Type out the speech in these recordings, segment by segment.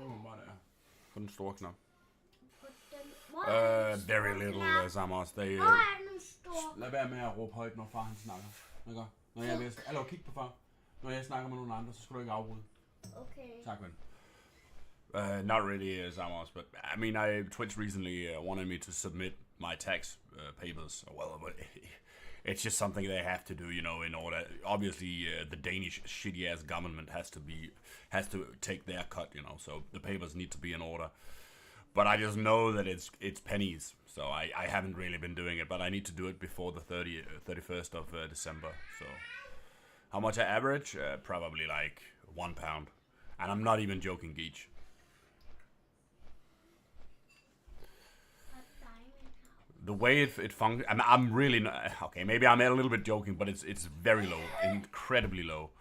bare der. På den store knap. På den. Very little, Samos. They, Hvor er den store? lad være med at råbe højt, når far han snakker. Ikke? Når jeg vil... Eller kig på far. Når jeg snakker med nogle andre, så skal du ikke afbryde. Okay. Tak, ven. Not really, Samos, but I mean, Twitch recently wanted me to submit my tax papers. Well, but it's just something they have to do, you know, in order. Obviously, the Danish shitty-ass government has to take their cut, you know. So the papers need to be in order. But I just know that it's pennies, so I haven't really been doing it. But I need to do it before the 31st of December. So how much I average? Probably like £1, and I'm not even joking, Geach. The way it functions, I'm really not, okay. Maybe I'm a little bit joking, but it's very low, incredibly low.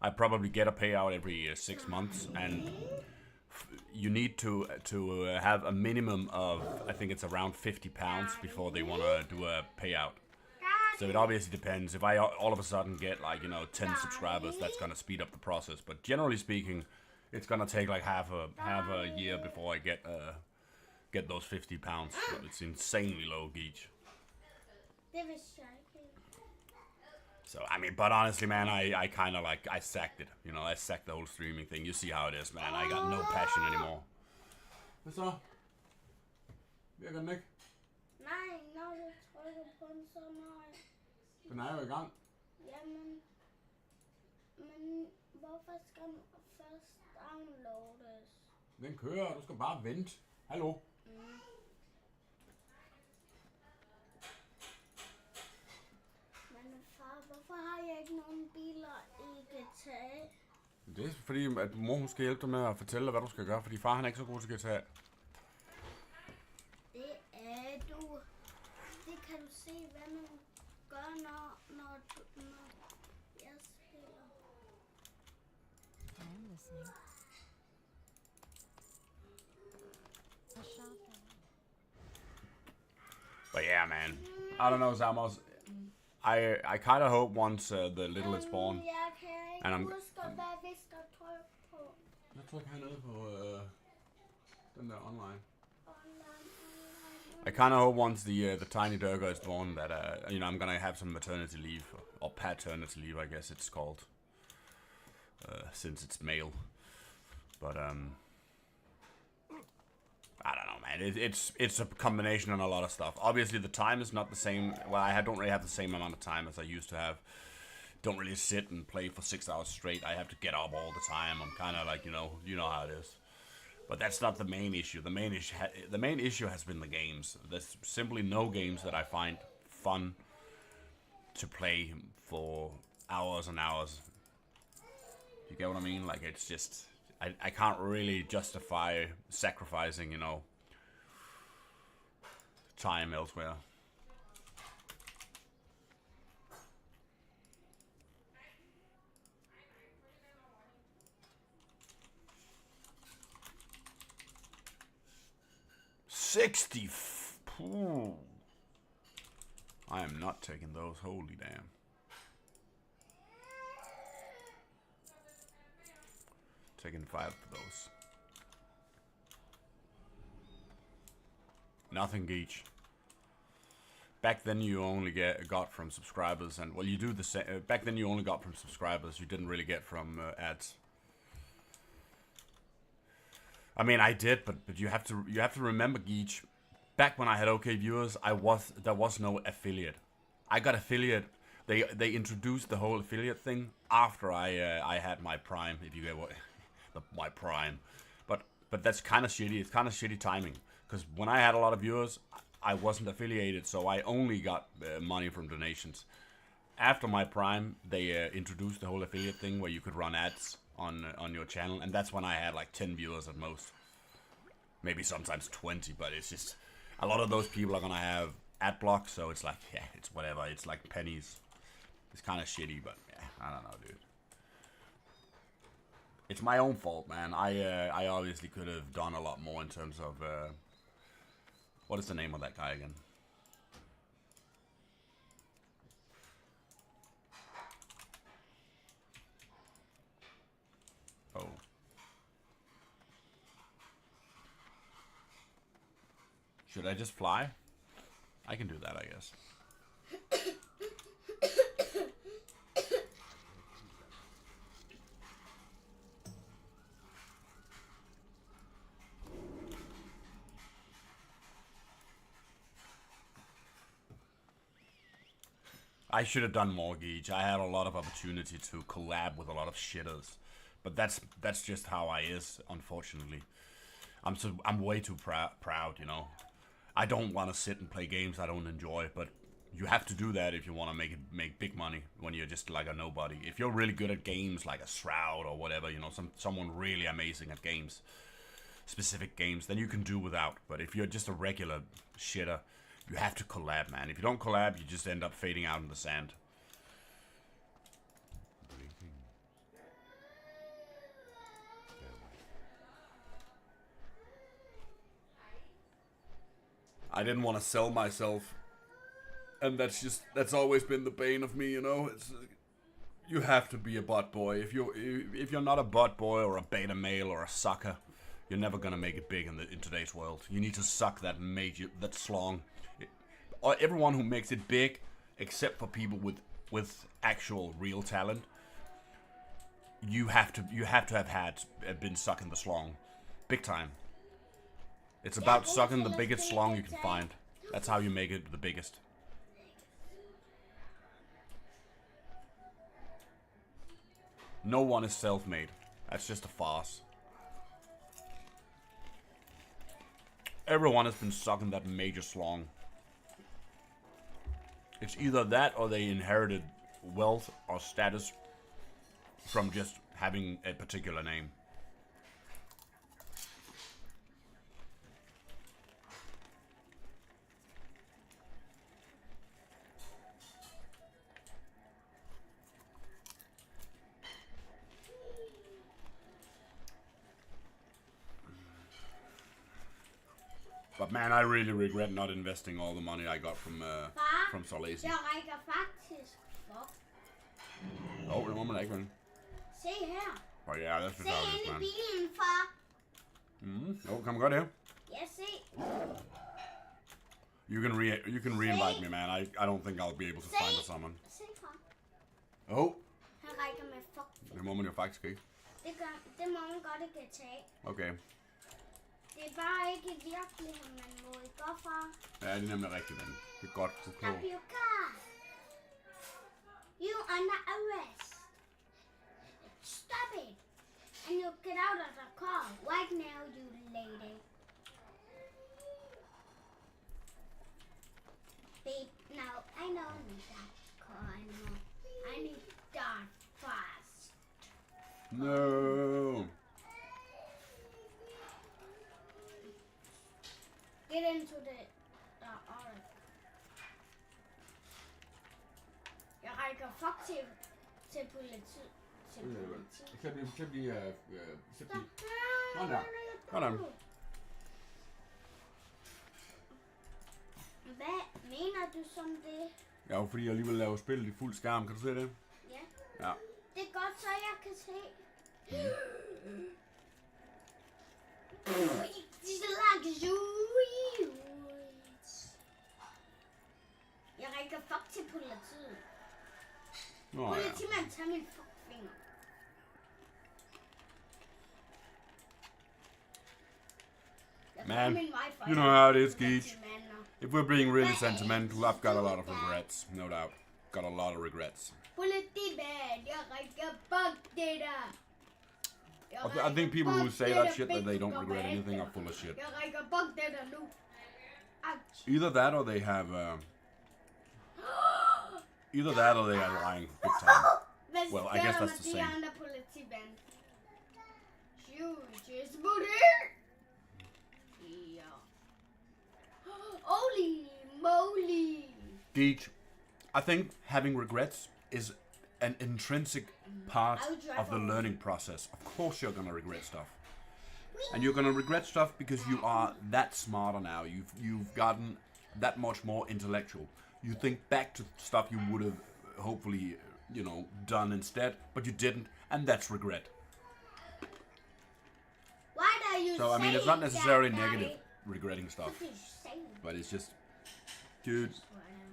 I probably get a payout every 6 months, and you need to have a minimum of, I think it's around £50 before they want to do a payout. So it obviously depends. If I all of a sudden get like 10 subscribers, that's gonna speed up the process. But generally speaking, it's gonna take like half a year before I get those £50. So it's insanely low, Geach. So I mean, but honestly, man, I kind of like I sacked it. You know, I sacked the whole streaming thing. You see how it is, man. I got no passion anymore. Hvad så? Virker den ikke? Nej, når du trykker på den, så nej. Den er jo i gang. Jamen, men hvorfor skal den først downloades? Den kører, du skal bare vente. Hallo? Men far, hvorfor har jeg ikke nogen biler i GTA? Det er fordi, at mor hun skal hjælpe dig med at fortælle dig, hvad du skal gøre, fordi far han er ikke så god til GTA. Det er du. Det kan du se, hvad man gør, når jeg spiller. I'm listening. A shotgun. But yeah, man. I don't know, Samos. I kind of hope once the little is born. Jeg kan And ikke huske, hvad vi skal trykke på. Jeg trykker hernede på den der online. I kind of hope once the tiny Durga is born that I'm gonna have some maternity leave or paternity leave, I guess it's called, since it's male. But I don't know, man. It's a combination on a lot of stuff. Obviously, the time is not the same. Well, I don't really have the same amount of time as I used to have. Don't really sit and play for 6 hours straight. I have to get up all the time. I'm kind of like, you know how it is. But that's not the main issue. The main issue has been the games. There's simply no games that I find fun to play for hours and hours. You get what I mean? Like, it's just I can't really justify sacrificing, time elsewhere. Pooh. I am not taking those. Holy damn. Taking 5 for those. Nothing, Geach. Back then you only got from subscribers, and well, you do the same. Back then you only got from subscribers. You didn't really get from ads. I mean, I did, but you have to remember, Geach. Back when I had OK viewers, there was no affiliate. I got affiliate. They introduced the whole affiliate thing after I had my Prime. If you get what my Prime, but that's kind of shitty. It's kind of shitty timing, because when I had a lot of viewers, I wasn't affiliated, so I only got money from donations. After my Prime, they introduced the whole affiliate thing where you could run ads on your channel, and that's when I had like 10 viewers at most. Maybe sometimes 20, but it's just a lot of those people are gonna have ad blocks, so it's like, yeah, it's whatever. It's like pennies. It's kind of shitty, but yeah, I don't know, dude. It's my own fault, man. I obviously could have done a lot more in terms of what is the name of that guy again? Oh. Should I just fly? I can do that, I guess. I should have done more, Geech. I had a lot of opportunity to collab with a lot of shitters, but that's just how I is. Unfortunately, I'm way too proud. You know, I don't want to sit and play games I don't enjoy, but you have to do that if you want to make big money when you're just like a nobody. If you're really good at games like a Shroud or whatever, you know, someone really amazing at games, specific games, then you can do without. But if you're just a regular shitter, you have to collab, man. If you don't collab, you just end up fading out in the sand. I didn't want to sell myself, and that's always been the bane of me, you know. You have to be a bot boy. If you're not a bot boy or a beta male or a sucker, you're never gonna make it big in today's world. You need to suck that slong. Everyone who makes it big, except for people with actual real talent, you have to have been sucking the slong, big time. It's about sucking the biggest slong you can find. That's how you make it the biggest. No one is self-made. That's just a farce. Everyone has been sucking that major slong. It's either that or they inherited wealth or status from just having a particular name. But man, I really regret not investing all the money I got from Solasi. Jeg rækker faktisk op. Det må man ikke, vel? Se her. Oh yeah, that's Se just how it ind is, i man. bilen, far. Oh, come godt her. Ja, se. You can re-invite me, man. I don't think I'll be able to find someone. Se, far. Oh, Han rækker med fuck. det må man jo faktisk ikke. Det må man godt ikke tage. Okay. Det er bare ikke i virkeligheden, man må ikke gå fra. Ja, det er nemlig rigtigt, men det er godt. Det er Stop klogt. your car. You under arrest. Stop it. And you get out of the car right now, you lady. Babe, no, I don't need that car anymore. I need that fast. No. Get into the ark. Jeg rækker fuck til politiet. Så bliver Sådan. Hvad mener du som det? Ja, fordi jeg alligevel laver spillet i fuld skærm. Kan du se det? Ja. Ja. Det er godt, så jeg kan se. Jeg rækker fuck til politiet. Nå, ja. Politimand, tag min fuckfinger. Man, you know how it is, Geech. If we're being really sentimental, I've got a lot of regrets, no doubt. Got a lot of regrets. Politimand, jeg rækker fuck det der. I think people who say that shit that they don't regret anything are full of shit. Jeg rækker fuck det der nu. Either that or they have either that or they are lying big time. Well, I guess that's the same. Andre politimand. Just put it. Ja. Holy moly. Geech, I think having regrets is an intrinsic part of the learning process. Of course you're gonna regret stuff. And you're gonna regret stuff because you are that smarter now. You've gotten that much more intellectual. You think back to stuff you would have hopefully, you know, done instead, but you didn't, and that's regret. Why are you So I mean, it's not necessarily that, negative. regretting stuff. What did you say? But it's just, dude,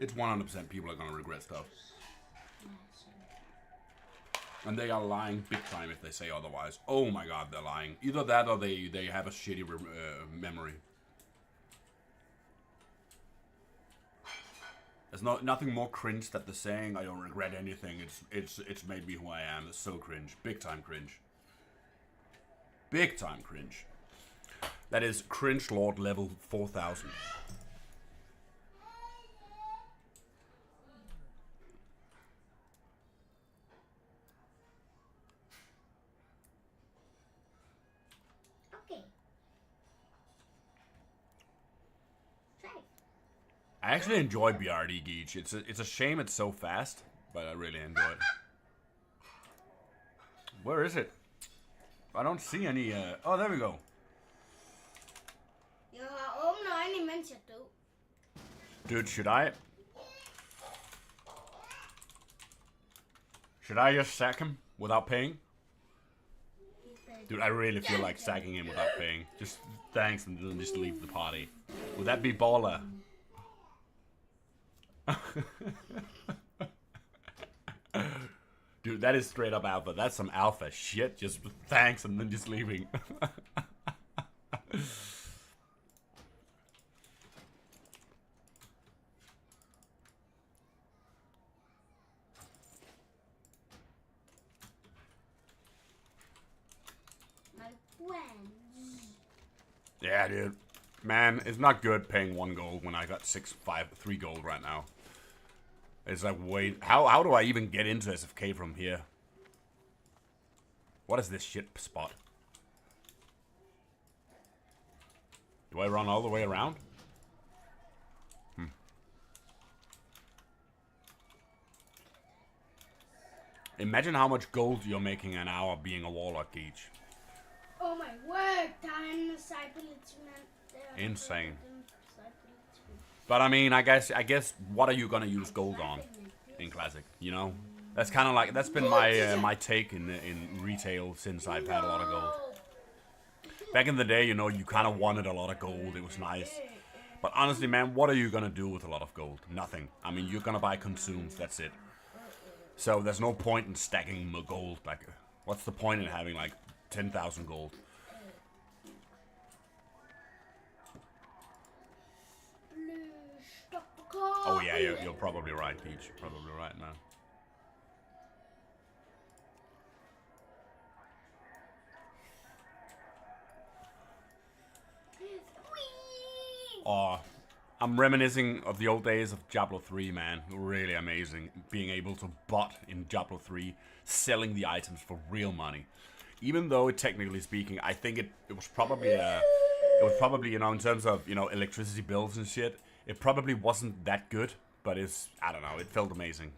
it's 100% people are gonna regret stuff. And they are lying big time if they say otherwise. Oh my god, they're lying. Either that or they have a shitty memory. There's nothing more cringe than the saying, I don't regret anything. It's made me who I am. It's so cringe. Big time cringe. Big time cringe. That is cringe lord level 4000. Okay. Try. I actually enjoy BRD Geech. It's a shame it's so fast, but I really enjoy it. Where is it? I don't see any. Oh, there we go. Jeg har åbne øjne, imens jeg død. Dude, should I just sack him without paying? Dude, I really feel like sacking him without paying. Just thanks and then just leave the party. Would that be baller? Dude, that is straight up alpha. That's some alpha shit. Just thanks and then just leaving. My friends. Yeah, dude. Man, it's not good paying 1 gold when I got 3 gold right now. It's like, wait, how do I even get into SFK from here? What is this shit spot? Do I run all the way around? Imagine how much gold you're making an hour being a warlock, Geech. Oh my word, der er en cyberlitsmand der. Insane. But I mean, I guess, what are you gonna use gold on in Classic? You know, that's kind of like that's been my take in retail since I've had a lot of gold. Back in the day, you know, you kind of wanted a lot of gold. It was nice. But honestly, man, what are you gonna do with a lot of gold? Nothing. I mean, you're gonna buy consumes. That's it. So there's no point in stacking gold. Like, what's the point in having like 10,000 gold? Oh yeah, you're probably right, Peach. Probably right, man. Oh, I'm reminiscing of the old days of Diablo 3, man. Really amazing. Being able to bot in Diablo 3, selling the items for real money. Even though, technically speaking, I think it was probably, you know, in terms of, you know, electricity bills and shit, it probably wasn't that good, but I don't know, it felt amazing.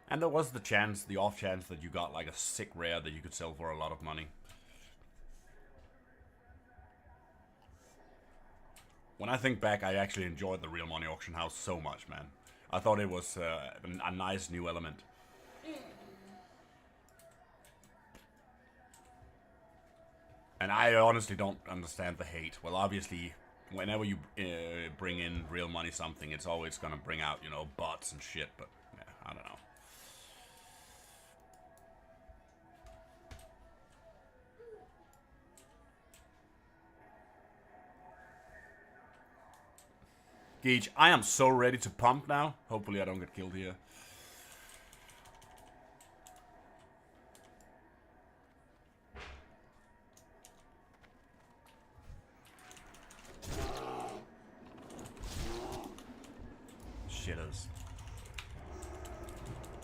And there was the off chance that you got like a sick rare that you could sell for a lot of money. When I think back, I actually enjoyed the Real Money Auction House so much, man. I thought it was a nice new element. And I honestly don't understand the hate. Well, obviously, whenever you bring in real money something, it's always gonna bring out, you know, bots and shit, but yeah, I don't know. Gage, I am so ready to pump now. Hopefully I don't get killed here. Shitters.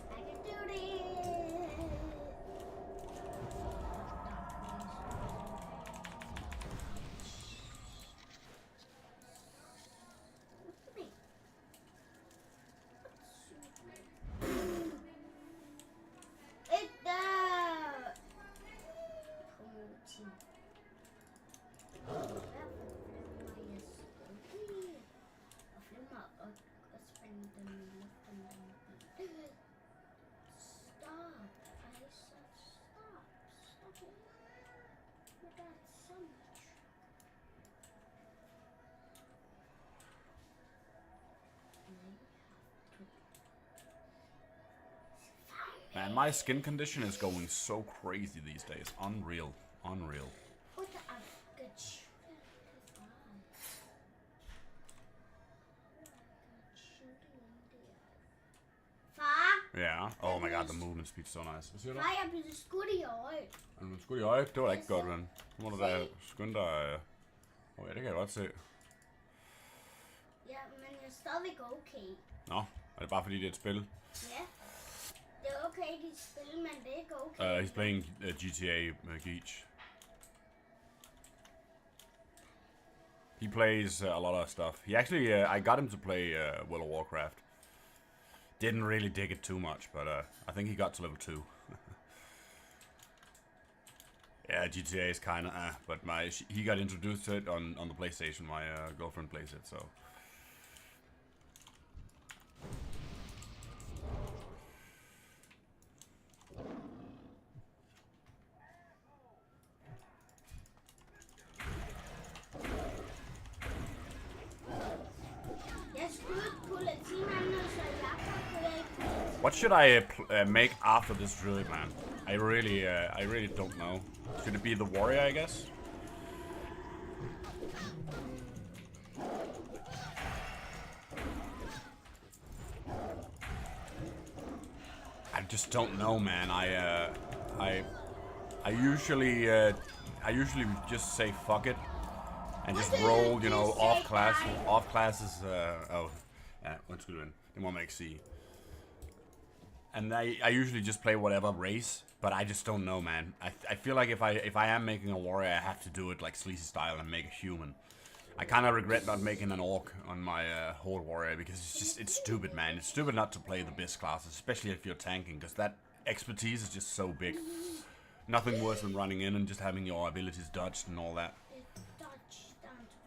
I can do this. Man, my skin condition is going so crazy these days. Unreal. Unreal. Far, Ja. Oh my god, the movement speed's so nice. Hvad siger du? far, jeg blev skudt i øjet. Er du skudt i øjet? Det var da ikke godt, ven. Nu må du da skynde dig. Ja, det kan jeg godt se. Ja, men jeg er stadigvæk okay. Nå, er det bare fordi det er et spil? Ja, det er okay i spil, men det er ikke okay. He's playing GTA Geach. He plays a lot of stuff. He actually, I got him to play World of Warcraft. Didn't really dig it too much, but I think he got to level 2. Yeah, GTA is kind of, but he got introduced to it on the PlayStation. My girlfriend plays it, so. What should I make after this druid, man? I really don't know. Should it be the warrior, I guess? I just don't know, man. I usually just say fuck it and just roll, you know, off classes. Ja, undskyld, ven. Det må man ikke sige. And I usually just play whatever race, but I just don't know, man. I feel like if I am making a warrior, I have to do it like sleazy style and make a human. I kind of regret not making an orc on my horde warrior because it's stupid, man. It's stupid not to play the best classes, especially if you're tanking, because that expertise is just so big. Nothing worse than running in and just having your abilities dodged and all that.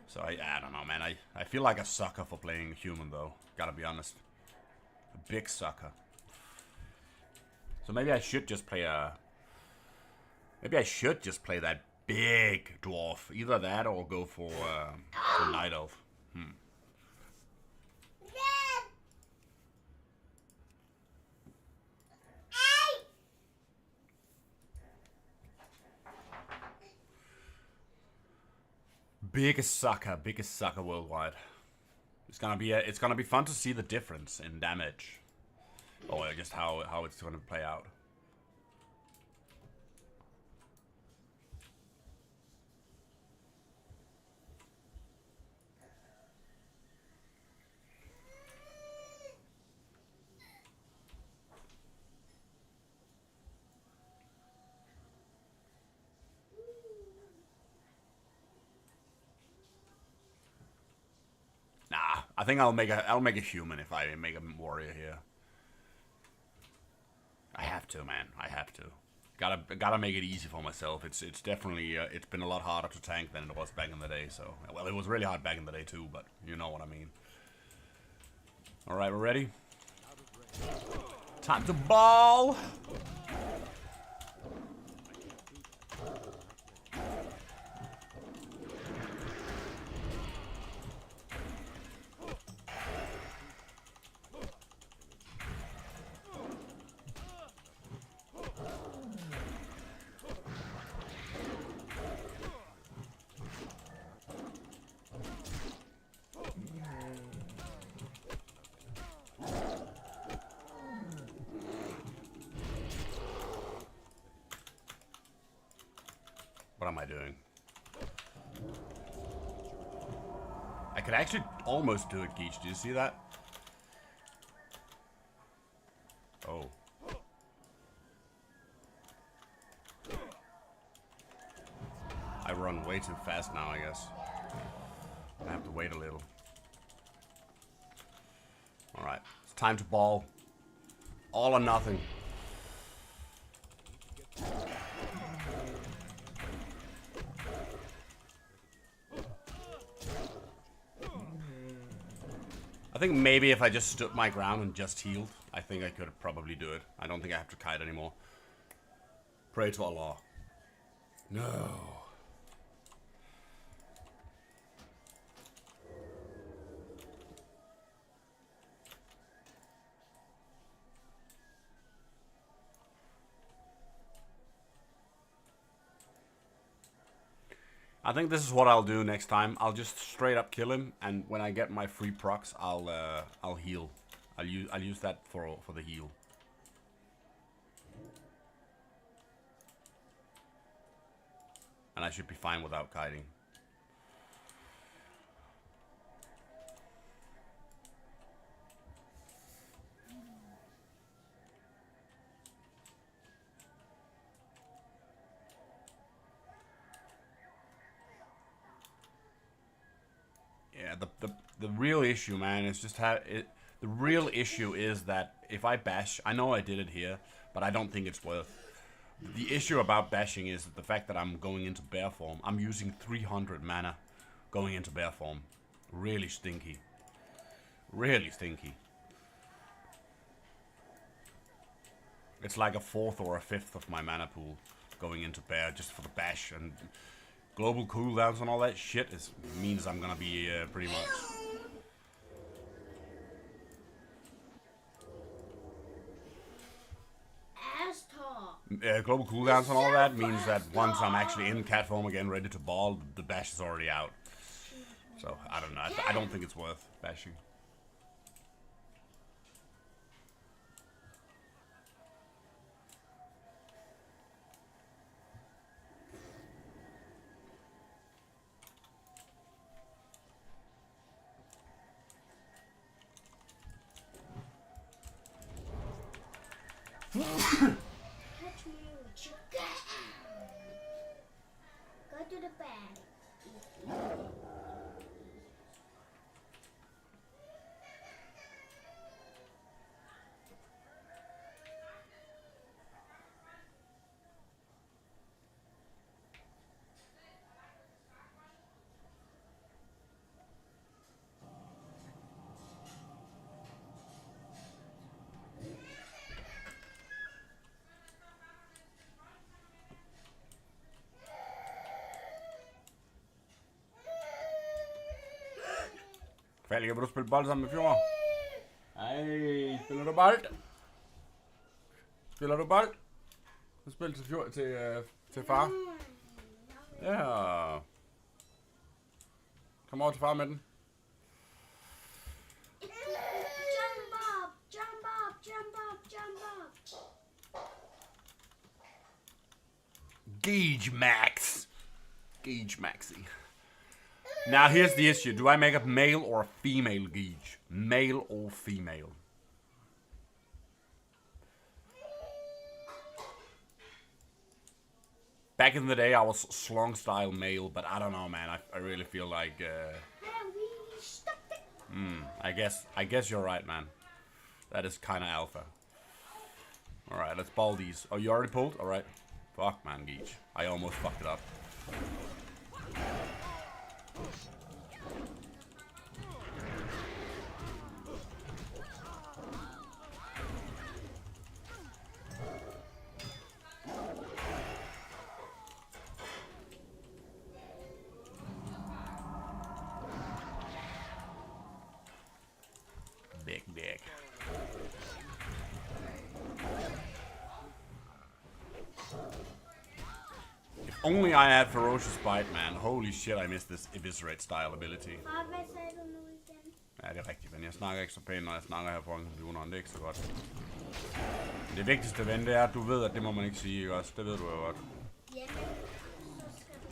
So I don't know, man. I feel like a sucker for playing a human, though. Gotta be honest. A big sucker. So maybe I should just play that big dwarf. Either that or go for night elf. Biggest sucker worldwide. It's gonna be fun to see the difference in damage. Or just how it's gonna play out. Nah, I think I'll make a human if I make a warrior here. I have to, man. I have to. Gotta make it easy for myself. It's definitely it's been a lot harder to tank than it was back in the day. So, well, it was really hard back in the day too, but you know what I mean. All right, we're ready. Time to ball. What am I doing? I could actually almost do it, Geach. Do you see that? Oh. I run way too fast now, I guess. I have to wait a little. Alright, it's time to ball. All or nothing. I think maybe if I just stood my ground and just healed, I think I could probably do it. I don't think I have to kite anymore. Pray to Allah. No. I think this is what I'll do next time. I'll just straight up kill him, and when I get my free procs, I'll heal. I'll use that for the heal. And I should be fine without kiting. Yeah, the real issue, man, is just how it. The real issue is that if I bash, I know I did it here, but I don't think it's worth. The issue about bashing is the fact that I'm going into bear form. I'm using 300 mana going into bear form. Really stinky. Really stinky. It's like a fourth or a fifth of my mana pool going into bear just for the bash, and global cooldowns and all that shit means I'm gonna be pretty much. Global cooldowns and all that means that once I'm actually in cat form again, ready to ball, the bash is already out. So, I don't know. I don't think it's worth bashing. Catch me, chicken. Go to the bed. Fælge, vil du spille bold sammen med Fjord? Ej, spiller du bold? Spiller du bold? Du spiller til Fjord, til far. Ja. Kom over til far med den. Jump up, jump up, jump up, jump up. Gauge Max. Gauge Maxi. Now here's the issue. Do I make a male or a female Gauge? Male or female? Back in the day I was slong style male, but I don't know, man. I really feel like I guess you're right, man. That is kinda alpha. Alright, let's ball these. Oh, you already pulled? Alright. Fuck, man, Gauge. I almost fucked it up. Big. If only I had Ferocious Bite, man. Holy shit, I missed this Eviscerate style ability. Far, hvad sagde du nu igen? Ja, det er rigtigt, men jeg snakker ikke så pænt, når jeg snakker her foran computeren. Det er ikke så godt. Men det vigtigste, ven, det er, at du ved, at det må man ikke sige, ikke også? Det ved du jo godt. Jamen, så skal du...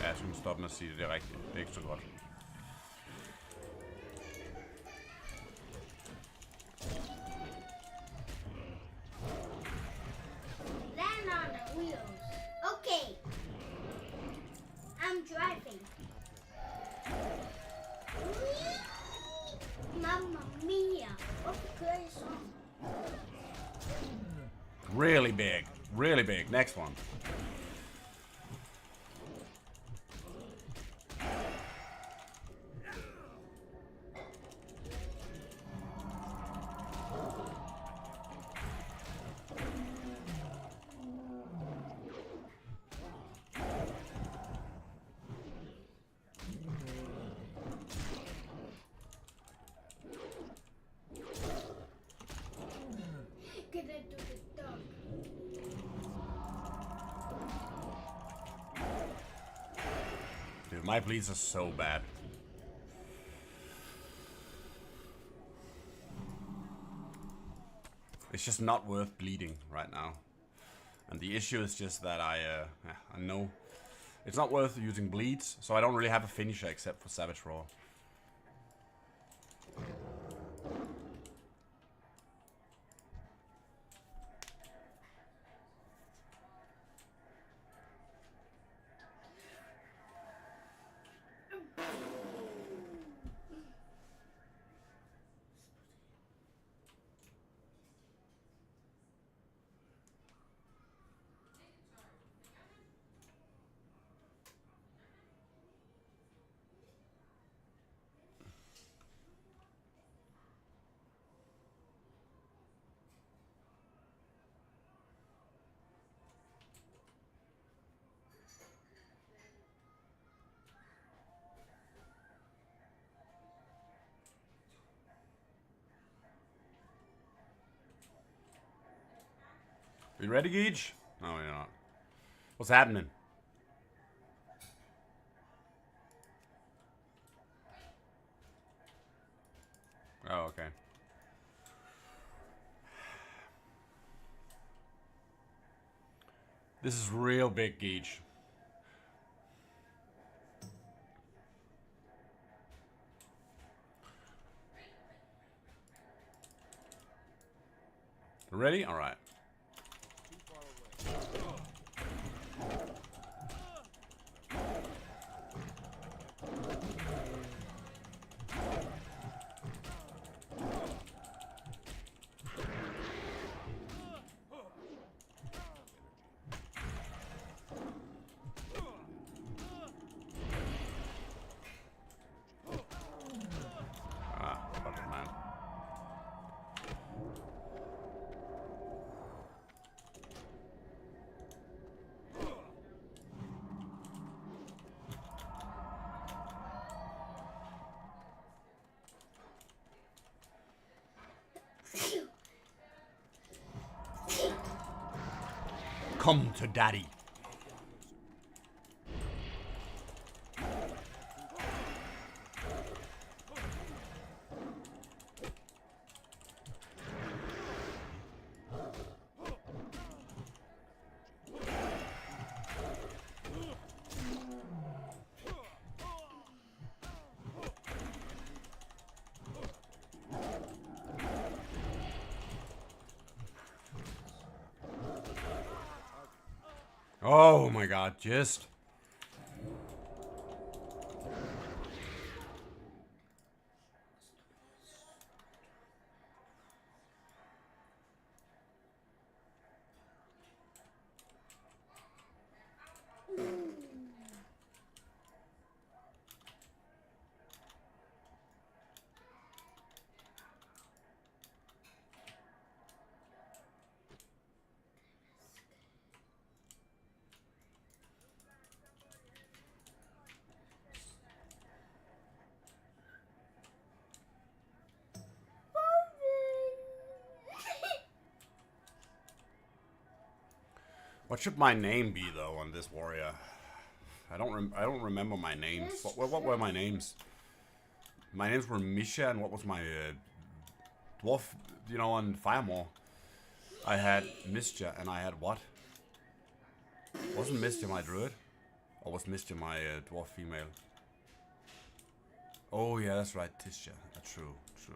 Ja, jeg synes, stoppe med at sige det. Det er rigtigt. Det er ikke så godt. Land on the wheels. Okay. I'm driving. Mamma mia. Hvorfor kører I sådan? Really big. Really big. Next one. Get into the dog. Dude, my bleeds are so bad. It's just not worth bleeding right now. And the issue is just that I know it's not worth using bleeds, so I don't really have a finisher except for Savage Roar. You ready, Geej? No, you're not. What's happening? Oh, okay. This is real big, Geej. Ready? All right. Fucking man. Come to daddy. Oh my god, just. What should my name be though on this warrior? I don't remember my names. What were my names? My names were Misha, and what was my dwarf? You know, on Firemore, I had Misha, and I had what? Wasn't Misha my druid, or was Misha my dwarf female? Oh yeah, that's right, Tisha. True, true.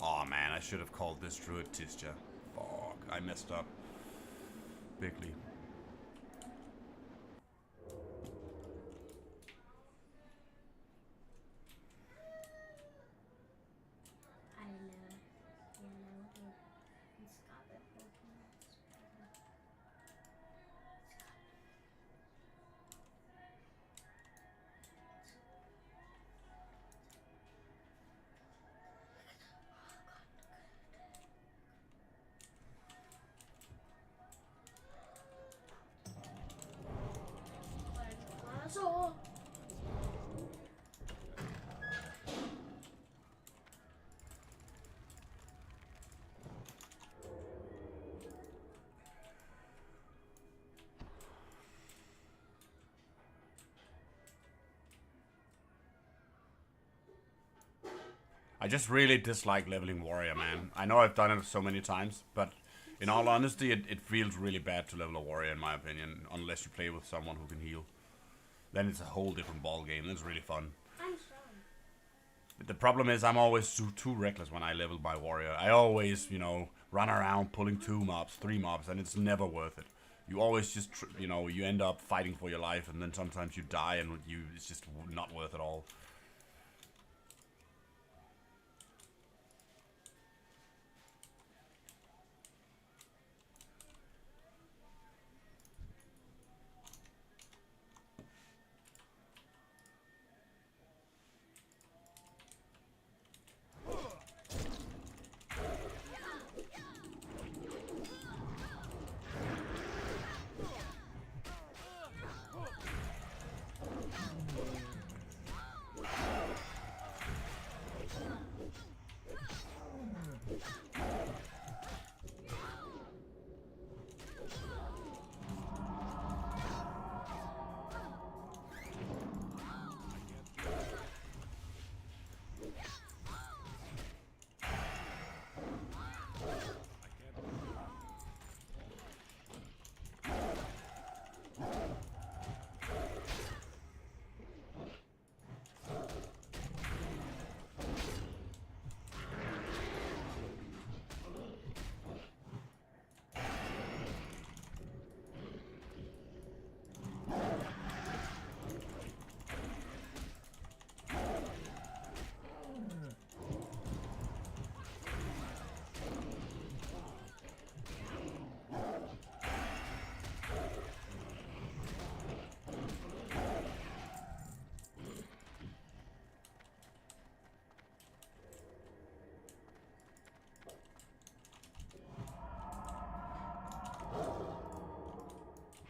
Oh man, I should have called this druid Tisha. Fuck, I messed up bigly. I just really dislike leveling warrior, man. I know I've done it so many times, but in all honesty, it feels really bad to level a warrior, in my opinion, unless you play with someone who can heal. Then it's a whole different ball game. It's really fun. I'm sorry. But the problem is I'm always too reckless when I level my warrior. I always, you know, run around pulling 2 mobs, 3 mobs, and it's never worth it. You always just, you know, you end up fighting for your life, and then sometimes you die, and it's just not worth it all.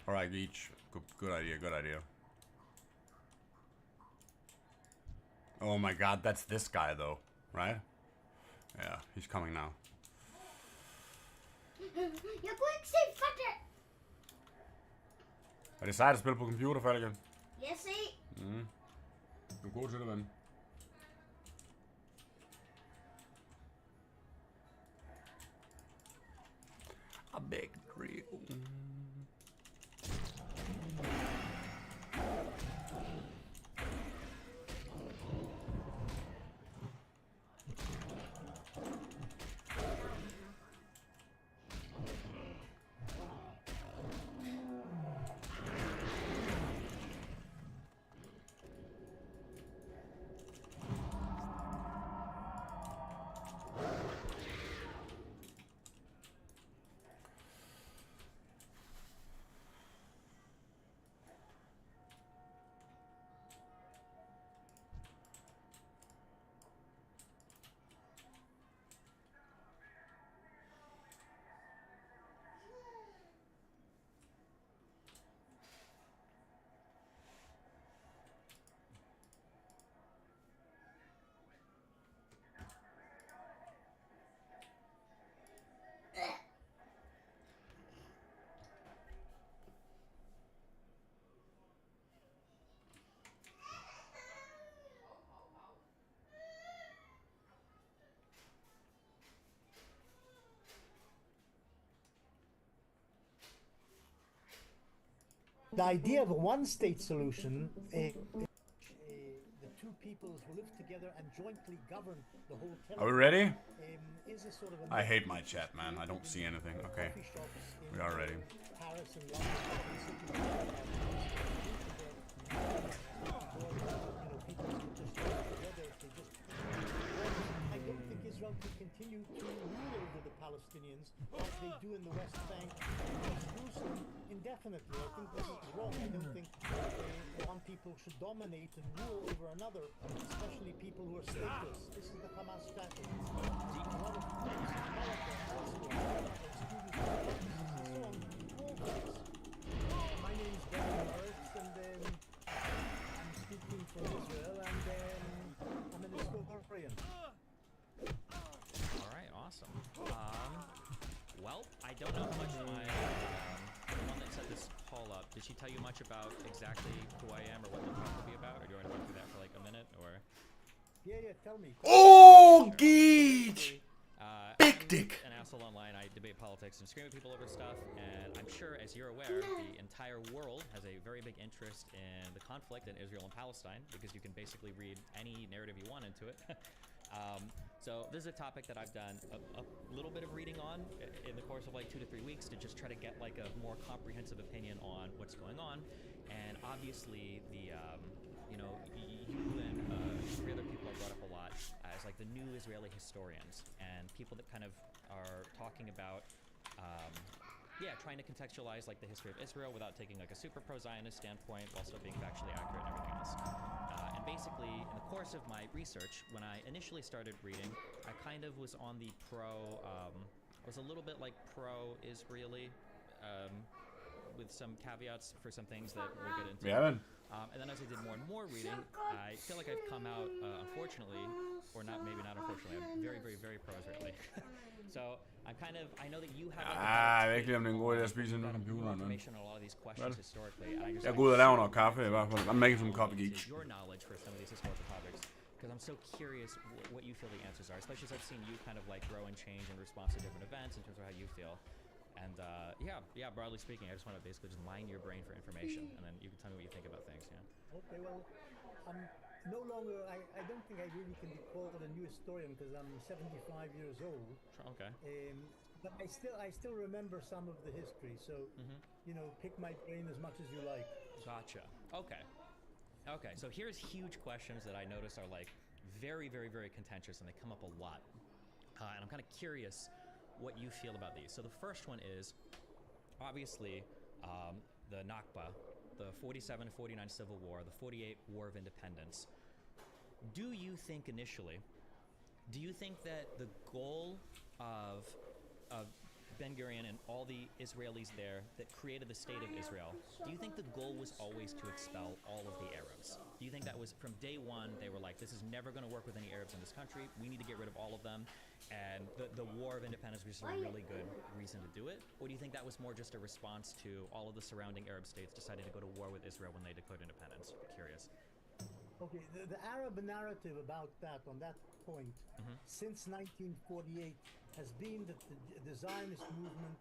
Alright, Leech. Good idea, good idea. Oh my god, that's this guy though, right? Yeah, he's coming now. Jeg kunne ikke se for det. Er det sejt at spille på computer, Falcon? Jeg ser. Du er god til det, ven. A big drill. The idea of a one-state solution, the two peoples who live together and jointly govern the whole territory. Are we ready? Is a sort of a I hate my chat, man. I don't see anything. Okay. We are ready. Paris and London, I don't think Israel can continue to rule over the Palestinians as they do in the West Bank and Jerusalem indefinitely. I think this is wrong. I don't think one people should dominate and rule over another, especially people who are stateless. This is the Hamas strategy. A lot of America, students, my name is Ben Morris, and I'm speaking from Israel, and I'm an historian. Alright, awesome. Well, I don't know how much my, the one that set this poll up, did she tell you much about exactly who I am or what the talk will be about? Or do you want to run through that for like a minute, or? Yeah, tell me. Oh, Sure. Geech! Big I'm dick. an asshole online. I debate politics and scream at people over stuff. And I'm sure, as you're aware, the entire world has a very big interest in the conflict in Israel and Palestine because you can basically read any narrative you want into it. So this is a topic that I've done a little bit of reading on in the course of like 2 to 3 weeks to just try to get like a more comprehensive opinion on what's going on. And obviously, you know, you and 3 other people I brought up a lot as like the new Israeli historians and people that kind of are talking about, trying to contextualize like the history of Israel without taking like a super pro-Zionist standpoint while still being factually accurate and everything else. And basically, in the course of my research, when I initially started reading, I kind of was on the I was a little bit like pro-Israeli, with some caveats for some things that we'll get into. Ja, men. And then as I did more and more reading, I feel like I've come out, unfortunately, or not, maybe not unfortunately, I'm very, very, very pro-Israeli. So I'm kind of, I know that you have Ah, jeg ved ikke, om det er en god idé at spise inden more for computeren, men... information on a lot of these questions historically, and I just Jeg går ud og laver noget kaffe i hvert fald. I'm making some coffee, Geech. your knowledge for some of these historical topics, because I'm so curious what you feel the answers are, especially as I've seen you kind of like grow and change in response to different events in terms of how you feel. And broadly speaking, I just want to basically just mine your brain for information, and then you can tell me what you think about things. Yeah. Okay, well, I'm no longer. I don't think I really can be called a new historian because I'm 75 years old. Okay. But I still remember some of the history. So you know, pick my brain as much as you like. Gotcha. Okay. Okay. So here's huge questions that I notice are like very, very, very contentious, and they come up a lot. And I'm kind of curious what you feel about these. So the first one is obviously the Nakba, the 47 to 49 Civil War, the 48 War of Independence. Do you think that the goal of Ben Gurion and all the Israelis there that created the state of Israel, do you think the goal was always to expel all of the Arabs? Do you think that was from day one, they were like, this is never going to work with any Arabs in this country, we need to get rid of all of them, and the War of Independence was just a really good reason to do it? Or do you think that was more just a response to all of the surrounding Arab states deciding to go to war with Israel when they declared independence? Curious. Okay, the Arab narrative about that, on that point, since 1948, has been that the Zionist movement,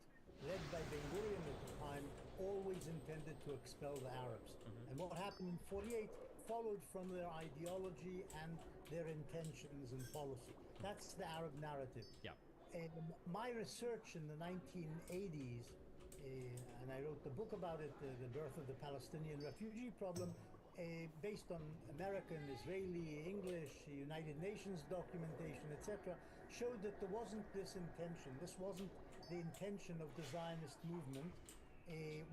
led by Ben Gurion at the time, always intended to expel the Arabs. And what happened in 48 followed from their ideology and their intentions and policy. That's the Arab narrative. Yeah. My research in the 1980s, and I wrote the book about it, The Birth of the Palestinian Refugee Problem, based on American, Israeli, English, United Nations documentation, etc., showed that there wasn't this intention. This wasn't the intention of the Zionist movement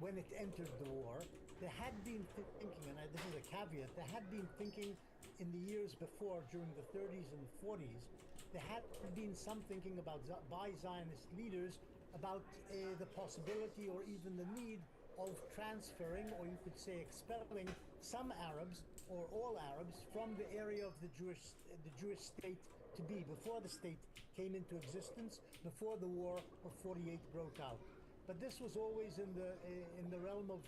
when it entered the war. There had been thinking, and this is a caveat, there had been thinking in the years before, during the 30s and 40s, there had been some thinking about by Zionist leaders about the possibility or even the need of transferring, or you could say expelling, some Arabs or all Arabs from the area of the Jewish state to be, before the state came into existence, before the war of 48 broke out. But this was always in the realm of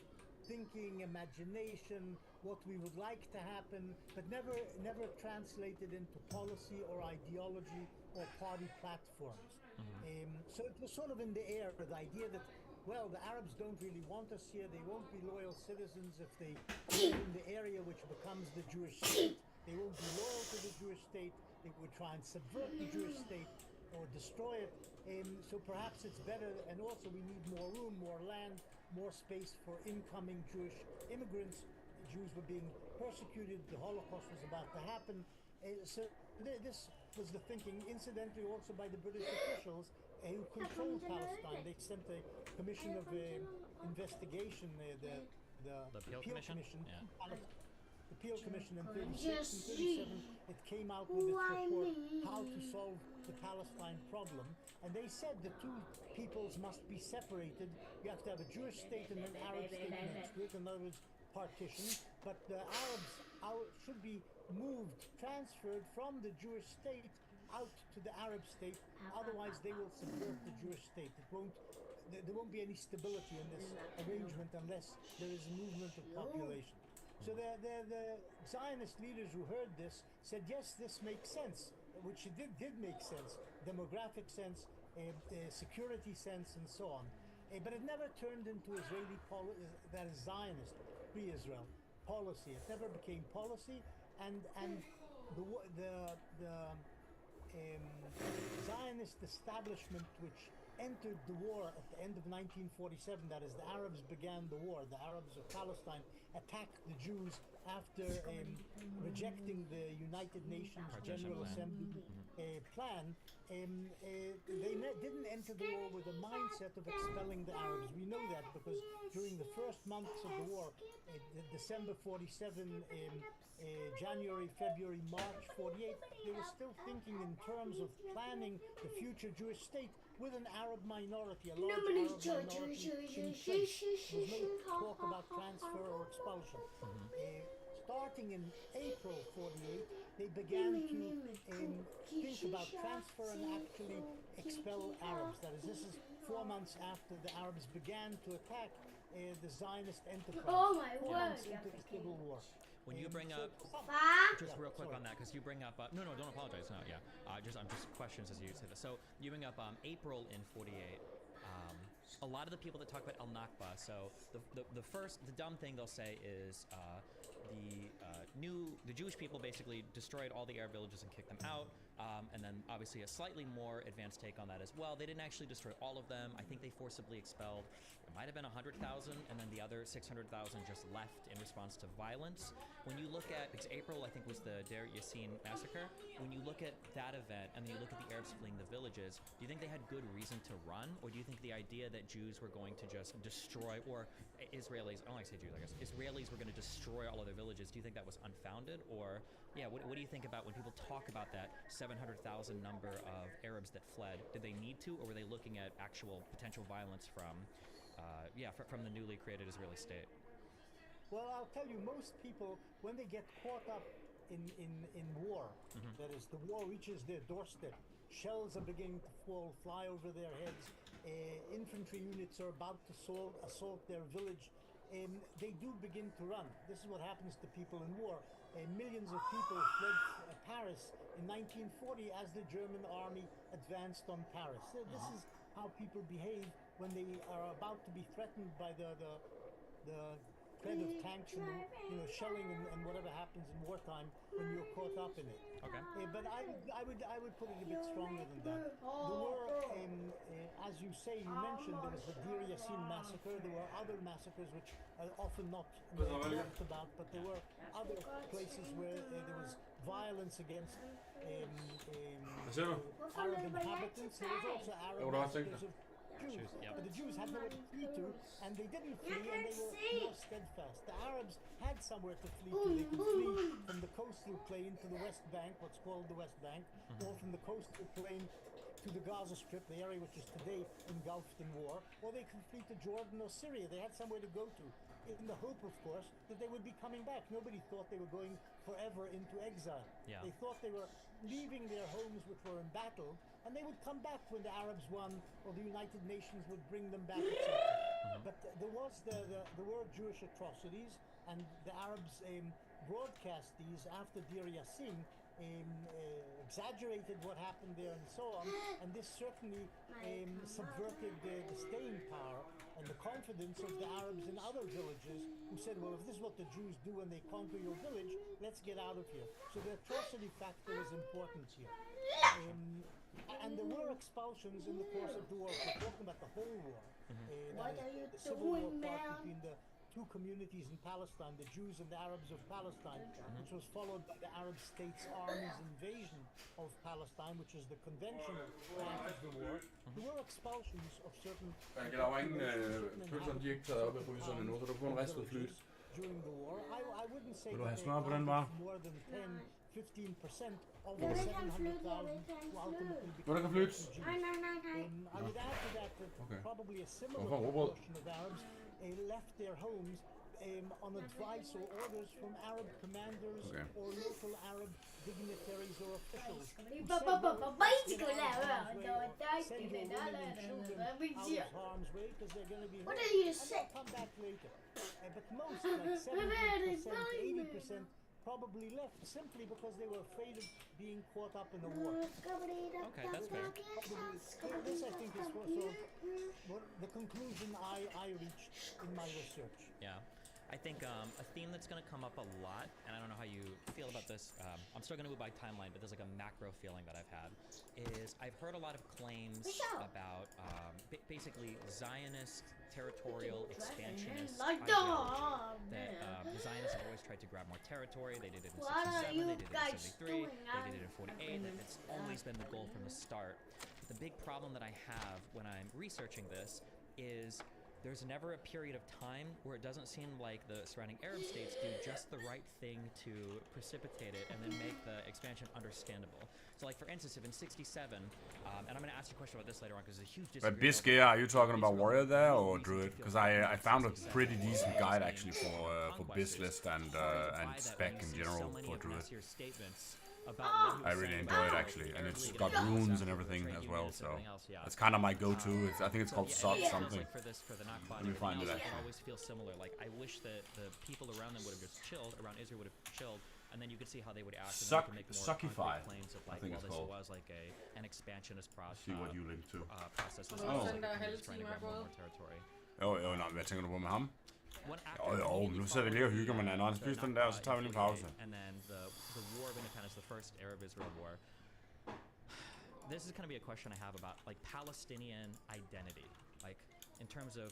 thinking, imagination, what we would like to happen, but never translated into policy or ideology or party platforms. So it was sort of in the air, the idea that, well, the Arabs don't really want us here, they won't be loyal citizens if they live in the area which becomes the Jewish state, they won't be loyal to the Jewish state, they would try and subvert the Jewish state or destroy it. So perhaps it's better, and also we need more room, more land, more space for incoming Jewish immigrants. Jews were being persecuted, the Holocaust was about to happen. So this was the thinking, incidentally also by the British officials who controlled Palestine. They sent a commission of investigation, the Peel Commission? Yeah. The Peel Commission in 36 and 37, it came out with its report, How to Solve the Palestine Problem. And they said the two peoples must be separated. You have to have a Jewish state and an Arab state next to it, in other words, partition. But the Arabs should be moved, transferred from the Jewish state out to the Arab state. Otherwise, they will subvert the Jewish state. There won't be any stability in this arrangement unless there is a movement of population. So the Zionist leaders who heard this said, yes, this makes sense, which it did make sense, demographic sense, security sense, and so on. But it never turned into Israeli policy, that is Zionist, pre-Israel policy. It never became policy, and the Zionist establishment which entered the war at the end of 1947, that is, the Arabs began the war. The Arabs of Palestine attacked the Jews after rejecting the United Nations General Assembly plan. They didn't enter the war with a mindset of expelling the Arabs. We know that because during the first months of the war, December 47, January, February, March 48, they were still thinking in terms of planning the future Jewish state with an Arab minority, a large Arab minority in place. There was no talk about transfer or expulsion. Starting in April 48, they began to think about transfer and actually expel Arabs. That is, this is 4 months after the Arabs began to attack the Zionist enterprise. Oh my 4 word! months into the Civil War. When you bring up, Papa? just real quick sorry. on that, because you bring up, no, don't apologize, no, yeah, I'm just questions as you say this. So you bring up April in 48. A lot of the people that talk about Al-Nakba, so the dumb thing they'll say is the Jewish people basically destroyed all the Arab villages and kicked them out, and then obviously a slightly more advanced take on that as well. They didn't actually destroy all of them. I think they forcibly expelled, it might have been 100,000, and then the other 600,000 just left in response to violence. When you look at, because April I think was the Deir Yassin massacre, when you look at that event and then you look at the Arabs fleeing the villages, do you think they had good reason to run, or do you think the idea that Jews were going to just destroy, or Israelis, I don't like to say Jews, I guess, Israelis were going to destroy all other villages, do you think that was unfounded? Or, yeah, what do you think about when people talk about that 700,000 number of Arabs that fled? Did they need to, or were they looking at actual potential violence from the newly created Israeli state? Well, I'll tell you, most people, when they get caught up in war, that is, the war reaches their doorstep, shells are beginning to fly over their heads, infantry units are about to assault their village, they do begin to run. This is what happens to people in war. Millions of people fled Paris in 1940 as the German army advanced on Paris. So this is how people behave when they are about to be threatened by the threat of tanks and shelling and whatever happens in wartime when you're caught up in it. Okay. But I would put it a bit stronger than that. There were, as you say, you mentioned there was the Deir Yassin massacre. There were other massacres which are often not talked about, but there were other places where there was violence against Arab inhabitants. There was also Arab massacres of Jews, but the Jews had nowhere to flee to, and they didn't flee, and they were more steadfast. The Arabs had somewhere to flee to. They could flee from the coastal plain to the West Bank, what's called the West Bank, or from the coastal plain to the Gaza Strip, the area which is today engulfed in war, or they could flee to Jordan or Syria. They had somewhere to go to, in the hope, of course, that they would be coming back. Nobody thought they were going forever into exile. Yeah. They thought they were leaving their homes which were embattled, and they would come back when the Arabs won, or the United Nations would bring them back, etc. But there were Jewish atrocities, and the Arabs broadcast these after Deir Yassin, exaggerated what happened there and so on, and this certainly subverted the staying power and the confidence of the Arabs in other villages who said, well, if this is what the Jews do when they conquer your village, let's get out of here. So the atrocity factor was important here. And there were expulsions in the course of the war. We're talking about the whole war. What are you the civil war doing, part man? between the two communities in Palestine, the Jews and the Arabs of Palestine, which was followed by the Arab States Army's invasion of Palestine, which is the conventional part of the war. There were expulsions of certain Der var ingen pølser, de ikke taget op af fryserne nu, så du får en ristet flyt. during the war. I wouldn't say Vil du that have they smør på den var? accounted for more than 10-15% of the 700,000 who ultimately Hvor der kan became flytte? Jews. Nej. I would add to that Okay. probably a similar Hvorfor robot? proportion of Arabs left their homes on advice or orders from Arab commanders Okay. or local Arab dignitaries or officials. who said, Ba- ba- ba- "Well, ba- let's get bicycle out of there, harm's way," well, or don't send your women and children out of harm's way because they're going to be What hurt, are you and saying? they'll come back later. But most, like 70%, 80%, probably left simply because they were afraid of being caught up in a war. Okay, that's fair. This, I think, is what the conclusion I reached in my research. Yeah. I think a theme that's going to come up a lot, and I don't know how you feel about this, I'm still going to move by timeline, but there's like a macro feeling that I've had, is I've heard a lot of claims about basically Zionist, territorial, expansionist ideology. That the Zionists have always tried to grab more territory. They did it in 67, they did it in 73, they did it in 48, and it's always been the goal from the start. The big problem that I have when I'm researching this is there's never a period of time where it doesn't seem like the surrounding Arab states do just the right thing to precipitate it and then make the expansion understandable. So like for instance, if in 67, and I'm going to ask you a question about this later on because there's a huge But disagreement. Biscaya, are you talking about warrior there or druid? Because I found a pretty decent guide actually for Bislist and spec in general for druid. I really enjoy it actually, and it's got runes and everything as well. So it's kind of my go-to. I think it's called SoD something. Let me find it actually. always feel similar. Like I wish that the people around them would have just chilled, around Israel would have chilled, and then you could see how they would act. And then you could make more Suckify, concrete claims of I like, think well, it's this called. was like an expansionist process. See what you link to. Process. This Oh. was like a country trying to grab more territory. Jo, nej, hvad tænker du på med ham? One actor Jo, immediately nu sidder vi lige og hygger med hinanden. Han the spiser den der, og så tager vi lige en pause. And then the War of Independence, the first Arab-Israel war. This is going to be a question I have about like Palestinian identity, like in terms of.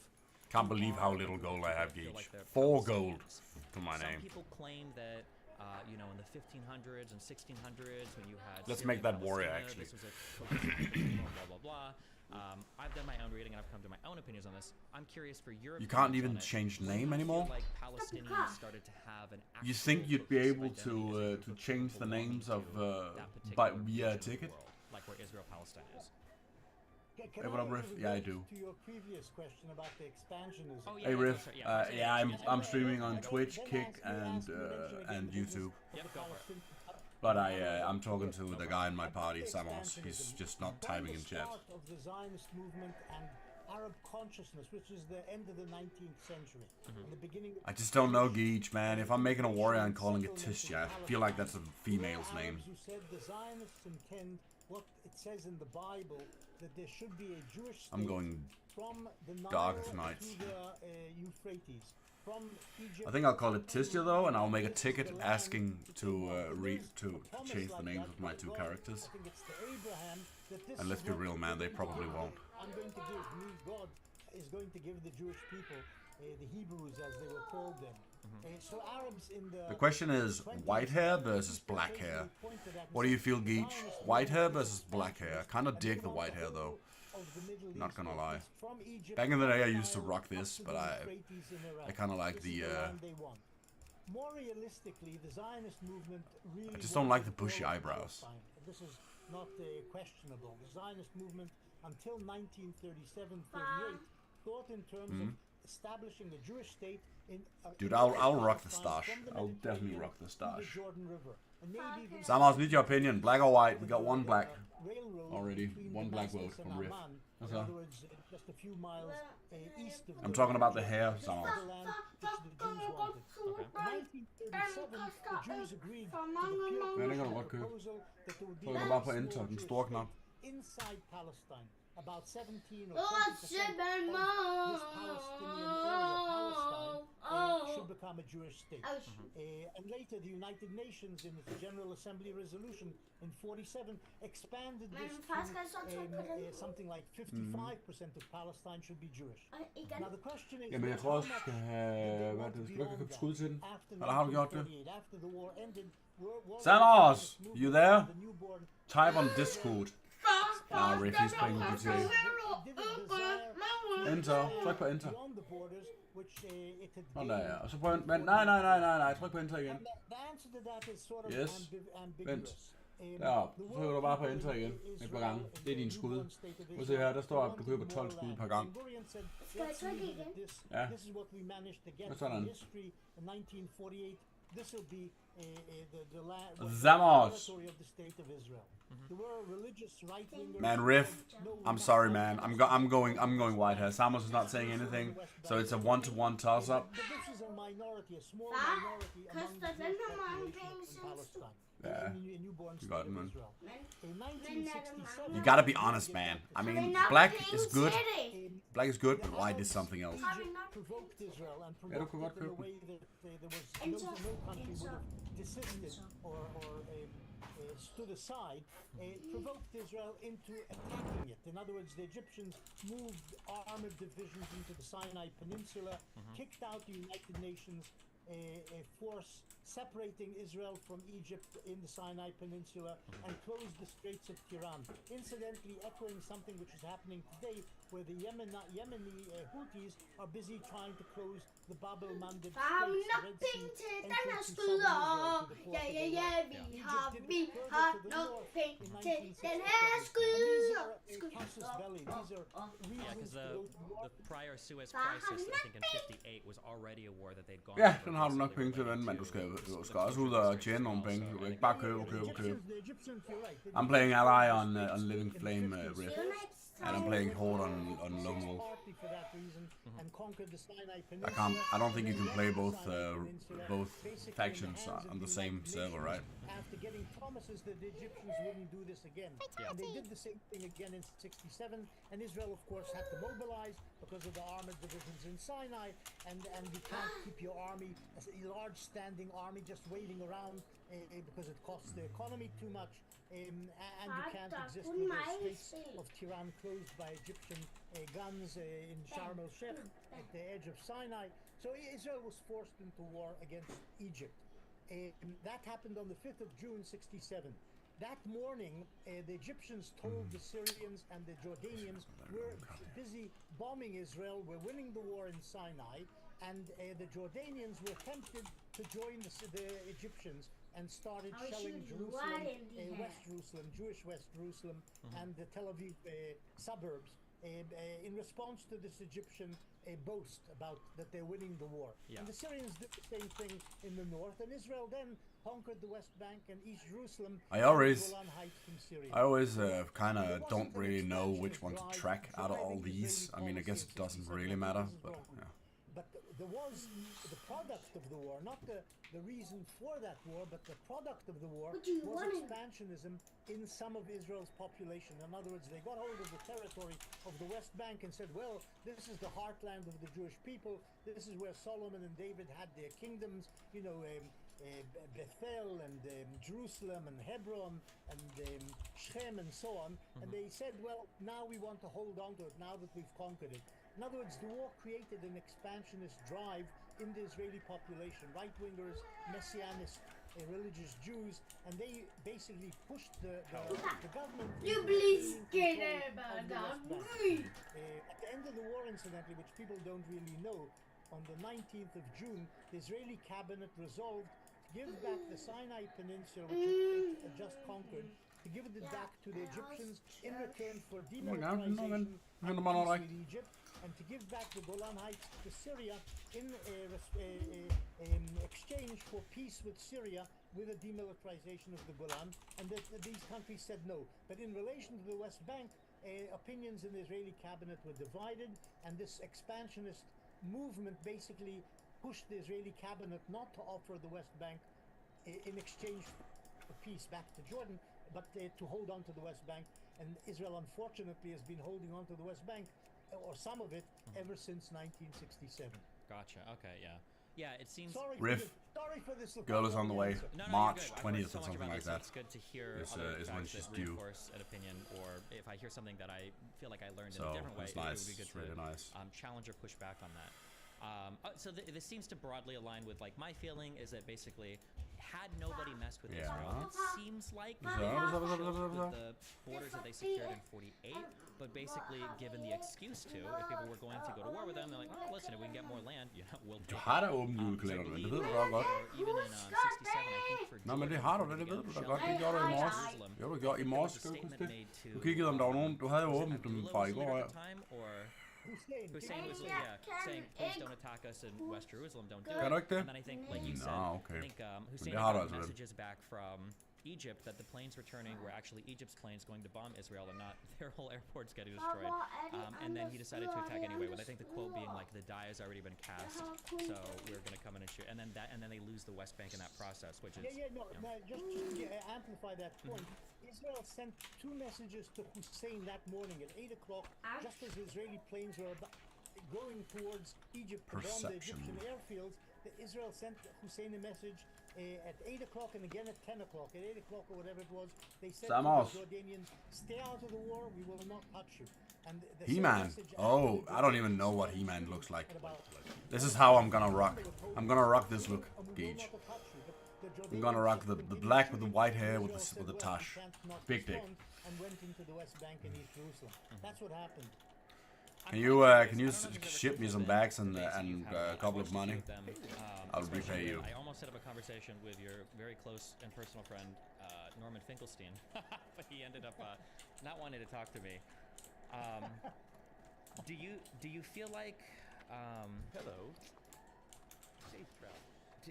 Can't believe how little gold I have, Feel Gage. like they're 4 gold Palestinians. to my Some name. people claim that, you know, in the 1500s and 1600s, when you had Let's Syria make that and warrior, Palestina, actually. this was a blah blah blah. I've done my own reading and I've come to my own opinions on this. I'm curious for your. You can't opinions even on it. change When do name you anymore? feel like Palestinians started to have an. You think actual you'd be cohesive able identity as to opposed change the belonging names of to that by particular via a region of the ticket? world, like where Israel Palestine is. Can Hey, what up, I Riff? Yeah, I revert do. To your previous question about the expansionism. Oh, Hey Riff, that's right, yeah, I'm streaming on Then Twitch, ask Kick, me and again the YouTube. business Yep, of the go for it. Palestinian- But I'm talking to the guy in my party, Samos. He's just not typing in chat. Part of the Zionist movement and Arab consciousness, which is the end of the 19th century, and the beginning. I just don't know, Geach, man. If I'm making a warrior and calling it Tisha, I feel like that's a female's name. Arabs who said the Zionists intend what it says in the Bible that there should be a Jewish state I'm going from the Nile dark as night. to the Euphrates. From Egypt I think I'll call it Tisha though, and I'll make a ticket asking to change the names of my 2 characters. I think it's to Abraham that this And let's is be what real, man, they probably won't. I'm going to give God is going to give the Jewish people, the Hebrews as they were called then. So Arabs in The question is, white hair versus black hair. What do you feel, Geach? White hair versus black hair. Kinda dig the white hair though. Not gonna lie. Back in the day I used to rock this, but I kinda like the More realistically, the Zionist movement really I just don't like the wanted to bushy grow eyebrows. Palestine. This is not questionable. The Zionist movement until 1937-38 thought in terms of establishing a Jewish state in Dude, in I'll rock the Palestine stash. from the I'll definitely Mediterranean rock the to the stash. Jordan River. And maybe even Samos, need your opinion. Black or white? We got 1 black. railroad already. between 1 black Damascus vote and from Riff. Amman. What's In that? other words, just a few miles east of I'm the talking about the Jordan hair, River, Samos. the land which the Jews wanted. In 1937, the Jews agreed to the Ja, det kan pure du godt købe. proposal that there would be Trykker one bare på small enter, den Jewish store state knap. inside Palestine. About 17 or 20% Oh, of shit, man, this Palestinian area, Palestine, should become a Jewish state. And later, the United Nations, in its General Assembly resolution in 47, expanded this to something like 55% of Palestine should be Jewish. Now the question is, Jamen, jeg tror også, du skal have... Hvad er det? Skal du ikke have købt skud til den? Eller har du gjort det? After the war ended, Samos, you there? Type on Discord. Nah, Riff, he's playing GTA. Enter. Tryk på enter. Sådan der, ja. Og så prøv at... Vent, nej. Tryk på enter igen. Yes. Vent. Deroppe. Så trykker du bare på enter igen. Et par gange. Det er din skud. Prøv at se her, der står, at du køber 12 skud per gang. Ja. Og sådan. This will be the land, Zamos. territory of the state of Israel. There were religious right-wingers. Man, Riff, I'm sorry, man. I'm going white here. Samos is not saying anything, so it's a 1-to-1 toss-up. But this is a minority, a small Far, minority among the koster Jewish den her mange population penge, in synes du? Palestine. Yeah. In newborn You state got it, of man. Israel. Men, In men er der 1967, mange? You gotta be honest, man. I mean, black is good. Black is good, but white is something else. Egypt provoked Israel and provoked kunne godt it in købe a way that there was no country would have desisted or stood aside. Provoked Israel into attacking it. In other words, the Egyptians moved armored divisions into the Sinai Peninsula, kicked out the United Nations a force separating Israel from Egypt in the Sinai Peninsula and closed the Straits of Tiran. Incidentally, echoing something which is happening today, where the Yemeni Houthis are busy trying to close the Bab el-Mandeb Far, hun Straits, nok Red penge Sea, til den her entrance to skyder. southern Israel to the port of Ja, Eilat. vi Egypt har did it further to the nok north penge in til 1967. den her And skyder. these are Casus Belli. These are Yeah, reasons because to go to war. the prior Suez Far, har crisis, vi I think in nok 58, was already a war that they'd gone Ja, over den har du nok closely penge til at related vende, men to du skal the også ud cultural og districts tjene as nogle well, penge. so Du I kan ikke think bare købe, købe, købe. The Egyptians, you're right. I'm playing ally on States Living in Flame 50s. riff, Units and I'm playing Horde on Lone Wolf. Partly for that reason, and conquered the Sinai Peninsula. I don't think you can play both both Basically in the factions hands of on the the same United server, Nations right? After getting promises that the Egyptians wouldn't do this again. And they did the same thing again in 67, and Israel of course had to mobilize because of the armored divisions in Sinai, and you can't keep your army, as a large standing army, just waiting around because it costs the economy too much. And you can't exist with the Straits of Tiran closed by Egyptian guns in Sharm el-Sheikh at the edge of Sinai. So Israel was forced into war against Egypt. That happened on the 5th of June 67. That morning, the Egyptians told the Syrians and the Jordanians, we're busy bombing Israel, we're winning the war in Sinai, and the Jordanians were tempted to join the Egyptians and started shelling Jerusalem, West Jerusalem, Jewish West Jerusalem, and the Tel Aviv suburbs in response to this Egyptian boast about that they're winning the war. Yeah. And the Syrians did the same thing in the north, and Israel then conquered the West Bank and East Jerusalem. I and always- the Golan Heights from Syria. I always kind of don't really know which one to track out of all these. I mean, I guess it doesn't really matter, but yeah. But there was the product of the war, not the reason for that war, but the product of the war What do you was want? expansionism in some of Israel's population. In other words, they got hold of the territory of the West Bank and said, well, this is the heartland of the Jewish people. This is where Solomon and David had their kingdoms, you know, Bethel and Jerusalem and Hebron and Shechem and so on. And they said, well, now we want to hold on to it now that we've conquered it. In other words, the war created an expansionist drive in the Israeli population, right-wingers, messianist, religious Jews, and they basically pushed the government You into please gaining get control it, of the West man. Bank. At the end of the war, incidentally, which people don't really know, on the 19th of June, the Israeli cabinet resolved to give back the Sinai Peninsula, which it had just conquered, to give it back to the Egyptians in return for demilitarization men and man har peace rätt. with Egypt, and to give back the Golan Heights to Syria in exchange for peace with Syria with a demilitarization of the Golan, and that these countries said no. But in relation to the West Bank, opinions in the Israeli cabinet were divided, and this expansionist movement basically pushed the Israeli cabinet not to offer the West Bank in exchange for peace back to Jordan, but to hold on to the West Bank. And Israel, unfortunately, has been holding on to the West Bank, or some of it, ever since 1967. Gotcha. Okay. Yeah. Yeah. It seems. Riff. Sorry for this. Girl is on the way. No, no, March you're good. I've 20th heard so or much something about like this, so that. It's good to hear Is, other is when facts she's that due. reinforce an opinion, or if I hear something that I feel like I learned in So a different way, it's it nice. would be good It's really to nice. challenge or push back on that. So this seems to broadly align with like my feeling is that basically, had nobody messed with Yeah. Israel, it seems like So, they so, so, with so, so. the borders that they secured in 48, but basically given the excuse to, if people were going to go to war with them, they're like, oh, listen, if we can get more land, yeah, we'll Du take har da åbent So I julekalenderen, men det believe ved du da godt. or even in 67, I think for Nå, men det har du da, det ved du da godt. Det gjorde du i morges. Jerusalem, Jo, du gjorde i there morges. was a Skal du huske statement det? made to Du kiggede, om der var nogen. Du havde jo was it åbent dem Abdullah fra was i the går, leader ja. at the time, or Hussein, Hussein was saying, please don't attack us in West Jerusalem, don't do Kan it. du ikke det? And then I think, like you Nå, said, okay. I think Hussein det har du got altså vel. messages back from Egypt that the planes returning were actually Egypt's planes going to bomb Israel and not their whole airports getting Baba, destroyed. Eddie And then he decided to attack understood, anyway, with I think the quote being understood. like, "The die has already been cast, so we're gonna come in and shoot." And then they lose the West Bank in that process, which is No, just to amplify that point, Israel sent 2 messages to Hussein that morning at 8 o'clock, just as Israeli planes were going towards Egypt to bomb the Perception. Egyptian airfields. Israel sent Hussein a message at 8 o'clock and again at 10 o'clock. At 8 o'clock or whatever it was, they said Samos. to the Jordanians, stay out of the war, we will not touch you. And the same He-Man. message Oh, after I don't the even know what Jordanians He-Man spoke looks like. at about This is how I'm gonna rock. I'm gonna rock this look, and we will Gage. not touch you. But the I'm gonna Jordanians rock the continued black with the white shooting. hair with Israel said, the "Well, tash. we can't not Big dick. respond," and went into the West Bank and East Jerusalem. That's what happened. Can you ship me some bags and a couple of money? I'll repay you. I almost set up a conversation with your very close and personal friend Norman Finkelstein, but he ended up not wanting to talk to me. Do you feel like Hello. Safe route.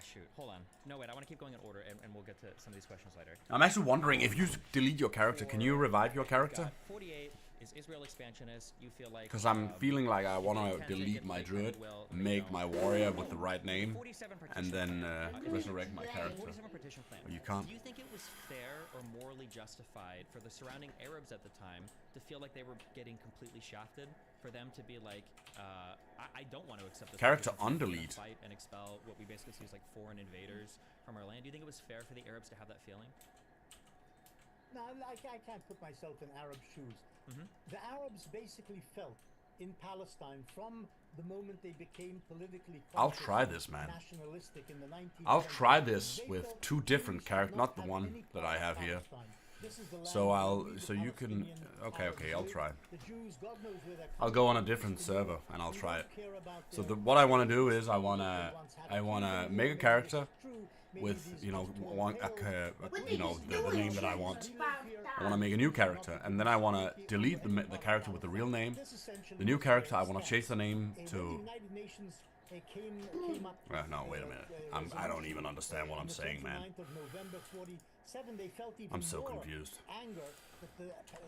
shoot, hold on. No, wait, I want to keep going in order, and we'll get to some of these questions later. I'm actually wondering if you delete your character, can you revive your character? Got 48 is Israel expansionist. You feel like Because I'm feeling like I want to Tantic delete and my Blake druid, will, make you my know, warrior with the right name, 47 and partition then plan. resurrect my character. 47 partition plan. You can't. Do you think it was fair or morally justified for the surrounding Arabs at the time to feel like they were getting completely shafted? For them to be like, I don't want to accept this. Character position, so we're gonna undelete. fight and expel what we basically see as like foreign invaders from our land. Do you think it was fair for the Arabs to have that feeling? No, I can't put myself in Arab shoes. The Arabs basically felt in Palestine from the moment they became politically I'll conscious try and this, man. nationalistic in the 1990s. I'll try this They with felt 2 Jews different should characters, not the have one any that part I of have here. Palestine. This is the land So where I'll, we, the so you can, Palestinian okay, Arabs I'll live. try. The Jews, God knows where they're I'll coming go on a from. different We server don't- and I'll we try don't it. care about So their what I want to do religious is I beliefs want that to they once had. make a Maybe character this is true, maybe with, these you know, postmodern one, tales, but you know, we the don't name that I choose want. to live here. I want to make a new character, and then I want to delete the character with the real name. This essentially The new was character, I their want to change the name when to. the United Nations came up No, wait a minute. I don't even understand what I'm saying, man. 29th of November 47, they felt even I'm so more confused. anger that the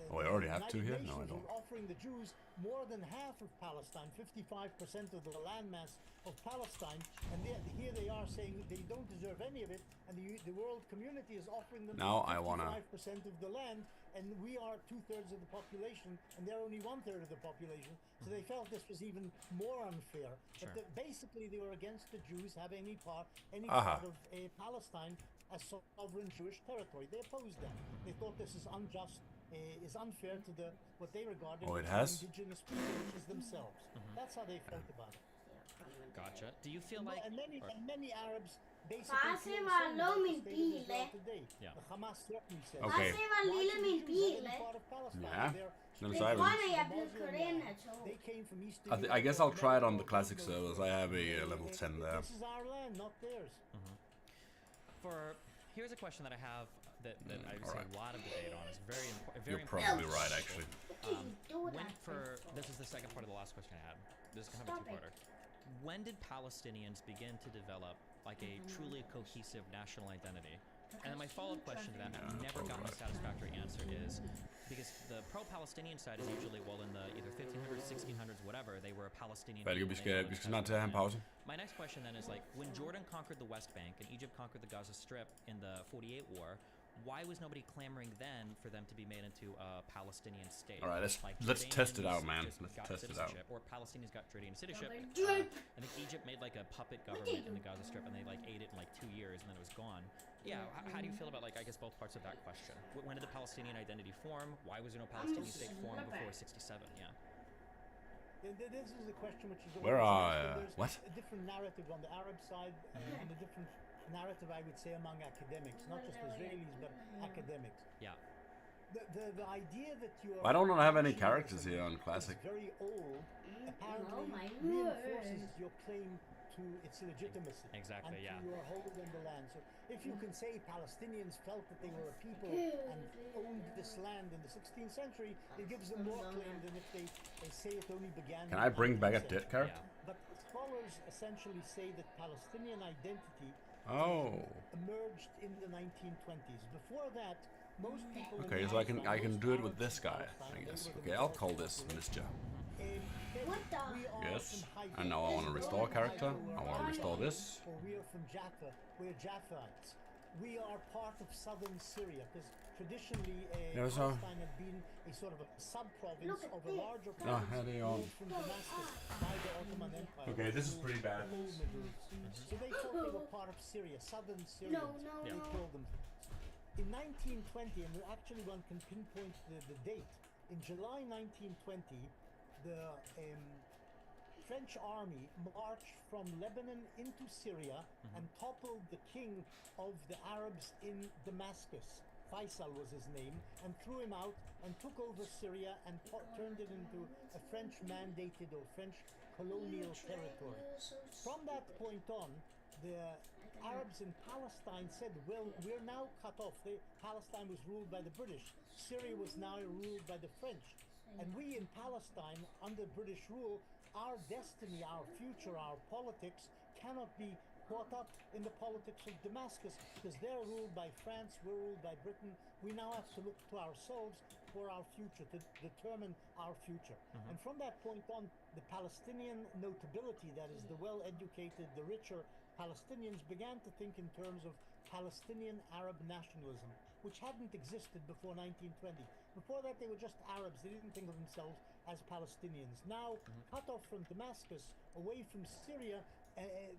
Oh, I already have 2 United here? No, I Nations don't. were offering the Jews more than half of Palestine, 55% of the landmass of Palestine, and here they are saying they don't deserve any of it, and the world community is offering them Now I wanna- 55% of the land, and we are 2/3 of the population, and they're only 1/3 of the population, so they felt this was even more unfair. Sure. But basically, they were against the Jews having any part Aha. of Palestine as sovereign Jewish territory. They opposed that. They thought this is unjust, is unfair to what they regarded Oh, it as has? the indigenous people, which is themselves. That's how they felt about it. Gotcha. Do you feel like? And many, or- and many Arabs basically Fast feel the var same about the min state of bil, Israel eh? today. Yeah. The Hamas certainly says. Okay. Fast var Why lille should min the Jews have bil, any eh? part of Palestine? Yeah. They're Jamen, Det så er vi. tror jeg, jeg Muslim blev kørt ind land. af tog. They came from Eastern I guess Europe, I'll try it on the America, classic North servers. I have a level 10 there. This is our land, not theirs. Here's a question that I have that I would say alright. a lot of debate on. It's very important. You're probably right, actually. This is the second part of the last question I had. This is kind of a Stop it. two-parter. When did Palestinians begin to develop like a truly cohesive national identity? And then my follow-up question to that, I've never gotten a satisfactory answer, is because the pro-Palestinian side is usually, well, in the either 1500s, 1600s, whatever, they were a Palestinian. Færdig, people, vi they skal, held vi an skal snart til at have en pause. My next question then is like, when Jordan conquered the West Bank and Egypt conquered the Gaza Strip in the 48 war, why was nobody clamoring then for them to be made into a Palestinian state? Alright, let's Jordanians test it out, man. just Let's got test it out. citizenship, Or Palestinians got Jordanian citizenship. Drink. I think Egypt made like a puppet government in the Gaza Strip, and they like ate it in like 2 years, and then it was gone. Yeah, how do you feel about like I guess both parts of that question? When did the Palestinian identity form? Why was there no Palestinian state formed before '67? Yeah. This is a question which is Where always are, asked, but what? there's a different narrative on the Arab side and a different narrative, I would say, among academics, not just Israelis, but academics. Yeah. The idea that you are I don't have any nationalism characters here on is classic. very old, apparently Oh my reinforces word. your claim to its legitimacy. Exactly, and yeah. to your hold on the land. So if you can say Palestinians felt that they were a people and owned this land in the 16th century, it gives them more claim than if they say it only began. Can in I the bring back a 19th dead century. character? Yeah. But scholars essentially say that Palestinian identity Oh. emerged in the 1920s. Before that, most people. Okay, in so I can Palestine, do it most with this Arabs in guy, Palestine, I they guess. were the Okay, I'll call majority this population. Mr. What the? We are Yes. from Haifa. And now I want to restore We're character. Haifa, we're I want to restore Arabic, this. Or we are from Jaffa. We're Japhaites. We are part of southern Syria because traditionally Yeah, so- Palestine had been a sort of a sub-province Look at of a this. larger Ah, province how do you ruled from Damascus by the Ottoman Empire. Okay, this is pretty bad. The whole Middle East. So they thought they were part of Syria, southern Syria. No, no, They no. called them. In 1920, and actually one can pinpoint the date, in July 1920, the French army marched from Lebanon into Syria and toppled the king of the Arabs in Damascus. Faisal was his name, and threw him out and took over Syria and turned it into a French mandated or French colonial territory. From that point on, the Arabs in Palestine said, well, we're now cut off. Palestine was ruled by the British. Syria was now ruled by the French. And we in Palestine, under British rule, our destiny, our future, our politics cannot be caught up in the politics of Damascus because they're ruled by France, we're ruled by Britain. We now have to look to ourselves for our future, to determine our future. And from that point on, the Palestinian notability, that is the well-educated, the richer Palestinians, began to think in terms of Palestinian Arab nationalism, which hadn't existed before 1920. Before that, they were just Arabs. They didn't think of themselves as Palestinians. Now, cut off from Damascus, away from Syria,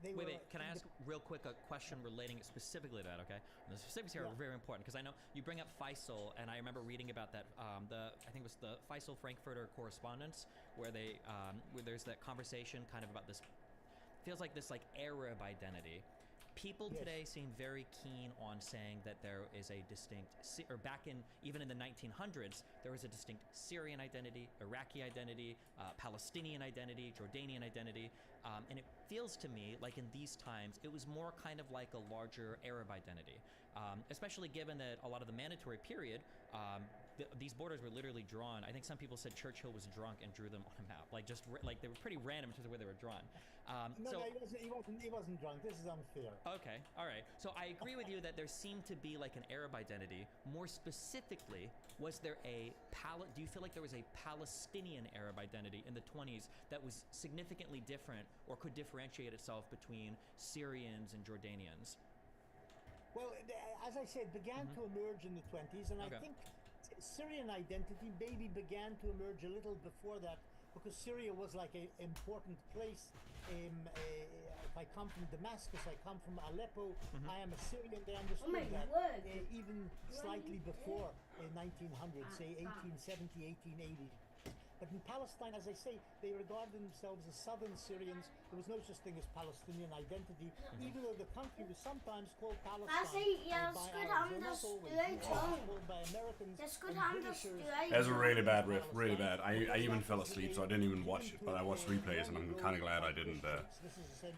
they were... Wait, can I ask real quick a question relating specifically to that, okay? And the specifics here are very important because I know you bring up Faisal, and I remember reading about that, I think it was the Faisal Frankfurter correspondence, where where there's that conversation kind of about this, feels like this like Arab identity. People today seem very keen on saying that there is a distinct, or back in, even in the 1900s, there was a distinct Syrian identity, Iraqi identity, Palestinian identity, Jordanian identity. And it feels to me like in these times, it was more kind of like a larger Arab identity, especially given that a lot of the mandatory period, these borders were literally drawn. I think some people said Churchill was drunk and drew them on a map. Like like they were pretty random in terms of where they were drawn. No, he wasn't drunk. This is unfair. Okay, all right. So I agree with you that there seemed to be like an Arab identity. More specifically, was there do you feel like there was a Palestinian Arab identity in the 20s that was significantly different or could differentiate itself between Syrians and Jordanians? Well, as I said, began to emerge in the 20s, and I think Syrian identity maybe began to emerge a little before that, because Syria was like an important place. If I come from Damascus, I come from Aleppo, I am a Syrian. They understood that even slightly before 1900, say 1870, 1880. But in Palestine, as I say, they regarded themselves as southern Syrians. There was no such thing as Palestinian identity, even though the country was sometimes called Palestine by Arabs, not always. Called by Americans and Britishers. That's a really bad riff, really bad. I even fell asleep, so I didn't even watch it, but I watched replays, and I'm kind of glad I didn't.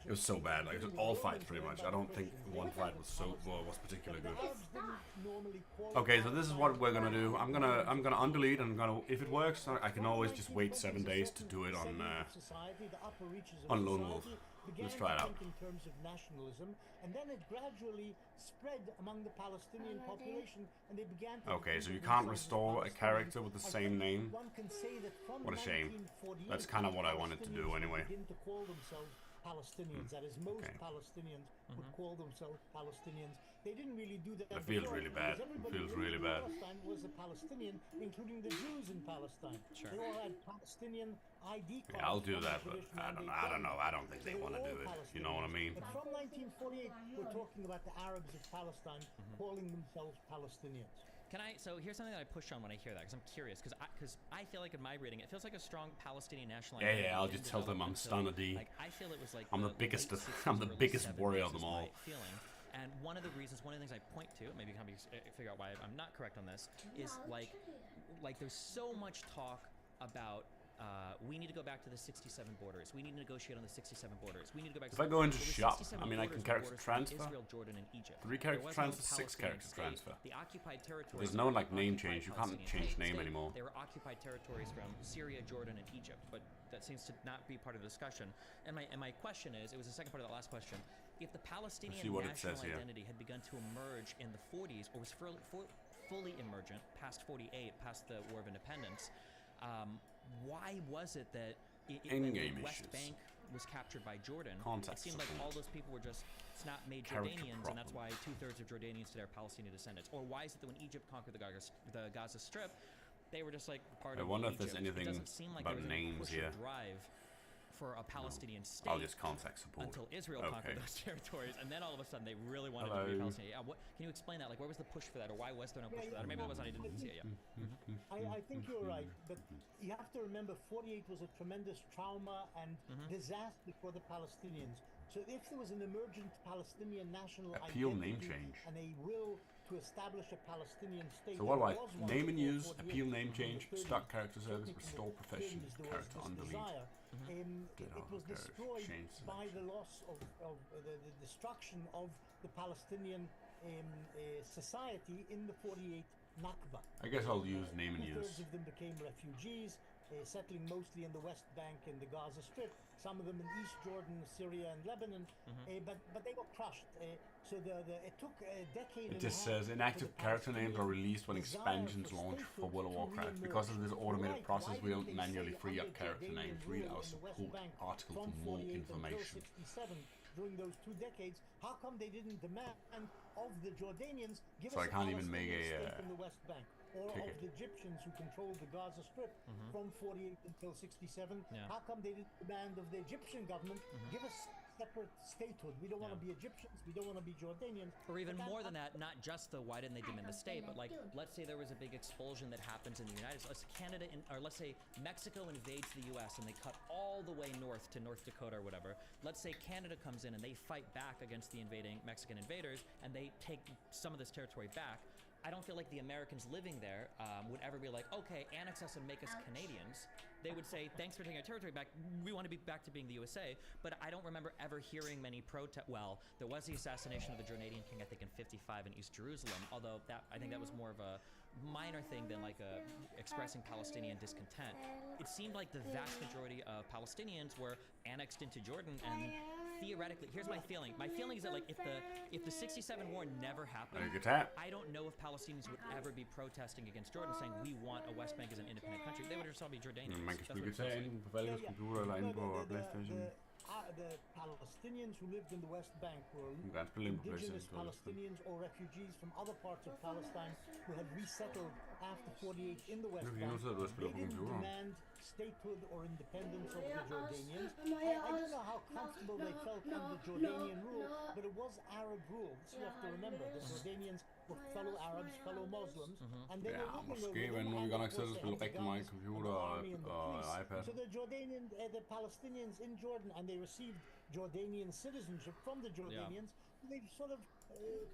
It was so bad, like all fights pretty much. I don't think one fight was particularly good. Okay, so this is what we're gonna do. I'm gonna undelete, and if it works, I can always just wait 7 days to do it on Lone Wolf. Let's try it out. In terms of nationalism, and then it gradually spread among the Palestinian population, and they began to. Okay, so you can't restore a character with the same name. One can say that from What a shame. 1948, That's kind of what I wanted to do Palestinians anyway. begin to call themselves Palestinians. That is, most Okay. Palestinians would call themselves Palestinians. They didn't really do that. It feels before, really bad. because It everybody feels in really bad. Palestine was a Palestinian, including the Jews in Palestine. Sure. They all had Palestinian ID cards. Yeah, I'll do from that, the but British I don't mandate know. I don't think they want to do it. You know what I mean? But from 1948, we're talking about the Arabs of Palestine calling themselves Palestinians. So here's something that I push on when I hear that, because I'm curious, because I feel like in my reading, it feels like a strong Palestinian national Yeah, identity. I'll just tell them I'm Stunner D. Like, I feel it was like I'm the late biggest 60s, I'm the early biggest 70s warrior of them is all. my feeling. And one of the things I point to, maybe you can help me figure out why I'm not correct on this, is like there's so much talk about we need to go back to the 67 borders. We need to negotiate on the 67 borders. We need to go back. If I go into the shop, 67 I mean, I can borders character were borders transfer. between Israel, Jordan, and Egypt. 3 character There was transfer, no 6 character Palestinian state. transfer. The occupied territories. There's no, like, were name occupied change. You can't Palestinian change state. name anymore. They were occupied territories from Syria, Jordan, and Egypt, but that seems to not be part of the discussion. And my question is, it was the second part of that last question. if the Palestinian see what it national says here. identity had begun to emerge in the 40s, or was fully emergent past 48, past the War of Independence, why was it that when the Endgame West issues. Bank was captured by Jordan, Context it seemed like support. all those people were just snap-made Character Jordanians, and that's problem. why 2/3 of Jordanians today are Palestinian descendants? Or why is it that when Egypt conquered the Gaza Strip, they were just like part I of wonder if Egypt? there's anything It doesn't seem like about there was any names push here. or drive for a Palestinian state I'll just context support. until Israel Okay. conquered those territories, and then all of a sudden they really wanted to Hello. be Palestinian. Yeah, can you explain that? Like, where was the push for that, or why was there no push for that? Or maybe there was, I didn't see it yet. I think you're right, but you have to remember 48 was a tremendous trauma and disaster for the Palestinians. So if there was an emergent Palestinian national Appeal name identity change. and a will to establish a Palestinian state, So what do there I was one name and before use, 48 appeal name in the change, 30s. stock character service, Certainly from restore the profession, 30s there was character this undelete. desire. Ditto, It was okay, destroyed change by selection. the loss of the destruction of the Palestinian society in the 48 Nakba. I guess I'll use name and Two-thirds use. of them became refugees, settling mostly in the West Bank and the Gaza Strip. Some of them in East Jordan, Syria, and Lebanon. But they were crushed. So it took a decade. It just says inactive character names are released when expansions launch for World of Warcraft. Because of this automated process, we don't manually free up character names. Read our support article for more information. During those 2 decades, how come they didn't demand of the Jordanians give So us I can't even make Palestinian a, state in the West Bank, or ticket. of the Egyptians who controlled the Gaza Strip from 48 until 67? Yeah. How come they didn't demand of the Egyptian government give us separate statehood? We don't want to be Egyptians. We don't want to be Jordanians. Or even But more than that, not just the why didn't they demand the state, but like, let's say there was a big expulsion that happens in the United States. Canada, or let's say Mexico invades the U.S. and they cut all the way north to North Dakota or whatever. Let's say Canada comes in and they fight back against the invading Mexican invaders and they take some of this territory back. I don't feel like the Americans living there would ever be like, okay, annex us and make us Canadians. They would say, thanks for taking our territory back. We want to be back to being the USA. But I don't remember ever hearing many protest. Well, there was the assassination of the Jordanian king, I think, in '55 in East Jerusalem. Although I think that was more of a minor thing than like expressing Palestinian discontent. It seemed like the vast majority of Palestinians were annexed into Jordan, and theoretically, here's my feeling. My feeling is that like if the '67 war never happened, Look at that. I don't know if Palestinians would ever be protesting against Jordan, saying we want a West Bank as an independent country. They would just all be Jordanians. Man kan That's spille what it feels guitar like. inde på valgets computer eller inde på Playstation. The Palestinians who lived in the West Bank were Du kan spille inde på indigenous Playstation. Palestinians or refugees from other parts of Palestine who had resettled after 48 in the West Nu Bank. sidder du og spiller They på didn't computeren. demand statehood or independence of the Jordanians. I don't know how comfortable they felt under Jordanian rule, but it was Arab rule. This you have to remember. The Jordanians were fellow Arabs, fellow Muslims, and they were Ja, looking måske, over men them, nu er vi and godt of nok siddet og course they spille had the rigtig meget guns computer and the og, army and the og police. iPad. So the Palestinians in Jordan, and they received Jordanian citizenship from the Jordanians. They sort of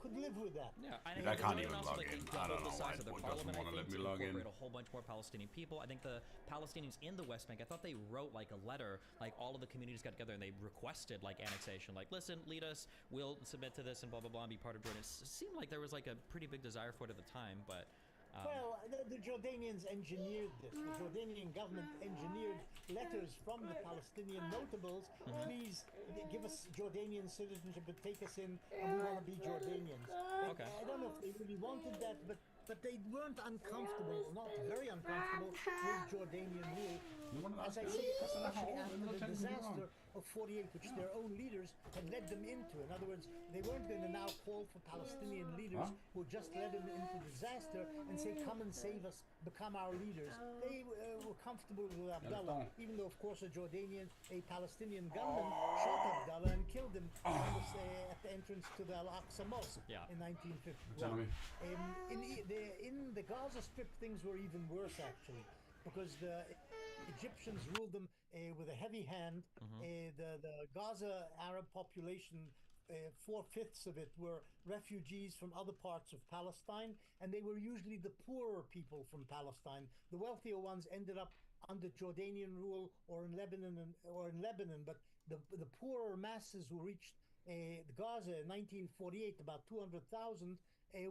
could live with that. Yeah, I think can't Jordan even also, log like, in. they I don't doubled know the size why of their it doesn't parliament, I wanna let think, me to log in. incorporate a whole bunch more Palestinian people. I think the Palestinians in the West Bank, I thought they wrote like a letter, like all of the communities got together and they requested like annexation, like listen, lead us, we'll submit to this and blah blah blah and be part of Jordan. It seemed like there was like a pretty big desire for it at the time, but Well, the Jordanians engineered this. The Jordanian government engineered letters from the Palestinian notables. Please give us Jordanian citizenship and take us in, and we want to be Jordanians. Okay. I don't know if they really wanted that, but they weren't uncomfortable, not very uncomfortable, with Jordanian rule. As I say, especially after the disaster of 48, which their own leaders had led them into. In other words, they weren't going to now call for Palestinian leaders who just led them into disaster and say, come and save us, become our leaders. They were comfortable with Abdullah, even though, of course, a Palestinian gunman shot Abdullah and killed him at the entrance to the Al-Aqsa Mosque in 1951. In the Gaza Strip, things were even worse, actually, because the Egyptians ruled them with a heavy hand. The Gaza Arab population, 4/5 of it were refugees from other parts of Palestine, and they were usually the poorer people from Palestine. The wealthier ones ended up under Jordanian rule or in Lebanon, but the poorer masses who reached Gaza in 1948, about 200,000,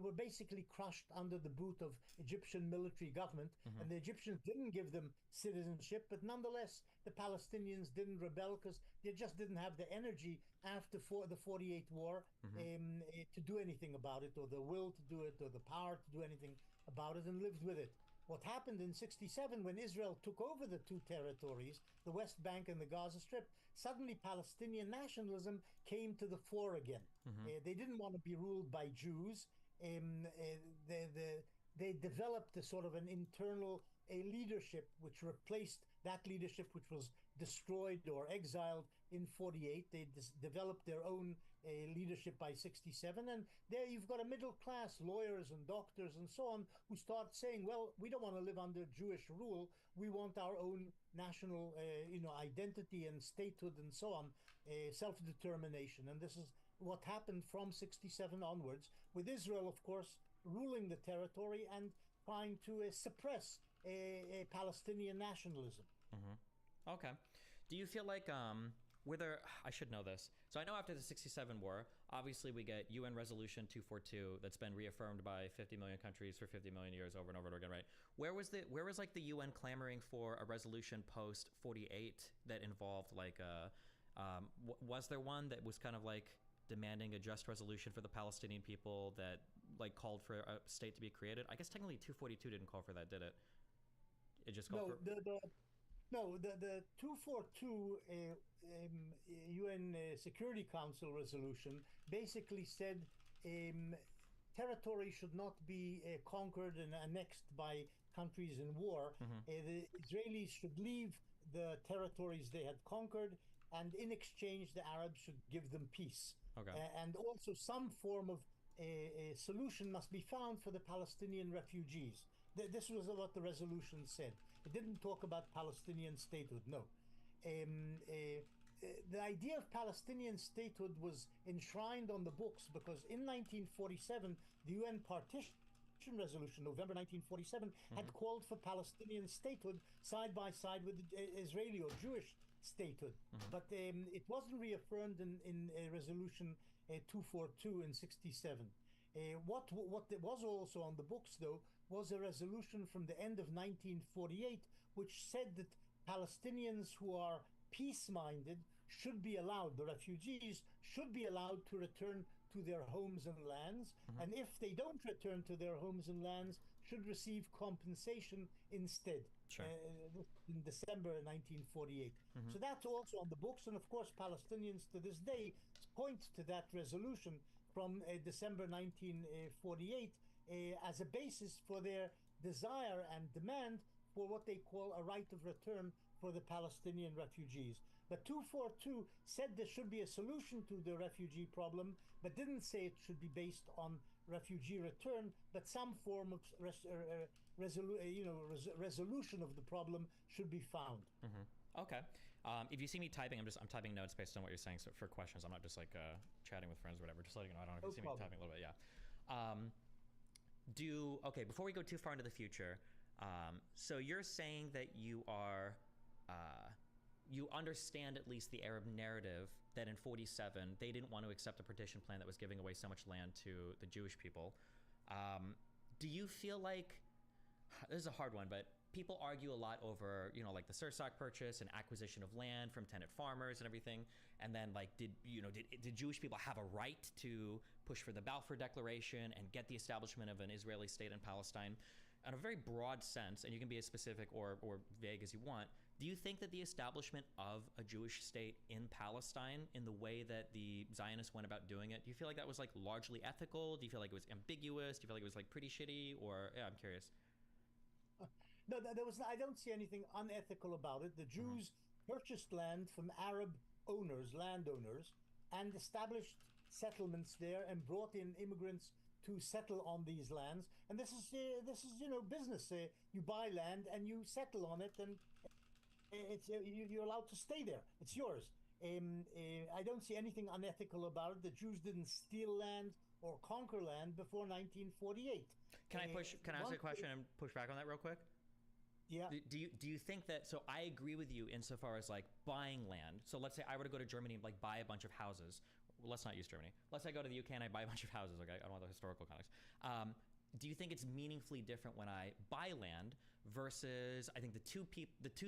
were basically crushed under the boot of Egyptian military government, and the Egyptians didn't give them citizenship, but nonetheless, the Palestinians didn't rebel because they just didn't have the energy after the 48 war to do anything about it, or the will to do it, or the power to do anything about it, and lived with it. What happened in 67 when Israel took over the two territories, the West Bank and the Gaza Strip, suddenly Palestinian nationalism came to the fore again. They didn't want to be ruled by Jews. They developed a sort of an internal leadership which replaced that leadership which was destroyed or exiled in 48. They developed their own leadership by 67, and there you've got a middle class, lawyers and doctors and so on, who start saying, well, we don't want to live under Jewish rule, we want our own national identity and statehood and so on, self-determination. And this is what happened from 67 onwards, with Israel, of course, ruling the territory and trying to suppress a Palestinian nationalism. Okay. Do you feel like were there, I should know this. So I know after the 67 war, obviously we get UN Resolution 242 that's been reaffirmed by 50 million countries for 50 million years over and over and over again, right? Where was like the UN clamoring for a resolution post 48 that involved like was there one that was kind of like demanding a just resolution for the Palestinian people that like called for a state to be created? I guess technically 242 didn't call for that, did it? It just called for... The 242 UN Security Council resolution basically said territory should not be conquered and annexed by countries in war. The Israelis should leave the territories they had conquered, and in exchange, the Arabs should give them peace. Okay. And also some form of a solution must be found for the Palestinian refugees. This was what the resolution said. It didn't talk about Palestinian statehood, no. The idea of Palestinian statehood was enshrined on the books because in 1947, the UN Partition Resolution, November 1947, had called for Palestinian statehood side by side with Israeli or Jewish statehood. But it wasn't reaffirmed in Resolution 242 in 67. What was also on the books, though, was a resolution from the end of 1948, which said that Palestinians who are peace-minded should be allowed, the refugees should be allowed to return to their homes and lands, and if they don't return to their homes and lands, should receive compensation instead. Sure. In December 1948. So that's also on the books, and of course Palestinians to this day point to that resolution from December 1948 as a basis for their desire and demand for what they call a right of return for the Palestinian refugees. But 242 said there should be a solution to the refugee problem, but didn't say it should be based on refugee return, but some form of resolution of the problem should be found. Okay. If you see me typing, I'm typing notes based on what you're saying. So for questions, I'm not just like chatting with friends or whatever. Just letting you know. I don't know if you see me typing a little bit. Yeah. Okay. Before we go too far into the future, so you're saying that you are, you understand at least the Arab narrative that in 47 they didn't want to accept a partition plan that was giving away so much land to the Jewish people. Do you feel like, this is a hard one, but people argue a lot over, you know, like the Sursock purchase and acquisition of land from tenant farmers and everything. And then like, did Jewish people have a right to push for the Balfour Declaration and get the establishment of an Israeli state in Palestine? In a very broad sense, and you can be as specific or vague as you want, do you think that the establishment of a Jewish state in Palestine in the way that the Zionists went about doing it, do you feel like that was like largely ethical? Do you feel like it was ambiguous? Do you feel like it was like pretty shitty? Or, yeah, I'm curious. No, there was. I don't see anything unethical about it. The Jews purchased land from Arab owners, landowners, and established settlements there and brought in immigrants to settle on these lands. And this is business. You buy land and you settle on it, and you're allowed to stay there. It's yours. I don't see anything unethical about it. The Jews didn't steal land or conquer land before 1948. Can I ask a question and push back on that real quick? Yeah. Do you think that, so I agree with you insofar as like buying land. So let's say I were to go to Germany and like buy a bunch of houses, let's not use Germany. Let's say I go to the UK and I buy a bunch of houses. Okay, I don't want the historical context. Do you think it's meaningfully different when I buy land versus? I think the two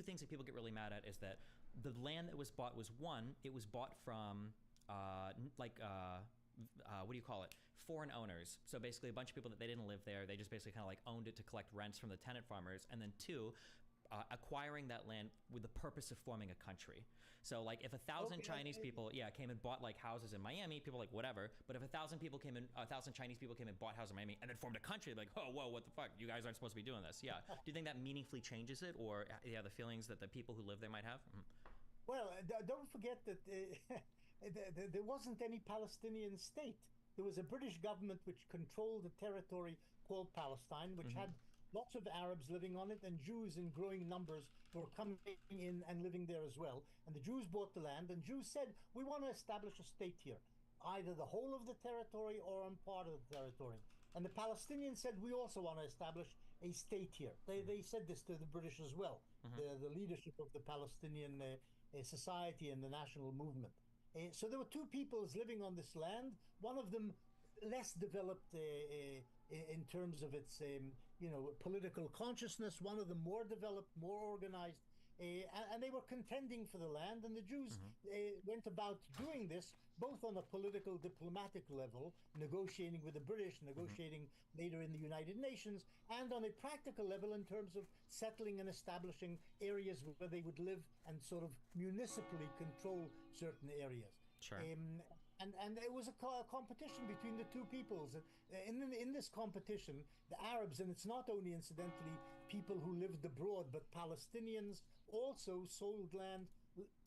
things that people get really mad at is that the land that was bought was one, it was bought from what do you call it? Foreign owners. So basically a bunch of people that they didn't live there. They just basically kind of like owned it to collect rents from the tenant farmers. And then two, acquiring that land with the purpose of forming a country. So like if 1,000 Chinese people, came and bought like houses in Miami, people like whatever. But if 1,000 Chinese people came and bought houses in Miami and then formed a country, like, oh, whoa, what the fuck? You guys aren't supposed to be doing this. Yeah. Do you think that meaningfully changes it, or the feelings that the people who live there might have? Well, don't forget that there wasn't any Palestinian state. There was a British government which controlled a territory called Palestine, which had lots of Arabs living on it, and Jews in growing numbers were coming in and living there as well. And the Jews bought the land, and Jews said, we want to establish a state here, either the whole of the territory or on part of the territory. And the Palestinians said, we also want to establish a state here. They said this to the British as well, the leadership of the Palestinian society and the national movement. So there were two peoples living on this land, one of them less developed in terms of its political consciousness, one of them more developed, more organized, and they were contending for the land. And the Jews went about doing this both on a political, diplomatic level, negotiating with the British, negotiating later in the United Nations, and on a practical level in terms of settling and establishing areas where they would live and sort of municipally control certain areas. Sure. And it was a competition between the two peoples. In this competition, the Arabs, and it's not only incidentally people who lived abroad, but Palestinians also sold land.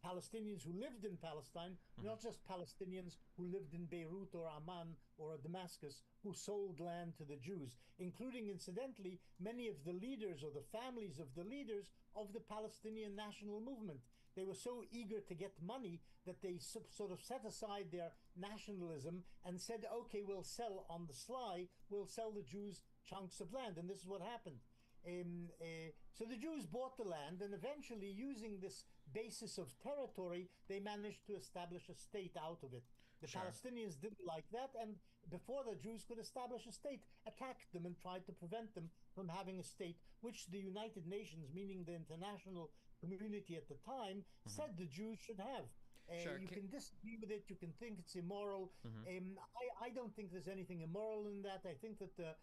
Palestinians who lived in Palestine, not just Palestinians who lived in Beirut or Amman or Damascus, who sold land to the Jews, including, incidentally, many of the leaders or the families of the leaders of the Palestinian national movement. They were so eager to get money that they sort of set aside their nationalism and said, okay, we'll sell on the sly, we'll sell the Jews chunks of land. And this is what happened. So the Jews bought the land, and eventually, using this basis of territory, they managed to establish a state out of it. The Palestinians didn't like that, and before the Jews could establish a state, attacked them and tried to prevent them from having a state, which the United Nations, meaning the international community at the time, said the Jews should have. You can disagree with it, you can think it's immoral. I don't think there's anything immoral in that. I think that the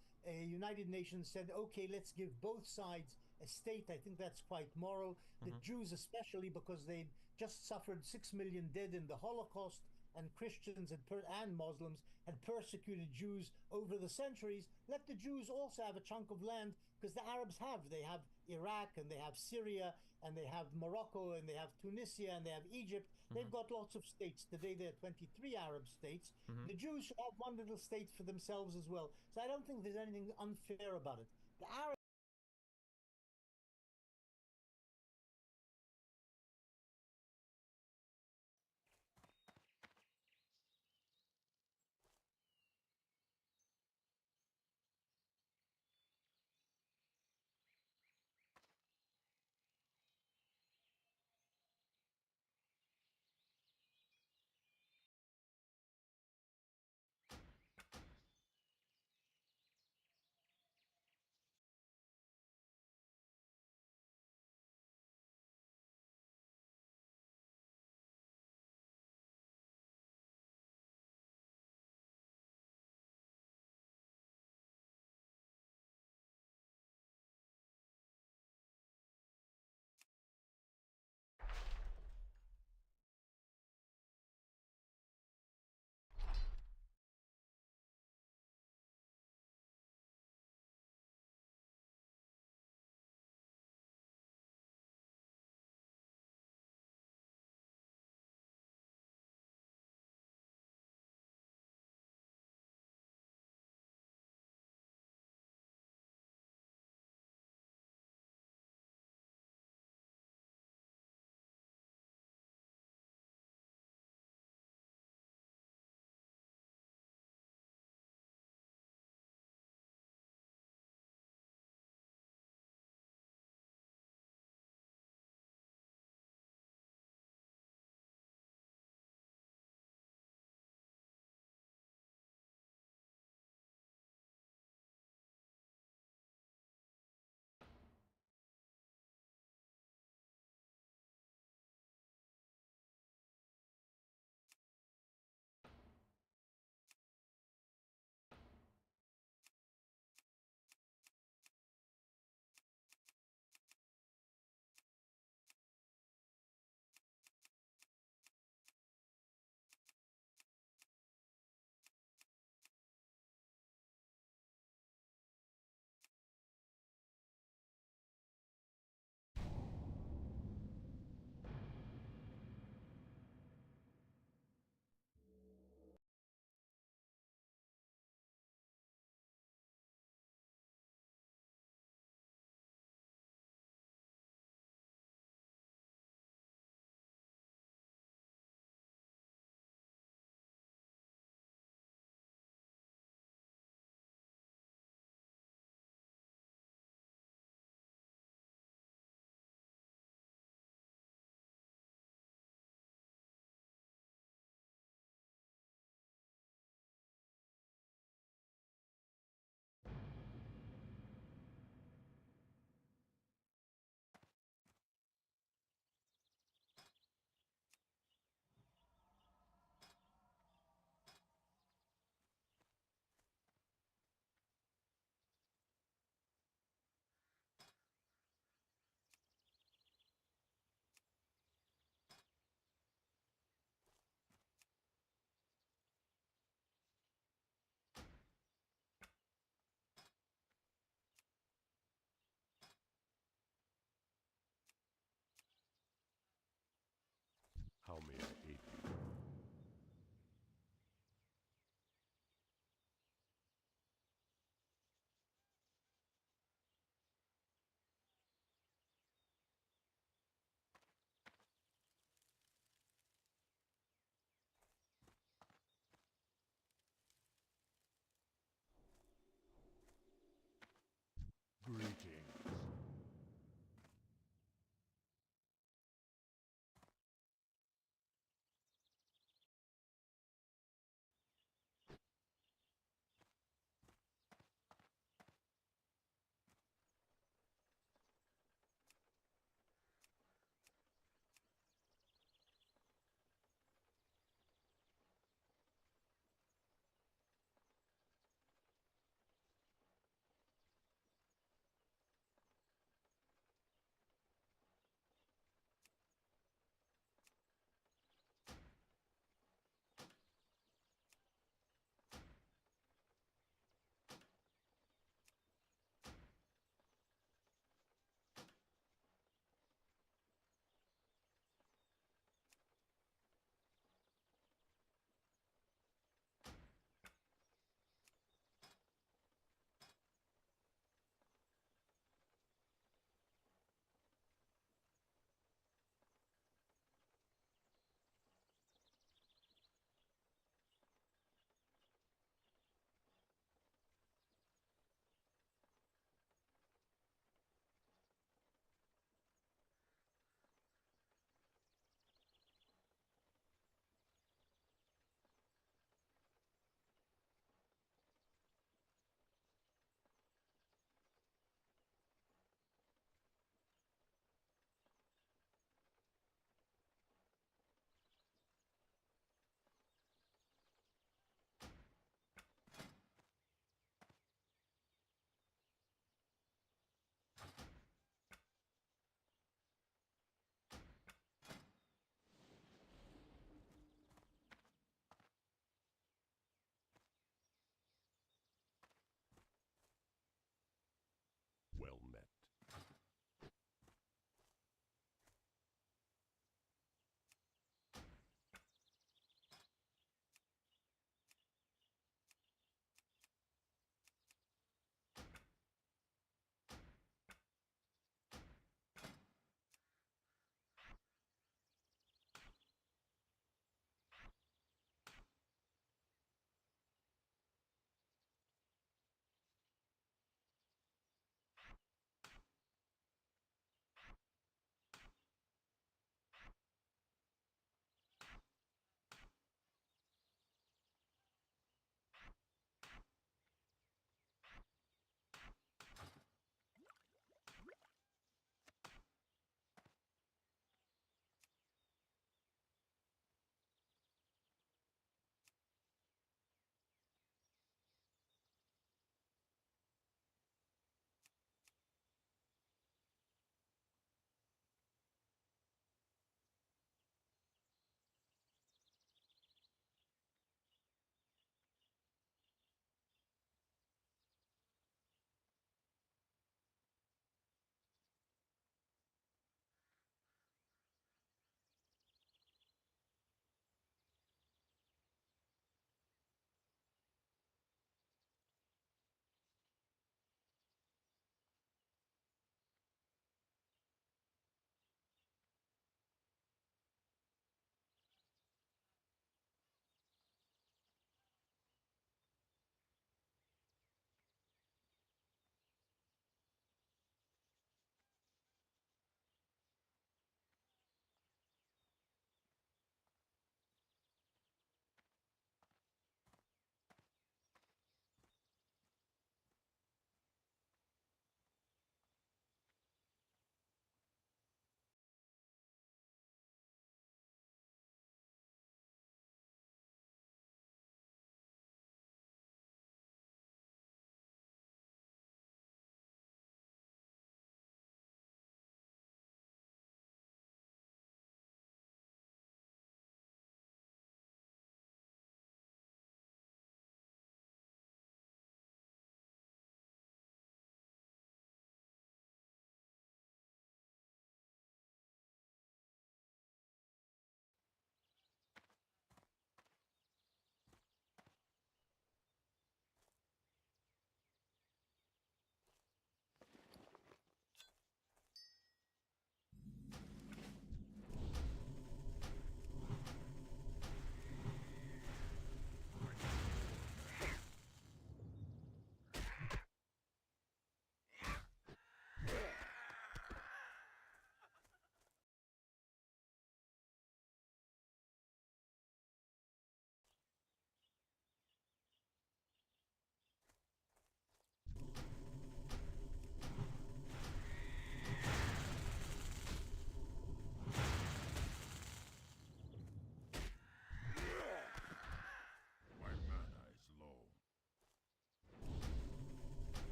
United Nations said, okay, let's give both sides a state. I think that's quite moral. The Jews especially, because they just suffered 6 million dead in the Holocaust, and Christians and Muslims had persecuted Jews over the centuries. Let the Jews also have a chunk of land, because the Arabs they have Iraq, and they have Syria, and they have Morocco, and they have Tunisia, and they have Egypt. They've got lots of states. Today there are 23 Arab states. The Jews should have one little state for themselves as well. So I don't think there's anything unfair about it. The Arabs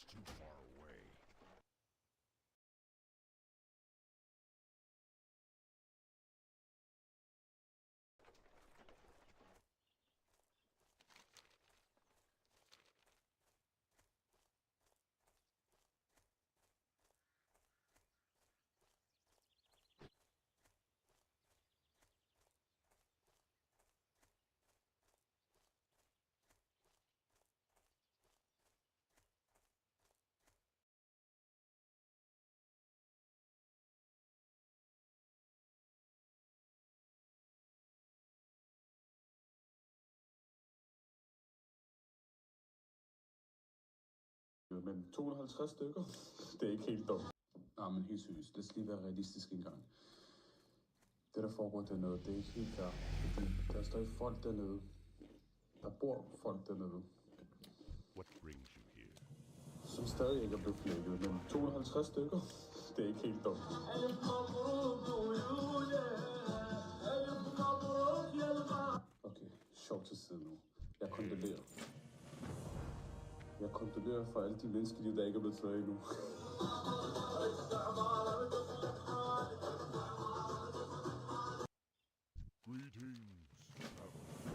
It's too far away. Men 250 stykker, det er ikke helt dumt. Nej, men helt seriøst, lad os lige være realistisk en gang. Det, der foregår dernede, det er ikke helt fair. Fordi der er stadig folk dernede. Der bor folk dernede, What brings you here? som stadig ikke er blevet flækket. Men 250 stykker, det er ikke helt dumt. Okay, sjov til side nu. Jeg kondolerer. Jeg kondolerer for alle de menneskeliv, der ikke er blevet taget endnu. Greetings, traveler.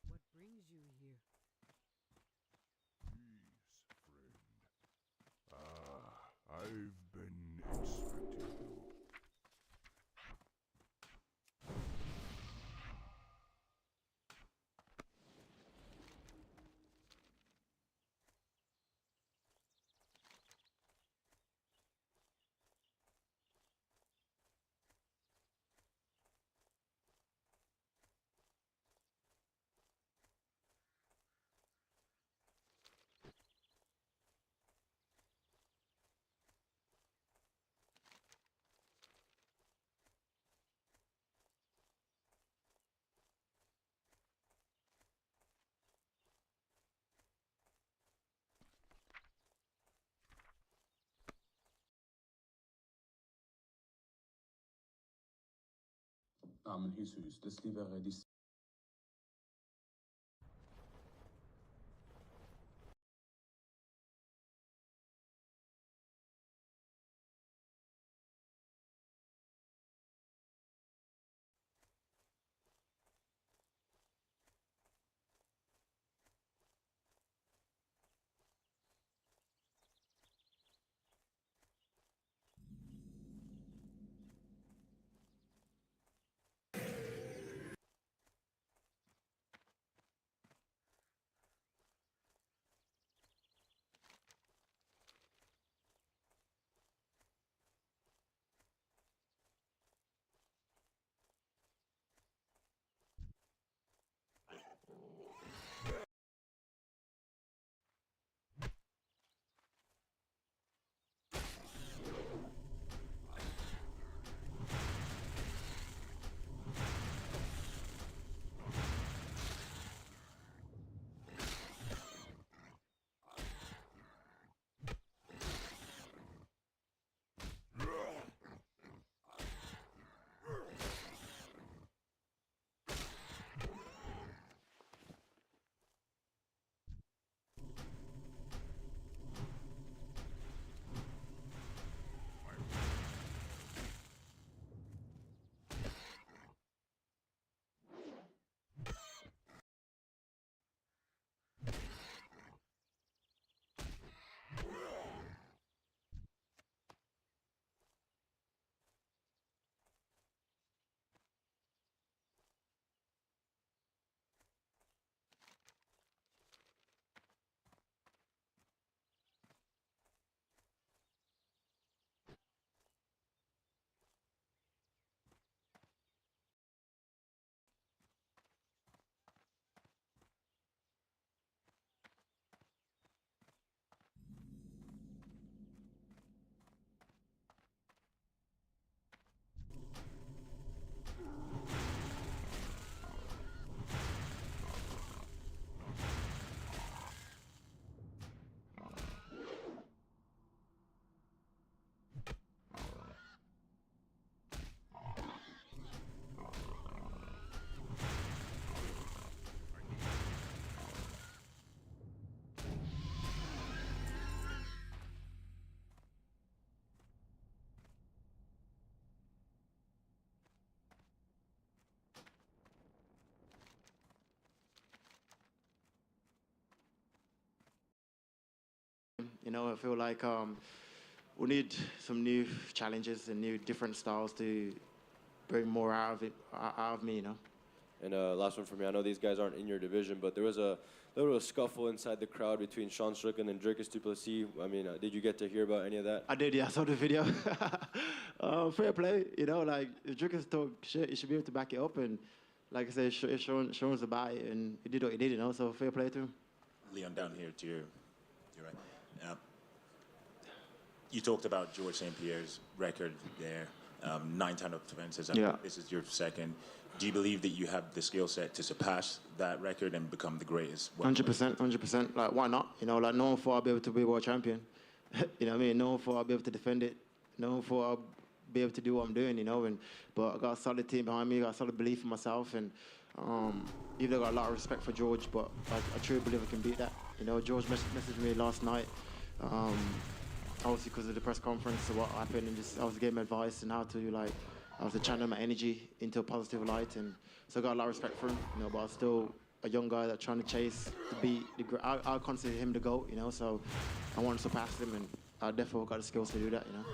What brings you here? Peace, friend. I've been expecting you. Nej, men helt seriøst, lad os lige være realistisk. You know, I feel like we need some new challenges and new different styles to bring more out of me, you know. And last one for me. I know these guys aren't in your division, but there was a little scuffle inside the crowd between Sean Strickland and Dricus du Plessis. I mean, did you get to hear about any of that? I did, yeah. I saw the video. Fair play, you know. Like if Dricus talk shit, you should be able to back it up. And like I said, Sean's about it, and he did what he did, you know. So fair play to him. Leon, down here to your right. You talked about George St. Pierre's record there, 9 title defenses. Yeah. This is your second. Do you believe that you have the skill set to surpass that record and become the greatest? 100%, 100%. Like, why not? You know, like, no one thought I'd be able to be world champion. You know what I mean? No one thought I'd be able to defend it. No one thought I'd be able to do what I'm doing, you know? But I got a solid team behind me. I got a solid belief in myself. And even though I got a lot of respect for George, but I truly believe I can beat that. You know, George messaged me last night, obviously because of the press conference, so what happened, and just I was giving him advice and how to, like, I was to channel my energy into a positive light, and so I got a lot of respect for him, you know, but I was still a young guy that's trying to chase to beat I consider him the GOAT, you know, so I want to surpass him, and I definitely got the skills to do that, you know.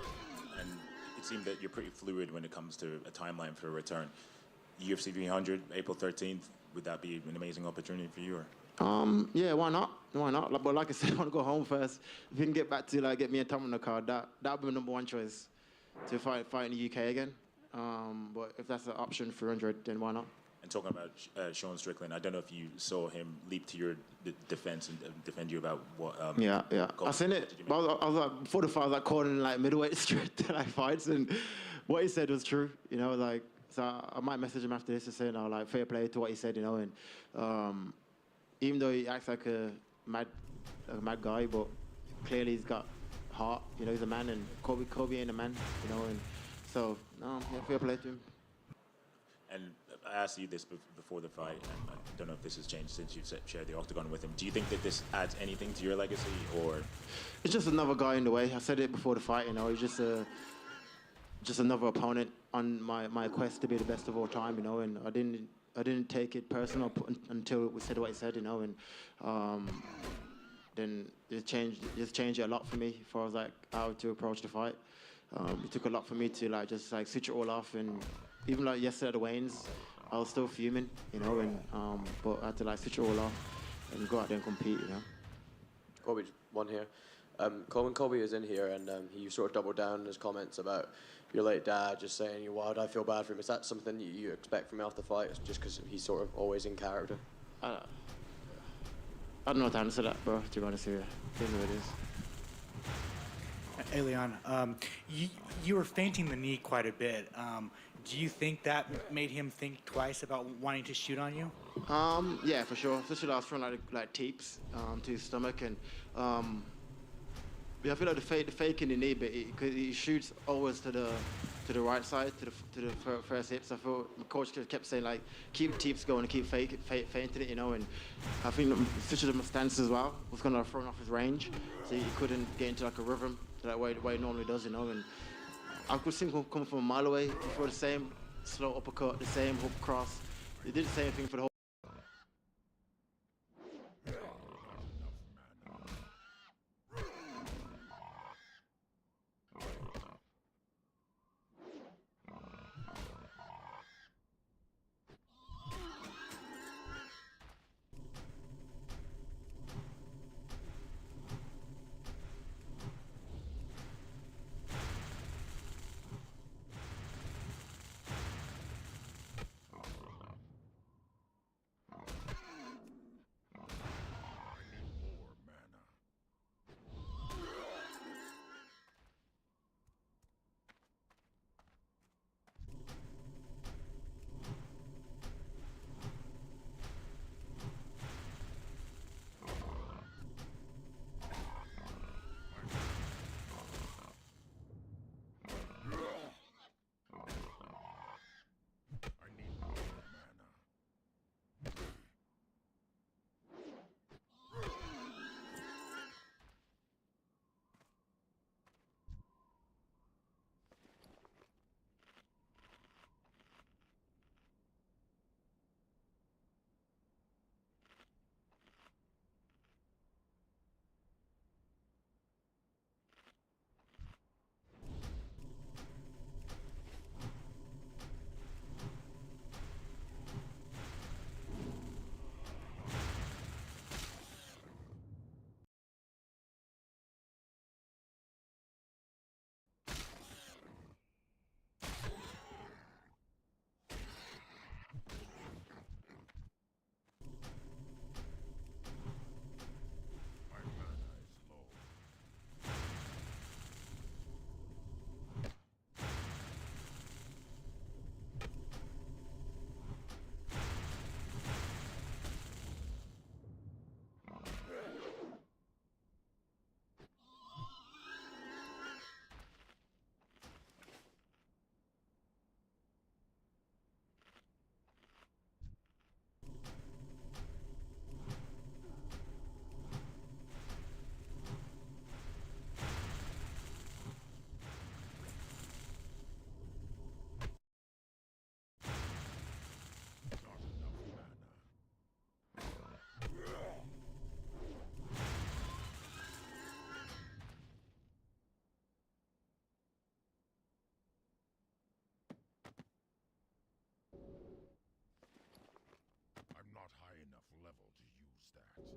And it seemed that you're pretty fluid when it comes to a timeline for a return. UFC 300, April 13th, would that be an amazing opportunity for you? Or? Yeah, why not? Why not? But like I said, I want to go home first. If you can get back to, like, get me a time on the card, that would be my number one choice, to fight in the UK again. But if that's an option for 100, then why not? And talking about Sean Strickland, I don't know if you saw him leap to your defense and defend you about what. Yeah. I seen it. I was like, before the fight, I was like calling like middleweight straight like fights, and what he said was true. You know, like, so I might message him after this to say, you know, like, fair play to what he said, you know, and even though he acts like a mad guy, but clearly he's got heart. You know, he's a man, and Kobe ain't a man. You know, and so yeah, fair play to him. And I asked you this before the fight, and I don't know if this has changed since you've shared the octagon with him. Do you think that this adds anything to your legacy, or? It's just another guy in the way. I said it before the fight, you know. He's just another opponent on my quest to be the best of all time, you know. And I didn't take it personal until we said what he said, you know. And then it changed it a lot for me as far as like how to approach the fight. It took a lot for me to like just like switch it all off, and even like yesterday at the Waynes, I was still fuming, you know, and but I had to like switch it all off and go out there and compete, you know. Kobe, one here. When Kobe is in here, and he sort of doubled down in his comments about your late dad, just saying, "Why would I feel bad for him?" Is that something you expect from him after the fight, just because he's sort of always in character? I don't know how to answer that, bro, to be honest with you. It is what it is. Hey, Leon, you were feinting the knee quite a bit. Do you think that made him think twice about wanting to shoot on you? Yeah, for sure. Especially I was throwing like tapes to his stomach, and yeah, I feel like the fake in the knee, but because he shoots always to the right side, to the first hip. So I feel my coach kept saying like, keep tapes going and keep fainting it, you know. And I think especially my stance as well was kind of thrown off his range, so he couldn't get into like a rhythm that way he normally does, you know. And I could see him come from a mile away for the same slow uppercut, the same hook cross. He did the same thing for the whole. thermostat.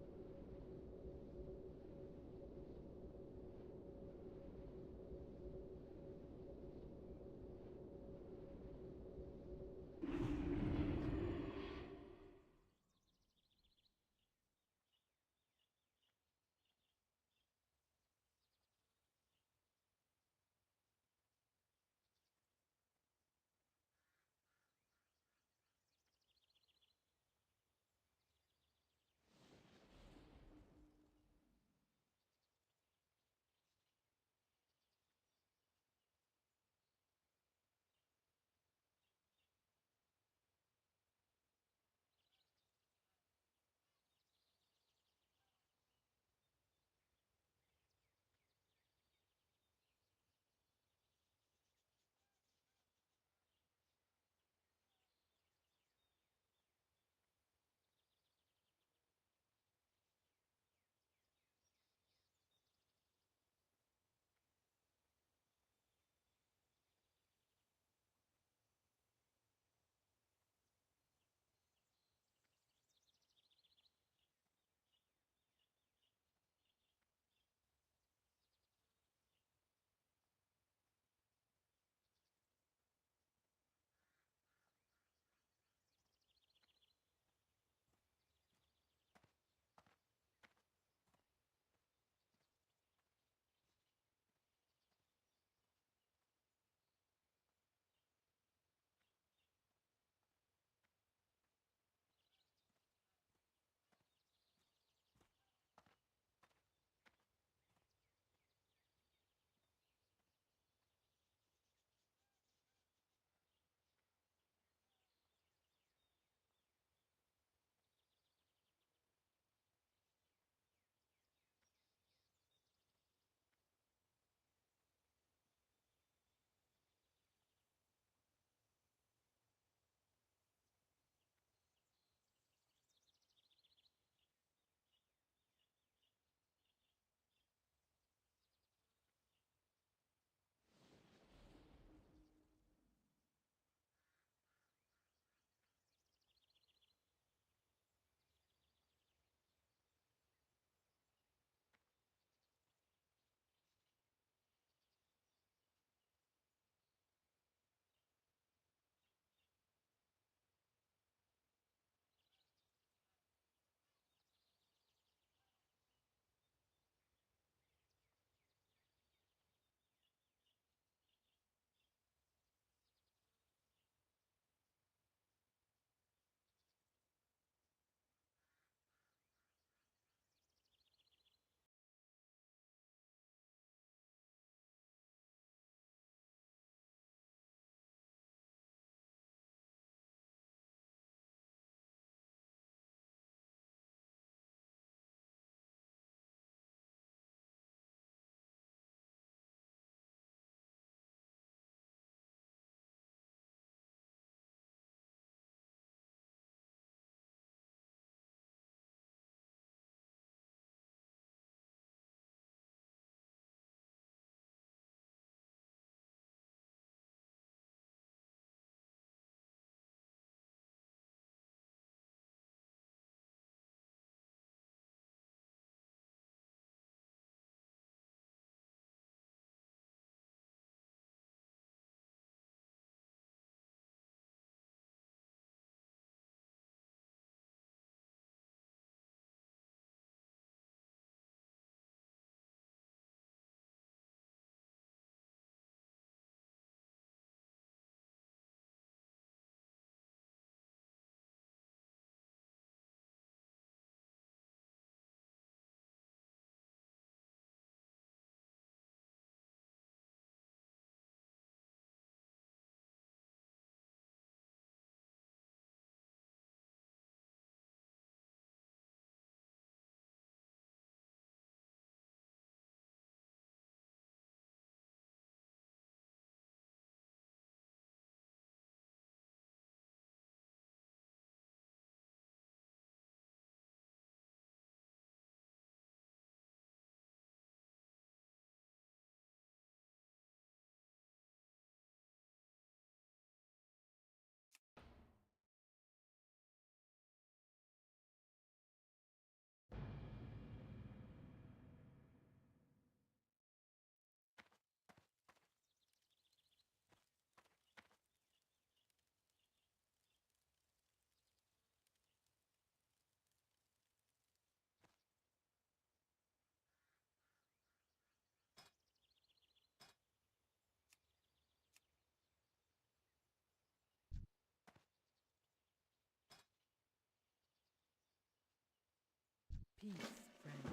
Peace, friend.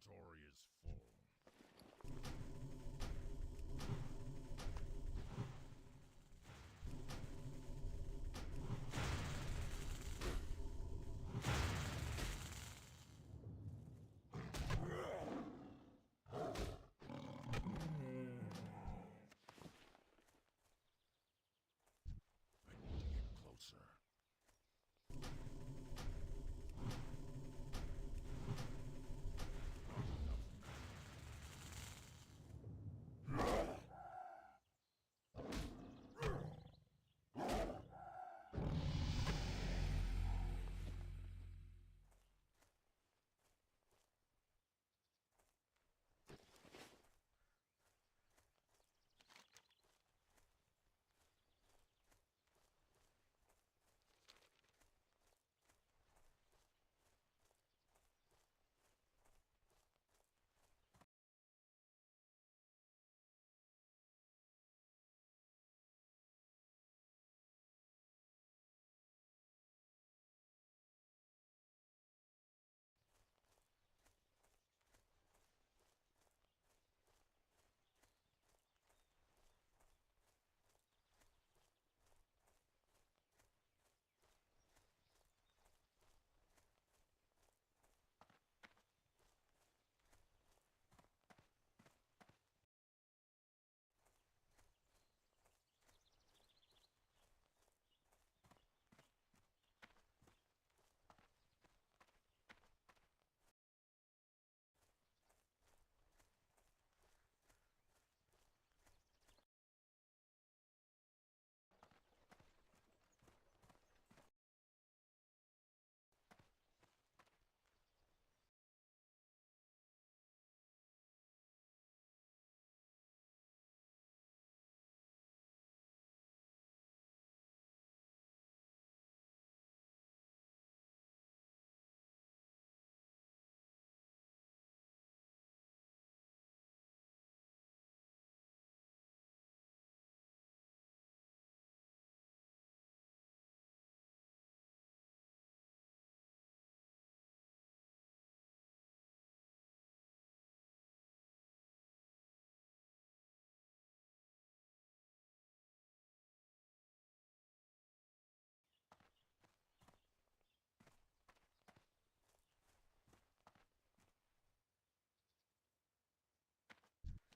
inventory is full. I need to get closer.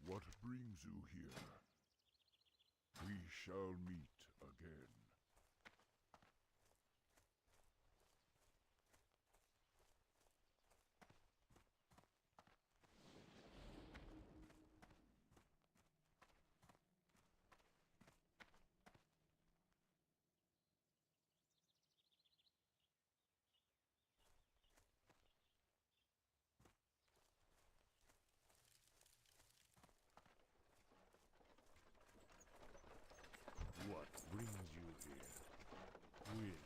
What brings you here? We shall meet again. What brings you here? With me at your back.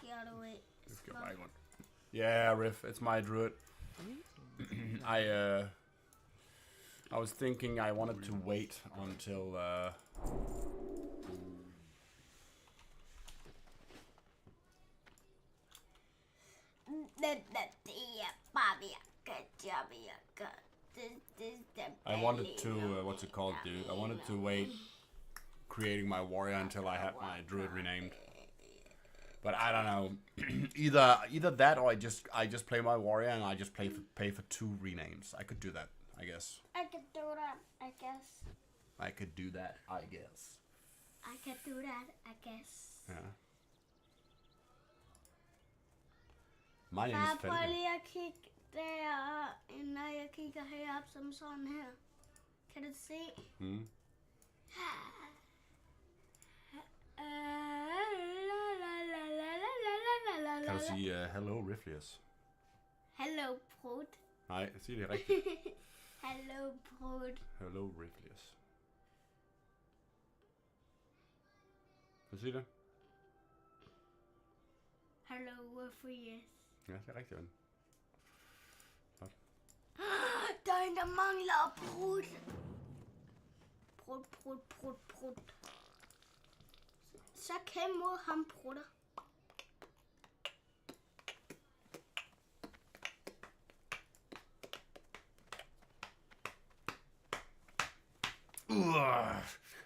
Get out of the way. Let's get back one. Yeah, Riff, it's my druid. I was thinking I wanted to wait until I wanted to what's it called, dude? I wanted to wait creating my warrior until I had my druid renamed. But I don't know. either that or I just play my warrior and I just pay for 2 renames. I could do that, I guess. I could do that, I guess. I could do that, I guess. I could do that, I guess. Ja. My name is Bare prøv Falke. lige at kigge der, når jeg kigger herop som sådan her. Kan du se? Hmm. Kan du sige hello, Riflius? Hello, Brud. Nej, sig det rigtigt. Hallo, Brud. Hello, Riflius. Hvad siger det? Hallo, Riflius. Ja, det er rigtigt, ven. Godt. Der er en, der mangler Brud. Brud. Så kæm mod ham, Bruder.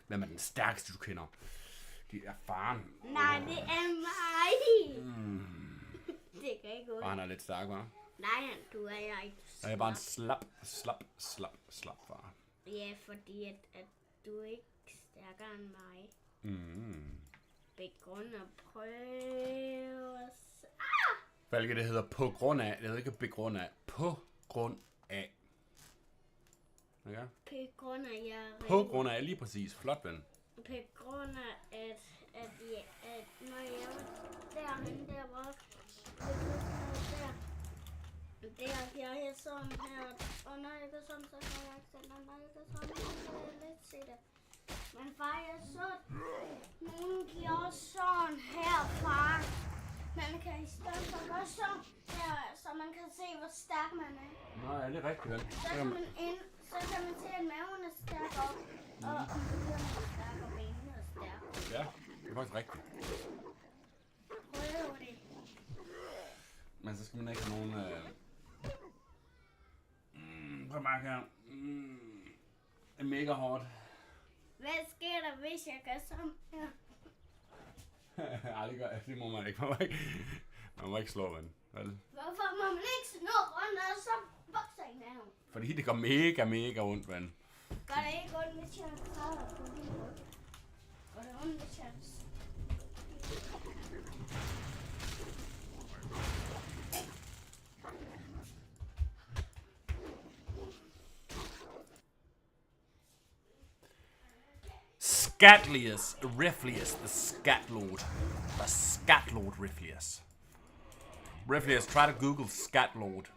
Hvem er den stærkeste, du kender? Det er faren. Nej, det er mig. Det kan ikke gå. Og han er lidt stærk, hva'? Nej, du er jeg ikke. Jeg er bare en slap far. Ja, fordi at du er ikke stærkere end mig. Begrunder prøver. Falke, det hedder på grund af. Det hedder ikke begrund af. På grund af. Okay? På grund af, jeg På grund af, lige præcis. Flot, ven. På grund af, at når jeg var derhen, der var jeg sådan her, og når jeg går sådan, så kan jeg ikke selv, når jeg går sådan, så kan jeg lidt se det. Men far, jeg så, nogen gjorde sådan her, far. Man kan i stedet for gøre sådan her, så man kan se, hvor stærk man er. Nej, det er rigtigt, vel? Så kan man se, at maven er stærk op, og musklerne er stærk, og benene er stærk. Ja, det er faktisk rigtigt. Prøv det. Men så skal man ikke have nogen... Prøv at mærke her. Det er mega hårdt. Hvad sker der, hvis jeg gør sådan her? Ej, det må man ikke. Man må ikke slå, ven. Vel? Hvorfor må man ikke snå rundt og så bokser i maven? Fordi det går mega ondt, ven. Gør det ikke ondt, hvis jeg træder på din ryg? Gør det ondt, hvis jeg... Scatlius Riflius, the Scatlord. The Scatlord Riflius. Riflius, try to Google Scatlord.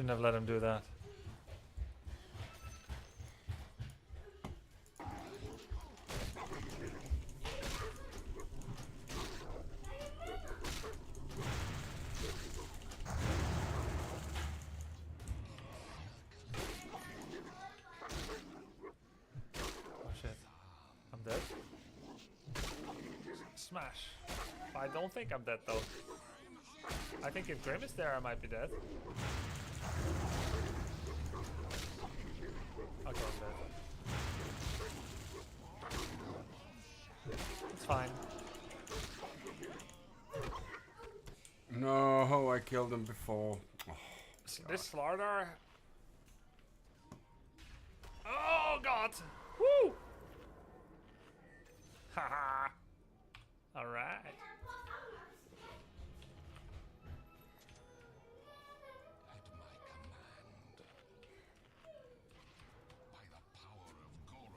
Shouldn't have let him do that. Oh shit. I'm dead. Smash. I don't think I'm dead though. I think if Grim is there, I might be dead. Okay, I'm dead. It's fine. No, I killed him before. Oh, This Slardar. Oh god! Woo! Haha! Alright.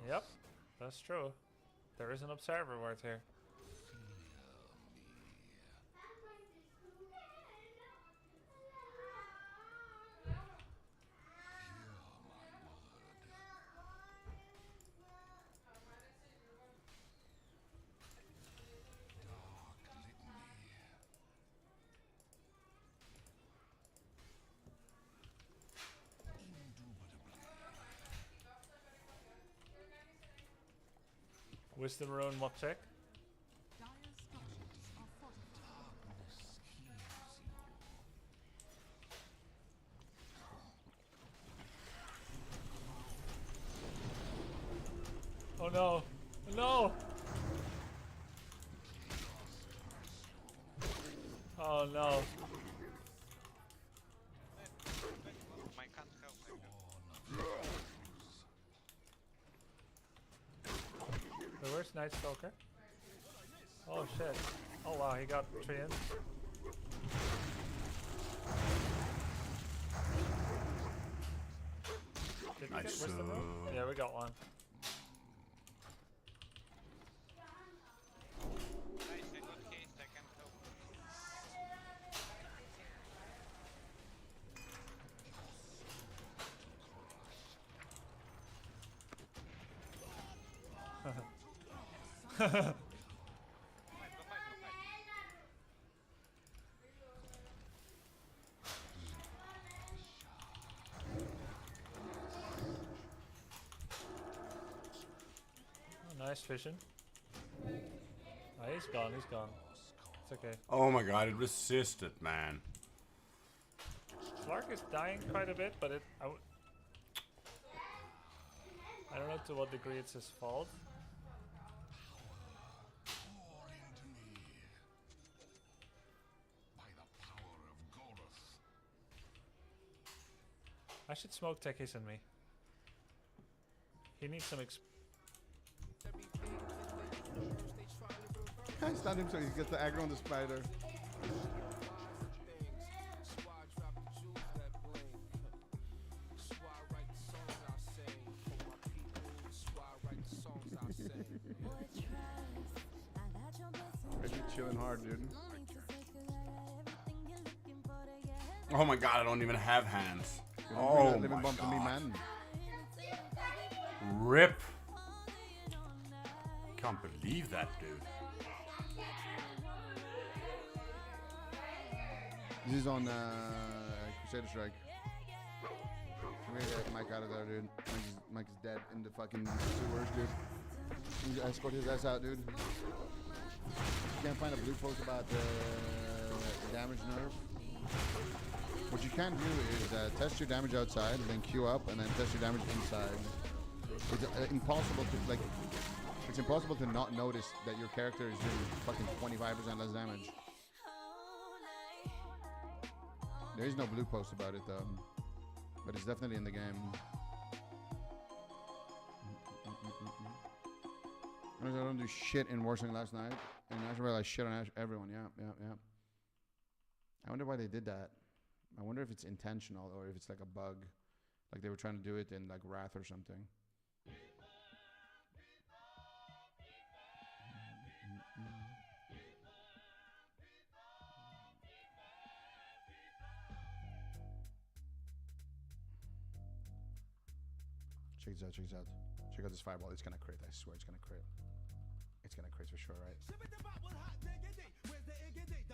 Yep, that's true. There is an observer word here. Wisdom rune, what check? Oh no! No! Oh no! I can't help So where's Night Stalker? Oh shit. Oh wow, he got 3 in. Did we get wisdom rune? Yeah, we got one. Oh, nice fishing. Oh, he's gone, he's gone. It's okay. Oh my god, it resisted, man. Slark is dying quite a bit, but I don't know to what degree it's his fault. I should smoke Tekis in me. He needs some I stunned him so he gets the aggro on the spider. You're chilling hard, dude. Oh my god, I don't even have hands. Oh Oh my bump to me, god. man. Rip. Can't believe that, dude. This is on Crusader Strike. Can we get Mike out of there, dude? Mike is dead in the fucking sewers, dude. Escort his ass out, dude. Can't find a blue post about the damage nerf. What you can do is test your damage outside, and then queue up, and then test your damage inside. It's impossible to It's impossible to not notice that your character is doing fucking 25% less damage. There is no blue post about it though, but it's definitely in the game. I don't do shit in Warzone last night, and I realized shit on everyone. Yeah. I wonder why they did that. I wonder if it's intentional or if it's like a bug, like they were trying to do it in like Wrath or something. this out, check this out. Check out this fireball. It's gonna crit, I swear it's gonna crit. It's gonna crit for sure, right?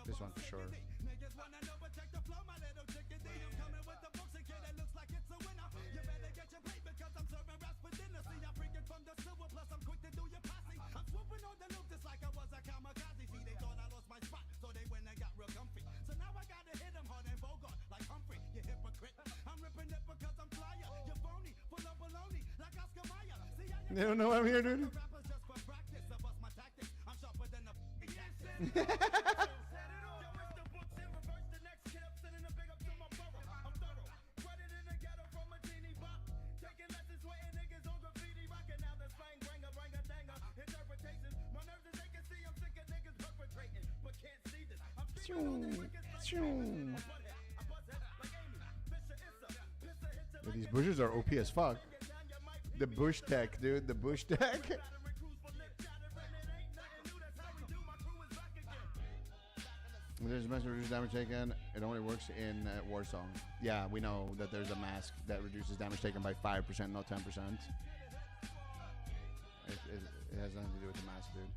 This one for sure. They don't know I'm here, dude. Yo, these bushes are OP as fuck. The bush tech, dude. The bush tech. When there's a mask that reduces damage taken, it only works in Warsong. Yeah, we know that there's a mask that reduces damage taken by 5%, not 10%. It has nothing to do with the mask, dude.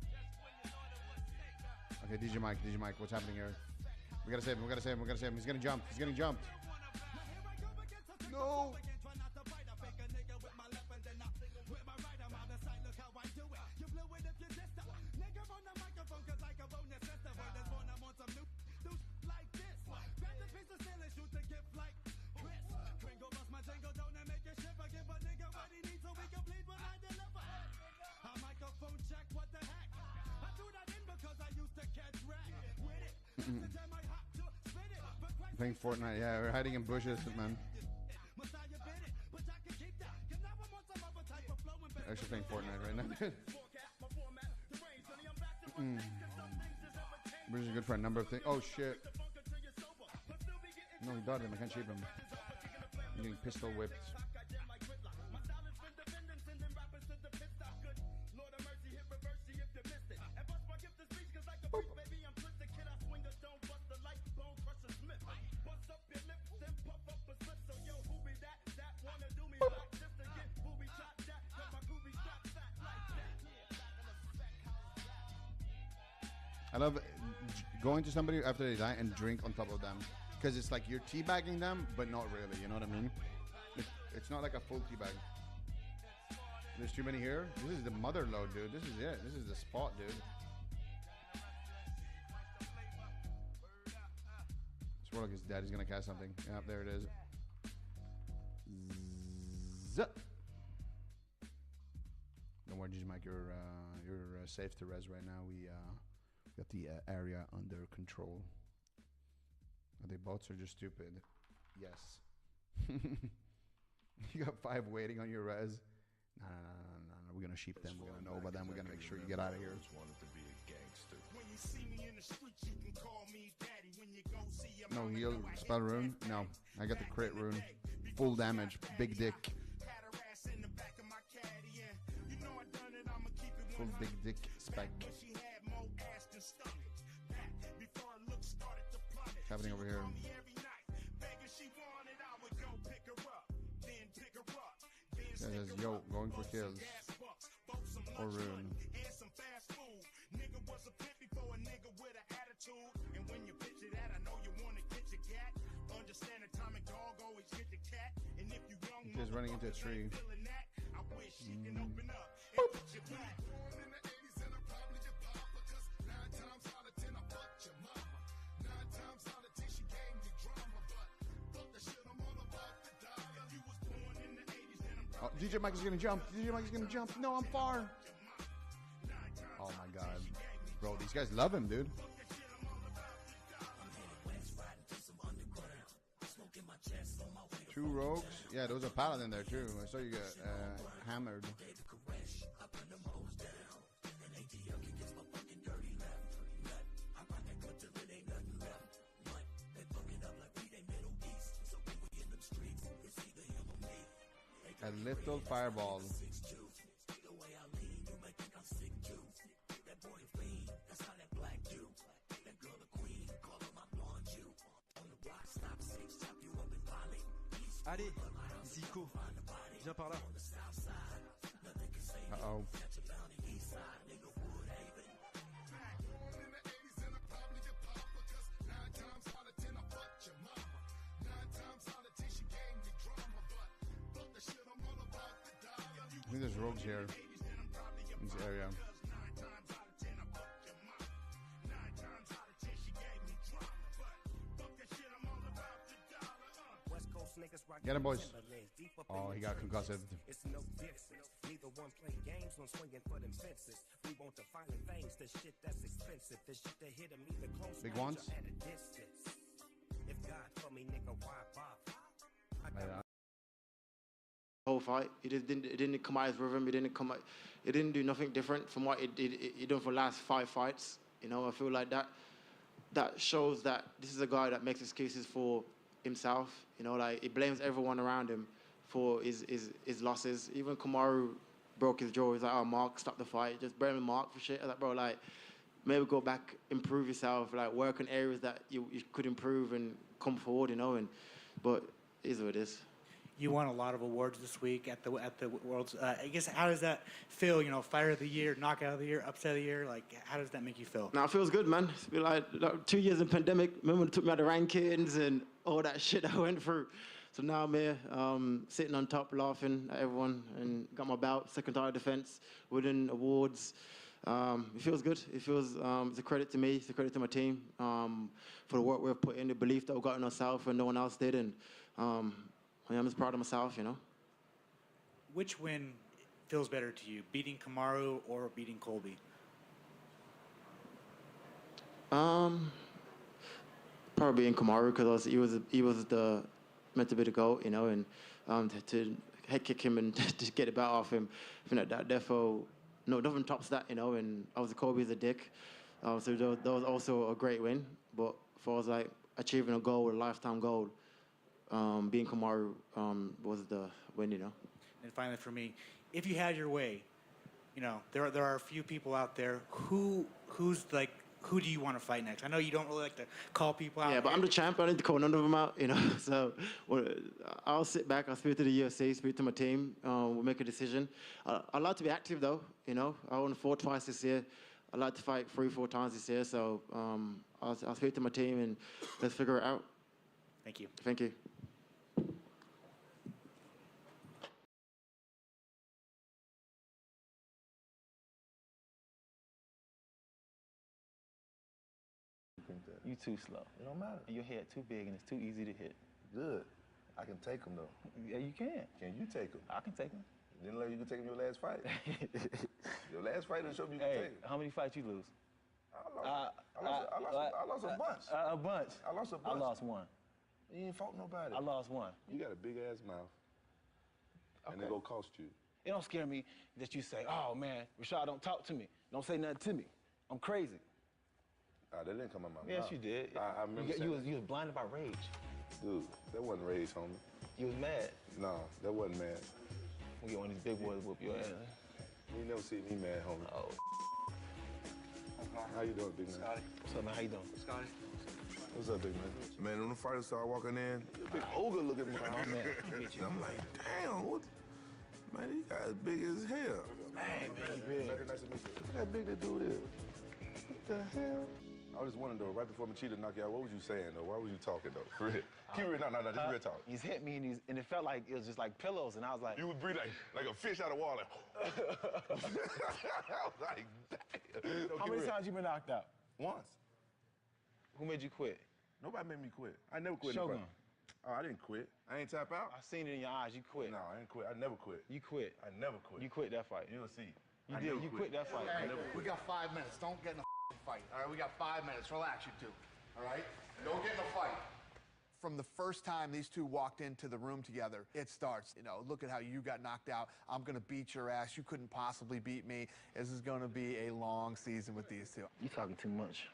Okay, DJ Mike, what's happening here? We gotta save him. He's gonna jump. He's getting jumped. No! Playing Fortnite, yeah, we're hiding in bushes, man. Actually playing Fortnite right now. Bushes are good for a number of things. Oh shit. No, he dodged him, I can't shape him. I'm getting pistol whipped. Boop. I love going to somebody after they die and drink on top of them. Because it's like you're teabagging them, but not really, you know what I mean? It's not like a full teabag. There's too many here. This is the mother load, dude. This is it. This is the spot, dude. Swirl is dead. He's gonna cast something. Yeah, there it is. Zup. Don't worry, DJ Mike. You're safe to res right now. We got the area under control. Are they bots or just stupid? Yes. You got 5 waiting on your res. No. We're gonna sheep them. We're gonna know about them. We're gonna make sure you get out of here. No heal, spell rune. No, I got the crit rune. Full damage, big dick. Full big dick spec. What's happening over here? That says, yo, going for kills. Or rune. He's running into a tree. Oh, DJ Mike is gonna jump. DJ Mike is gonna jump. No, I'm far. Oh my god. Bro, these guys love him, dude. Two rogues. Yeah, there was a paladin there too. I saw you get hammered. A little fireball. Allez, Zico, viens par là. think there's rogues here in this area. Get him, boys. Oh, he got concussive. It's no difference. Neither one play games when swinging for them fences. We want the violent things, the shit that's expensive. The shit that hit them either close Big range ones. or at a distance. If God for me, nigga, why bother? Whole fight, it didn't come out as rhythm. It didn't do nothing different from what it done for the last 5 fights. You know, I feel like that shows that this is a guy that makes excuses for himself. You know, like he blames everyone around him for his losses. Even Kamaru broke his jaw. He's like, "Oh, Mark, stop the fight." Just blame Mark for shit. I was like, bro, like maybe go back, improve yourself, like work in areas that you could improve and come forward. You know, but it is what it is. You won a lot of awards this week at the Worlds. I guess how does that feel? You know, Fighter of the Year, Knockout of the Year, Upset of the Year. Like, how does that make you feel? Now it feels good, man. It's been like 2 years in pandemic. Remember when it took me out of rankings and all that shit I went through. So now I'm here, sitting on top, laughing at everyone, and got my bout, second title defense, winning awards. It feels good. It feels it's a credit to me. It's a credit to my team for the work we've put in, the belief that we got in ourselves when no one else did, and I'm just proud of myself, you know. Which win feels better to you, beating Kamaru or beating Colby? Probably beating Kamaru because he was the meant to be the GOAT, you know, and to head kick him and to get it back off him, I think that defo, no, nothing tops that, you know. And obviously Colby's a dick, so that was also a great win. But for us, like achieving a goal, a lifetime goal. Being Kamaru was the win, you know. And finally, for me, if you had your way, you know, there are a few people out there who do you want to fight next? I know you don't really like to call people out. Yeah, but I'm the champ. I need to call none of them out, you know. So I'll sit back. I'll speak to the UFC, speak to my team. We'll make a decision. I like to be active, though. You know, I won 4 twice this year. I like to fight 3-4 times this year. So I'll speak to my team and let's figure it out. Thank you. Thank you. You too slow. It don't matter. And your head too big and it's too easy to hit. Good. I can take them though. Yeah, you can. Can you take them? I can take them. Didn't let you can take them your last fight. Your last fight didn't show me you can take them. How many fights you lose? I lost a bunch. A bunch. I lost a bunch. I lost one. You ain't fought nobody. I lost one. You got a big ass mouth. And they gonna cost you. It don't scare me that you say, "Oh man, Rashad, don't talk to me. Don't say nothing to me. I'm crazy." That didn't come out my mouth. Yes, you did. I remember you was blinded by rage. Dude, that wasn't rage, homie. You was mad. No, that wasn't mad. We get one of these big boys whoop your ass. You never see me mad, homie. Oh. How you doing, big man? Scotty. What's up, man? How you doing? Scotty. What's up, big man? Man, when the fighters started walking in, big ogre looking at me. Oh, man. I'm like, damn, what? Man, he got as big as hell. Hey, man, big. Nice to meet you. Look how big that dude is. What the hell? I was just wondering, though, right before Machida knocked you out, what was you saying, though? Why was you talking, though? For real. Keep real, no, just real talk. He's hit me, and it felt like it was just like pillows, and I was like... You would breathe like a fish out of water. I was like, damn. How many times you been knocked out? Once. Who made you quit? Nobody made me quit. I never quit. Shogun. Oh, I didn't quit. I ain't tap out. I seen it in your eyes. You quit. No, I ain't quit. I never quit. You quit. I never quit. You quit that fight. You'll see. You did. You quit that fight. Hey, we got 5 minutes. Don't get in a fight. All right, we got 5 minutes. Relax, you two. All right? Don't get in a fight. From the first time these two walked into the room together, it starts, you know, look at how you got knocked out. I'm going to beat your ass. You couldn't possibly beat me. This is going to be a long season with these two. You talking too much.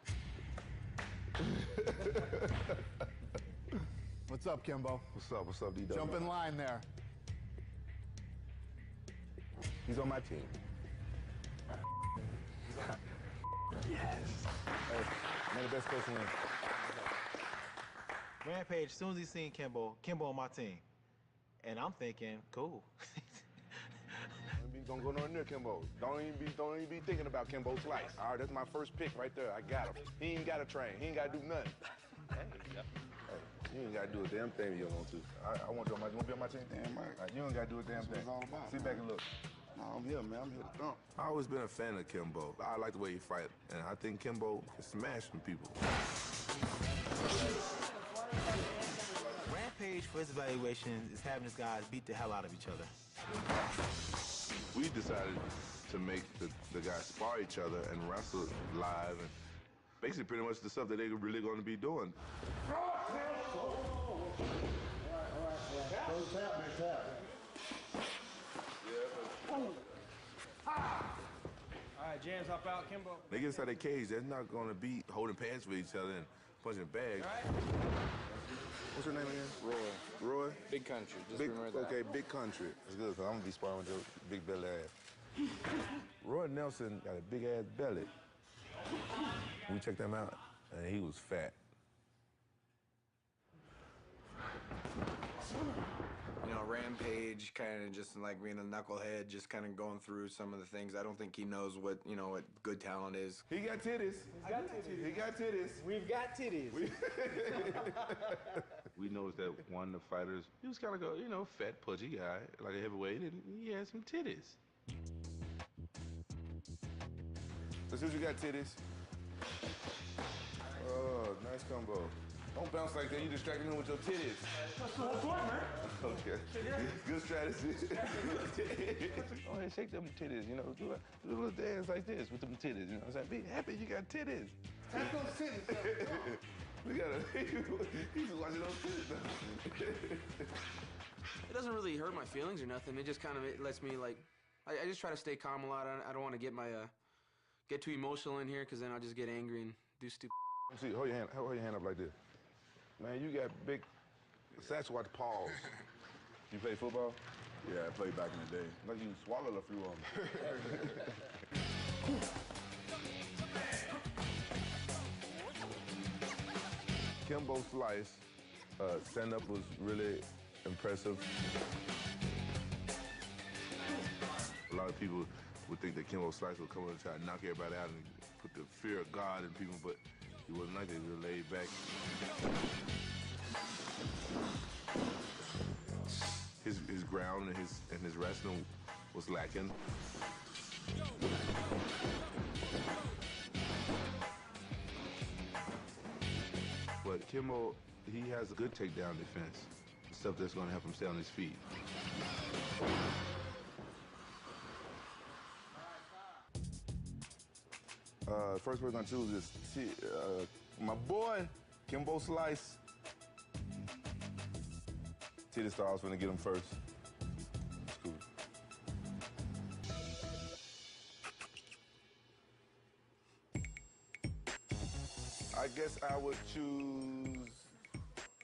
What's up, Kimbo? What's up, D-Dub? Jump in line there. He's on my team. Yes. Hey, may the best person win. Rampage, as soon as he seen Kimbo on my team. And I'm thinking, cool. Don't go nowhere near Kimbo. Don't even be thinking about Kimbo twice. All right, that's my first pick right there. I got him. He ain't got to train. He ain't got to do nothing. Hey, you ain't got to do a damn thing if you don't want to. I want you on my team. You want to be on my team? Damn right. You ain't got to do a damn thing. That's what it's all about. Sit back and look. Yeah, man, I'm here to thump. I always been a fan of Kimbo. I like the way he fight, and I think Kimbo can smash some people. Rampage, for his evaluation, is having his guys beat the hell out of each other. We decided to make the guys spar each other and wrestle live, and basically pretty much the stuff that they're really going to be doing. All right, Jams, hop out, Kimbo. They get inside their cage, they're not going to be holding pads with each other and punching bags. What's your name again? Roy. Roy? Big Country. Just Big, remember that. okay, Big Country. That's good, because I'm going to be sparring with your big belly ass. Roy Nelson got a big ass belly. We checked him out, and he was fat. You know, Rampage kind of just like being a knucklehead, just kind of going through some of the things. I don't think he knows what, you know, what good talent is. He got titties. He's got titties. He got titties. We've got titties. We noticed that one of the fighters, he was kind of a, you know, fat, pudgy guy, like a heavyweight, and he had some titties. Let's see what you got, titties. Oh, nice combo. Don't bounce like that. You distracting him with your titties. That's the whole point, man. Okay. Good strategy. Go ahead, shake them titties, you know. Do a little dance like this with them titties, you know what I'm saying? Be happy you got titties. Tap those titties. We gotta, he's watching those titties. It doesn't really hurt my feelings or nothing. It just kind of lets me, like, I just try to stay calm a lot. I don't want to get get too emotional in here, because then I'll just get angry and do stupid. Let me see, hold your hand up like this. Man, you got big Sasquatch paws. You play football? Yeah, I played back in the day. Like you swallowed a few of them. Kimbo Slice, stand-up was really impressive. A lot of people would think that Kimbo Slice would come in and try to knock everybody out and put the fear of God in people, but he wasn't like that. He was laid back. His ground and his wrestling was lacking. But Kimbo, he has a good takedown defense, stuff that's going to help him stay on his feet. First person I choose is my boy, Kimbo Slice. Titty Star, I was gonna get him first. It's cool. I guess I would choose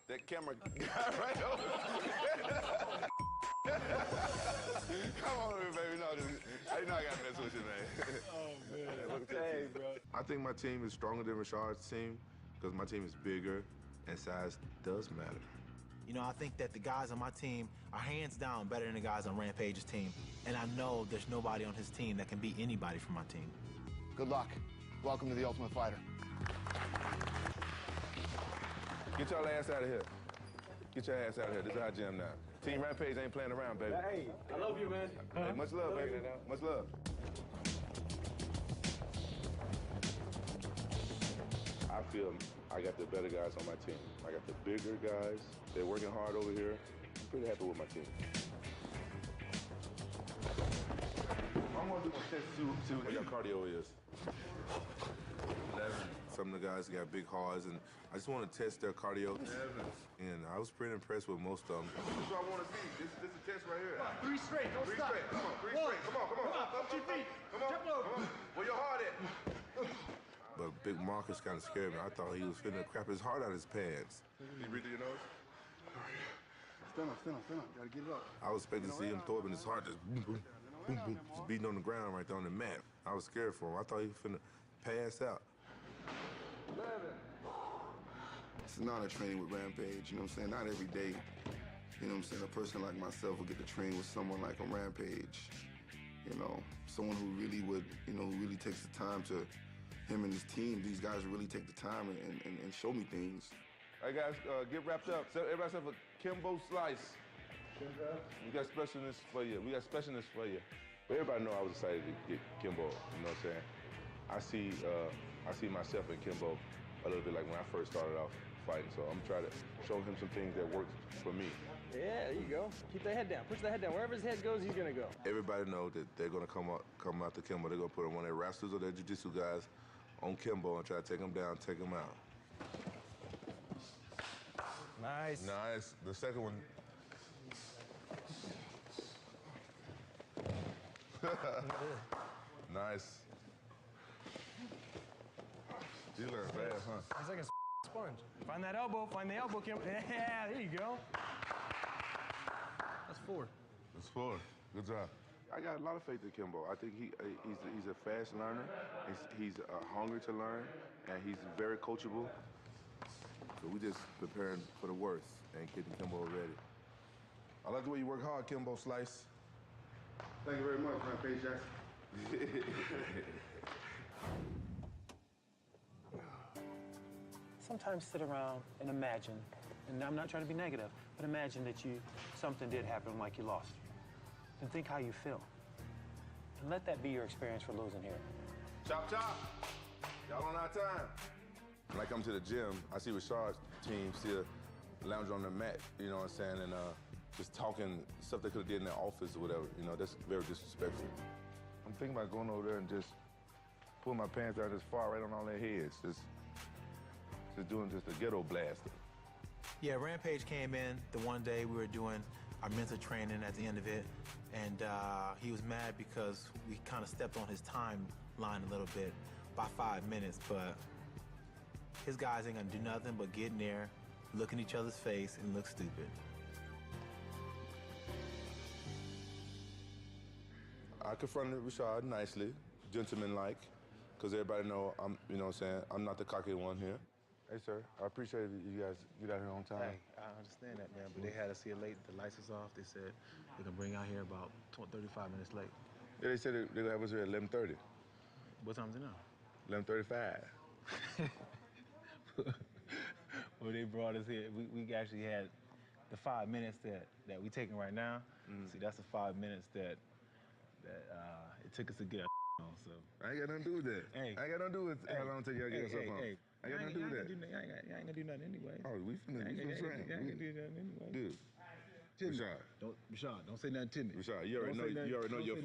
that camera guy right over there. Come on, baby. No, I know I got to mess with you, man. Oh, man. Hey, bro. I think my team is stronger than Rashard's team because my team is bigger and size does matter. You know, I think that the guys on my team are hands down better than the guys on Rampage's team. And I know there's nobody on his team that can beat anybody from my team. Good luck. Welcome to the Ultimate Fighter. Get your ass out of here. Get your ass out of here. This is our gym now. Team Rampage ain't playing around, baby. Hey, I love you, man. Hey, much love, baby. Much love. I feel I got the better guys on my team. I got the bigger guys. They're working hard over here. I'm pretty happy with my team. I'm gonna do a test see what your cardio is. 11. Some of the guys got big hearts, and I just want to test their cardio. 11. And I was pretty impressed with most of them. This is what I want to see. This is a test right here. Come on, 3 straight, don't Three stop. straight. Come on, 3 One. straight. Come on, come on. Up your feet. Come on, Jump over. come on. Where your heart at? But Big Marcus kind of scared me. I thought he was finna crap his heart out of his pants. You breathe through your nose? Stand up, stand up, stand up. Gotta get it up. I was expecting to see him throw up in his heart, just boom, boom, boom, boom, just beating on the ground right there on the mat. I was scared for him. I thought he was finna pass out. It's an honor training with Rampage, you know what I'm saying? Not every day, you know what I'm saying? A person like myself will get to train with someone like a Rampage, you know? Someone who really would, you know, who really takes the time to, him and his team, these guys really take the time and show me things. All right, guys, get wrapped up. So everybody except for Kimbo Slice. We got specialness for you. We got specialness for you. But everybody know I was excited to get Kimbo, you know what I'm saying? I see myself in Kimbo a little bit like when I first started off fighting, so I'm trying to show him some things that works for me. Yeah, there you go. Keep that head down. Push that head down. Wherever his head goes, he's gonna go. Everybody know that they're gonna come out to Kimbo. They're gonna put one of their wrestlers or their jiu-jitsu guys on Kimbo and try to take him down, take him out. Nice. Nice. The second one. Nice. You learn fast, huh? He's like a sponge. Find that elbow. Find the elbow, Kim. Yeah, there you go. That's 4. That's 4. Good job. I got a lot of faith in Kimbo. I think he's a fast learner. He's hungry to learn, and he's very coachable. So we just preparing for the worst and getting Kimbo ready. I like the way you work hard, Kimbo Slice. Thank you very much, Rampage Jackson. Sometimes sit around and imagine, and I'm not trying to be negative, but imagine that something did happen like you lost. And think how you feel. And let that be your experience for losing here. Chop, chop. Y'all on our time. When I come to the gym, I see Rashad's team still lounging on the mat, you know what I'm saying, and just talking stuff they could have did in their office or whatever, you know, that's very disrespectful. I'm thinking about going over there and just pulling my pants down, just far right on all their heads, just doing just a ghetto blaster. Yeah, Rampage came in the one day we were doing our mental training at the end of it, and he was mad because we kind of stepped on his timeline a little bit by 5 minutes, but his guys ain't gonna do nothing but get in there, look in each other's face, and look stupid. I confronted Rashad nicely, gentleman-like, because everybody know I'm, you know what I'm saying, I'm not the cocky one here. Hey, sir, I appreciate you guys get out here on time. Hey, I understand that, man, but they had us here late. The lights was off. They said they can bring out here about 35 minutes late. Yeah, they said they're gonna have us here at 11:30. What time is it now? 11:35. Well, they brought us here. We actually had the 5 minutes that we taking right now. See, that's the 5 minutes that it took us to get our on. So I ain't got nothing to do with that. Hey, I ain't got nothing to do with how long it take y'all to get yourself on. Hey, I ain't got nothing to do with that. I ain't gonna do nothing anyway. Oh, we finna train. I ain't gonna do nothing anyway. Dude. Rashad, don't say nothing to me. Rashad, you already know your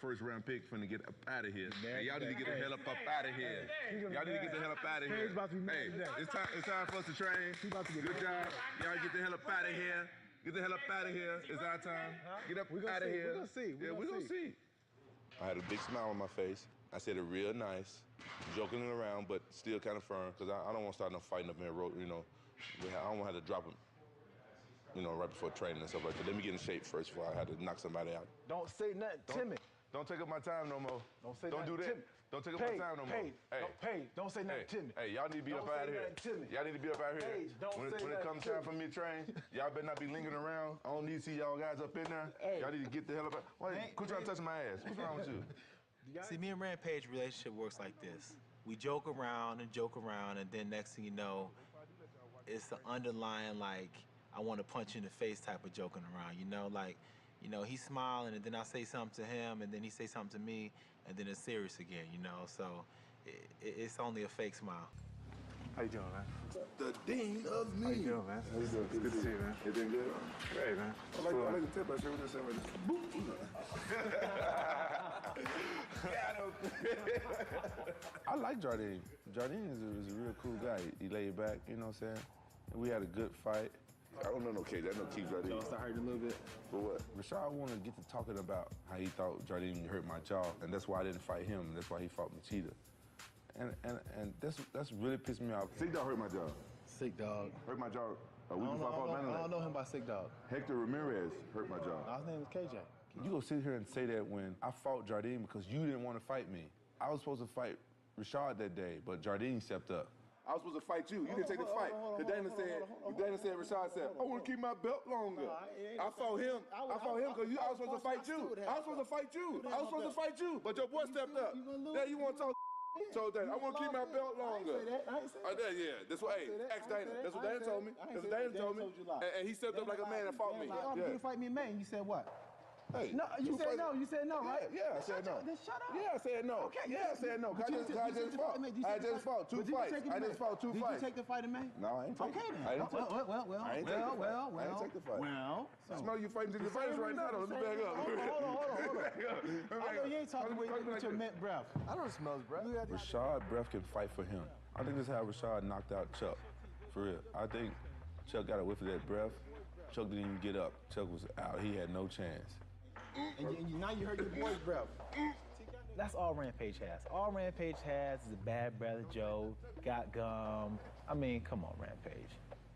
first round pick finna get up out of here. And y'all need to get the hell up out of here. Y'all need to get the hell up out of here. Hey, it's time for us to train. Good job. Y'all get the hell up out of here. Get the hell up out of here. It's our time. Get up out of here. We're gonna see. We're gonna see. I had a big smile on my face. I said it real nice, joking around, but still kind of firm, because I don't want to start no fighting up in the road, you know. I don't want to have to drop him, you know, right before training and stuff like that. Let me get in shape first before I had to knock somebody out. Don't say nothing to me. Don't take up my time no more. Don't do that. Don't take up my time no more. Don't say nothing to me. Hey, y'all need to be up out of here. Y'all need to be up out here. When it comes time for me to train, y'all better not be lingering around. I don't need to see y'all guys up in there. Y'all need to get the hell up out. Quit trying to touch my ass. What's wrong with you? See, me and Rampage relationship works like this. We joke around, and then next thing you know, it's the underlying, like, I want to punch you in the face type of joking around, you know? Like, you know, he's smiling, and then I say something to him, and then he say something to me, and then it's serious again, you know? So it's only a fake smile. How you doing, man? The dean of me. How you doing, man? How you doing? Good to see you, man. You doing good? Great, man. I like the tip. I said, we're just saying, I like Jardine. Jardine is a real cool guy. He laid back, you know what I'm saying? We had a good fight. I don't know no cage. I know Keith Jardine. Y'all start hurting a little bit. For what? Rashad wanted to get to talking about how he thought Jardine hurt my jaw, and that's why I didn't fight him. That's why he fought Machida. And that's really pissed me off. Sick Dog hurt my jaw. Sick Dog. Hurt my jaw a I week before I fought Mandalay. I don't know him by Sick Dog. Hector Ramirez hurt my jaw. His name is KJ. You go sit here and say that when I fought Jardine because you didn't want to fight me. I was supposed to fight Rashad that day, but Jardine stepped up. I was supposed to fight you. You didn't take the fight. Dana said, Rashad said, I want to keep my belt longer. I fought him. I fought him because I was supposed to fight you. I was supposed to fight you. I was supposed to fight you. But your boy stepped up. Now you want to talk so that I want to keep my belt longer. I did, yeah. That's what, hey, ask Dana. That's what Dana told me. That's what Dana told me. And he stepped up like a man and fought me. You fight me in May, and you said what? Hey, No, you two said fights- no. You said no, right? Yeah, I said no. Then shut up. Yeah, I said no. Okay. Yeah, I said no. But I just fought. I just fought two fights. I just fought two fights. Did you take the fight in May? No, I ain't take Okay it. then. I ain't take it. Well. I ain't take the fight. I ain't take the fight. Well. I smell you fighting to the fighters right now, though. Let me back up. Hold on. I know you ain't talking with your mint breath. I don't smell his breath. Rashad Breath can fight for him. I think this is how Rashad knocked out Chuck. For real. I think Chuck got a whiff of that breath. Chuck didn't even get up. Chuck was out. He had no chance. And now you heard your boy's breath. That's all Rampage has. All Rampage has is a bad brother Joe, got gum. I mean, come on, Rampage.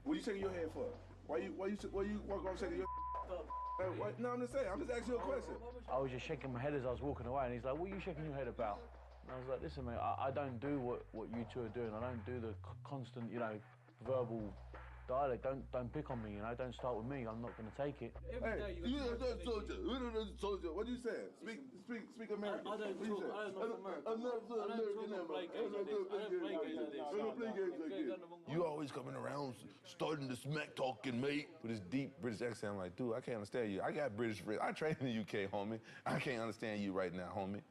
What you shaking your head for? Why you walk around shaking your No, I'm just saying. I'm just asking you a question. I was just shaking my head as I was walking away, and he's like, "What are you shaking your head about?" And I was like, "Listen, mate, I don't do what you two are doing. I don't do the constant, verbal dialect. Don't pick on me, Don't start with me. I'm not going to take it." Hey, you soldier. What you saying? Speak American. I don't talk. I'm not You always coming around starting to smack talking, mate, with this deep British accent. I'm like, dude, I can't understand you. I got British friends. I trained in the UK, homie. I can't understand you right now, homie.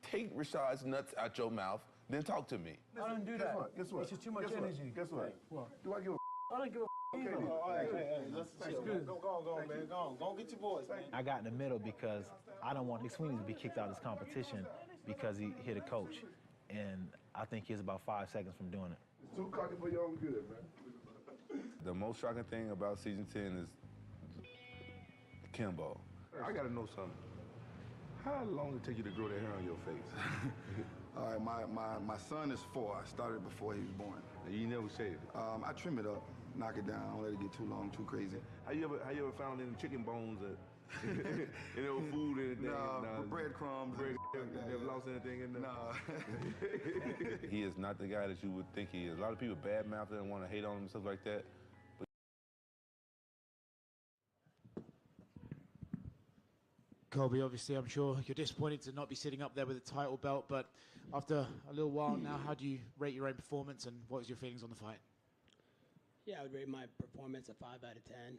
Take Rashad's nuts out your mouth, then talk to me. I don't do that. Guess what? It's just too much energy. Guess what? Do I give a I don't give a Okay, Let's go on, man. Go on, get your boys, man. I got in the middle because I don't want Nick Sweeney to be kicked out of this competition because he hit a coach. And I think he's about 5 seconds from doing it. It's too cocky for your own good, man. The most shocking thing about season 10 is Kimbo. I gotta know something. How long did it take you to grow that hair on your face? All right, my son is 4. I started before he was born. You never shaved it? I trim it up, knock it down, don't let it get too long, too crazy. How you ever found any chicken bones in your food and anything? No, breadcrumbs. Never lost anything in there? No. He is not the guy that you would think he is. A lot of people badmouth him and want to hate on him and stuff like that. Colby, obviously, I'm sure you're disappointed to not be sitting up there with a title belt, but after a little while now, how do you rate your own performance and what was your feelings on the fight? Yeah, I would rate my performance a 5 out of 10.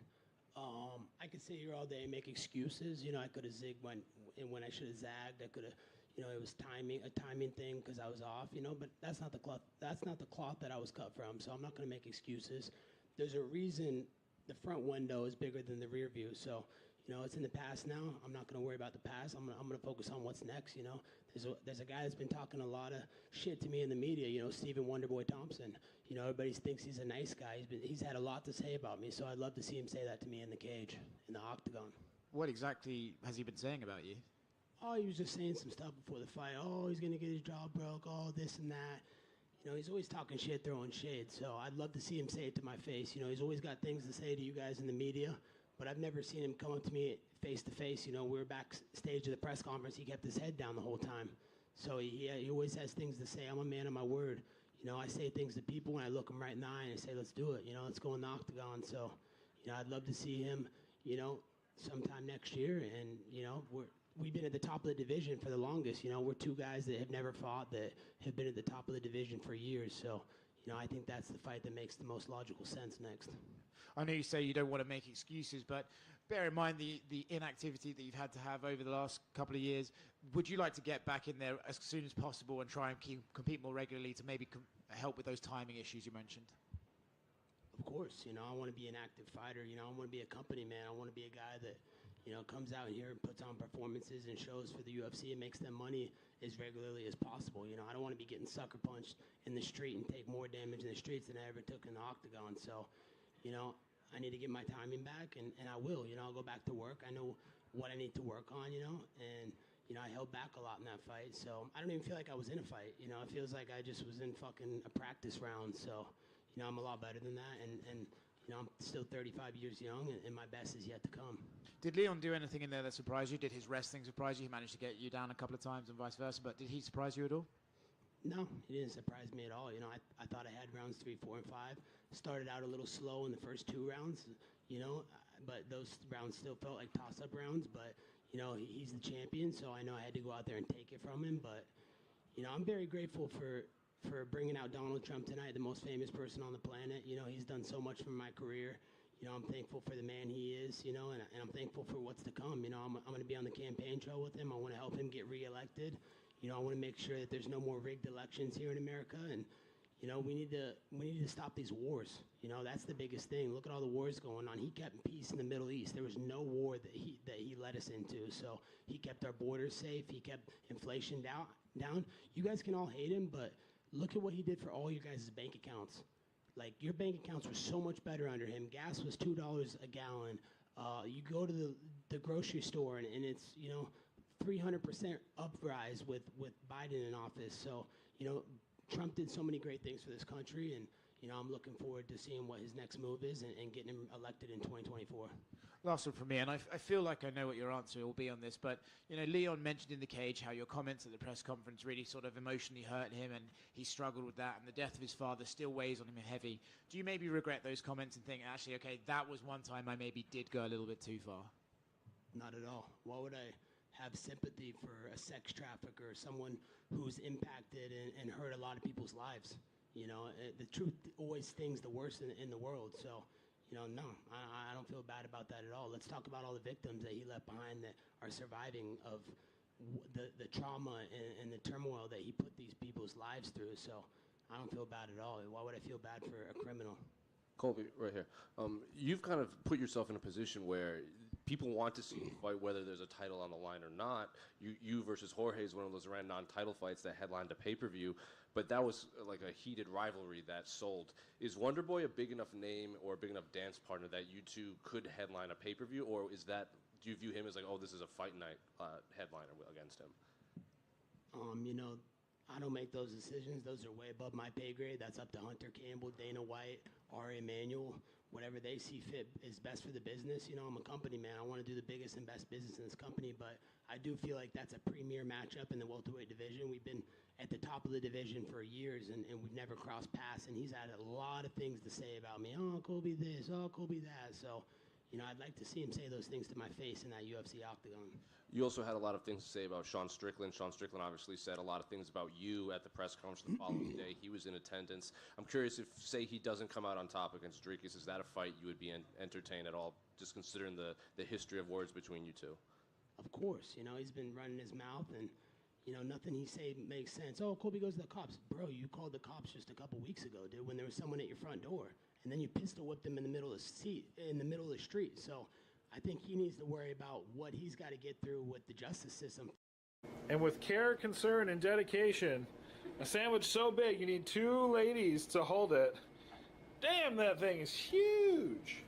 I could sit here all day and make excuses. I could have zigged when I should have zagged. I could have, it was a timing thing because I was off. But that's not the cloth. That's not the cloth that I was cut from. So I'm not going to make excuses. There's a reason the front window is bigger than the rear view. So. It's in the past now. I'm not going to worry about the past. I'm going to focus on what's next, There's a guy that's been talking a lot of shit to me in the media, Stephen Wonderboy Thompson. Everybody thinks he's a nice guy. He's had a lot to say about me, so I'd love to see him say that to me in the cage, in the octagon. What exactly has he been saying about you? Oh, he was just saying some stuff before the fight. Oh, he's going to get his jaw broke, this and that. He's always talking shit, throwing shade, so I'd love to see him say it to my face. He's always got things to say to you guys in the media. But I've never seen him come up to me face to face. We were backstage at the press conference. He kept his head down the whole time. So he always has things to say. I'm a man of my word. I say things to people when I look them right in the eye and I say, let's do it. Let's go in the octagon. So, I'd love to see him, sometime next year. And, we've been at the top of the division for the longest. We're two guys that have never fought that have been at the top of the division for years. So, I think that's the fight that makes the most logical sense next. I know you say you don't want to make excuses, but bear in mind the inactivity that you've had to have over the last couple of years. Would you like to get back in there as soon as possible and try and compete more regularly to maybe help with those timing issues you mentioned? Of course, I want to be an active fighter. I want to be a company man. I want to be a guy that, comes out here and puts on performances and shows for the UFC and makes them money as regularly as possible. I don't want to be getting sucker punched in the street and take more damage in the streets than I ever took in the octagon. So, I need to get my timing back, and I will. I'll go back to work. I know what I need to work on, and, I held back a lot in that fight. So I don't even feel like I was in a fight. It feels like I just was in fucking a practice round. So, I'm a lot better than that, and I'm still 35 years young, and my best is yet to come. Did Leon do anything in there that surprised you? Did his wrestling surprise you? He managed to get you down a couple of times and vice versa, but did he surprise you at all? No, he didn't surprise me at all. I thought I had rounds 3, 4, and 5. Started out a little slow in the first 2 rounds, but those rounds still felt like toss-up rounds. But, he's the champion, so I know I had to go out there and take it from him. But, I'm very grateful for bringing out Donald Trump tonight, the most famous person on the planet. He's done so much for my career. You know, I'm thankful for the man he is, you know, and I'm thankful for what's to come. You know, I'm going to be on the campaign trail with him. I want to help him get reelected. You know, I want to make sure that there's no more rigged elections here in America. And, you know, we need to stop these wars. You know, that's the biggest thing. Look at all the wars going on. He kept peace in the Middle East. There was no war that he led us into. So he kept our borders safe. He kept inflation down. You guys can all hate him, but look at what he did for all your guys' bank accounts. Like, your bank accounts were so much better under him. Gas was $2 a gallon. You go to the grocery store, and it's, you know, 300% uprise with Biden in office. So, you know, Trump did so many great things for this country, and, you know, I'm looking forward to seeing what his next move is and getting him elected in 2024. Last one from me, and I feel like I know what your answer will be on this, but, you know, Leon mentioned in the cage how your comments at the press conference really sort of emotionally hurt him, and he struggled with that, and the death of his father still weighs on him heavy. Do you maybe regret those comments and think, actually, okay, that was one time I maybe did go a little bit too far? Not at all. Why would I have sympathy for a sex trafficker, someone who's impacted and hurt a lot of people's lives? You know, the truth always stings the worst in the world. So, you know, no, I don't feel bad about that at all. Let's talk about all the victims that he left behind that are surviving of the trauma and the turmoil that he put these people's lives through. So I don't feel bad at all. Why would I feel bad for a criminal? Colby, right here. You've kind of put yourself in a position where people want to see you fight, whether there's a title on the line or not. You versus Jorge is one of those random non-title fights that headlined a pay-per-view, but that was like a heated rivalry that sold. Is Wonder Boy a big enough name or a big enough dance partner that you two could headline a pay-per-view, or is that, do you view him as like, oh, this is a fight night headliner against him? You know, I don't make those decisions. Those are way above my pay grade. That's up to Hunter Campbell, Dana White, Ari Emanuel. Whatever they see fit is best for the business. You know, I'm a company man. I want to do the biggest and best business in this company, but I do feel like that's a premier matchup in the welterweight division. We've been at the top of the division for years, and we've never crossed paths, and he's had a lot of things to say about me. Oh, Colby this, oh, Colby that. So, you know, I'd like to see him say those things to my face in that UFC octagon. You also had a lot of things to say about Sean Strickland. Sean Strickland obviously said a lot of things about you at the press conference the following day. He was in attendance. I'm curious if, say, he doesn't come out on top against Dricus, is that a fight you would be entertained at all, just considering the history of words between you two? Of course. You know, he's been running his mouth, and, you know, nothing he say makes sense. Oh, Colby goes to the cops. Bro, you called the cops just a couple weeks ago, dude, when there was someone at your front door. And then you pistol whipped him in the middle of the street. So I think he needs to worry about what he's got to get through with the justice system. And with care, concern, and dedication, a sandwich so big you need two ladies to hold it. Damn, that thing is huge.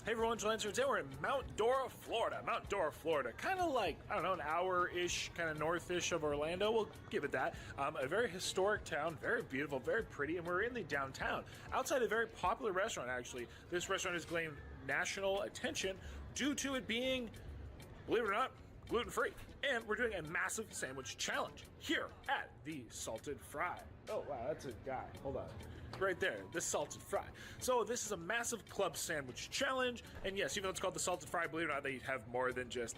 Hey everyone, Joe Lancer. Today we're in Mount Dora, Florida. Mount Dora, Florida. Kind of like, I don't know, an hour-ish, kind of north-ish of Orlando. We'll give it that. A very historic town, very beautiful, very pretty, and we're in the downtown. Outside a very popular restaurant, actually. This restaurant has claimed national attention due to it being, believe it or not, gluten-free. And we're doing a massive sandwich challenge here at the Salted Fry. Oh, wow, that's a guy. Hold on. Right there, the Salted Fry. So this is a massive club sandwich challenge, and yes, even though it's called the Salted Fry, believe it or not, they have more than just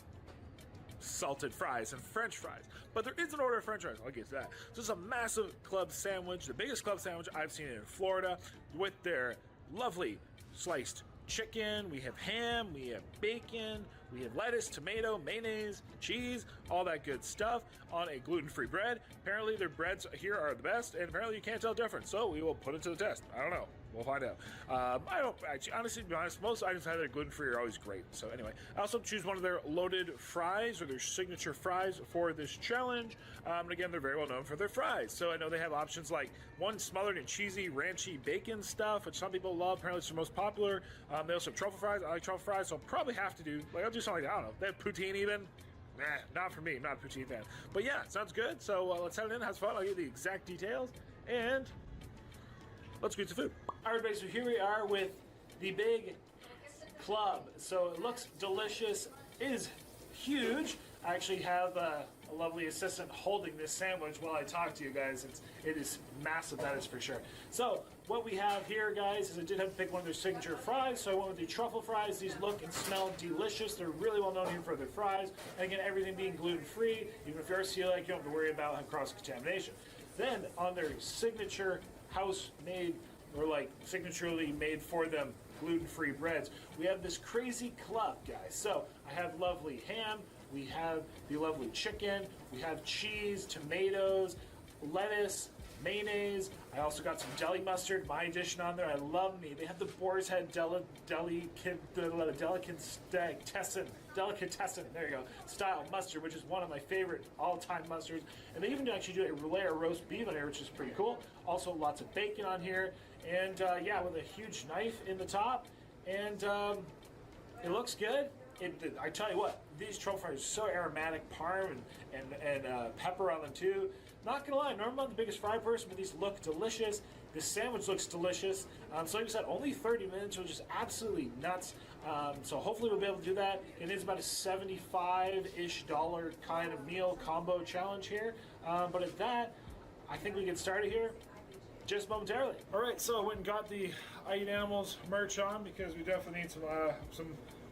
salted fries and french fries. But there is an order of french fries, I'll get to that. So it's a massive club sandwich, the biggest club sandwich I've seen in Florida, with their lovely sliced chicken, we have ham, we have bacon, we have lettuce, tomato, mayonnaise, cheese, all that good stuff on a gluten-free bread. Apparently their breads here are the best, and apparently you can't tell the difference, so we will put it to the test. I don't know. We'll find out. I don't actually, honestly, to be honest, most items that are gluten-free are always great. So anyway, I also choose one of their loaded fries or their signature fries for this challenge. And again, they're very well known for their fries. So I know they have options like one smothered in cheesy, ranchy bacon stuff, which some people love. Apparently, it's the most popular. They also have truffle fries. I like truffle fries, so I'll probably have to do, like, I'll do something like, I don't know, they have poutine even. Nah, not for me. I'm not a poutine fan. But yeah, sounds good. So let's head in, have fun. I'll give you the exact details. And let's get to food. All right, everybody, so here we are with the big club. So it looks delicious, is huge. I actually have a lovely assistant holding this sandwich while I talk to you guys. It is massive, that is for sure. So what we have here, guys, is I did have to pick one of their signature fries. So I went with the truffle fries. These look and smell delicious. They're really well known here for their fries. And again, everything being gluten-free. Even if you're celiac, you don't have to worry about cross-contamination. Then on their signature house-made, or like signaturely made for them gluten-free breads, we have this crazy club, guys. So I have lovely ham, we have the lovely chicken, we have cheese, tomatoes, lettuce, mayonnaise. I also got some deli mustard, my addition on there. I love me. They have the Boar's Head delicatessen, there you go, style mustard, which is one of my favorite all-time mustards. And they even actually do a layer of roast beef on here, which is pretty cool. Also lots of bacon on here. And yeah, with a huge knife in the top. And it looks good. I tell you what, these truffle fries are so aromatic, parm and pepper on them too. Not gonna lie, normally I'm not the biggest fry person, but these look delicious. This sandwich looks delicious. So like I said, only 30 minutes, which is absolutely nuts. So hopefully we'll be able to do that. It is about a $75-ish kind of meal combo challenge here. But at that, I think we get started here just momentarily. All right, so I went and got the I Eat Animals merch on because we definitely need some well,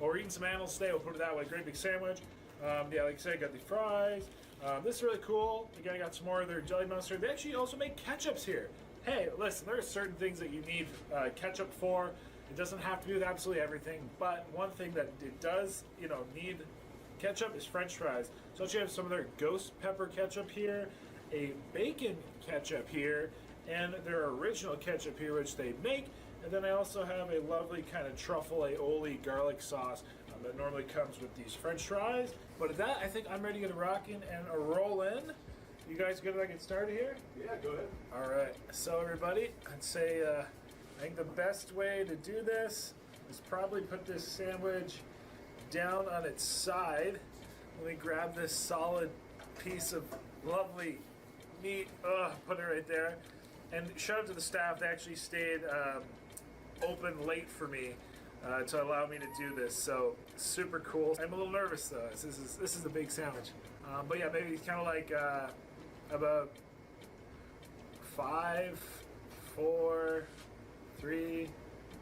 we're eating some animals today, we'll put it that way. Great big sandwich. Yeah, like I said, I got the fries. This is really cool. Again, I got some more of their jelly mustard. They actually also make ketchups here. Hey, listen, there are certain things that you need ketchup for. It doesn't have to do with absolutely everything, but one thing that it does, need ketchup is French fries. So you have some of their ghost pepper ketchup here, a bacon ketchup here, and their original ketchup here, which they make. And then I also have a lovely kind of truffle aioli garlic sauce that normally comes with these French fries. But at that, I think I'm ready to get a rockin' and a roll in. You guys good if I get started here? Yeah, go ahead. All right. So everybody, I'd say I think the best way to do this is probably put this sandwich down on its side. Let me grab this solid piece of lovely meat. Put it right there. And shout out to the staff. They actually stayed open late for me to allow me to do this. So super cool. I'm a little nervous though. This is a big sandwich. But yeah, maybe it's kind of like about 5, 4, 3,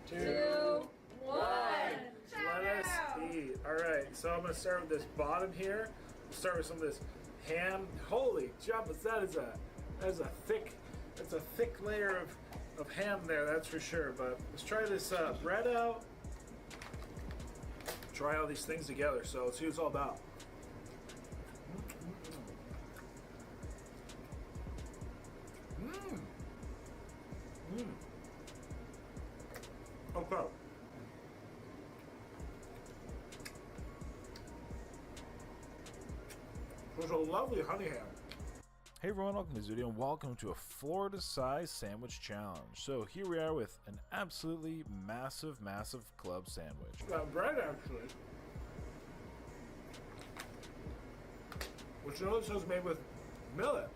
2, 1. Let us eat. All right. So I'm gonna start with this bottom here. Start with some of this ham. Holy jumpers! That is a thick layer of ham there, that's for sure. But let's try this bread out. Try all these things together. So let's see what it's all about. Okay. There's a lovely honey ham. Hey everyone, welcome to this video and welcome to a Florida-sized sandwich challenge. So here we are with an absolutely massive club sandwich. Bread actually, which notice is made with millet.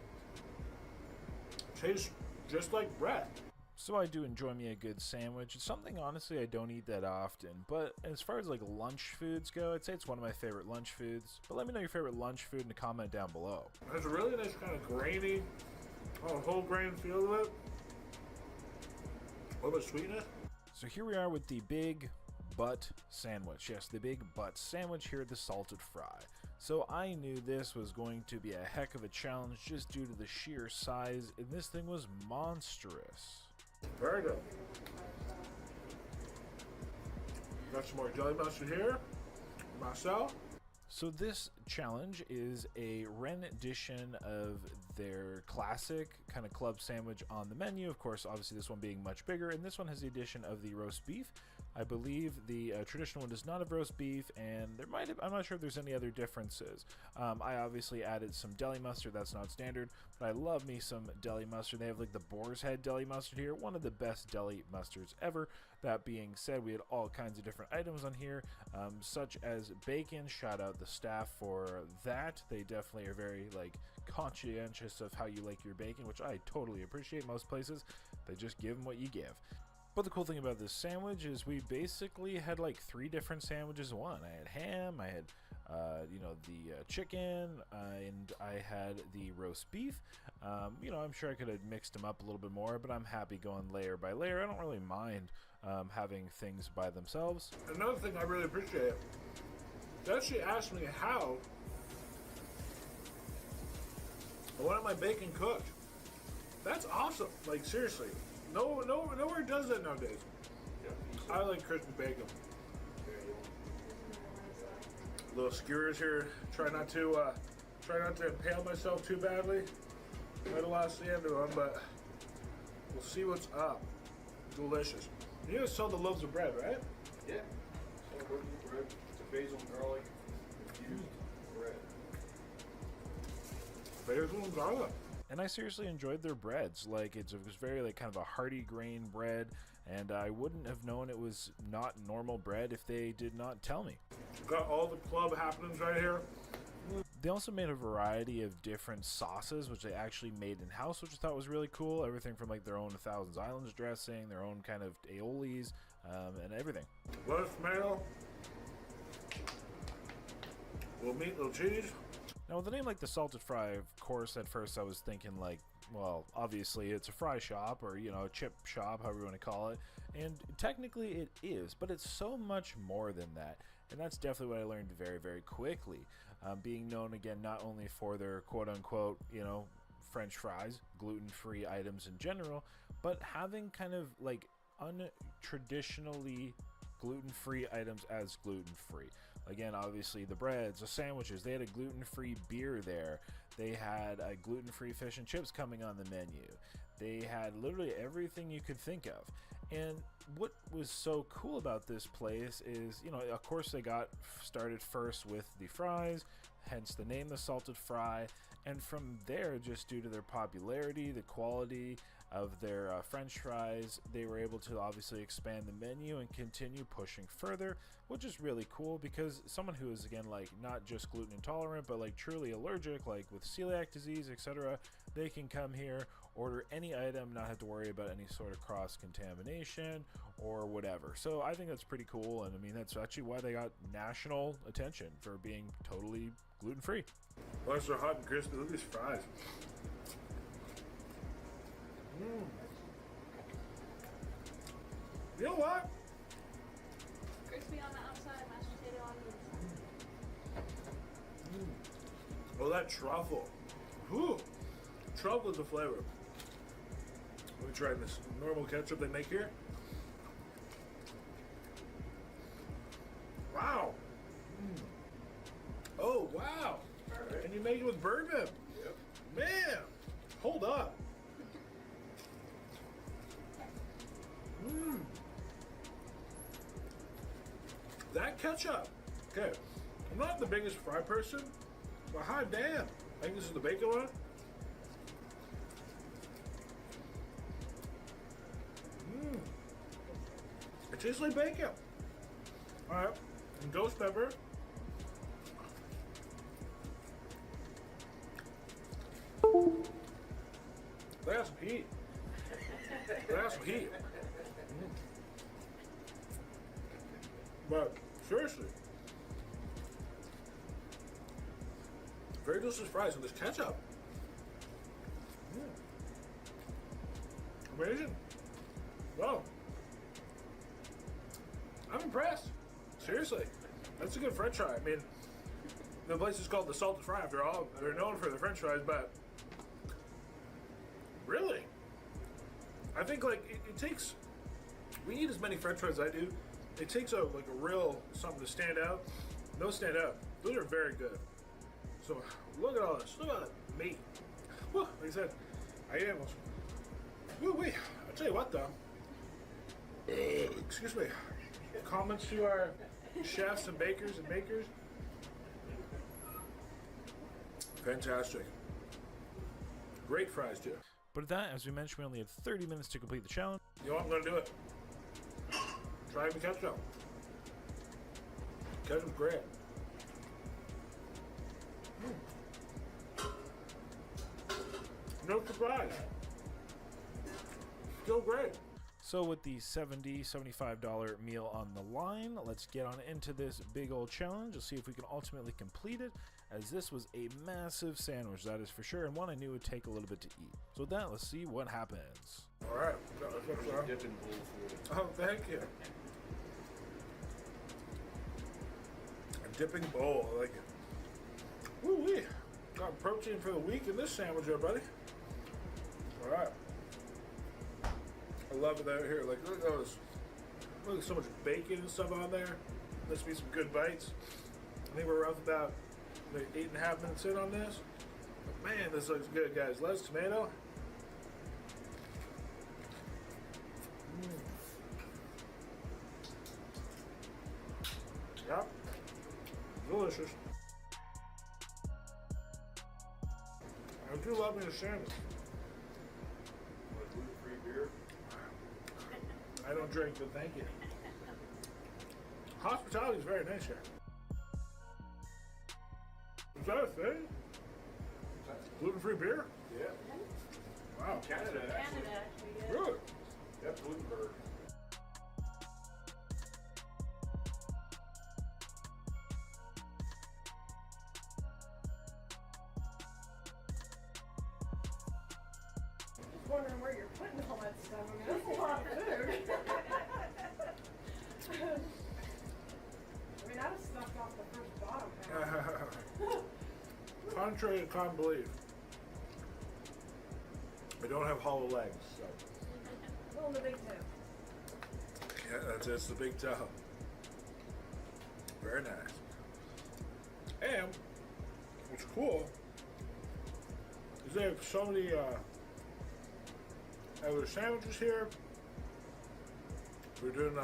Tastes just like bread. So I do enjoy me a good sandwich. It's something honestly I don't eat that often, but as far as like lunch foods go, I'd say it's one of my favorite lunch foods. But let me know your favorite lunch food in the comment down below. There's a really nice kind of grainy, whole grain feel to it. A little bit of sweetness. So here we are with the big butt sandwich. Yes, the big butt sandwich here at the Salted Fry. So I knew this was going to be a heck of a challenge just due to the sheer size, and this thing was monstrous. Very good. Got some more jelly mustard here. Myself. So this challenge is a rendition of their classic kind of club sandwich on the menu. Of course, obviously this one being much bigger, and this one has the addition of the roast beef. I believe the traditional one does not have roast beef, and there might have, I'm not sure if there's any other differences. I obviously added some deli mustard, that's not standard, but I love me some deli mustard. They have like the Boar's Head deli mustard here, one of the best deli mustards ever. That being said, we had all kinds of different items on here, such as bacon. Shout out the staff for that. They definitely are very like conscientious of how you like your bacon, which I totally appreciate. Most places, they just give them what you give. But the cool thing about this sandwich is we basically had like 3 different sandwiches in one. I had ham, I had the chicken, and I had the roast beef. I'm sure I could have mixed them up a little bit more, but I'm happy going layer by layer. I don't really mind having things by themselves. Another thing I really appreciate, they actually asked me how I wanted my bacon cooked. That's awesome. Like, seriously. Nowhere does that nowadays. I like crispy bacon. Little skewers here. Try not to impale myself too badly. Might have lost the end of them, but we'll see what's up. Delicious. You guys sell the loaves of bread, right? Yeah. So loaves of bread. It's a basil and garlic infused bread. Basil and garlic. And I seriously enjoyed their breads. Like, it was very like kind of a hearty grain bread, and I wouldn't have known it was not normal bread if they did not tell me. Got all the club happenings right here. They also made a variety of different sauces, which they actually made in-house, which I thought was really cool. Everything from like their own Thousand Islands dressing, their own kind of aiolis, and everything. Lettuce, tomato, little meat, little cheese. Now, with a name like the Salted Fry, of course, at first I was thinking like, well, obviously it's a fry shop or, a chip shop, however you want to call it. And technically it is, but it's so much more than that. And that's definitely what I learned very, very quickly. Being known, again, not only for their quote-unquote, French fries, gluten-free items in general, but having kind of like untraditionally gluten-free items as gluten-free. Again, obviously the breads, the sandwiches, they had a gluten-free beer there. They had a gluten-free fish and chips coming on the menu. They had literally everything you could think of. And what was so cool about this place is, of course they got started first with the fries, hence the name, the Salted Fry. And from there, just due to their popularity, the quality of their French fries, they were able to obviously expand the menu and continue pushing further, which is really cool because someone who is, again, like not just gluten intolerant, but like truly allergic, like with celiac disease, etc., they can come here, order any item, not have to worry about any sort of cross-contamination or whatever. So I think that's pretty cool, and I mean, that's actually why they got national attention for being totally gluten-free. Once they're hot and crispy, look at these fries. You know what? Crispy on the outside, mashed potato on the inside. Oh, that truffle. Whew. Truffle is a flavor. Let me try this normal ketchup they make here. Wow. Oh, wow. And you make it with bourbon. Yep. Man, hold up. That ketchup. Okay, I'm not the biggest fry person, but hot damn. I think this is the bacon one. It tastes like bacon. All right, and ghost pepper. They got some heat. They got some heat. But seriously, very delicious fries with this ketchup. Amazing. Wow. I'm impressed. Seriously, that's a good French fry. I mean, the place is called the Salted Fry after all. They're known for the French fries, but really, I think like it takes. We eat as many French fries as I do. It takes a real something to stand out. Those stand out. Those are very good. So look at all this. Look at all that meat. Whew, like I said, I am. Woo wee. I'll tell you what though. Excuse me. Comments to our chefs and bakers and makers. Fantastic. Great fries too. But at that, as we mentioned, we only had 30 minutes to complete the challenge. You know what? I'm gonna do it. Try the ketchup. Ketchup's great. No surprise. Still great. So with the $70, $75 meal on the line, let's get on into this big old challenge. Let's see if we can ultimately complete it, as this was a massive sandwich, that is for sure, and one I knew would take a little bit to eat. So with that, let's see what happens. All right. Oh, thank you. A dipping bowl. I like it. Woo-wee. Got protein for the week in this sandwich there, buddy. All right. I love it out here. Like, look at those. Look at so much bacon and stuff on there. Let's be some good bites. I think we're roughly about maybe 8.5 minutes in on this. But man, this looks good, guys. Let's tomato. Yep. Delicious. I do love me a sandwich. Gluten-free beer. I don't drink, but thank you. Hospitality is very nice here. Is that a thing? Gluten-free beer? Yeah. Wow. Canada, actually. Really? Yep, Glutenberg. Just wondering where you're putting all that stuff. I mean, that's a lot of food. I mean, I was stuffed off the first bottom half. Contrary to common belief, I don't have hollow legs, so. Well, in the big toe. Yeah, that's just the big toe. Very nice. And what's cool is they have so many other sandwiches here. We're doing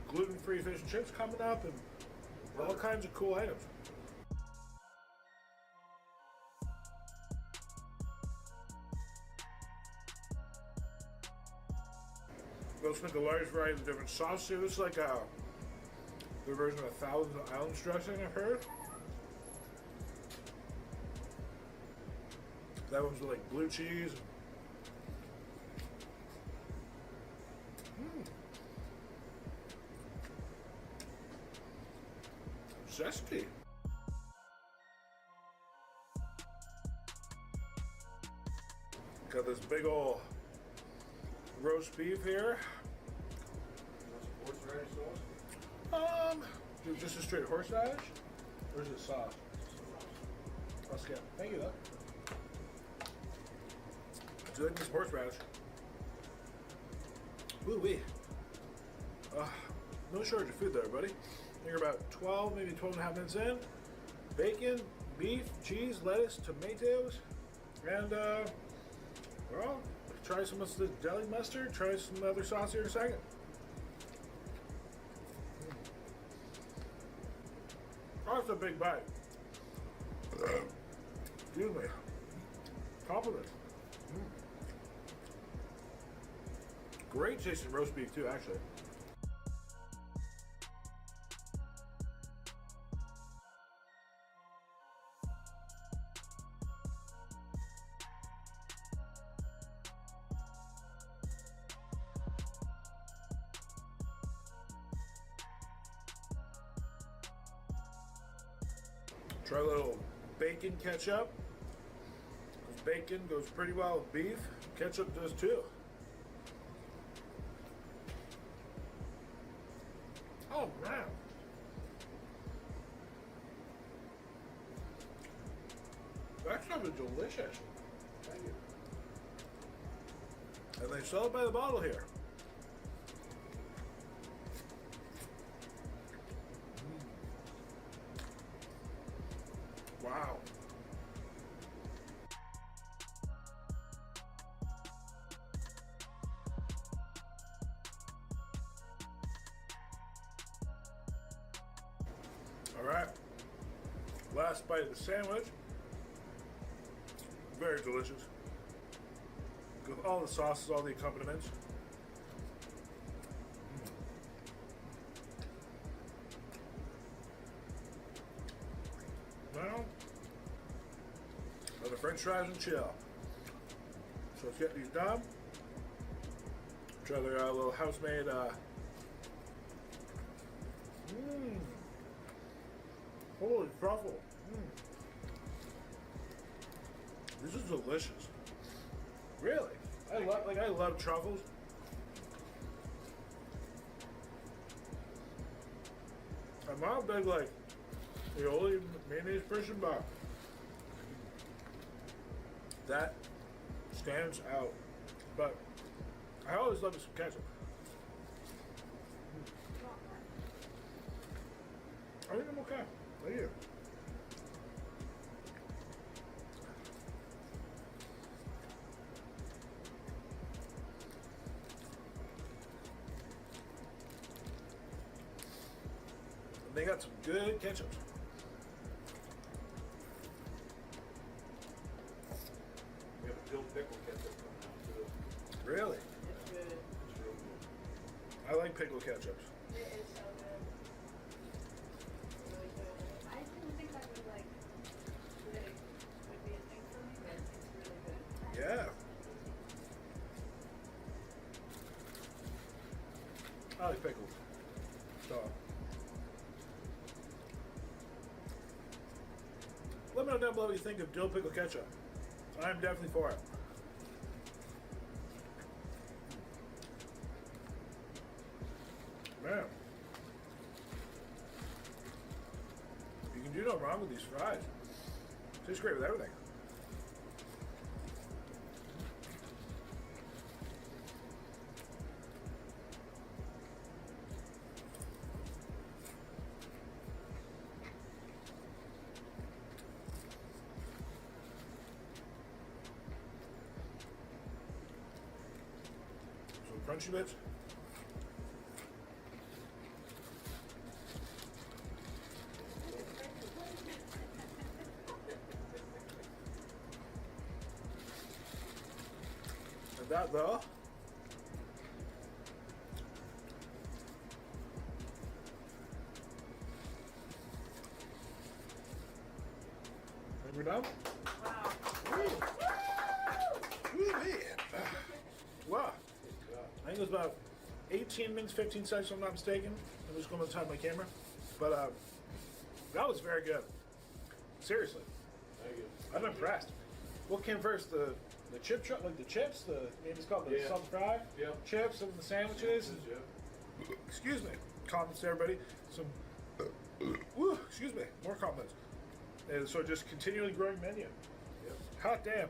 gluten-free fish and chips coming up, and all kinds of cool items. Let's make a large variety of different sauces here. This is like the version of a Thousand Islands dressing, I've heard. That one's with like blue cheese. Zesty. Got this big old roast beef here. Horseradish sauce? Just a straight horseradish? Or is it sauce? Let's get. Thank you, though. Do you like this horseradish? Woo wee. No shortage of food there, buddy. You're about 12, maybe 12.5 minutes in. Bacon, beef, cheese, lettuce, tomatoes, and well, try some of this deli mustard. Try some other sauce here in a second. Oh, that's a big bite. Excuse me. Compliment. Great tasting roast beef too, actually. Try a little bacon ketchup. Bacon goes pretty well with beef. Ketchup does too. Oh man. That stuff is delicious. Thank you. And they sell it by the bottle here. Last bite of the sandwich. Very delicious. With all the sauces, all the accompaniments. Now, another French fries and chill. So let's get these done. Try their little house-made. Holy truffle! This is delicious. Really, I love truffles. I'm not a big aioli mayonnaise person, but that stands out. But I always love some ketchup. I think I'm okay. Thank you. They got some good ketchup. We have a dill pickle ketchup coming out too. Really? It's good. It's real good. I like pickle ketchups. It is so good. Really good. I didn't think that would would be a thing for me, but it's really good. Yeah. I like pickles. So. Let me know down below what you think of dill pickle ketchup. I'm definitely for it. Man. You can do no wrong with these fries. Tastes great with everything. Crunchy bits. And that though. We're done? Wow. Wow. I think it was about 18 minutes, 15 seconds, if I'm not mistaken. I'm just going to time my camera. But that was very good. Seriously. I'm impressed. What came first? The chip truck, like the chips? Maybe it's called the salt fry? Yep. Chips and the sandwiches? Excuse me. Comments to everybody. Some, excuse me. More comments. And so just continually growing menu. Yep. Hot damn.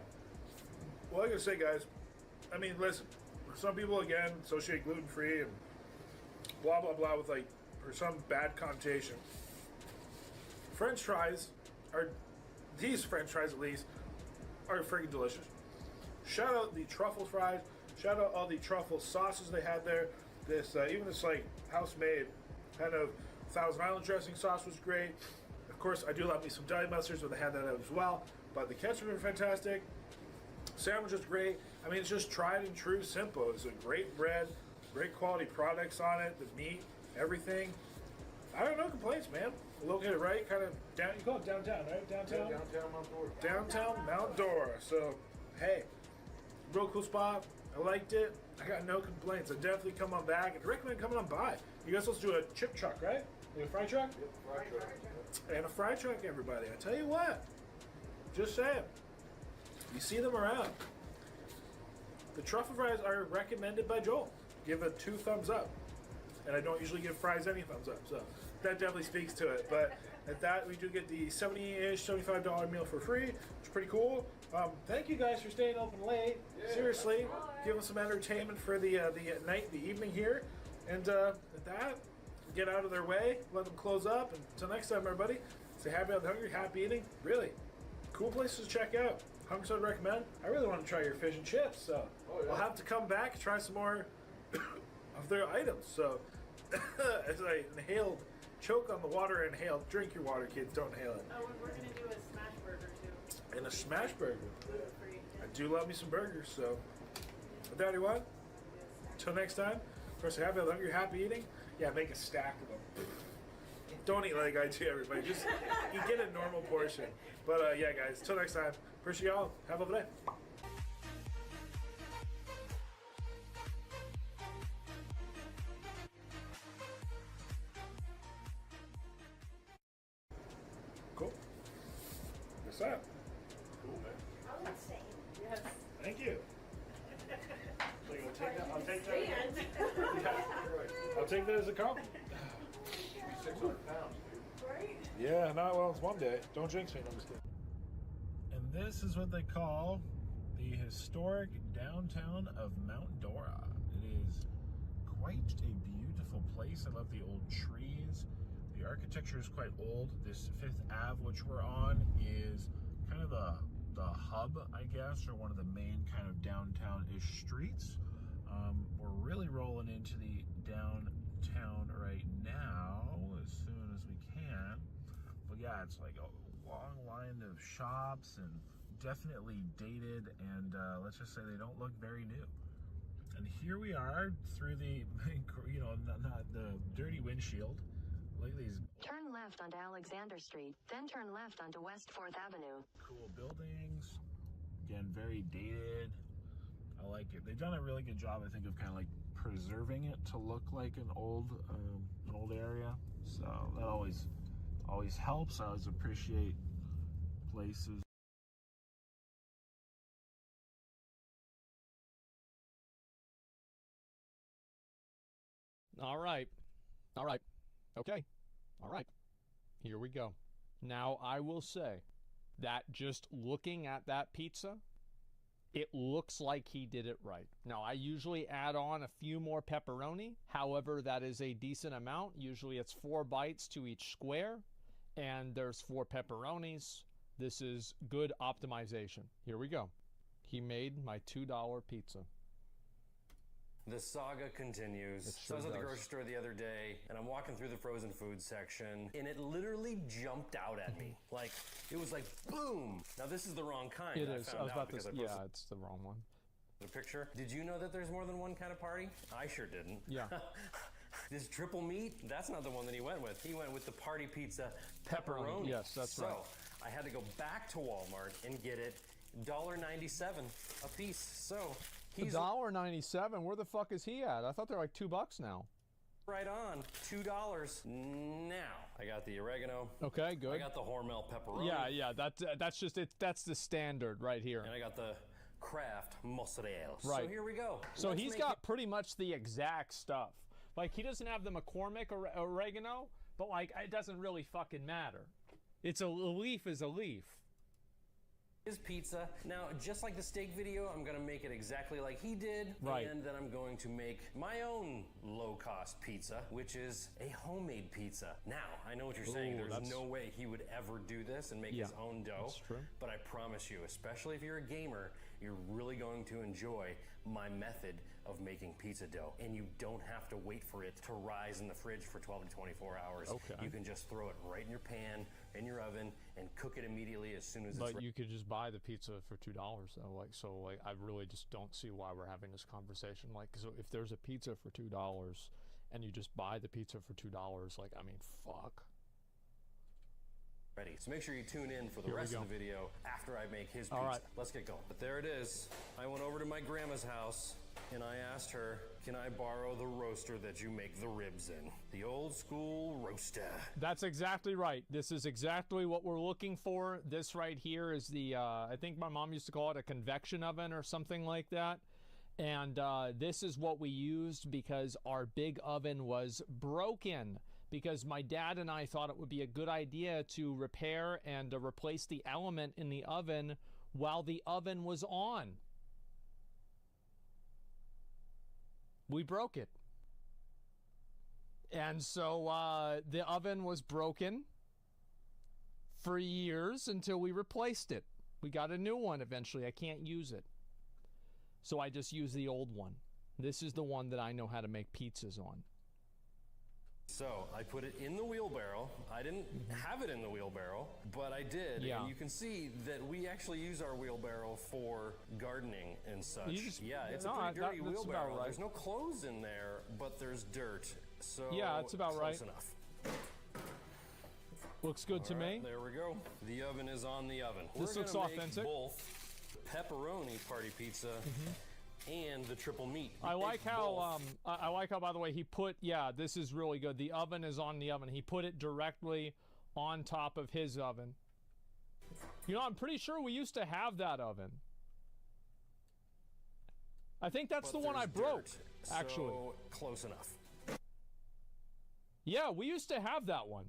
Well, I gotta say, guys, I mean, listen, some people, again, associate gluten-free and blah, blah, blah with, or some bad connotation. French fries are, these French fries at least, are freaking delicious. Shout out the truffle fries. Shout out all the truffle sauces they had there. Even this, house-made kind of Thousand Island dressing sauce was great. Of course, I do love me some deli mustards, so they had that out as well. But the ketchup are fantastic. Sandwich is great. I mean, it's just tried and true, simple. It's a great bread, great quality products on it, the meat, everything. I don't know complaints, man. Located right, kind of down. You call it downtown, right? Downtown. Yeah, downtown Mount Dora. Downtown Mount Dora. So, hey, real cool spot. I liked it. I got no complaints. I definitely come on back. I'd recommend coming on by. You guys supposed to do a chip truck, right? Like a fry truck? Yep, fry truck. And a fry truck, everybody. I tell you what. Just saying. You see them around. The truffle fries are recommended by Joel. Give it 2 thumbs up. And I don't usually give fries any thumbs up, so that definitely speaks to it. But at that, we do get the $70-ish, $75 meal for free, which is pretty cool. Thank you guys for staying open late. Yeah, Seriously, give us some entertainment for the night, the evening here. And at that, get out of their way, let them close up. And until next time, everybody, stay happy and hungry, happy eating. Really, cool places to check out. Hungry, I'd recommend. I really want to try your fish and chips, so I'll have to come back and try some more of their items. So as I inhaled choke on the water and inhale. Drink your water, kids. Don't inhale it. Oh, we're going to do a smash burger, too. And a smash burger. Gluten-free. I do love me some burgers, so. But Daddy, what? Until next time, first, I love your happy eating. Yeah, make a stack of them. Don't eat like I do, everybody. Just you get a normal portion. But yeah, guys, till next time. Appreciate y'all. Have a lovely day. Cool. What's up? Cool, man. I would say yes. Thank you. So you take that? I'll take that. I'll take that as a compliment. 600 pounds, dude. Right? Yeah, not well, it's one day. Don't jinx me, no, I'm just kidding. And this is what they call the historic downtown of Mount Dora. It is quite a beautiful place. I love the old trees. The architecture is quite old. This Fifth Ave, which we're on, is kind of the hub, I guess, or one of the main kind of downtown-ish streets. We're really rolling into the downtown right now as soon as we can. But yeah, it's like a long line of shops and definitely dated, and let's just say they don't look very new. And here we are through the, you know, not the dirty windshield. Look at these Turn left onto Alexander Street, then turn left onto West 4th Avenue. cool buildings. Again, very dated. I like it. They've done a really good job, I think, of kind of like preserving it to look like an old area. So that always helps. I always appreciate places. All right. Okay. All right. Here we go. Now, I will say that just looking at that pizza, it looks like he did it right. Now, I usually add on a few more pepperoni. However, that is a decent amount. Usually it's 4 bites to each square, and there's 4 pepperonis. This is good optimization. Here we go. He made my $2 pizza. The saga continues. So I was at the grocery store the other day, and I'm walking through the frozen food section, and it literally jumped out at me. Like, it was like, boom! Now, this is the wrong kind. It I is. I found was out about because to. I posted Yeah, it's the wrong one. the picture. Did you know that there's more than one kind of party? I sure didn't. Yeah. This triple meat, that's not the one that he went with. He went with the party pizza pepperoni. Yes, that's right. So, I had to go back to Walmart and get it $1.97 a piece. So, he's $1.97. Where the fuck is he at? I thought they're like $2 now. right on. $2. Now, I got the oregano. Okay, good. I got the Hormel pepperoni. Yeah. That's just it. That's the standard right here. And I got the Kraft mozzarella. Right. So here we go. So Let's he's make got pretty much the exact stuff. Like, he doesn't have the McCormick oregano, but like, it doesn't really fucking matter. It's a leaf is a leaf. his pizza. Now, just like the steak video, I'm gonna make it exactly like he did. Right. And then I'm going to make my own low-cost pizza, which is a homemade pizza. Now, I know what you're saying. Ooh, There's that's- no way he would ever do this and make his own dough. That's true. But I promise you, especially if you're a gamer, you're really going to enjoy my method of making pizza dough. And you don't have to wait for it to rise in the fridge for 12 to 24 hours. Okay. You can just throw it right in your pan, in your oven, and cook it immediately as soon as it's But ready. you could just buy the pizza for $2 though. Like, so like, I really just don't see why we're having this conversation. Like, so if there's a pizza for $2 and you just buy the pizza for $2, like, I mean, fuck. Ready. So make sure you tune in for the Here we rest of go. the video after I make his pizza. All right. Let's get going. But there it is. I went over to my grandma's house and I asked her, can I borrow the roaster that you make the ribs in? The old school roaster. That's exactly right. This is exactly what we're looking for. This right here is the, I think my mom used to call it a convection oven or something like that. And this is what we used because our big oven was broken. Because my dad and I thought it would be a good idea to repair and replace the element in the oven while the oven was on. We broke it. And so the oven was broken for years until we replaced it. We got a new one eventually. I can't use it. So I just use the old one. This is the one that I know how to make pizzas on. So I put it in the wheelbarrow. I didn't have it in the wheelbarrow, but I did. Yeah. And you can see that we actually use our wheelbarrow for gardening and such. Yeah, it's a pretty dirty that's wheelbarrow. about right. There's no clothes in there, but there's dirt. So Yeah, it's about close right. enough. Looks good to me. There we go. The oven is on the oven. This We're looks gonna make authentic. both pepperoni party pizza and the triple meat. I like how I like how, by the way, he put, yeah, this is really good. The oven is on the oven. He put it directly on top of his oven. You know, I'm pretty sure we used to have that oven. I think that's the one I broke, actually. So close enough. Yeah, we used to have that one.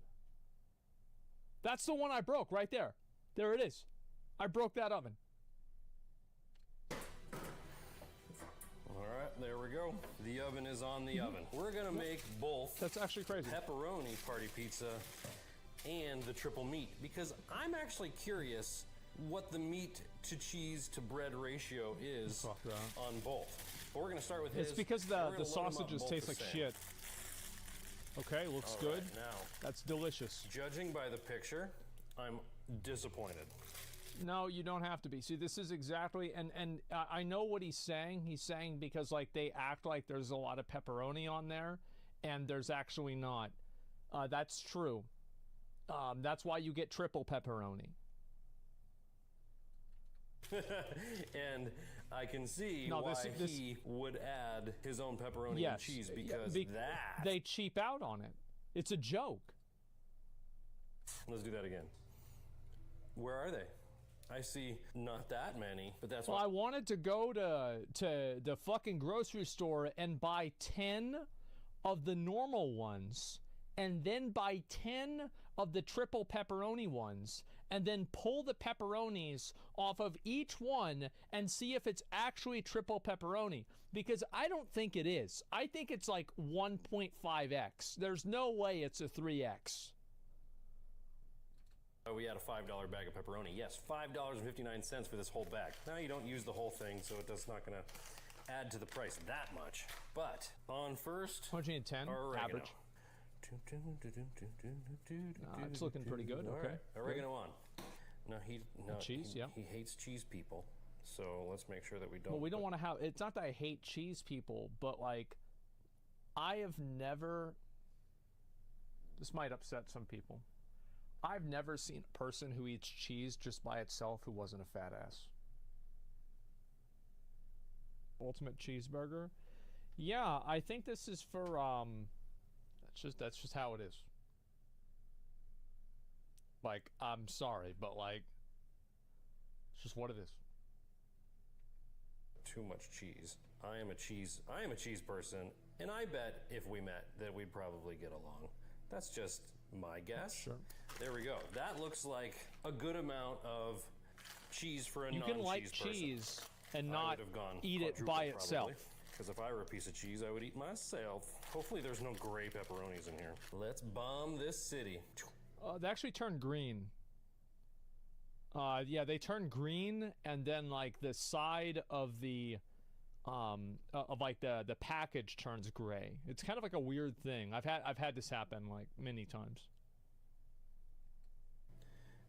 That's the one I broke right there. There it is. I broke that oven. All right, there we go. The oven is on the oven. We're gonna make both. That's actually crazy. Pepperoni party pizza and the triple meat, because I'm actually curious what the meat to cheese to bread ratio is on both. But we're gonna start with his. It's because We're gonna the load 'em up sausages both taste the like same. shit. Okay, looks All good. right, now, That's delicious. judging by the picture, I'm disappointed. No, you don't have to be. See, this is exactly, and I know what he's saying. He's saying because like they act like there's a lot of pepperoni on there, and there's actually not. That's true. That's why you get triple pepperoni. And I can see No, why this- he would add his own pepperoni and cheese, because that. They cheap out on it. It's a joke. Let's do that again. Where are they? I see not that many, but that's Well, why. I wanted to go to the fucking grocery store and buy 10 of the normal ones, and then buy 10 of the triple pepperoni ones, and then pull the pepperonis off of each one and see if it's actually triple pepperoni. Because I don't think it is. I think it's like 1.5x. There's no way it's a 3x. We had a $5 bag of pepperoni. Yes, $5.59 for this whole bag. Now you don't use the whole thing, so it's not going to add to the price that much. But on first, 110 oregano. average. It's looking pretty good. All Okay. right, oregano on. No, cheese, yeah. He hates cheese people, so let's make sure that we don't. Well, we don't want to have. It's not that I hate cheese people, but like, I have never. This might upset some people. I've never seen a person who eats cheese just by itself who wasn't a fat ass. Ultimate cheeseburger. Yeah, I think this is for that's just how it is. Like, I'm sorry, but like, it's just what it is. Too much cheese. I am a cheese person, and I bet if we met that we'd probably get along. That's just my guess. Sure. There we go. That looks like a good amount of cheese for a You non-cheese can like person. cheese and I not would have gone eat it by itself. Because if I were a piece of cheese, I would eat myself. Hopefully there's no gray pepperonis in here. Let's bomb this city. They actually turn green. Yeah, they turn green, and then like the side of the the package turns gray. It's kind of like a weird thing. I've had this happen like many times.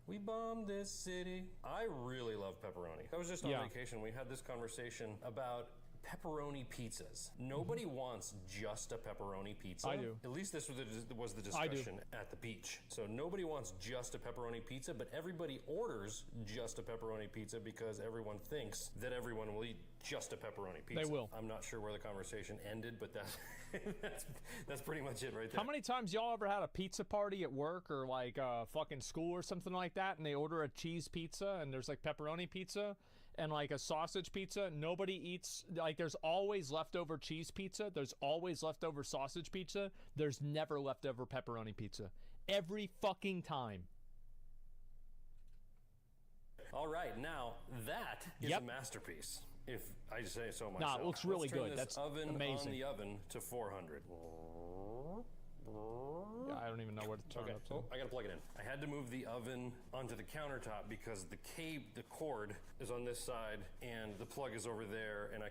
We bombed this city. I really love pepperoni. I was just on vacation. We had this conversation about pepperoni pizzas. Nobody wants just a pepperoni pizza. I do. At least this was the discussion at the beach. So nobody wants just a pepperoni pizza, but everybody orders just a pepperoni pizza because everyone thinks that everyone will eat just a pepperoni pizza. They will. I'm not sure where the conversation ended, but that's pretty much it right there. How many times y'all ever had a pizza party at work or like fucking school or something like that, and they order a cheese pizza and there's like pepperoni pizza and like a sausage pizza? Nobody eats, like, there's always leftover cheese pizza, there's always leftover sausage pizza, there's never leftover pepperoni pizza. Every fucking time. All right, now that is a masterpiece, if I say so myself. Nah, it looks really Let's turn good. This That's oven amazing. on the oven to 400. Yeah, I don't even know where to turn it up to. Oh, I gotta plug it in. I had to move the oven onto the countertop because the cord is on this side and the plug is over there, and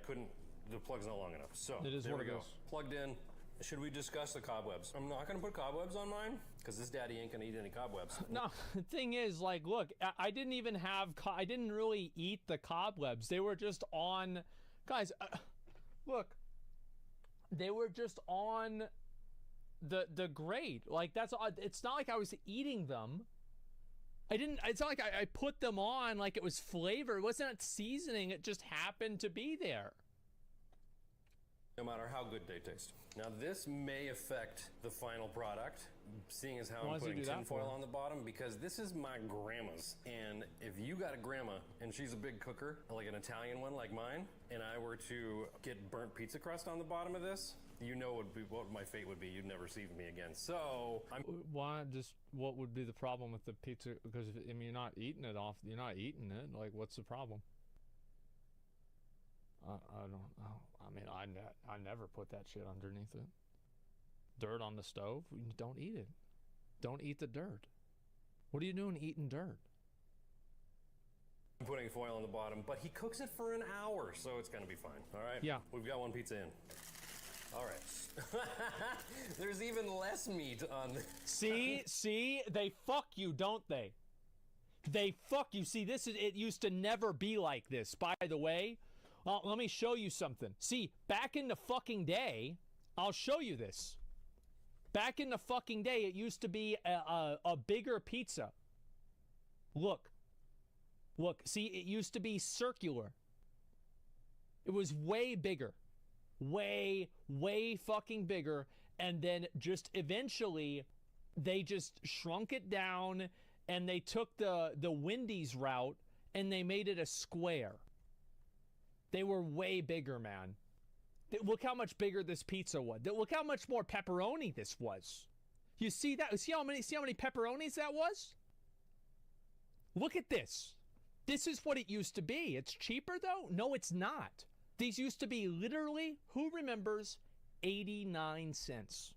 the plug's not long enough. So it is there what we it go. is. Plugged in, Should we discuss the cobwebs? I'm not gonna put cobwebs on mine because this daddy ain't gonna eat any cobwebs. No, the thing is, like, look, I didn't even have, I didn't really eat the cobwebs. They were just on, guys, look, they were just on the grate. Like, that's, it's not like I was eating them. It's not like I put them on like it was flavor. It wasn't seasoning. It just happened to be there. No matter how good they taste. Now this may affect the final product, seeing as how Why I'm does he putting do that tinfoil for? on the bottom, because this is my grandma's. And if you got a grandma and she's a big cooker, like an Italian one like mine, and I were to get burnt pizza crust on the bottom of this, you know what my fate would be. You'd never see me again. So I'm... Why, just, what would be the problem with the pizza? Because, I mean, you're not eating it off, you're not eating it. Like, what's the problem? I don't know. I mean, I never put that shit underneath it. Dirt on the stove? Don't eat it. Don't eat the dirt. What are you doing eating dirt? I'm putting foil on the bottom, but he cooks it for an hour, so it's gonna be fine. All right? Yeah. We've got one pizza in. All right. There's even less meat on this. See, they fuck you, don't they? They fuck you. See, it used to never be like this, by the way. Let me show you something. See, back in the fucking day, I'll show you this. Back in the fucking day, it used to be a bigger pizza. Look, see, it used to be circular. It was way bigger. Way fucking bigger. And then just eventually, they just shrunk it down and they took the Wendy's route and they made it a square. They were way bigger, man. Look how much bigger this pizza was. Look how much more pepperoni this was. You see that? See how many pepperonis that was? Look at this. This is what it used to be. It's cheaper though? No, it's not. These used to be literally, who remembers, 89 cents.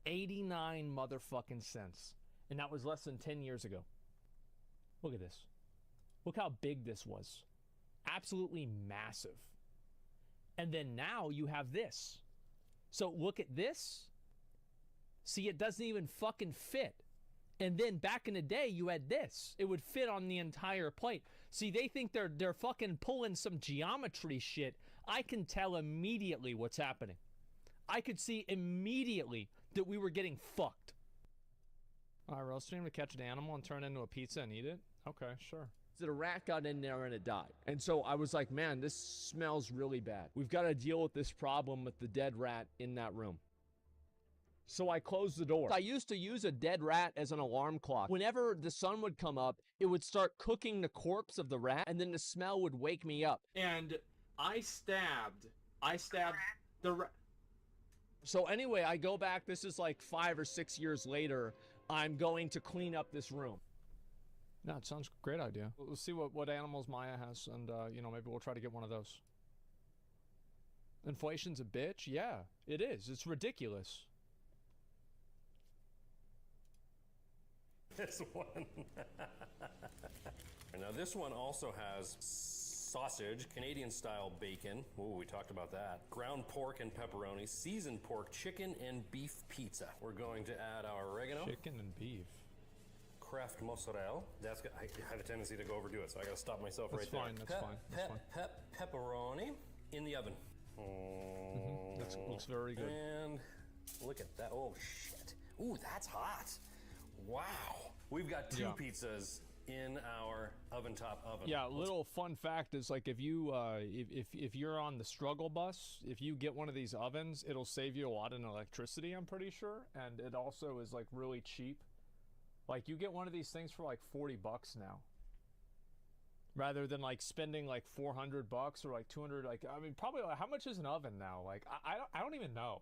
89 motherfucking cents. And that was less than 10 years ago. Look at this. Look how big this was. Absolutely massive. And then now you have this. So look at this. See, it doesn't even fucking fit. And then back in the day, you had this. It would fit on the entire plate. See, they think they're fucking pulling some geometry shit. I can tell immediately what's happening. I could see immediately that we were getting fucked. All right, roasting him to catch an animal and turn it into a pizza and eat it? Okay, sure. That a rat got in there and it died. And so I was like, man, this smells really bad. We've got to deal with this problem with the dead rat in that room. So I closed the door. I used to use a dead rat as an alarm clock. Whenever the sun would come up, it would start cooking the corpse of the rat, and then the smell would wake me up. And I stabbed the rat. So anyway, I go back, this is like 5 or 6 years later, I'm going to clean up this room. No, it sounds a great idea. We'll see what animals Maya has, and, you know, maybe we'll try to get one of those. Inflation's a bitch? Yeah, it is. It's ridiculous. This one. Now this one also has sausage, Canadian-style bacon. Ooh, we talked about that. Ground pork and pepperoni, seasoned pork, chicken, and beef pizza. We're going to add our oregano. Chicken and beef. Kraft mozzarella. I have a tendency to go overdo it, so I gotta stop myself That's right fine, there. That's fine. Pepperoni in the oven. That looks very good. And look at that. Oh, shit. Ooh, that's hot. Wow. We've got two pizzas in our oven top oven. Yeah, little fun fact is, like, if you if you're on the struggle bus, if you get one of these ovens, it'll save you a lot in electricity, I'm pretty sure, and it also is like really cheap. Like, you get one of these things for like $40 now, rather than like spending like $400 or like 200. Like, I mean, probably, like, how much is an oven now? Like, I don't even know.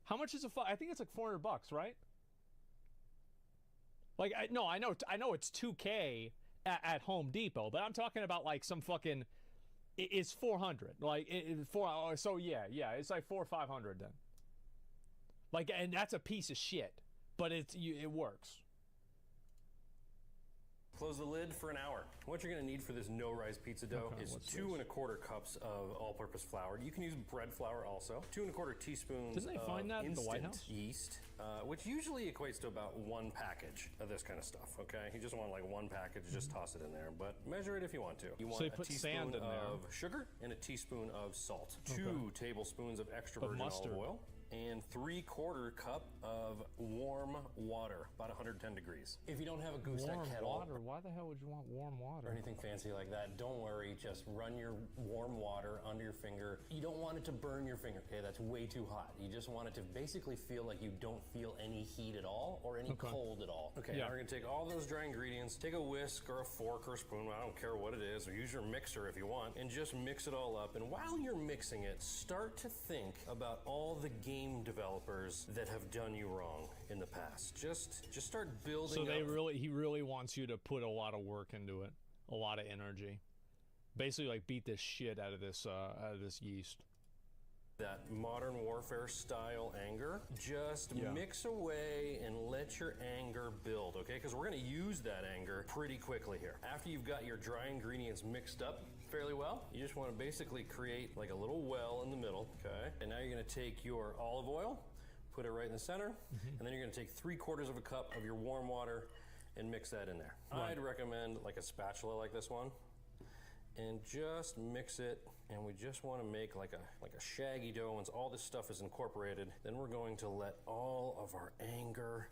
How much is I think it's like $400, right? Like, I know it's $2K at Home Depot, but I'm talking about like some fucking, it's 400. Like, so yeah, it's like 400 or 500 then. Like, and that's a piece of shit, but it works. Close the lid for an hour. What you're gonna need for this no-rise pizza dough is 2 1/4 cups of all-purpose flour. You can use bread flour also. 2 1/4 teaspoons Didn't they find that in the White instant House? yeast, which usually equates to about 1 package of this kind of stuff, okay? You just want like 1 package, just toss it in there, but measure it if you want to. You want you a put teaspoon sand in there. of sugar and a teaspoon of salt. 2 tablespoons of extra virgin mustard. olive oil. And 3/4 cup of warm water, about 110 degrees. If you don't have a gooseneck Warm kettle water? Why the hell would you want warm water? or anything fancy like that, don't worry. Just run your warm water under your finger. You don't want it to burn your finger, okay? That's way too hot. You just want it to basically feel like you don't feel any heat at all or any cold at all. Okay, now we're gonna take all those dry ingredients, take a whisk or a fork or a spoon, I don't care what it is, or use your mixer if you want, and just mix it all up. And while you're mixing it, start to think about all the game developers that have done you wrong in the past. Just start building So up. he really wants you to put a lot of work into it, a lot of energy. Basically, like beat this shit out of this yeast. That modern warfare style anger, just mix away and let your anger build, okay? Because we're gonna use that anger pretty quickly here. After you've got your dry ingredients mixed up fairly well, you just wanna basically create like a little well in the middle, okay? And now you're gonna take your olive oil, put it right in the center, and then you're gonna take 3/4 of a cup of your warm water and mix that in there. I'd recommend like a spatula like this one, and just mix it, and we just want to make like a shaggy dough. Once all this stuff is incorporated, then we're going to let all of our anger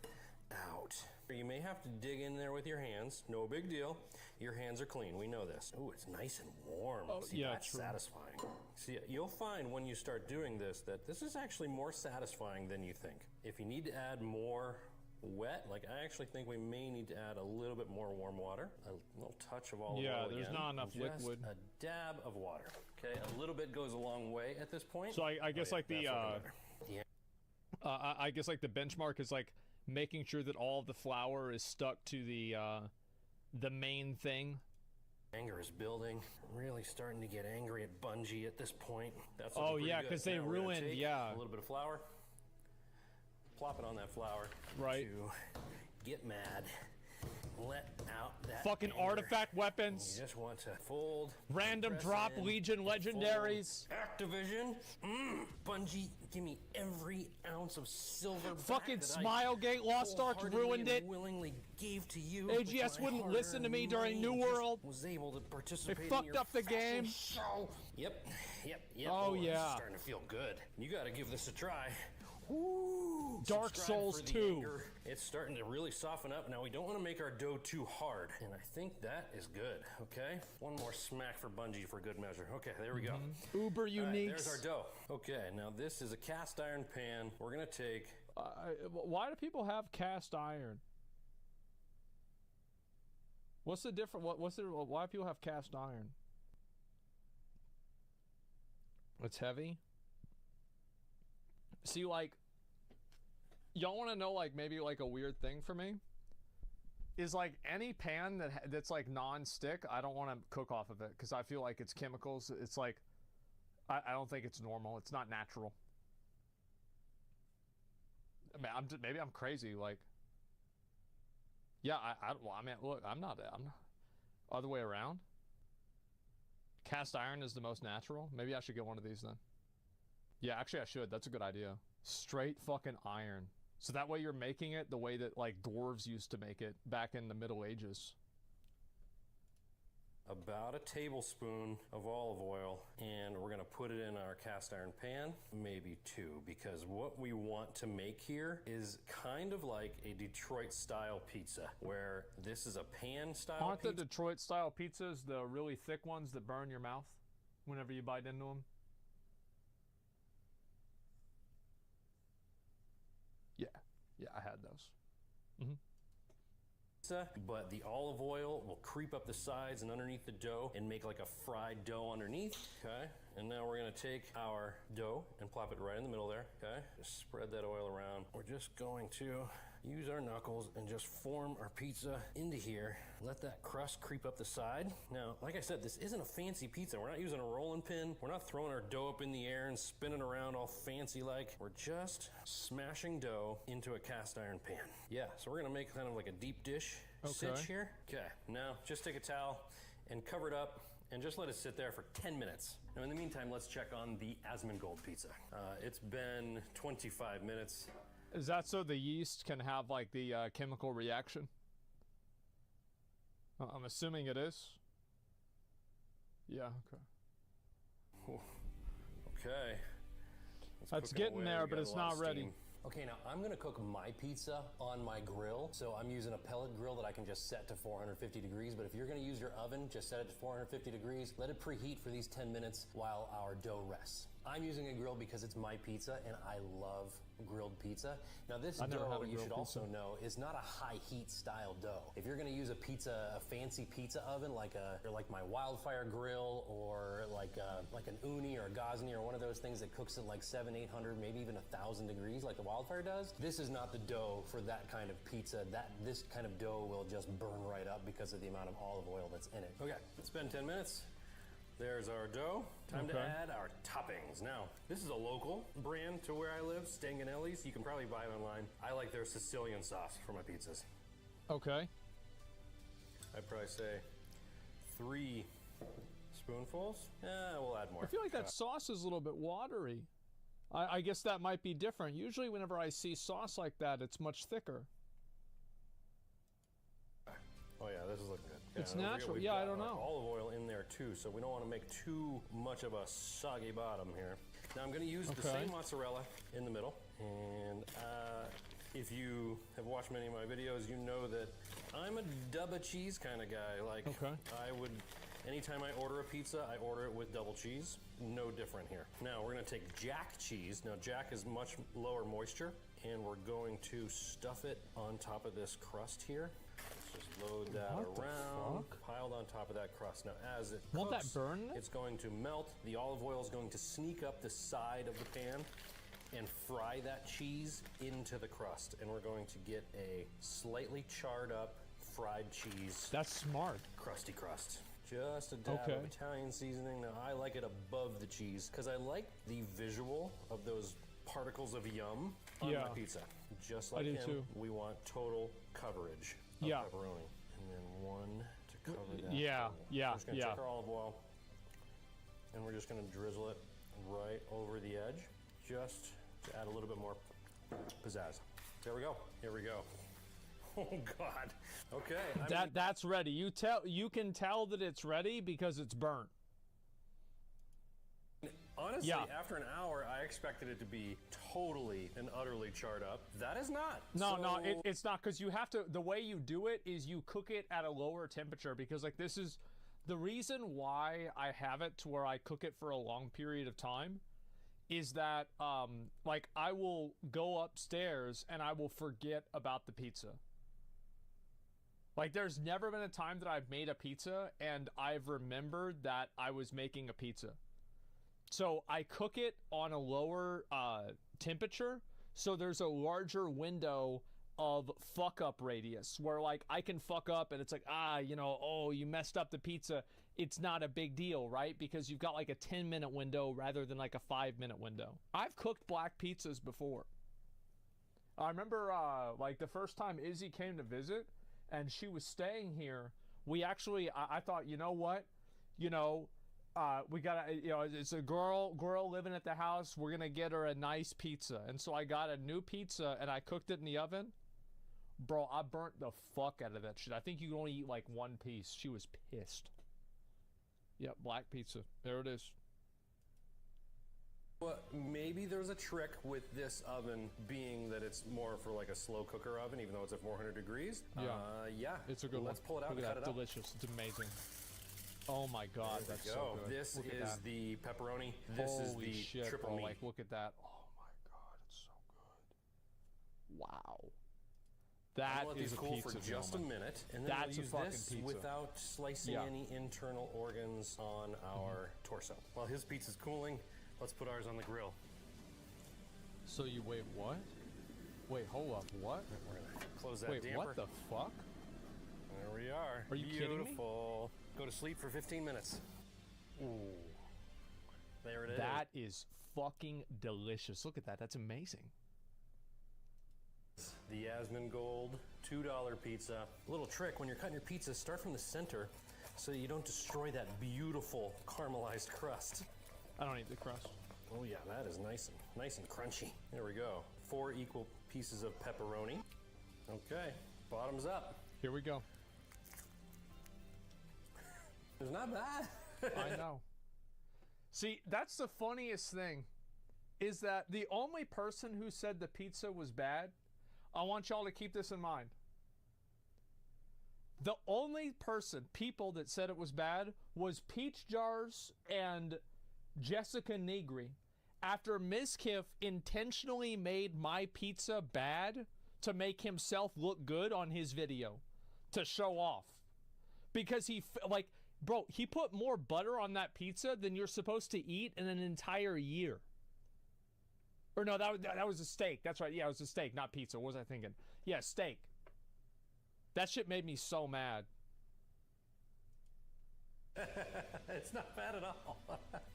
out. You may have to dig in there with your hands, no big deal. Your hands are clean, we know this. Ooh, it's nice and warm. See, that's satisfying. See, you'll find when you start doing this that this is actually more satisfying than you think. If you need to add more wet, like I actually think we may need to add a little bit more warm water, a little touch of olive oil. Yeah, there's again, not enough just liquid. a dab of water. Okay, a little bit goes a long way at this point. So I guess like the I guess like the benchmark is like making sure that all of the flour is stuck to the main thing. Anger is building. Really starting to get angry at Bungie at this point. That's oh yeah, because they ruined a little bit of flour. Plop it on that flour. Right. To get mad. Let out that fucking anger. artifact weapons. You just want to fold. Random drop Legion legendaries. Activision. Bungie, give me every ounce of silver. Fucking Smilegate Lost Ark ruined it. Willingly gave to you. AGS wouldn't listen to me during New World. Was able to participate. They fucked up the game. Show. Yep. Oh This is yeah. starting to feel good. You got to give this a try. Woo! Dark Souls 2. It's starting to really soften up. Now, we don't want to make our dough too hard, and I think that is good, okay? One more smack for Bungie for good measure. Okay, there we go. Uber unique. There's our dough. Okay, now this is a cast iron pan. We're going to take... why do people have cast iron? What's the difference? Why do people have cast iron? It's heavy. See, like, y'all want to know, like, maybe, like, a weird thing for me? Is, like, any pan that's, like, non-stick, I don't want to cook off of it, because I feel like it's chemicals. It's, like, I don't think it's normal. It's not natural. I mean, maybe I'm crazy, like... Yeah, well, I mean, look, I'm not... Other way around? Cast iron is the most natural? Maybe I should get one of these, then. Yeah, actually I should. That's a good idea. Straight fucking iron. So that way you're making it the way that, like, dwarves used to make it back in the Middle Ages. About a tablespoon of olive oil, and we're gonna put it in our cast iron pan, maybe 2, because what we want to make here is kind of like a Detroit style pizza, where this is a pan style Aren't pizza. the Detroit style pizzas the really thick ones that burn your mouth whenever you bite into them? Yeah, I had those. But the olive oil will creep up the sides and underneath the dough and make like a fried dough underneath, okay? And now we're gonna take our dough and plop it right in the middle there, okay? Just spread that oil around. We're just going to use our knuckles and just form our pizza into here. Let that crust creep up the side. Now, like I said, this isn't a fancy pizza. We're not using a rolling pin. We're not throwing our dough up in the air and spinning around all fancy like. We're just smashing dough into a cast iron pan. Yeah, so we're gonna make kind of like a deep dish cinch here. Okay, now just take a towel and cover it up and just let it sit there for 10 minutes. Now in the meantime, let's check on the Asmongold pizza. It's been 25 minutes. Is that so the yeast can have like the chemical reaction? I'm assuming it is. Yeah, okay. Okay. That's getting there, but it's not ready. Okay, now I'm gonna cook my pizza on my grill. So I'm using a pellet grill that I can just set to 450 degrees. But if you're gonna use your oven, just set it to 450 degrees. Let it preheat for these 10 minutes while our dough rests. I'm using a grill because it's my pizza and I love grilled pizza. Now this dough, you should also know, is not a high heat style dough. If you're gonna use a fancy pizza oven like my Wildfire grill or like an Uni or a Ghazni or one of those things that cooks at like 700, 800, maybe even 1,000 degrees like the Wildfire does, this is not the dough for that kind of pizza. This kind of dough will just burn right up because of the amount of olive oil that's in it. Okay, it's been 10 minutes. There's our dough. Time to add our toppings. Now, this is a local brand to where I live, Stanganelli's. You can probably buy it online. I like their Sicilian sauce for my pizzas. Okay. I'd probably say 3 spoonfuls. We'll add more. I feel like that sauce is a little bit watery. I guess that might be different. Usually whenever I see sauce like that, it's much thicker. Oh yeah, this is looking good. Yeah, it's natural. Yeah, I don't know. Olive oil in there too, so we don't want to make too much of a soggy bottom here. Now I'm going to use the same mozzarella in the middle, and if you have watched many of my videos, you know that I'm a double cheese kind of guy. Like anytime I order a pizza, I order it with double cheese. No different here. Now we're going to take Jack cheese. Now Jack is much lower moisture, and we're going to stuff it on top of this crust here. Just load that around, piled on top of that crust. Now, as it cooks, won't that burn? It's going to melt. The olive oil is going to sneak up the side of the pan and fry that cheese into the crust. And we're going to get a slightly charred up fried cheese. That's smart. Crusty crust. Just a dab of Italian seasoning. Now, I like it above the cheese because I like the visual of those particles of yum on my pizza. Just like him, we want total coverage of pepperoni. And then one to cover that. Yeah, we're just going to take our olive oil and we're just going to drizzle it right over the edge just to add a little bit more pizzazz. There we go. Here we go. Oh God. Okay. That's ready. You can tell that it's ready because it's burnt. Honestly, after an hour, I expected it to be totally and utterly charred up. That is not. No, it's not, because you have to, the way you do it is you cook it at a lower temperature, because like this is, the reason why I have it to where I cook it for a long period of time is that, like I will go upstairs and I will forget about the pizza. Like there's never been a time that I've made a pizza and I've remembered that I was making a pizza. So I cook it on a lower temperature, so there's a larger window of fuck up radius where like I can fuck up and it's like, you messed up the pizza. It's not a big deal, right? Because you've got like a 10-minute window rather than like a 5-minute window. I've cooked black pizzas before. I remember like the first time Izzy came to visit and she was staying here, we actually, I thought, you know what? We gotta, it's a girl living at the house. We're gonna get her a nice pizza. And so I got a new pizza and I cooked it in the oven. Bro, I burnt the fuck out of that shit. I think you can only eat like one piece. She was pissed. Yep, black pizza. There it is. Well, maybe there's a trick with this oven being that it's more for like a slow cooker oven, even though it's at 400 degrees. Yeah. It's a good one. Let's pull it out and cut it up. Delicious. It's amazing. Oh my God, that's so good. This is the pepperoni. This is the triple meat. Like, look at that. Oh my God, it's so good. Wow. That is a cool pizza, for just a minute, and then we'll use this without slicing any internal organs on our torso. While his pizza's cooling, let's put ours on the grill. So you wait, what? Wait, hold up, what? We're gonna close that damper. Wait, what the fuck? There we are. Are you kidding me? Beautiful. Go to sleep for 15 minutes. Ooh. There it is. That is fucking delicious. Look at that. That's amazing. the Yasmin Gold $2 pizza. A little trick, when you're cutting your pizza, start from the center so you don't destroy that beautiful caramelized crust. I don't eat the crust. Oh yeah, that is nice and crunchy. There we go. 4 equal pieces of pepperoni. Okay, bottoms up. Here we go. It's not bad. I know. See, that's the funniest thing, is that the only person who said the pizza was bad, I want y'all to keep this in mind. The only people that said it was bad was Peach Jars and Jessica Negri, after Mizkif intentionally made my pizza bad to make himself look good on his video, to show off. Because bro, he put more butter on that pizza than you're supposed to eat in an entire year. Or no, that was a steak. That's right. Yeah, it was a steak, not pizza. What was I thinking? Yeah, steak. That shit made me so mad. It's not bad at all.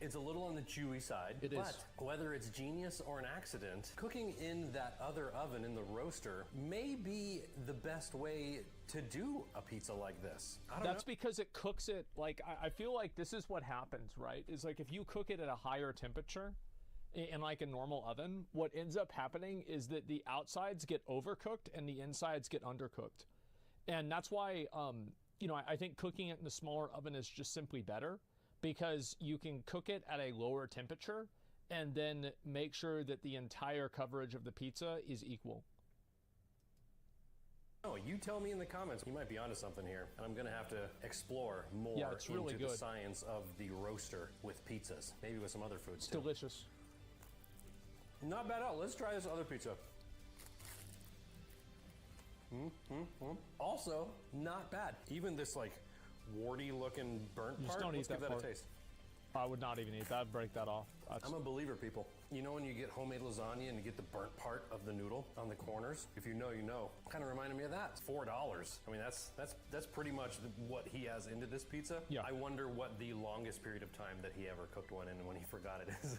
It's a little on the chewy side. It is. But whether it's genius or an accident, cooking in that other oven in the roaster may be the best way to do a pizza like this. That's because it cooks it, like, I feel like this is what happens, right? Is like if you cook it at a higher temperature in like a normal oven, what ends up happening is that the outsides get overcooked and the insides get undercooked. And that's why, you know, I think cooking it in a smaller oven is just simply better, because you can cook it at a lower temperature and then make sure that the entire coverage of the pizza is equal. Oh, you tell me in the comments. You might be onto something here, and I'm gonna have to explore more really into good. the science of the roaster with pizzas, maybe with some other foods too. Delicious. Not bad at all. Let's try this other pizza. Also, not bad. Even this like warty looking burnt You just part, don't let's eat give that that part. a taste. I would not even eat that. I'd break that off. I'm a believer, people. You know when you get homemade lasagna and you get the burnt part of the noodle on the corners? If you know, you know. Kind of reminded me of that. It's $4. I mean, that's pretty much what he has into this pizza. Yeah. I wonder what the longest period of time that he ever cooked one in and when he forgot it is.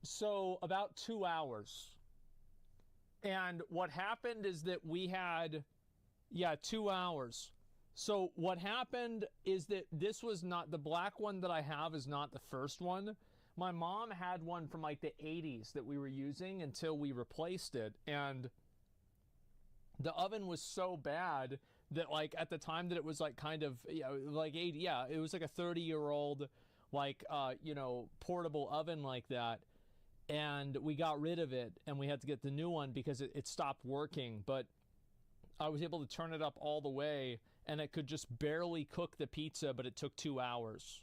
So about 2 hours. And what happened is that we had, 2 hours. So what happened is that this was not, the black one that I have is not the first one. My mom had one from like the 80s that we were using until we replaced it. And the oven was so bad that like at the time that it was like kind of, like 80, it was like a 30-year-old like, portable oven like that. And we got rid of it and we had to get the new one because it stopped working. But I was able to turn it up all the way and it could just barely cook the pizza, but it took 2 hours.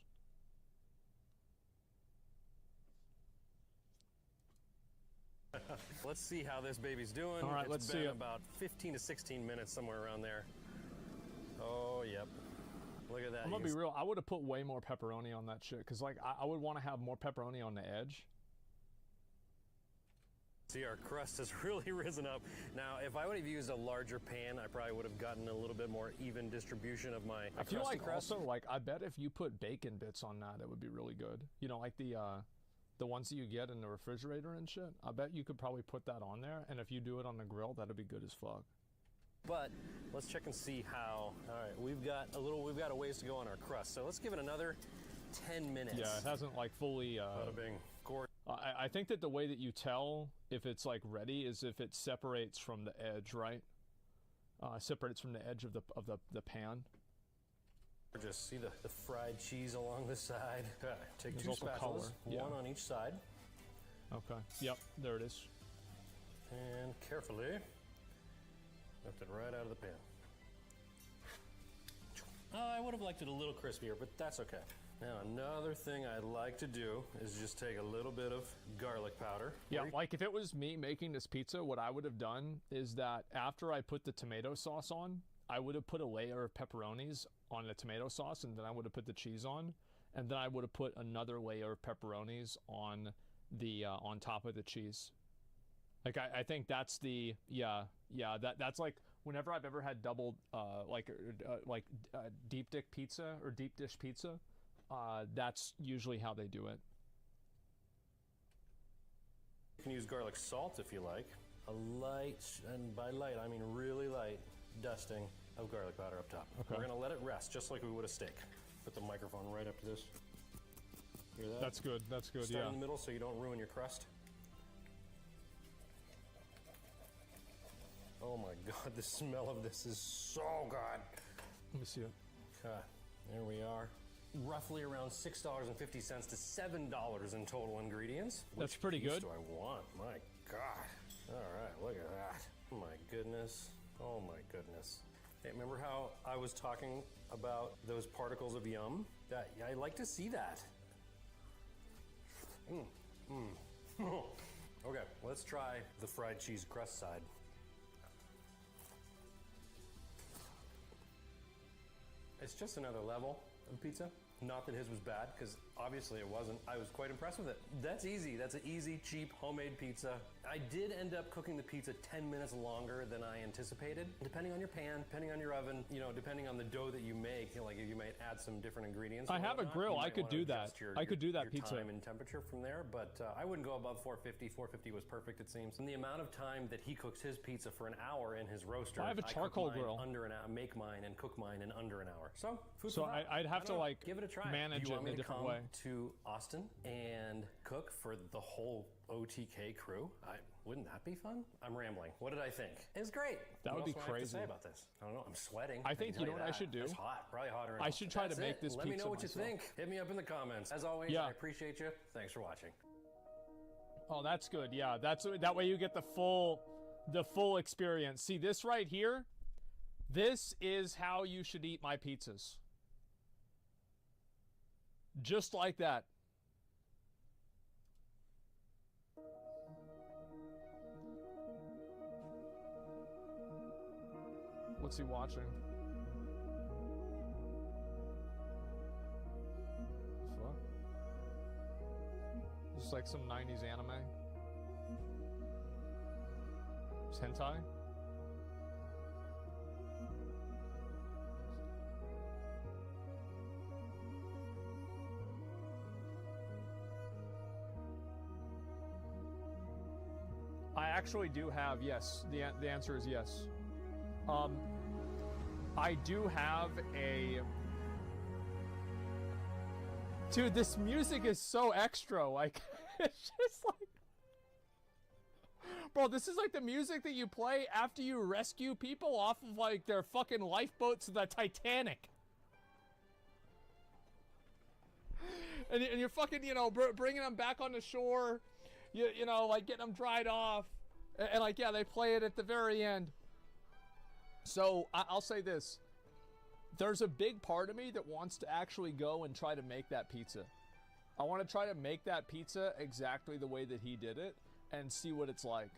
Let's see how this baby's doing. All right, It's let's been see it. about 15 to 16 minutes, somewhere around there. Oh, yep. Look at that. I'm gonna be real. I would have put way more pepperoni on that shit because like I would want to have more pepperoni on the edge. See, our crust has really risen up. Now, if I would have used a larger pan, I probably would have gotten a little bit more even distribution of my I feel crusty like crust. also like I bet if you put bacon bits on that, it would be really good. You know, like the ones that you get in the refrigerator and shit. I bet you could probably put that on there, and if you do it on the grill, that'd be good as fuck. But let's check and see how. All right, we've got a ways to go on our crust. So let's give it another 10 minutes. Yeah, it hasn't like fully. Bada bing. I think that the way that you tell if it's like ready is if it separates from the edge, right? Separates from the edge of the pan. Just see the fried cheese along the side. Okay, take There's 2 also spatulas, color, yeah. one on each side. Okay. Yep. There it is. And carefully lift it right out of the pan. I would have liked it a little crispier, but that's okay. Now, another thing I'd like to do is just take a little bit of garlic powder. Yeah, like if it was me making this pizza, what I would have done is that after I put the tomato sauce on, I would have put a layer of pepperonis on the tomato sauce, and then I would have put the cheese on, and then I would have put another layer of pepperonis on the on top of the cheese. Like I think that's the that's like whenever I've ever had double deep dish pizza or deep dish pizza. That's usually how they do it. You can use garlic salt if you like. A light, and by light I mean really light, dusting of garlic powder up top. Okay. We're gonna let it rest just like we would a steak. Put the microphone right up to this. Hear that? That's good. That's good. Start Yeah. in the middle so you don't ruin your crust. Oh my God, the smell of this is so good. Let me see it. Okay, there we are. Roughly around $6.50 to $7 in total ingredients. That's Which pretty piece good. do I want? My God. All right, look at that. Oh my goodness. Oh my goodness. Hey, remember how I was talking about those particles of yum? I like to see that. Okay, let's try the fried cheese crust side. It's just another level of pizza. Not that his was bad, because obviously it wasn't. I was quite impressed with it. That's easy. That's an easy, cheap, homemade pizza. I did end up cooking the pizza 10 minutes longer than I anticipated. Depending on your pan, depending on your oven, you know, depending on the dough that you make, you know, like you might add some different ingredients. I and have a whatnot. grill. You I might could wanna do that. adjust I could do that your pizza. time and temperature from there, but I wouldn't go above 450. 450 was perfect, it seems. And the amount of time that he cooks his pizza for an hour in his roaster, I have a cook charcoal mine grill. under an hour, make mine and cook mine in under an hour. So, food So for thought. I'd have I to, don't know. like, give it a try. manage Do you it want in a me to different come way. to Austin and cook for the whole OTK crew? Wouldn't that be fun? I'm rambling. What did I think? It's great. That What would be else do I have to crazy. say about this? I don't know. I'm sweating. I can think, tell you know what I that. should do? It's hot. Probably hotter. in I should try to That's make it. this Let me pizza know what you myself. think. Hit me up in the comments. As always, Yeah. I appreciate you. Thanks for watching. Oh, that's good. Yeah, that way you get the full experience. See this right here? This is how you should eat my pizzas. Just like that. What's he watching? Fuck. Just like some 90s anime. It's hentai? I actually do have, yes. The answer is yes. I do have a... Dude, this music is so extra. Like, it's just like... Bro, this is like the music that you play after you rescue people off of, like, their fucking lifeboats of the Titanic. And you're fucking, you know, bringing them back on the shore. You know, like, getting them dried off. And like, yeah, they play it at the very end. So, I'll say this. There's a big part of me that wants to actually go and try to make that pizza. I want to try to make that pizza exactly the way that he did it and see what it's like.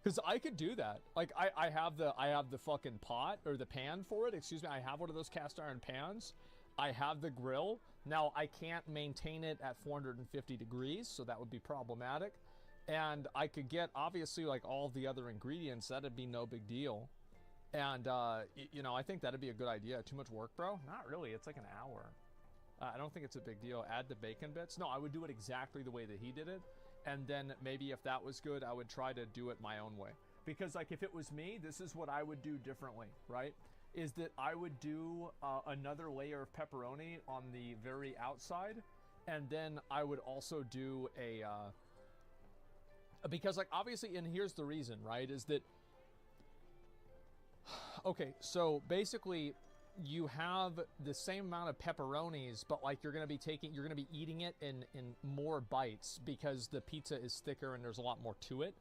Because I could do that. Like, I have the fucking pot, or the pan for it, excuse me. I have one of those cast iron pans. I have the grill. Now, I can't maintain it at 450 degrees, so that would be problematic. And I could get, obviously, like, all the other ingredients. That'd be no big deal. And, you know, I think that'd be a good idea. Too much work, bro? Not really. It's like an hour. I don't think it's a big deal. Add the bacon bits. No, I would do it exactly the way that he did it. And then maybe if that was good, I would try to do it my own way. Because, like, if it was me, this is what I would do differently, right? Is that I would do another layer of pepperoni on the very outside. And then I would also do a... because, like, obviously, and here's the reason, right? Is that... Okay, so basically you have the same amount of pepperonis, but like you're going to be eating it in more bites because the pizza is thicker and there's a lot more to it.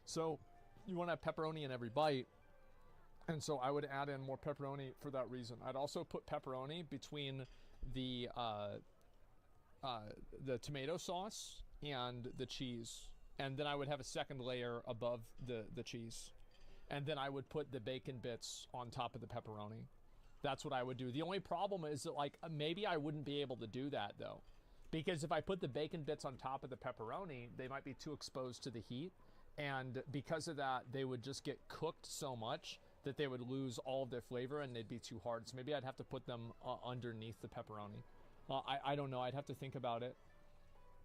So you want to have pepperoni in every bite. And so I would add in more pepperoni for that reason. I'd also put pepperoni between the tomato sauce and the cheese. And then I would have a second layer above the cheese. And then I would put the bacon bits on top of the pepperoni. That's what I would do. The only problem is that, like, maybe I wouldn't be able to do that, though. Because if I put the bacon bits on top of the pepperoni, they might be too exposed to the heat. And because of that, they would just get cooked so much that they would lose all of their flavor and they'd be too hard. So maybe I'd have to put them underneath the pepperoni. I don't know. I'd have to think about it.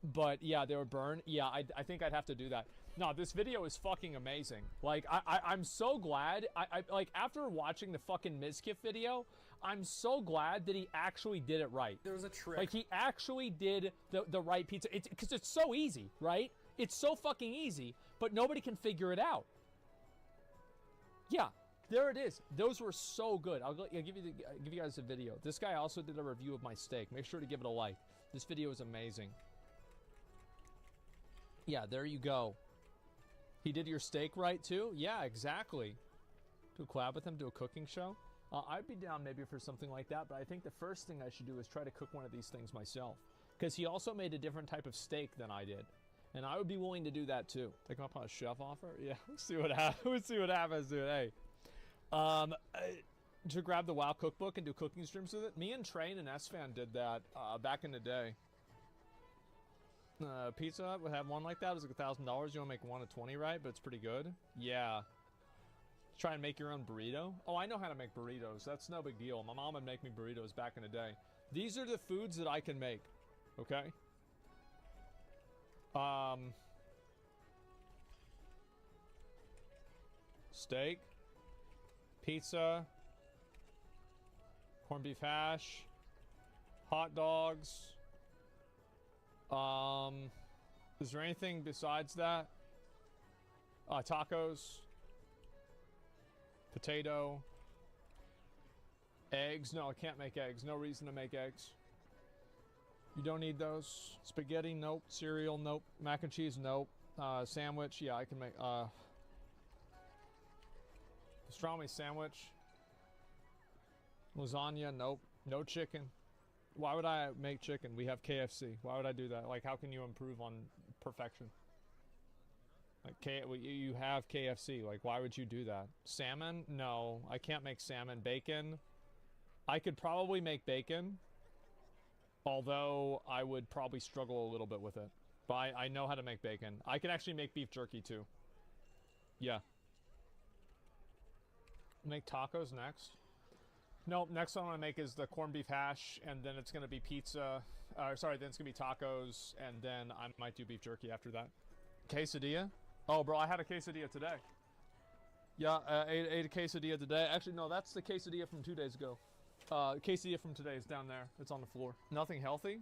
But yeah, they were burned. Yeah, I think I'd have to do that. No, this video is fucking amazing. Like, I'm so glad. Like, after watching the fucking Mizkif video, I'm so glad that he actually did it right. There was a trick. Like, he actually did the right pizza. Because it's so easy, right? It's so fucking easy, but nobody can figure it out. Yeah, there it is. Those were so good. I'll give you guys a video. This guy also did a review of my steak. Make sure to give it a like. This video is amazing. Yeah, there you go. He did your steak right, too? Yeah, exactly. Do a collab with him, do a cooking show? I'd be down maybe for something like that, but I think the first thing I should do is try to cook one of these things myself. Because he also made a different type of steak than I did. And I would be willing to do that, too. Take him up on a chef offer? Yeah, let's see what happens. Let's see what happens, dude. Hey. To grab the WoW cookbook and do cooking streams with it? Me and Train and S-Fan did that back in the day. Pizza Hut would have one like that. It was like $1,000. You want to make one at 20, right? But it's pretty good. Yeah. Try and make your own burrito. Oh, I know how to make burritos. That's no big deal. My mom would make me burritos back in the day. These are the foods that I can make. Okay? Steak. Pizza. Corned beef hash. Hot dogs. Is there anything besides that? Tacos. Potato. Eggs. No, I can't make eggs. No reason to make eggs. You don't need those. Spaghetti, nope. Cereal, nope. Mac and cheese, nope. Sandwich, yeah, I can make, pastrami sandwich. Lasagna, nope. No chicken. Why would I make chicken? We have KFC. Why would I do that? Like, how can you improve on perfection? Like, you have KFC. Like, why would you do that? Salmon? No, I can't make salmon. Bacon? I could probably make bacon. Although, I would probably struggle a little bit with it. But I know how to make bacon. I can actually make beef jerky, too. Yeah. Make tacos next. Nope, next one I'm going to make is the corned beef hash, and then it's going to be pizza. Sorry, then it's going to be tacos, and then I might do beef jerky after that. Quesadilla? Oh, bro, I had a quesadilla today. Yeah, ate a quesadilla today. Actually, no, that's the quesadilla from 2 days ago. Quesadilla from today is down there. It's on the floor. Nothing healthy?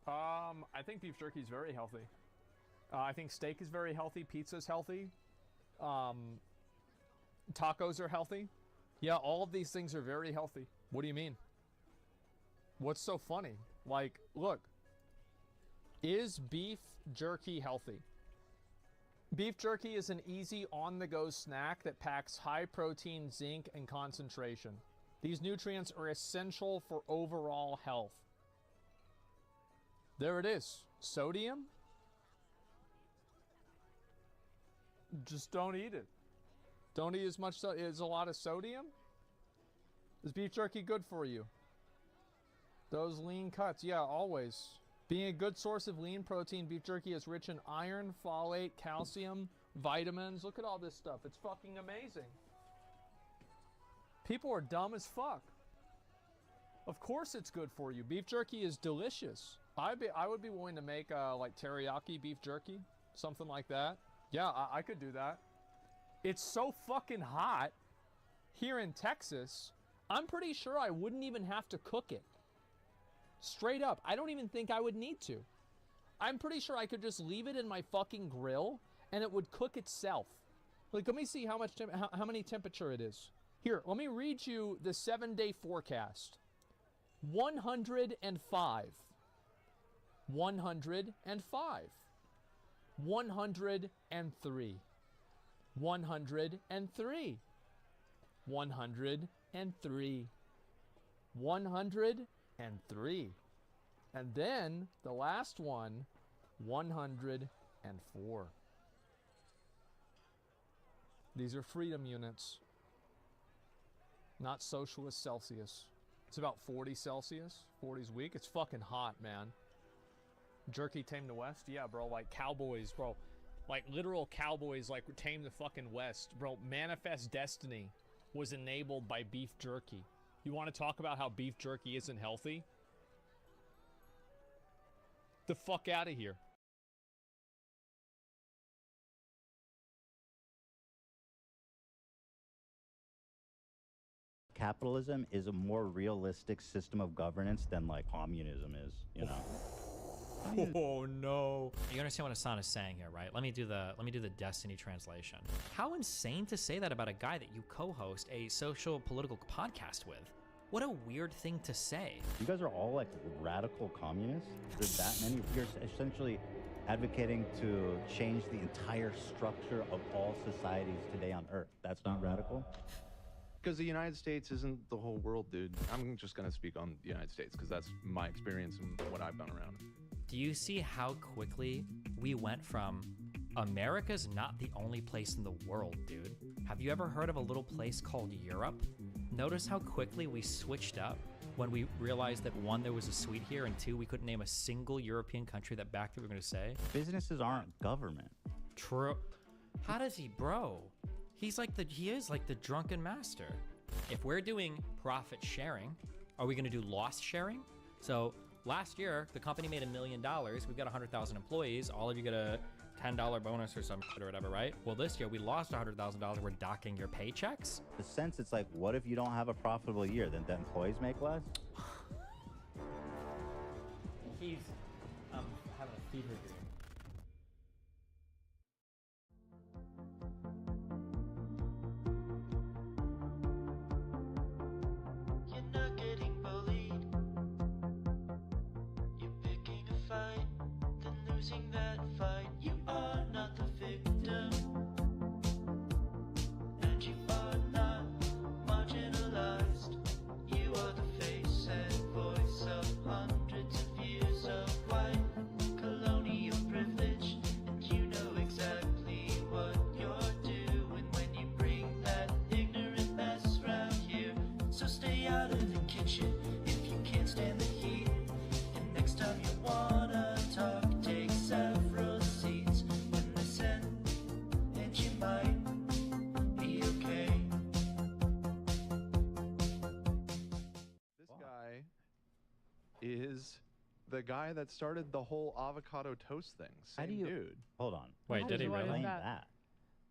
I think beef jerky is very healthy. I think steak is very healthy. Pizza is healthy. Tacos are healthy. Yeah, all of these things are very healthy. What do you mean? What's so funny? Like, look. Is beef jerky healthy? Beef jerky is an easy on-the-go snack that packs high protein, zinc, and concentration. These nutrients are essential for overall health. There it is. Sodium? Just don't eat it. Don't eat as much. Is a lot of sodium? Is beef jerky good for you? Those lean cuts, yeah, always. Being a good source of lean protein, beef jerky is rich in iron, folate, calcium, vitamins. Look at all this stuff. It's fucking amazing. People are dumb as fuck. Of course it's good for you. Beef jerky is delicious. I would be willing to make like teriyaki beef jerky, something like that. Yeah, I could do that. It's so fucking hot here in Texas, I'm pretty sure I wouldn't even have to cook it. Straight up, I don't even think I would need to. I'm pretty sure I could just leave it in my fucking grill and it would cook itself. Like, let me see how many temperature it is. Here, let me read you the 7-day forecast. 105. 105. 103. 103. 103. 103. And then the last one, 104. These are freedom units, not socialist Celsius. It's about 40 Celsius. 40's weak. It's fucking hot, man. Jerky tame the West? Yeah, bro. Like cowboys, bro. Like literal cowboys, like tame the fucking West. Bro, Manifest Destiny was enabled by beef jerky. You want to talk about how beef jerky isn't healthy? The fuck out of here. Capitalism is a more realistic system of governance than like communism is, you know. Oh no. You understand what Hassan is saying here, right? Let me do the Destiny translation. How insane to say that about a guy that you co-host a social political podcast with. What a weird thing to say. You guys are all like radical communists. There's that many. You're essentially advocating to change the entire structure of all societies today on Earth. That's not radical? Because the United States isn't the whole world, dude. I'm just going to speak on the United States because that's my experience and what I've done around. Do you see how quickly we went from America's not the only place in the world, dude? Have you ever heard of a little place called Europe? Notice how quickly we switched up when we realized that one, there was a suite here, and two, we couldn't name a single European country that back then we were going to say. Businesses aren't government. True. How does he, bro? He is like the drunken master. If we're doing profit sharing, are we going to do loss sharing? So last year, the company made $1 million. We've got 100,000 employees. All of you get a $10 bonus or some shit or whatever, right? Well, this year we lost $100,000. We're docking your paychecks. The sense it's like, what if you don't have a profitable year? Then the employees make less? He's having a fever dream. That fight, you are not the victim, and you are not marginalized. You are the face and voice of hundreds of years of white colonial privilege, and you know exactly what you're doing when you bring that ignorant mess round here. So stay out of the kitchen if you can't stand the heat, and next time you wanna talk, several seats in the end, and you might be okay. This guy is the guy that started the whole avocado toast thing. Same How do you, dude. Hold on. Wait, did he really? Claim that?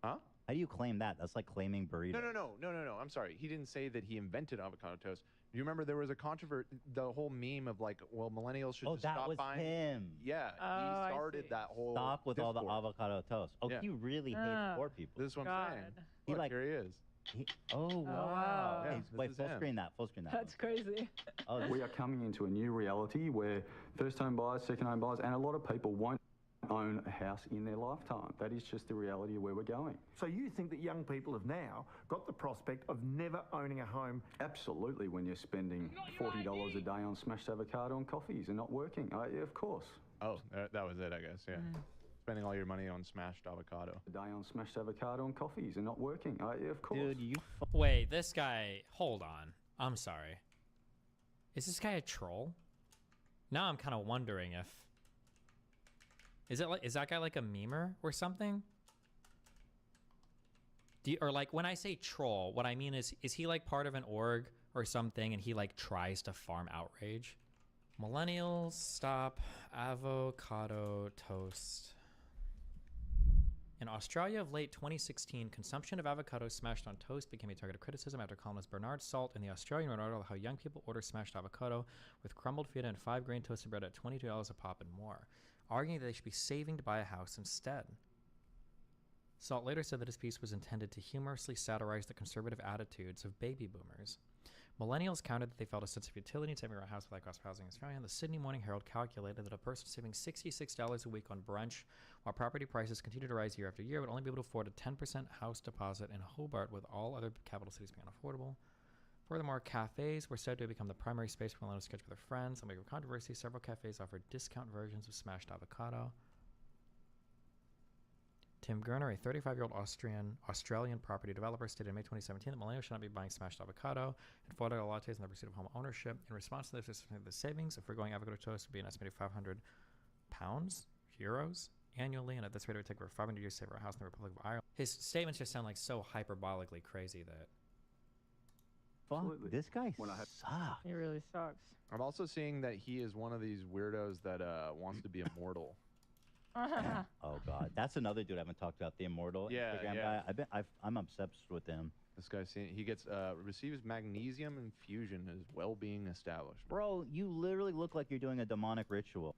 Huh? How do you claim that? That's like claiming burrito. No. I'm sorry. He didn't say that he invented avocado toast. You remember there was a controversy, the whole meme of like, well, millennials should just stop buying. Oh, that was him. Yeah, he started that whole. Stop with all the discourse. avocado toast. Oh, Yeah. he really hates poor people. This is what I'm saying. He Look, like, here he is. Oh, wow. wow. Yeah, Wait, this full is him. screen that. Full screen that. That's crazy. Oh, we are coming into a new reality where first-home buyers, second-home buyers, and a lot of people won't own a house in their lifetime. That is just the reality of where we're going. So you think that young people have now got the prospect of never owning a home? Absolutely, when you're spending $40 a day on smashed avocado and coffees and not working. Yeah, of course. Oh, that was it, I guess, yeah. Spending all your money on smashed avocado. A day on smashed avocado and coffees and not working. Yeah, of course. Dude, you Wait, this guy, hold on. I'm sorry. Is this guy a troll? Now I'm kind of wondering if... Is that guy like a memer or something? Or like when I say troll, what I mean is he like part of an org or something and he like tries to farm outrage? Millennials stop avocado toast. In Australia of late 2016, consumption of avocado smashed on toast became a target of criticism after columnist Bernard Salt in The Australian wrote an article how young people order smashed avocado with crumbled feta and 5-grain toasted bread at $22 a pop and more, arguing that they should be saving to buy a house instead. Salt later said that his piece was intended to humorously satirize the conservative attitudes of baby boomers. Millennials counted that they felt a sense of utility in saving a house with high-cost housing in Australia, and the Sydney Morning Herald calculated that a person saving $66 a week on brunch while property prices continue to rise year after year would only be able to afford a 10% house deposit in Hobart, with all other capital cities being unaffordable. Furthermore, cafes were said to have become the primary space for millennials to sketch with their friends. On the wake of controversy, several cafes offered discount versions of smashed avocado. Tim Gerner, a 35-year-old Australian property developer, stated in May 2017 that millennials should not be buying smashed avocado and $4 lattes in the pursuit of home ownership. In response to this, the savings of foregoing avocado toast would be an estimated €500 annually, and at this rate, it would take over 500 years to save our house in the Republic of Ireland. His statements just sound like so hyperbolically crazy that... fuck? This guy sucks. He really sucks. I'm also seeing that he is one of these weirdos that wants to be immortal. Oh God, that's another dude I haven't talked about. The immortal Instagram guy. I'm obsessed with him. This guy's he gets receives magnesium infusion. His well-being established. Bro, you literally look like you're doing a demonic ritual.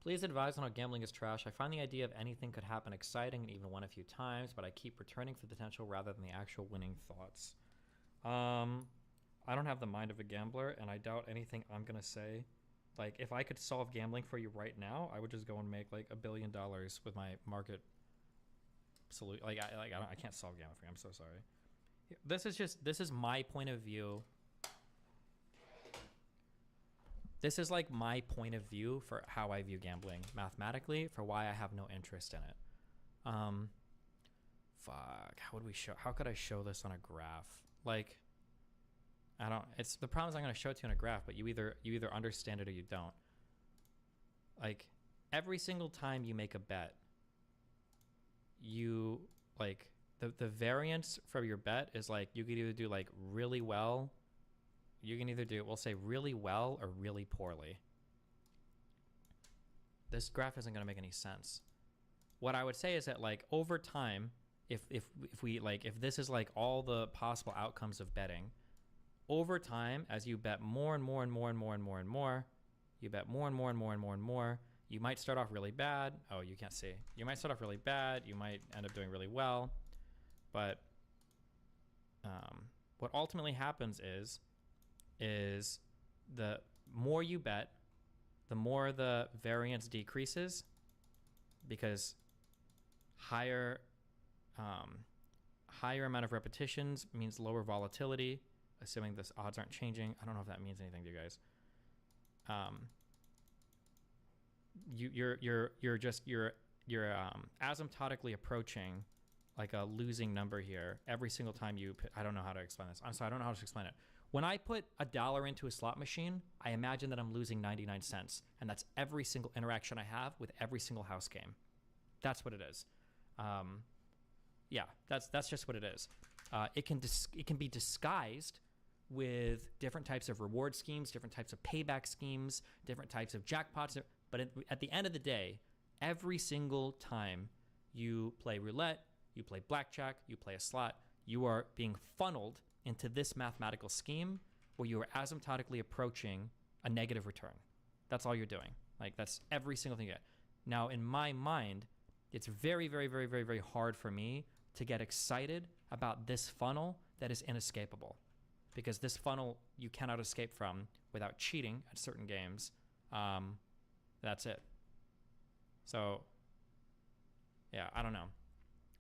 Please advise on how gambling is trash. I find the idea of anything could happen exciting and even won a few times, but I keep returning for the potential rather than the actual winning thoughts. I don't have the mind of a gambler, and I doubt anything I'm gonna say. Like, if I could solve gambling for you right now, I would just go and make like $1 billion with my market solution. I can't solve gambling for you. I'm so sorry. This is my point of view. This is like my point of view for how I view gambling mathematically, for why I have no interest in it. Fuck. How could I show this on a graph? Like, it's the problem is I'm going to show it to you on a graph, but you either understand it or you don't. Like, every single time you make a bet, you like the variance for your bet is like, you could either do like really well. You can either do, we'll say really well or really poorly. This graph isn't going to make any sense. What I would say is that like over time, if this is like all the possible outcomes of betting, over time, as you bet more and more and more and more and more and more, you bet more and more and more and more and more, you might start off really bad. Oh, you can't see. You might start off really bad. You might end up doing really well. But what ultimately happens is the more you bet, the more the variance decreases, because higher amount of repetitions means lower volatility, assuming the odds aren't changing. I don't know if that means anything to you guys. You're asymptotically approaching like a losing number here every single time you I don't know how to explain this. I'm sorry, I don't know how to explain it. When I put $1 into a slot machine, I imagine that I'm losing 99 cents, and that's every single interaction I have with every single house game. That's what it is. Yeah, that's just what it is. It can be disguised with different types of reward schemes, different types of payback schemes, different types of jackpots. But at the end of the day, every single time you play roulette, you play blackjack, you play a slot, you are being funneled into this mathematical scheme where you are asymptotically approaching a negative return. That's all you're doing. Like, that's every single thing you get. Now, in my mind, it's very, very, very, very, very hard for me to get excited about this funnel that is inescapable, because this funnel you cannot escape from without cheating at certain games. That's it. So, yeah, I don't know.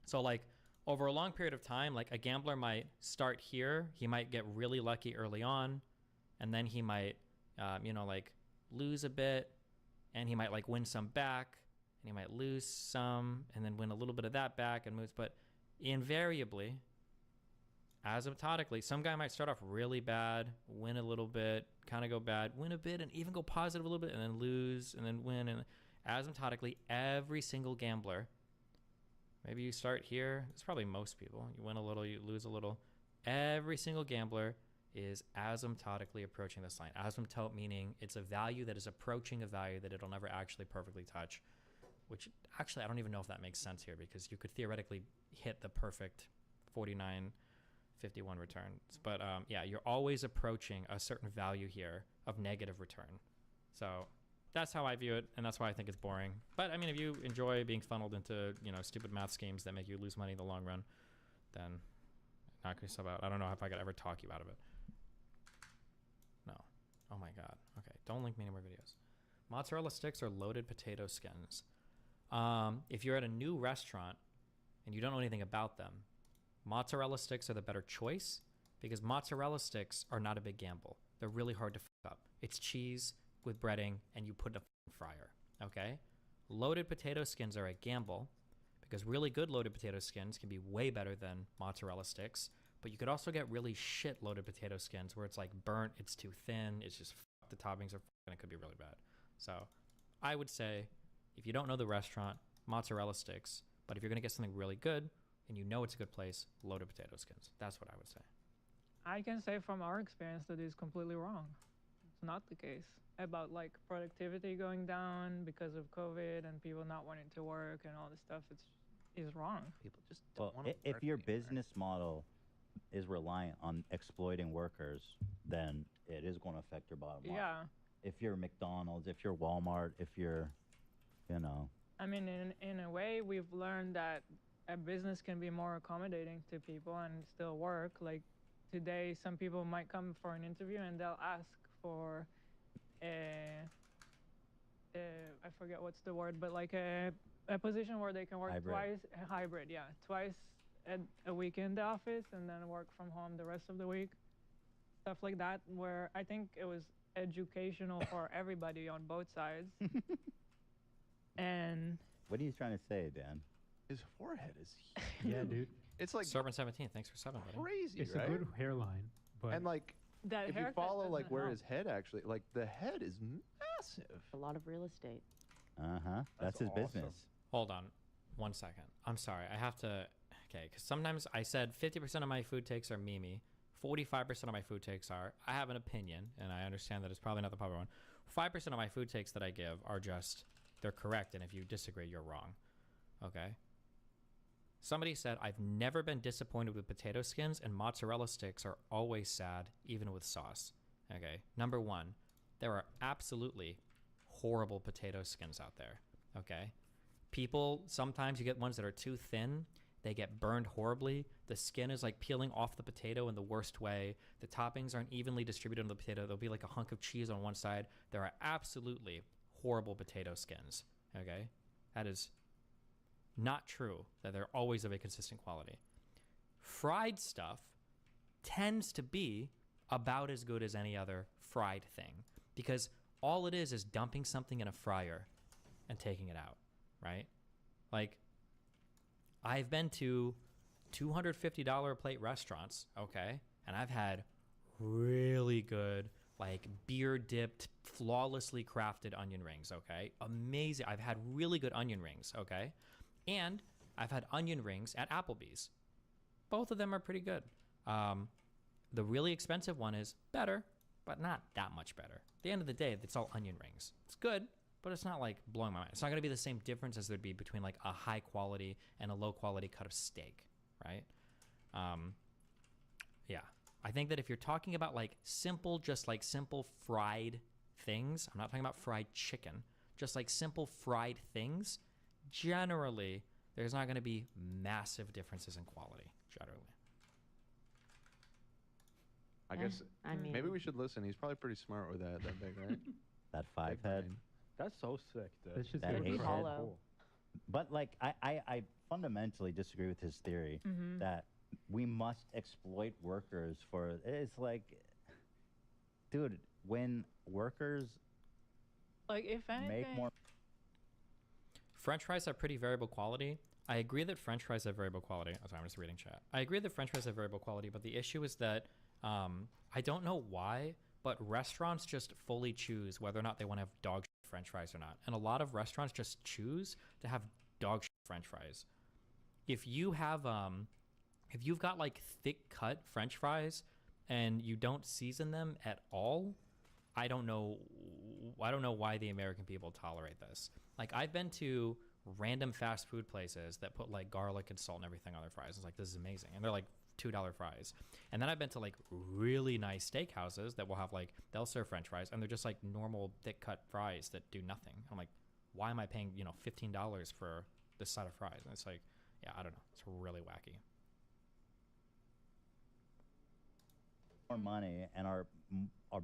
So, like, over a long period of time, like, a gambler might start here. He might get really lucky early on, and then he might, like, lose a bit, and he might, like, win some back, and he might lose some, and then win a little bit of that back and moves. But invariably, asymptotically, some guy might start off really bad, win a little bit, kind of go bad, win a bit, and even go positive a little bit, and then lose, and then win. And asymptotically, every single gambler, maybe you start here. It's probably most people. You win a little, you lose a little. Every single gambler is asymptotically approaching this line. Asymptote meaning it's a value that is approaching a value that it'll never actually perfectly touch, which actually I don't even know if that makes sense here, because you could theoretically hit the perfect 49.51 returns. But yeah, you're always approaching a certain value here of negative return. So that's how I view it, and that's why I think it's boring. But I mean, if you enjoy being funneled into, stupid math schemes that make you lose money in the long run, then knock yourself out. I don't know if I could ever talk you out of it. No. Oh my God. Okay, don't link me any more videos. Mozzarella sticks or loaded potato skins. If you're at a new restaurant and you don't know anything about them, mozzarella sticks are the better choice, because mozzarella sticks are not a big gamble. They're really hard to fuck up. It's cheese with breading, and you put in a fryer, okay? Loaded potato skins are a gamble, because really good loaded potato skins can be way better than mozzarella sticks, but you could also get really shit loaded potato skins where it's like burnt, it's too thin, it's just the toppings are and it could be really bad. So I would say, if you don't know the restaurant, mozzarella sticks, but if you're gonna get something really good and you know it's a good place, loaded potato skins. That's what I would say. I can say from our experience that it's completely wrong. It's not the case about like productivity going down because of COVID and people not wanting to work and all this stuff. It's is wrong. People just Well, if your business model is reliant on exploiting workers, then it is going to affect your bottom line. Yeah. If you're McDonald's, if you're Walmart, if you're, you know. I mean, in a way, we've learned that a business can be more accommodating to people and still work. Like today, some people might come for an interview and they'll ask for I forget what's the word, but like a position where they can work Hybrid. twice a week in the office and then work from home the rest of the week. Stuff like that, where I think it was educational for everybody on both sides. And What are you trying to say, Dan? His forehead is Yeah, dude. It's like Serpent 17, thanks for 7, buddy. crazy, It's right? a good hairline, but And like, that if you haircut follow like doesn't where help. his head actually, like the head is massive. A lot of real estate. That's his awesome. business. Hold on 1 second. I'm sorry. I have to. Okay, because sometimes I said 50% of my food takes are Mimi. 45% of my food takes are I have an opinion, and I understand that it's probably not the popular one. 5% of my food takes that I give are just they're correct, and if you disagree, you're wrong. Okay. Somebody said I've never been disappointed with potato skins, and mozzarella sticks are always sad, even with sauce. Okay. Number one, there are absolutely horrible potato skins out there. Okay. People, sometimes you get ones that are too thin. They get burned horribly. The skin is like peeling off the potato in the worst way. The toppings aren't evenly distributed on the potato. There'll be like a hunk of cheese on one side. There are absolutely horrible potato skins. Okay. That is not true, that they're always of a consistent quality. Fried stuff tends to be about as good as any other fried thing because all it is dumping something in a fryer and taking it out, right? Like, I've been to $250 a plate restaurants, okay? And I've had really good, like, beer-dipped, flawlessly crafted onion rings, okay? Amazing. I've had really good onion rings, okay? And I've had onion rings at Applebee's. Both of them are pretty good. The really expensive one is better, but not that much better. At the end of the day, it's all onion rings. It's good, but it's not like blowing my mind. It's not going to be the same difference as there'd be between like a high quality and a low quality cut of steak, right? Yeah. I think that if you're talking about like simple, just like simple fried things, I'm not talking about fried chicken, just like simple fried things, generally, there's not going to be massive differences in quality, generally. I guess I mean- maybe we should listen. He's probably pretty smart with that thing, right? That 5 head. That's so sick, dude. It's just That gonna be 8 head. hollow. But like, I fundamentally disagree with his theory Mhm. that we must exploit workers for. It's like, dude, when workers Like if anything, make more. French fries have pretty variable quality. I agree that French fries have variable quality. Oh, sorry, I'm just reading chat. I agree that French fries have variable quality, but the issue is that I don't know why, but restaurants just fully choose whether or not they want to have dog shit French fries or not. And a lot of restaurants just choose to have dog shit French fries. If you have, if you've got like thick cut French fries and you don't season them at all, I don't know why the American people tolerate this. Like, I've been to random fast food places that put like garlic and salt and everything on their fries. It's like, this is amazing. And they're like $2 fries. And then I've been to like really nice steakhouses that will have like, they'll serve French fries and they're just like normal thick cut fries that do nothing. I'm like, why am I paying, $15 for this side of fries? And it's like, yeah, I don't know. It's really wacky. more money and are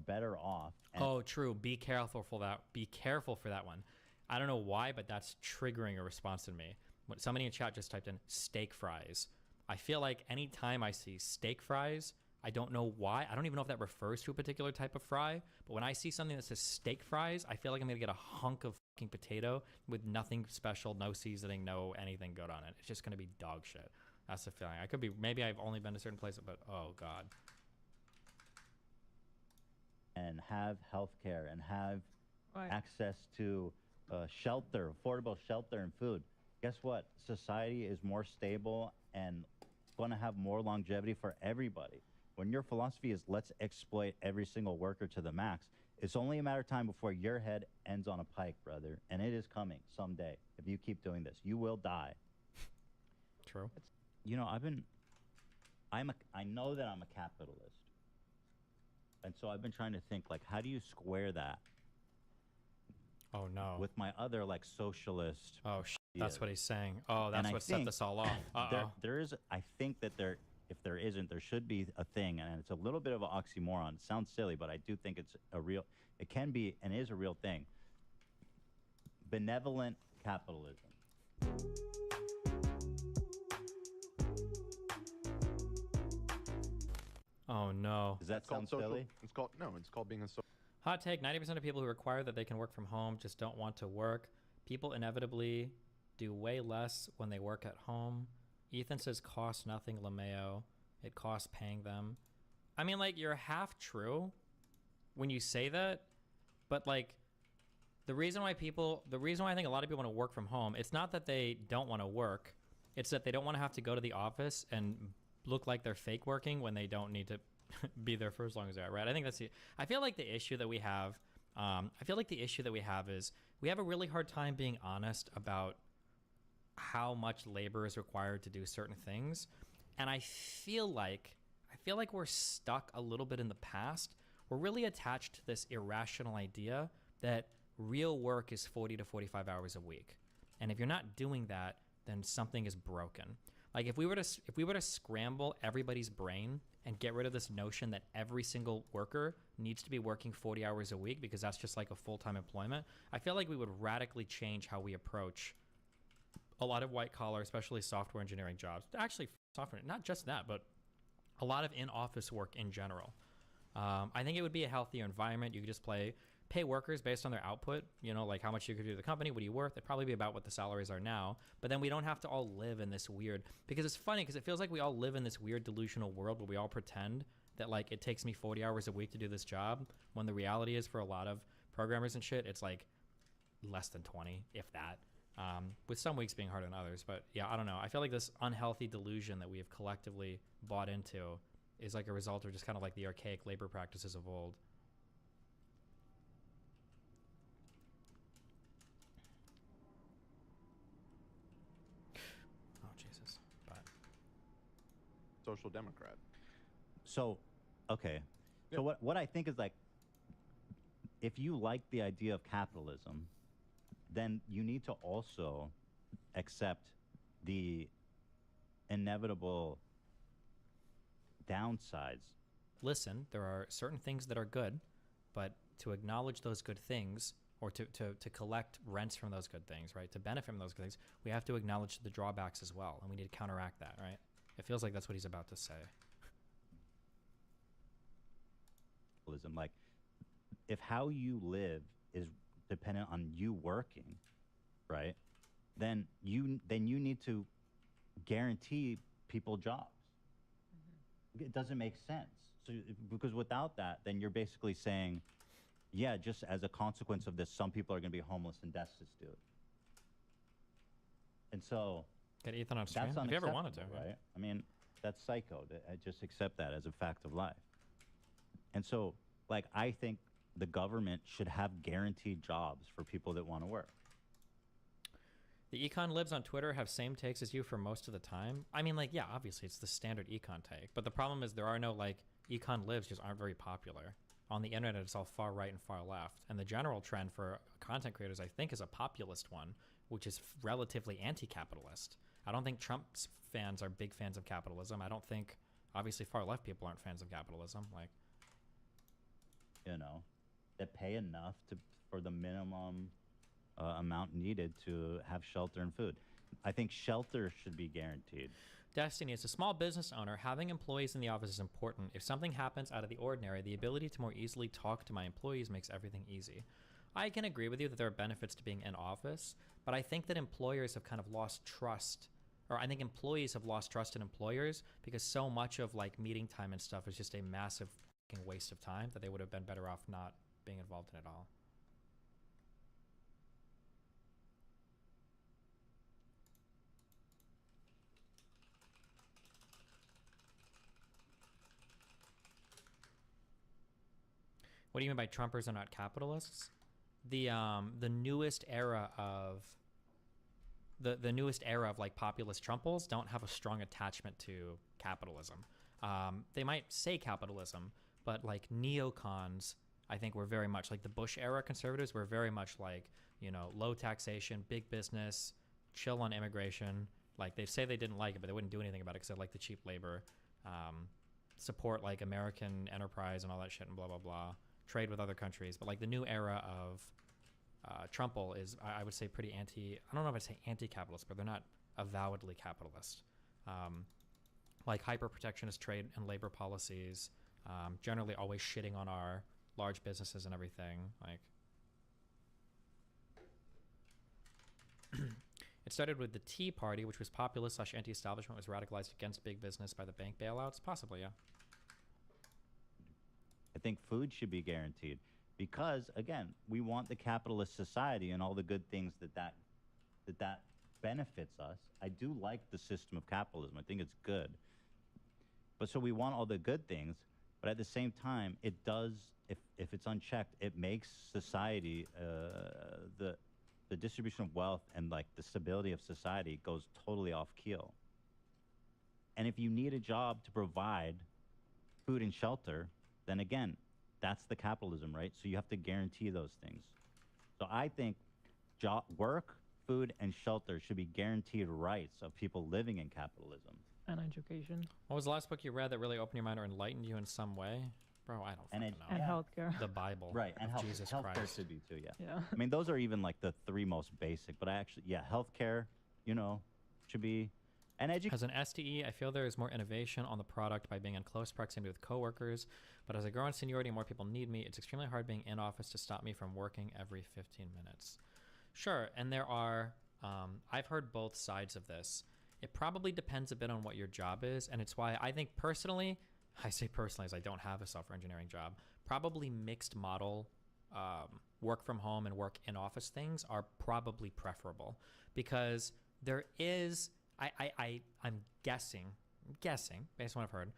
better off. And Oh, true. Be careful for that. Be careful for that one. I don't know why, but that's triggering a response in me. Somebody in chat just typed in steak fries. I feel like anytime I see steak fries, I don't know why. I don't even know if that refers to a particular type of fry. But when I see something that says steak fries, I feel like I'm going to get a hunk of fucking potato with nothing special, no seasoning, no anything good on it. It's just going to be dog shit. That's the feeling. I could be, maybe I've only been to certain places, but oh God. and have health care and have Right. access to shelter, affordable shelter and food. Guess what? Society is more stable and going to have more longevity for everybody when your philosophy is let's exploit every single worker to the max, it's only a matter of time before your head ends on a pike, brother. And it is coming someday. If you keep doing this, you will die. True. You know, I know that I'm a capitalist. And so I've been trying to think, like, how do you square that? Oh, no. With my other, like, socialist. Oh, that's what he's saying. Oh, that's And what set this all off. There is, I think that if there isn't, there should be a thing, and it's a little bit of an oxymoron. It sounds silly, but I do think it can be and is a real thing. Benevolent capitalism. Oh, no. Does that sound silly? It's called being a social. Hot take, 90% of people who require that they can work from home just don't want to work. People inevitably do way less when they work at home. Ethan says cost nothing, LeMayo. It costs paying them. I mean, like, you're half true when you say that, but, like, the reason why I think a lot of people want to work from home, it's not that they don't want to work. It's that they don't want to have to go to the office and look like they're fake working when they don't need to be there for as long as they are, right? I think I feel like the issue that we have, is we have a really hard time being honest about how much labor is required to do certain things. And I feel like we're stuck a little bit in the past. We're really attached to this irrational idea that real work is 40 to 45 hours a week. And if you're not doing that, then something is broken. Like if we were to scramble everybody's brain and get rid of this notion that every single worker needs to be working 40 hours a week because that's just like a full-time employment, I feel like we would radically change how we approach a lot of white collar, especially software engineering jobs. Actually, software, not just that, but a lot of in-office work in general. I think it would be a healthier environment. You could just pay workers based on their output, you know, like how much you could do to the company, what are you worth? It'd probably be about what the salaries are now. But then we don't have to all live in this weird, because it's funny, because it feels like we all live in this weird delusional world where we all pretend that like it takes me 40 hours a week to do this job, when the reality is for a lot of programmers and shit, it's like less than 20, if that. With some weeks being harder than others. But yeah, I don't know. I feel like this unhealthy delusion that we have collectively bought into is like a result of just kind of like the archaic labor practices of old. Oh, Jesus. But Social Democrat. So, okay. So what I think is like, if you like the idea of capitalism, then you need to also accept the inevitable downsides. Listen, there are certain things that are good, but to acknowledge those good things, or to collect rents from those good things, right? To benefit from those good things, we have to acknowledge the drawbacks as well, and we need to counteract that, right? It feels like that's what he's about to say. Like, if how you live is dependent on you working, right? Then you need to guarantee people jobs. Mm-hmm. It doesn't make sense. So because without that, then you're basically saying, yeah, just as a consequence of this, some people are going to be homeless and destitute. And so get Ethan on stream if you ever wanted to, right? I mean, that's psycho. I just accept that as a fact of life. And so, like, I think the government should have guaranteed jobs for people that want to work. The econ libs on Twitter have same takes as you for most of the time. I mean, like, yeah, obviously it's the standard econ take, but the problem is there are no, like, econ libs just aren't very popular. On the internet, it's all far right and far left. And the general trend for content creators, I think, is a populist one, which is relatively anti-capitalist. I don't think Trump's fans are big fans of capitalism. I don't think, obviously, far left people aren't fans of capitalism. Like, you know, that pay enough for the minimum amount needed to have shelter and food. I think shelter should be guaranteed. Destiny, as a small business owner, having employees in the office is important. If something happens out of the ordinary, the ability to more easily talk to my employees makes everything easy. I can agree with you that there are benefits to being in office, but I think that employers have kind of lost trust, or I think employees have lost trust in employers because so much of like meeting time and stuff is just a massive fucking waste of time that they would have been better off not being involved in it all. What do you mean by Trumpers are not capitalists? The newest era of the newest era of like populist Trumples don't have a strong attachment to capitalism. They might say capitalism, but like neocons, I think were very much like the Bush era conservatives were very much like, you know, low taxation, big business, chill on immigration. Like they say they didn't like it, but they wouldn't do anything about it because they like the cheap labor, support like American enterprise and all that shit and blah, blah, blah, trade with other countries. But like the new era of Trumple is, I would say, pretty I don't know if I'd say anti-capitalist, but they're not avowedly capitalist. Like hyper-protectionist trade and labor policies, generally always shitting on our large businesses and everything. Like, it started with the Tea Party, which was populist / anti-establishment, was radicalized against big business by the bank bailouts. Possibly, yeah. I think food should be guaranteed because, again, we want the capitalist society and all the good things that benefits us. I do like the system of capitalism. I think it's good. But so we want all the good things, but at the same time, it does, if it's unchecked, it makes society, the distribution of wealth and like the stability of society goes totally off keel. And if you need a job to provide food and shelter, then again, that's the capitalism, right? So you have to guarantee those things. So I think work, food, and shelter should be guaranteed rights of people living in capitalism. And education. What was the last book you read that really opened your mind or enlightened you in some way? Bro, I don't fucking know. And healthcare. The Bible. Right, and Jesus healthcare Christ. should be too, yeah. Yeah. I mean, those are even like the three most basic, but I actually, yeah, healthcare, you know, should be, and education. As an STE, I feel there is more innovation on the product by being in close proximity with coworkers, but as I grow in seniority and more people need me, it's extremely hard being in office to stop me from working every 15 minutes. Sure, and there are, I've heard both sides of this. It probably depends a bit on what your job is, and it's why I think personally, I say personally as I don't have a software engineering job, probably mixed model work from home and work in office things are probably preferable because there is, I'm guessing based on what I've heard,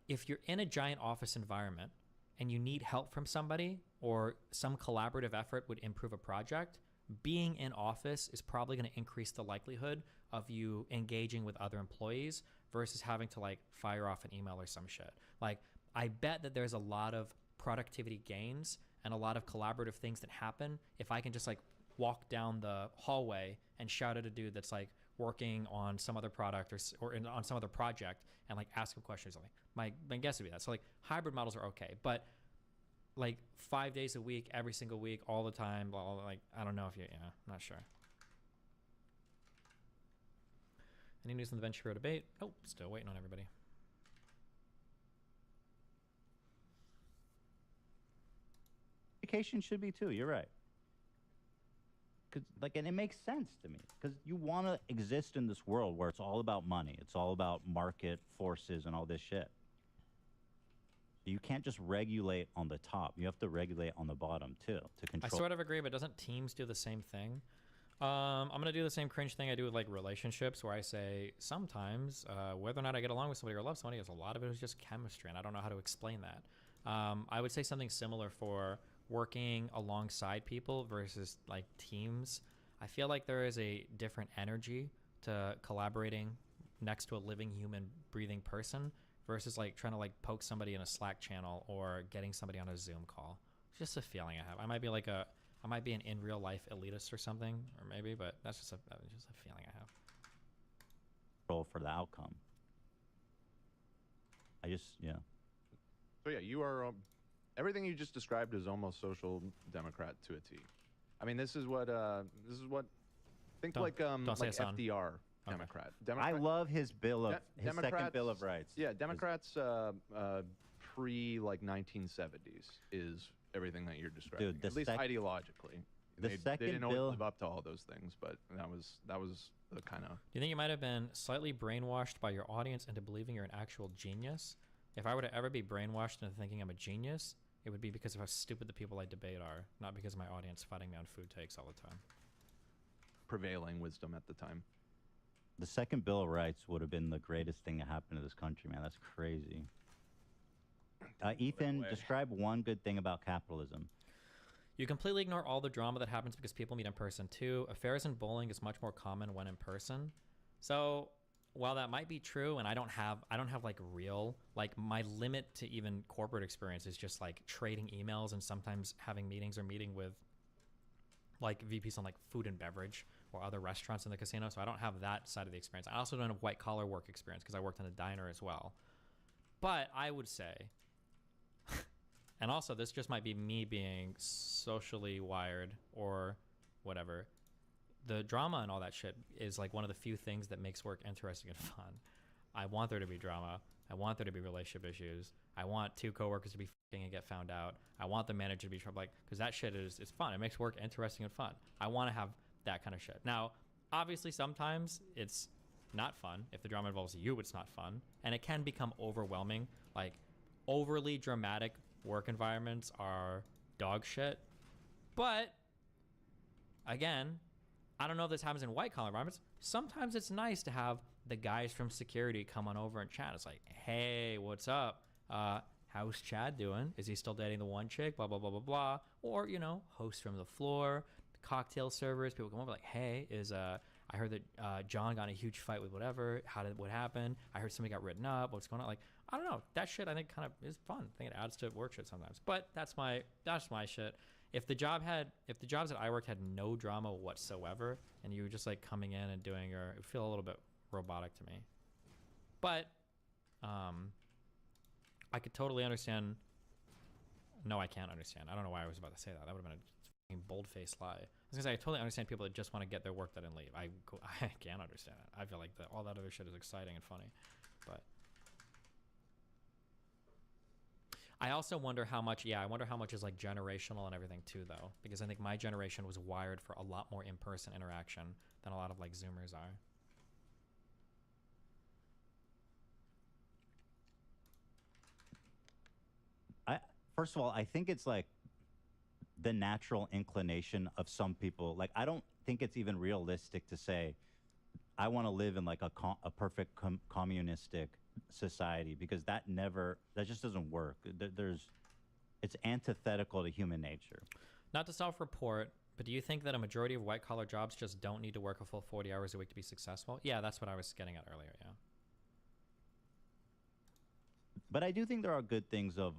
if you're in a giant office environment and you need help from somebody or some collaborative effort would improve a project, being in office is probably going to increase the likelihood of you engaging with other employees versus having to like fire off an email or some shit. Like, I bet that there's a lot of productivity gains and a lot of collaborative things that happen if I can just like walk down the hallway and shout at a dude that's like working on some other product or on some other project and like ask him questions. Like my guess would be that. So like hybrid models are okay, but like 5 days a week, every single week, all the time, blah, blah, blah, like I don't know if you, yeah, I'm not sure. Any news on the Ventura debate? Nope, still waiting on everybody. Education should be too, you're right. Cause, like, and it makes sense to me because you want to exist in this world where it's all about money. It's all about market forces and all this shit. You can't just regulate on the top. You have to regulate on the bottom too to control. I sort of agree, but doesn't Teams do the same thing? I'm going to do the same cringe thing I do with like relationships where I say sometimes whether or not I get along with somebody or love somebody, a lot of it is just chemistry and I don't know how to explain that. I would say something similar for working alongside people versus like teams. I feel like there is a different energy to collaborating next to a living human breathing person versus like trying to like poke somebody in a Slack channel or getting somebody on a Zoom call. It's just a feeling I have. I might be an in real life elitist or something, or maybe, but that's just a feeling I have. Control for the outcome. Yeah. So yeah, you are everything you just described is almost social democrat to a T. I mean, this is what think like FDR. Okay. Democrat. I love his second Bill of Rights. Yeah, Democrats pre like 1970s is everything that you're describing. Dude, at least ideologically. They didn't always live up to all those things, but that was the kind of. Do you think you might have been slightly brainwashed by your audience into believing you're an actual genius? If I were to ever be brainwashed into thinking I'm a genius, it would be because of how stupid the people I debate are, not because of my audience fighting me on food takes all the time. Prevailing wisdom at the time. The second Bill of Rights would have been the greatest thing that happened to this country, man. That's crazy. Ethan, describe one good thing about capitalism. You completely ignore all the drama that happens because people meet in person too. Affairs and bowling is much more common when in person. So while that might be true, and I don't have like real, like my limit to even corporate experience is just like trading emails and sometimes having meetings or meeting with like VPs on like food and beverage or other restaurants in the casino. So I don't have that side of the experience. I also don't have white collar work experience because I worked in a diner as well. But I would say, and also this just might be me being socially wired or whatever, the drama and all that shit is like one of the few things that makes work interesting and fun. I want there to be drama. I want there to be relationship issues. I want two coworkers to be fucking and get found out. I want the manager to be trouble, like, because that shit is fun. It makes work interesting and fun. I want to have that kind of shit. Now, obviously, sometimes it's not fun. If the drama involves you, it's not fun, and it can become overwhelming. Like, overly dramatic work environments are dog shit. But again, I don't know if this happens in white collar environments. Sometimes it's nice to have the guys from security come on over and chat. It's like, hey, what's up? How's Chad doing? Is he still dating the one chick? Blah, blah, blah, blah, blah. Or, you know, hosts from the floor, cocktail servers, people come over like, hey, I heard that John got in a huge fight with whatever. What happened? I heard somebody got written up. What's going on? Like, I don't know. That shit I think kind of is fun. I think it adds to work shit sometimes. But that's my shit. If the jobs that I worked had no drama whatsoever, and you were just like coming in and doing it would feel a little bit robotic to me. But I could totally understand. No, I can't understand. I don't know why I was about to say that. That would have been a fucking bold-faced lie. I was gonna say I totally understand people that just want to get their work done and leave. I can't understand it. I feel like all that other shit is exciting and funny, but I also wonder how much. Yeah, I wonder how much is like generational and everything too, though, because I think my generation was wired for a lot more in-person interaction than a lot of like Zoomers are. First of all, I think it's like the natural inclination of some people. Like, I don't think it's even realistic to say, I want to live in like a perfect communistic society, because that just doesn't work. It's antithetical to human nature. Not to self-report, but do you think that a majority of white-collar jobs just don't need to work a full 40 hours a week to be successful? Yeah, that's what I was getting at earlier, yeah. But I do think there are good things of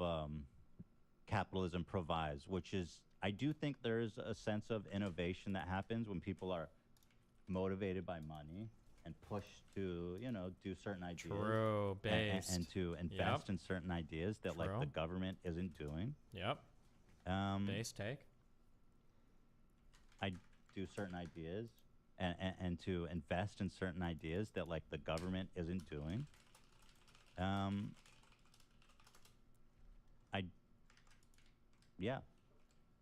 capitalism provides, which is, I do think there is a sense of innovation that happens when people are motivated by money and pushed to, you know, do certain ideas. True, based. And to invest in certain ideas that like the government isn't doing. Yep. Base take. I do certain ideas and to invest in certain ideas that like the government isn't doing. Yeah.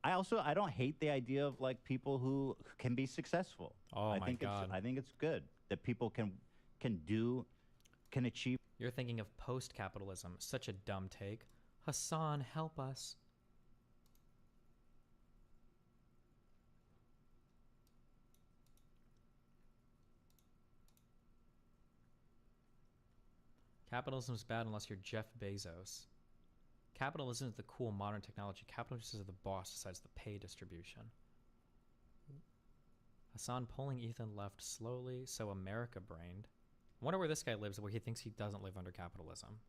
I don't hate the idea of like people who can be successful. Oh my God. I think it's good that people can achieve. You're thinking of post-capitalism. Such a dumb take. Hassan, help us. Capitalism is bad unless you're Jeff Bezos. Capitalism is the cool modern technology. Capitalism is the boss decides the pay distribution. Hassan pulling Ethan left slowly, so America brained. I wonder where this guy lives, where he thinks he doesn't live under capitalism.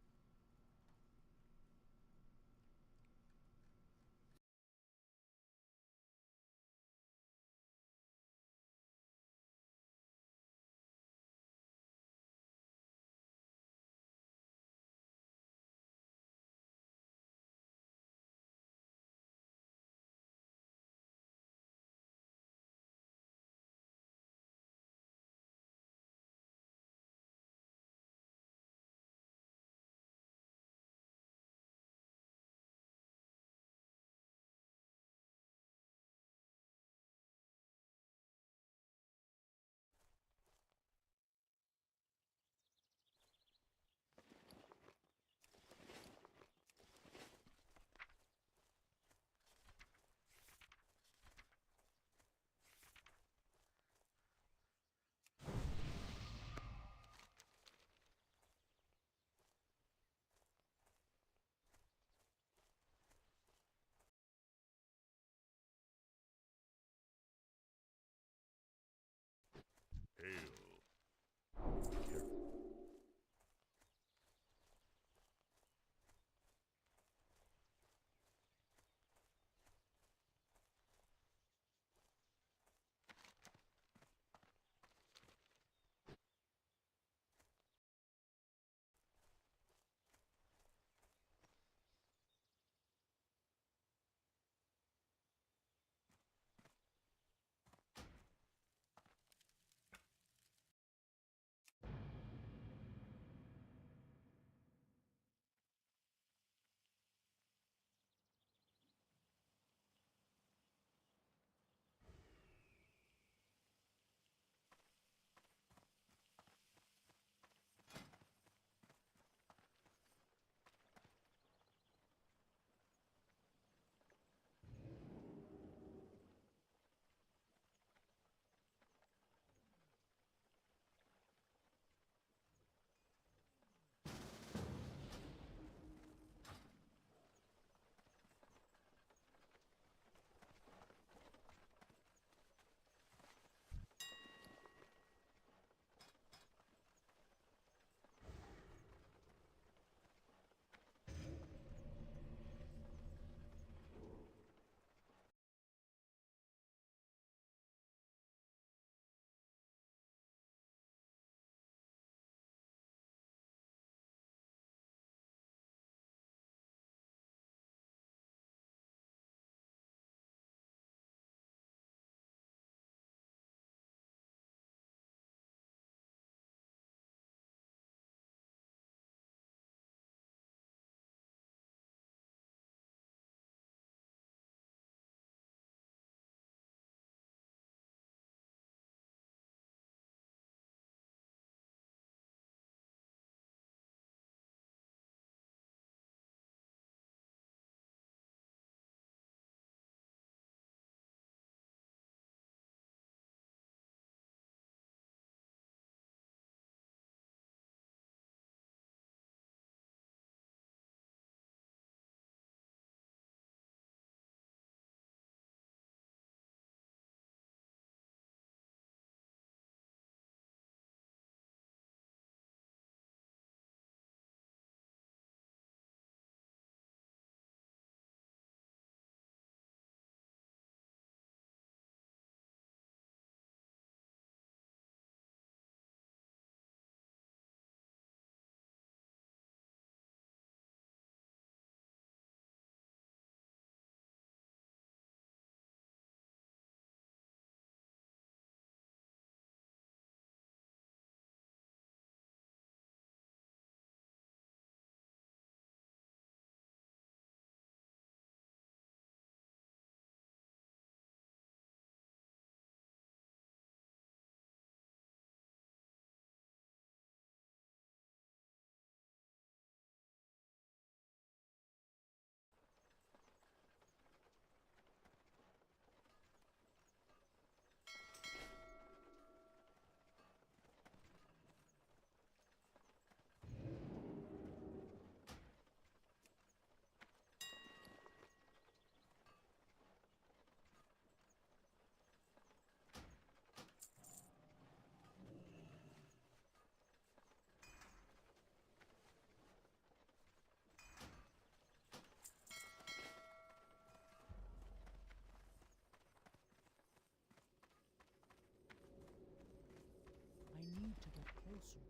Awesome.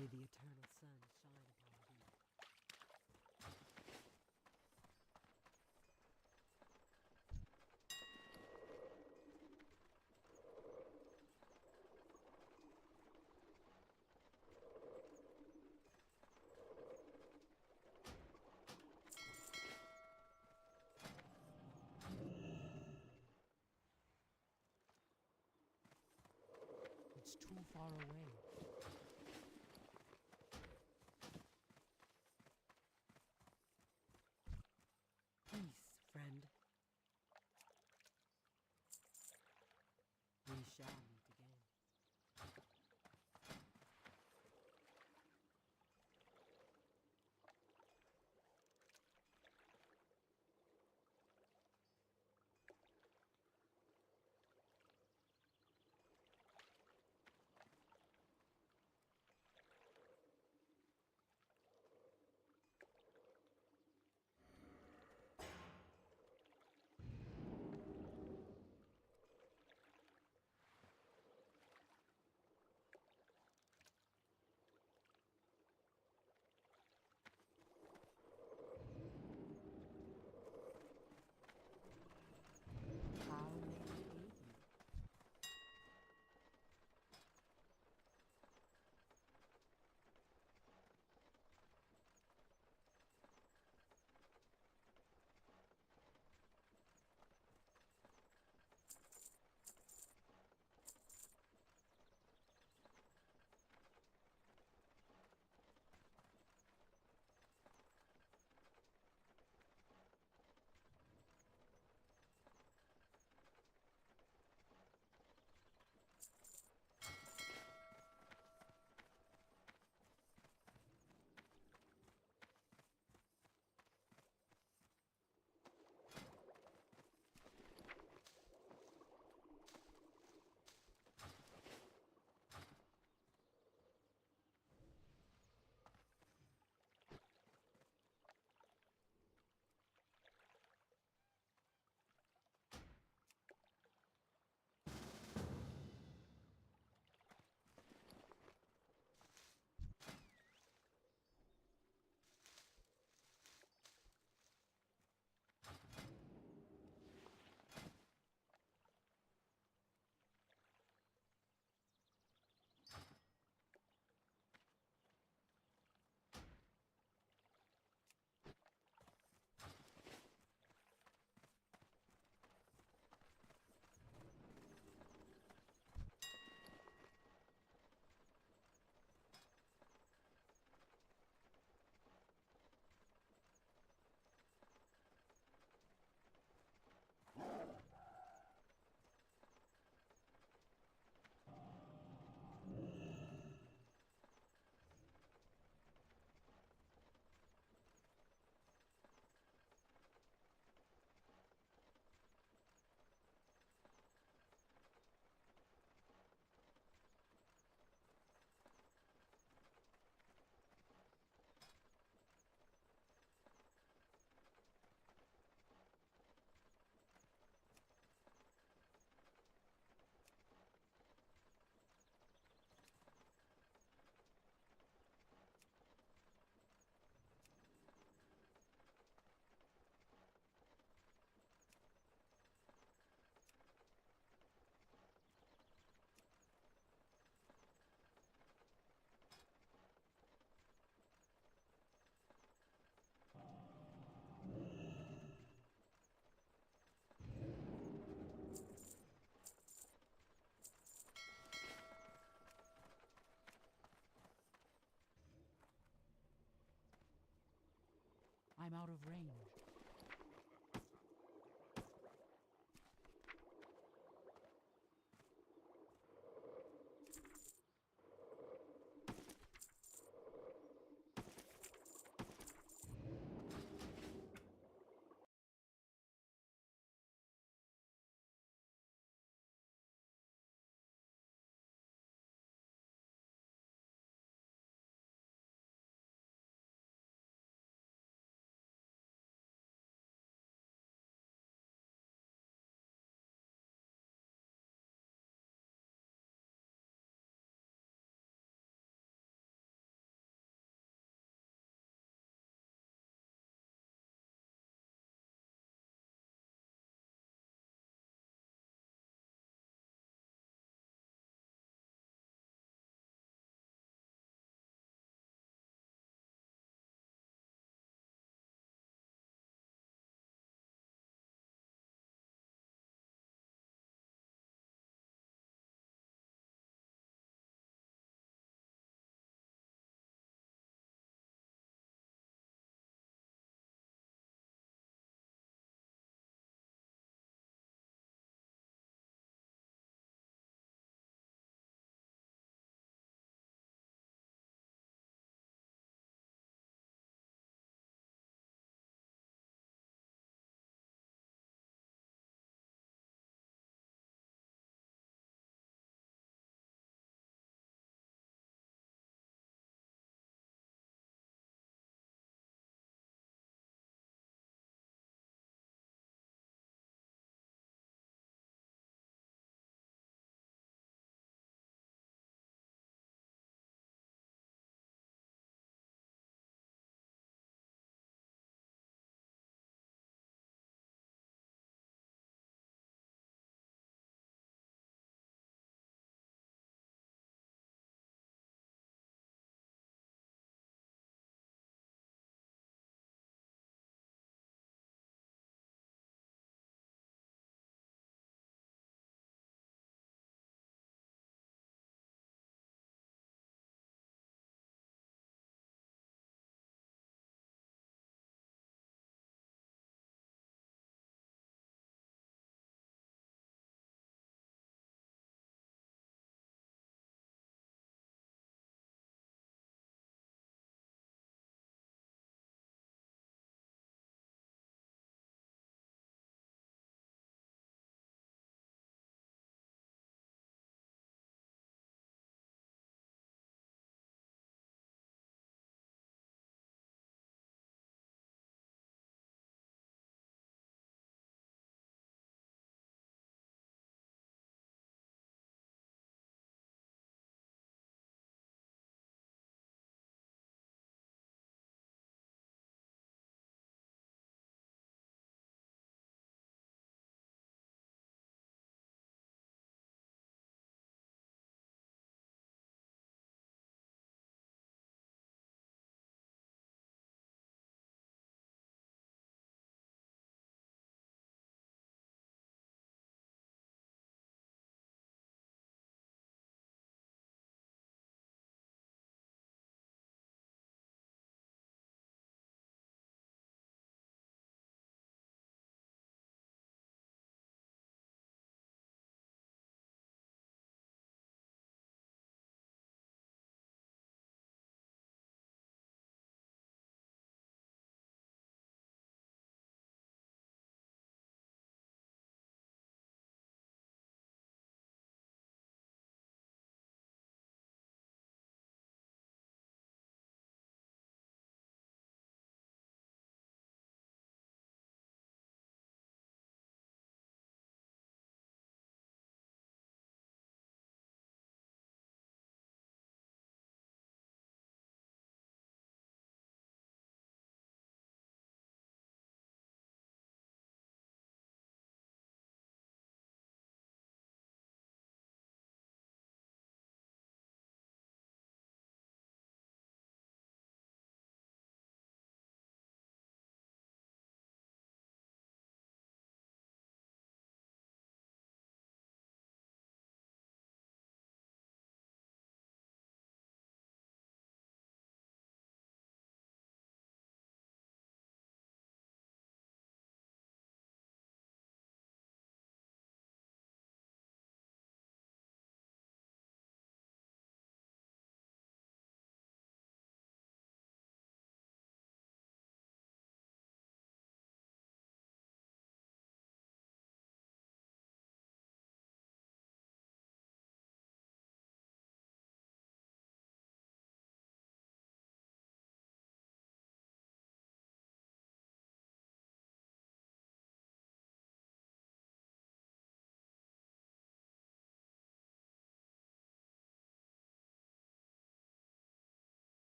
May the eternal sun shine upon thee. It's too far away. Peace, friend. We shall meet again. How may I aid you? I'm out of range.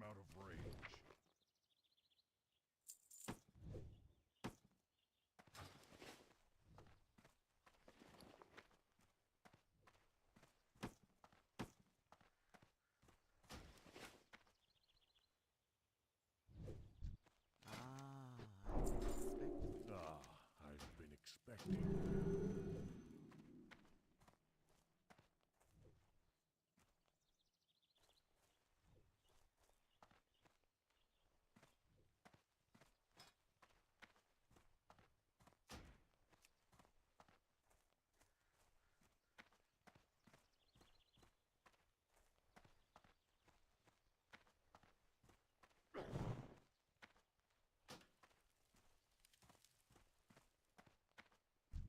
I'm out of range. I've been expecting.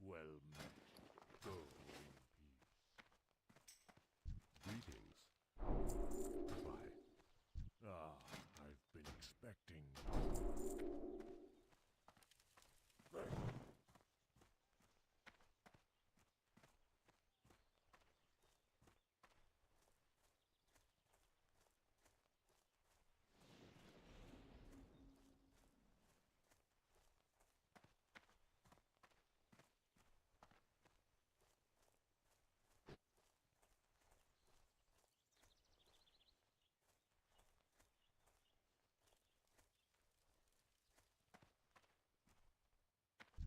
Well met. Go in peace. Greetings. Goodbye. I've been expecting.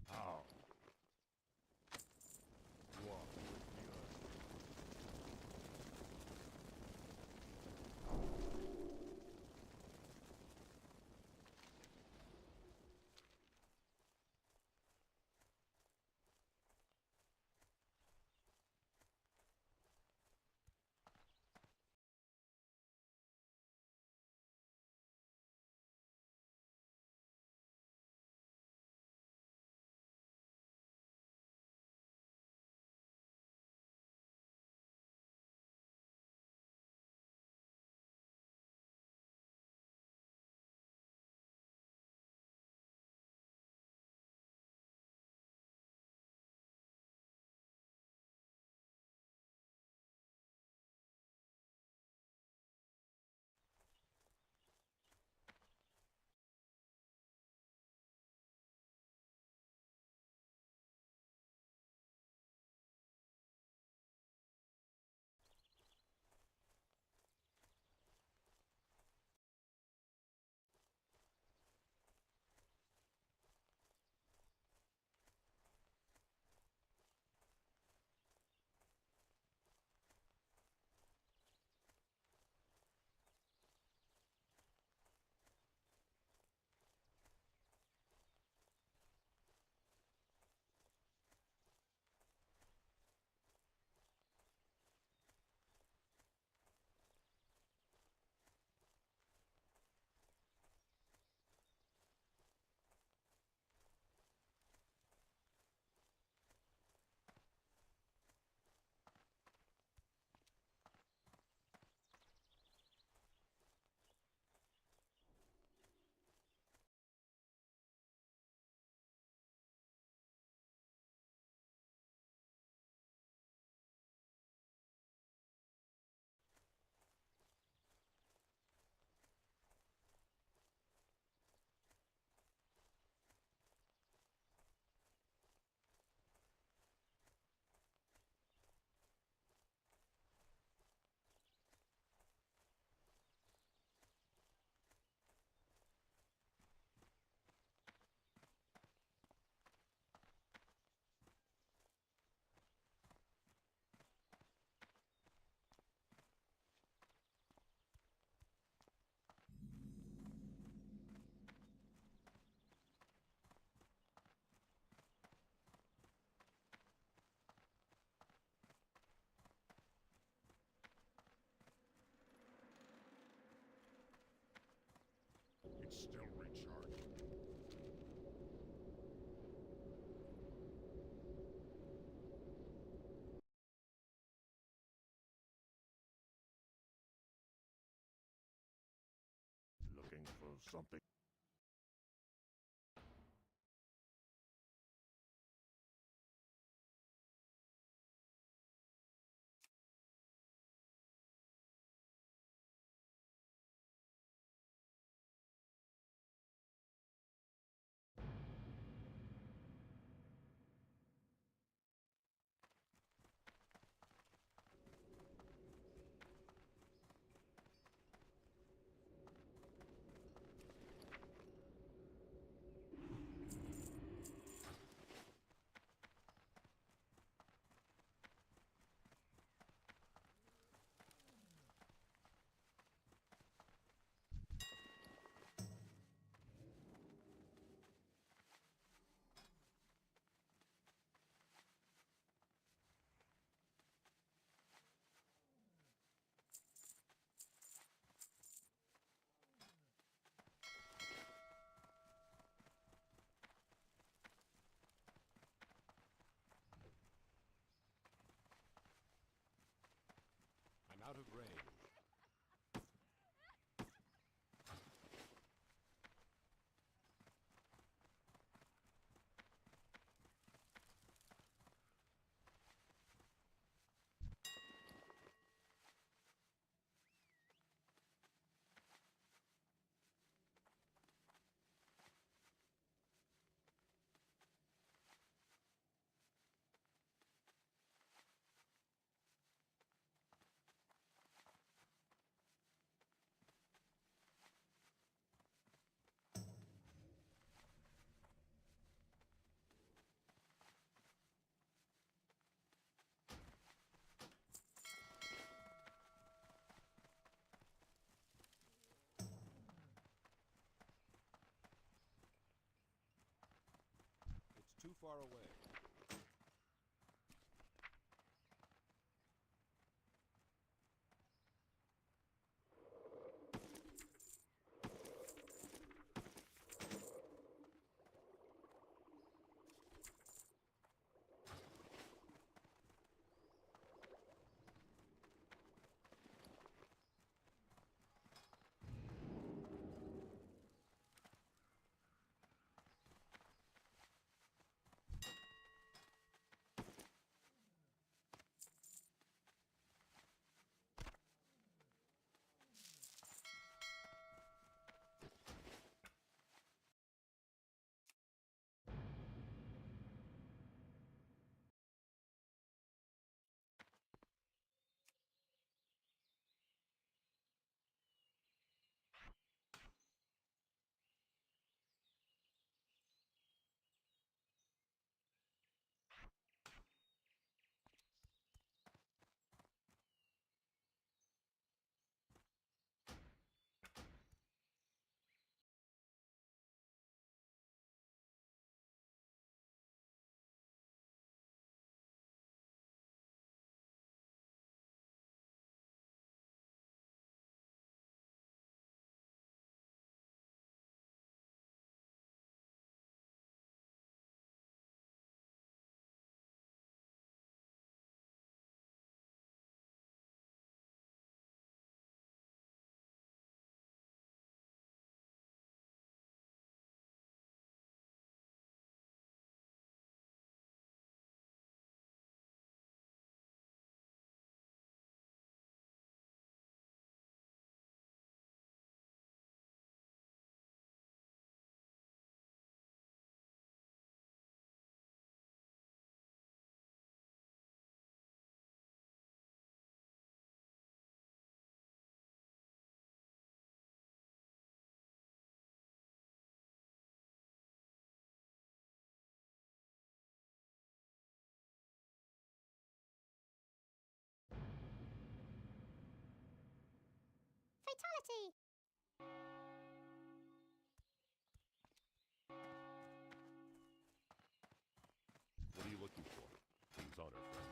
How? Walk with the It's still recharging. Looking for something. out of range. It's too far away. Fatality! What are you looking for? King's honor, friend.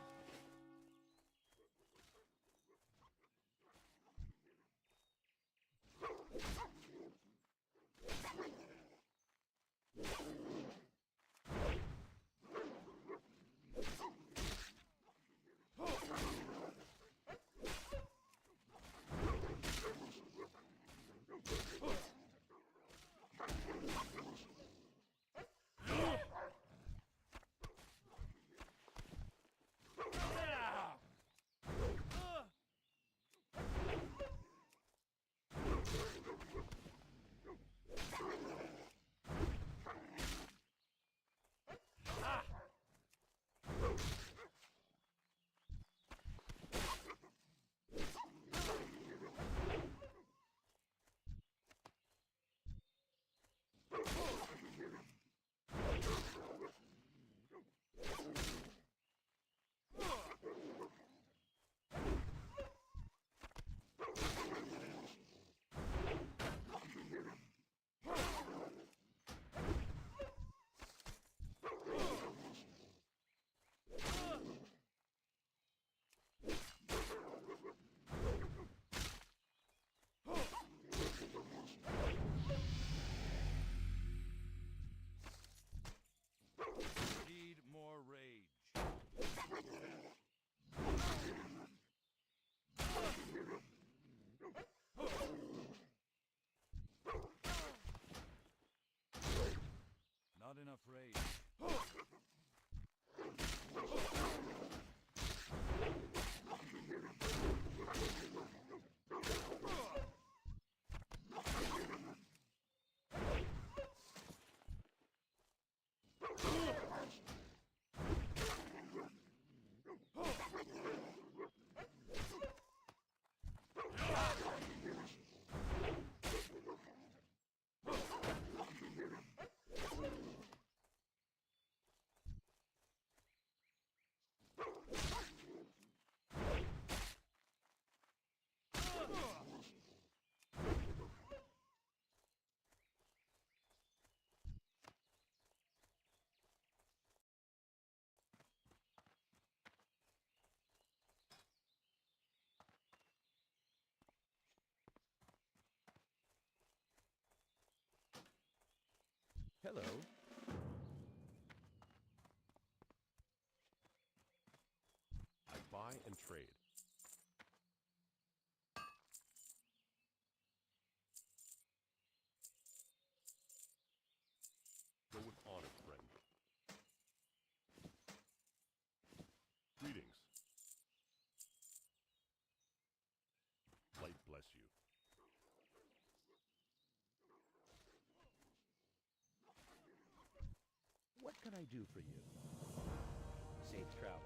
Need more rage. Hello. I buy and trade. Go with honor, friend. Greetings. Light bless you. What can I do for you? Safe travels.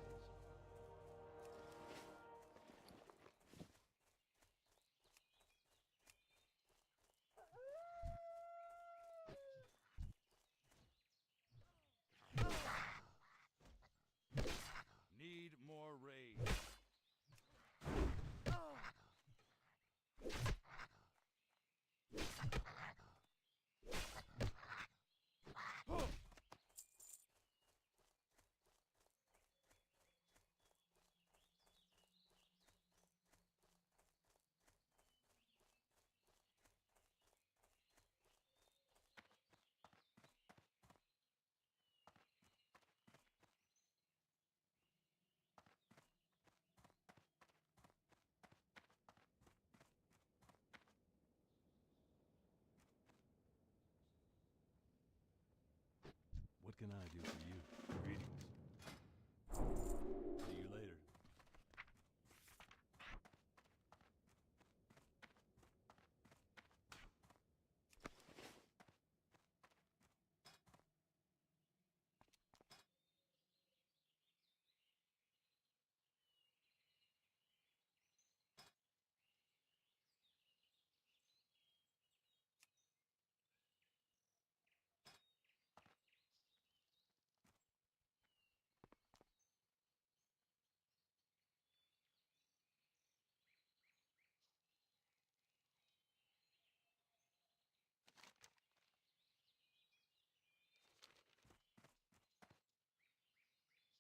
Need more rage. What can I do for you? Greetings. See you later.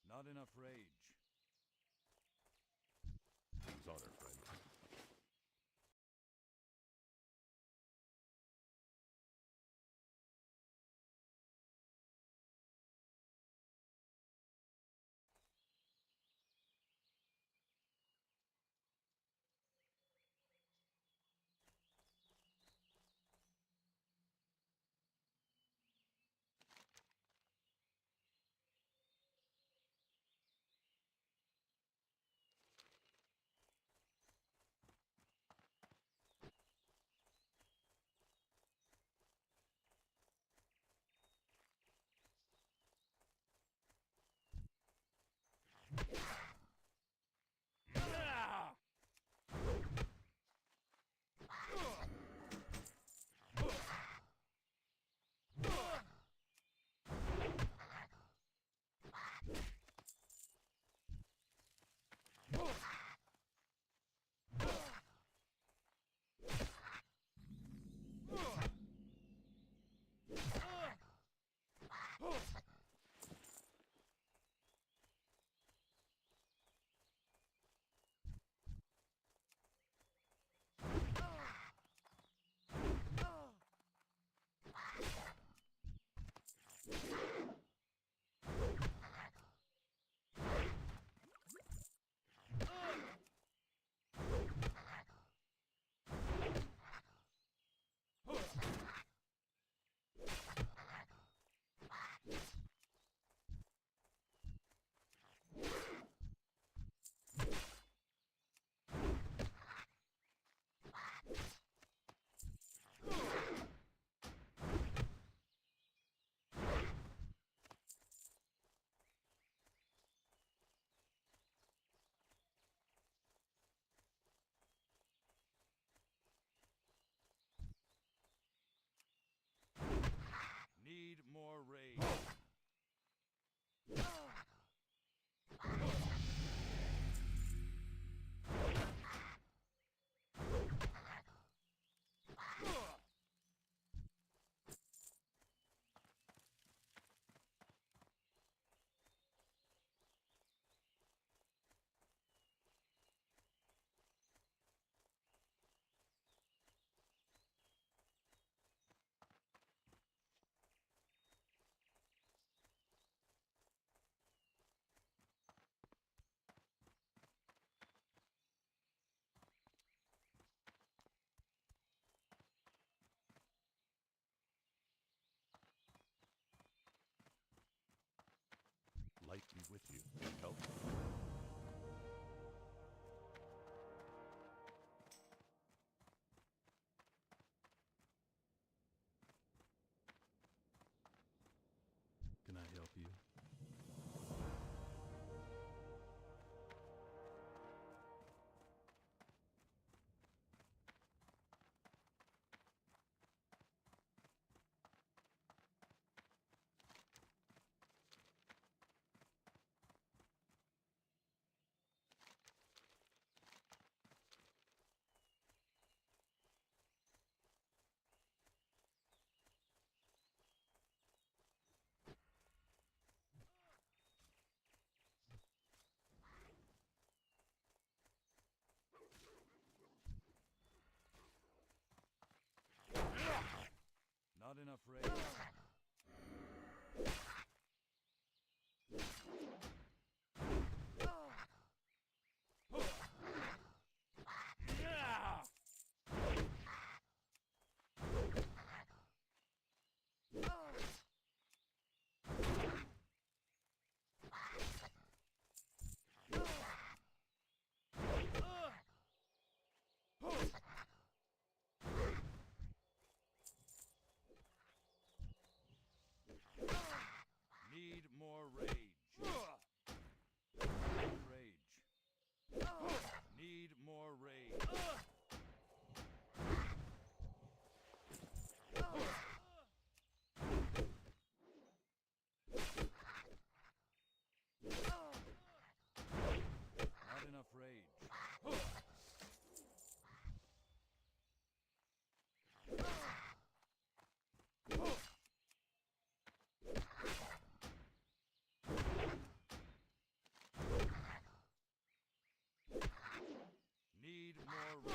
Not enough rage. King's honor, friend. rage. Need more rage. Rage. Need more rage. Not enough rage. Need more rage.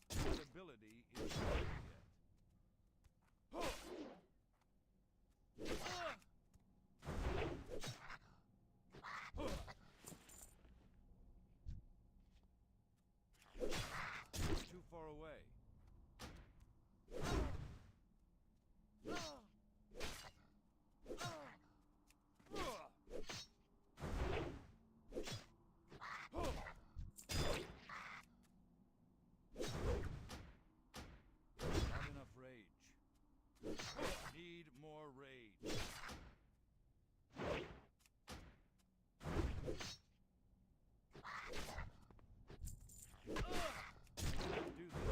That ability is not yet. Too far away. Not enough rage. Need more rage. Do this.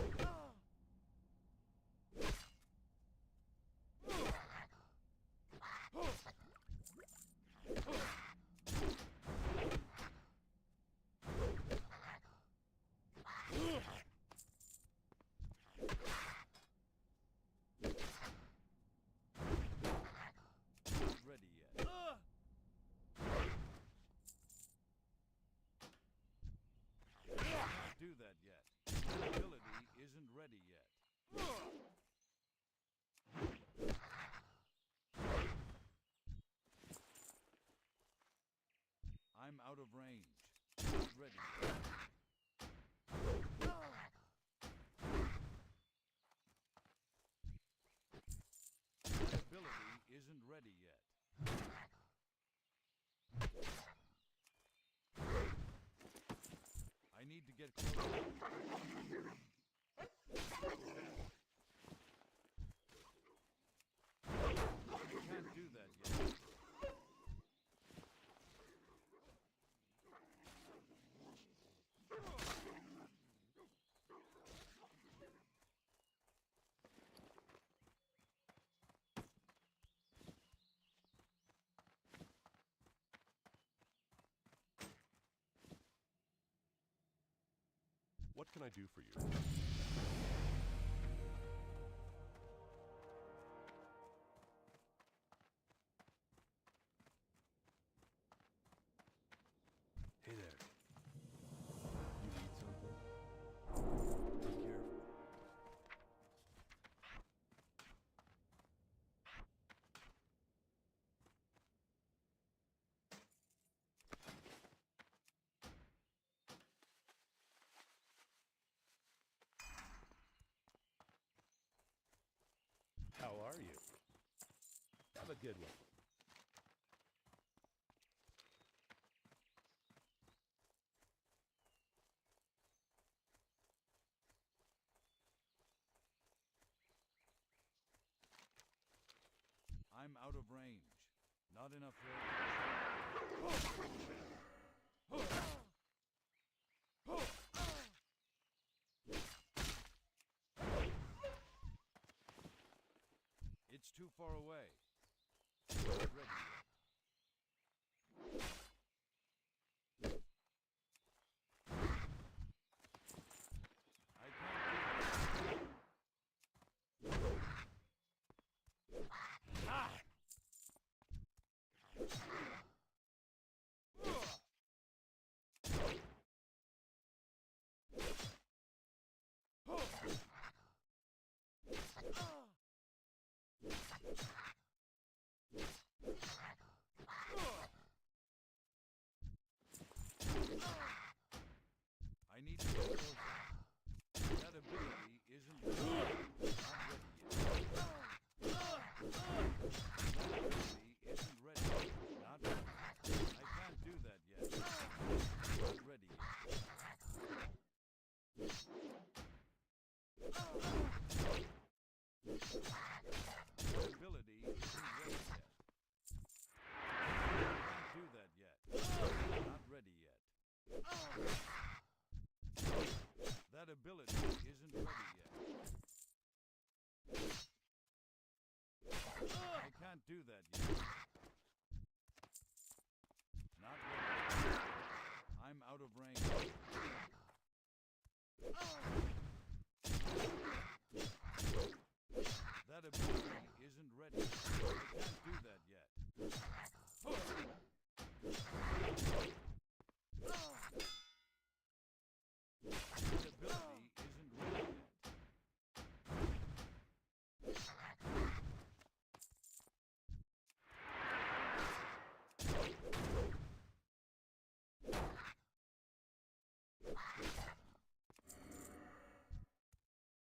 Not ready yet. Can't do that yet. That ability isn't ready yet. I'm out of range. Not ready yet. That ability isn't ready yet. I need to get closer. Can't do that yet. What can I do for you? Hey there. You need something? Be careful. How are you? Have a good one. I'm out of range. Not enough range. It's too far away. Not ready yet. I can't do that. Ah! I need to get closer. That ability isn't ready. Not ready yet. That ability isn't ready. Not ready. I can't do that yet. Not ready yet. That ability isn't ready yet. I can't do that yet. Not ready yet. That ability isn't ready yet. I can't do that yet. Not ready. I'm out of range. That ability isn't ready. I can't do that yet. That ability isn't ready yet.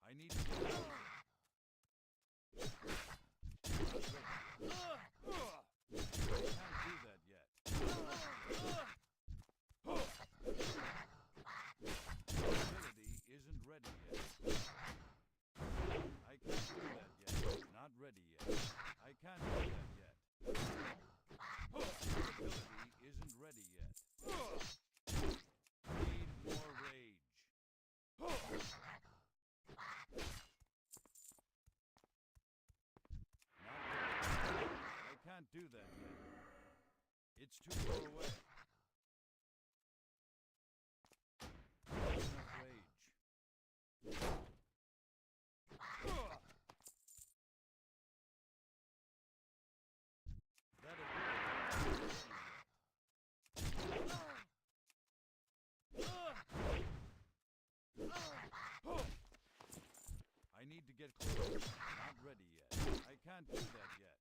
I need to get closer. Not ready yet. I can't do that yet. The ability isn't ready yet. Need more rage. Not ready. I can't do that yet. It's too far away. Not enough rage. I need to get closer. Not ready yet. I can't do that yet.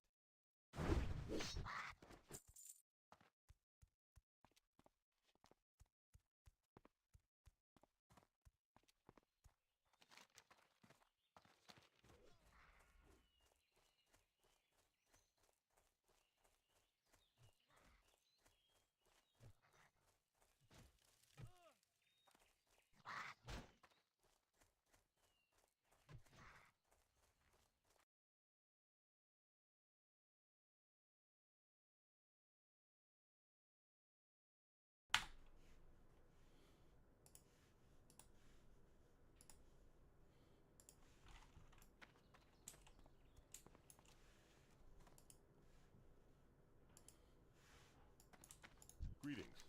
Greetings.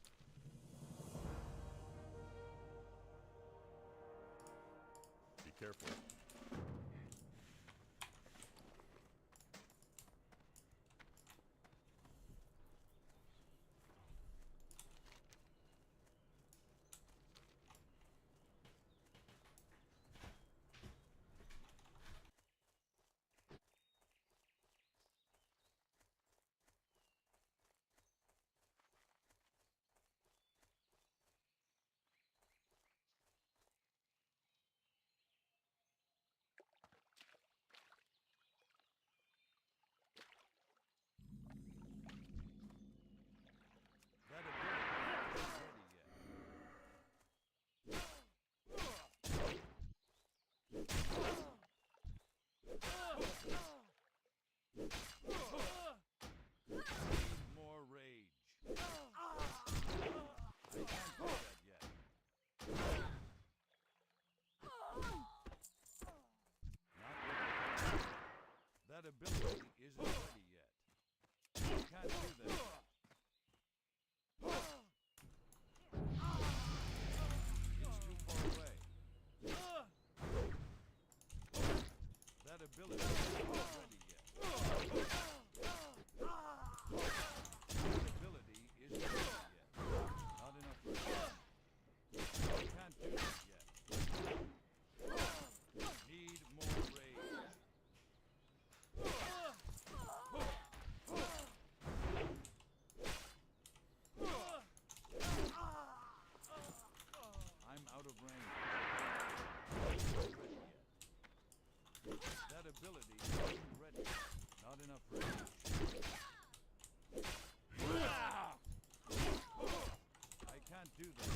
careful. That ability isn't ready yet. Need more rage. I can't do that yet. Not ready. That ability isn't ready yet. I can't do that yet. It's too far away. That ability isn't ready yet. That ability isn't ready yet. Not enough rage. I can't do that yet. Need more rage. I'm out of range. Not ready yet. That ability isn't ready. Not enough rage. I can't do that.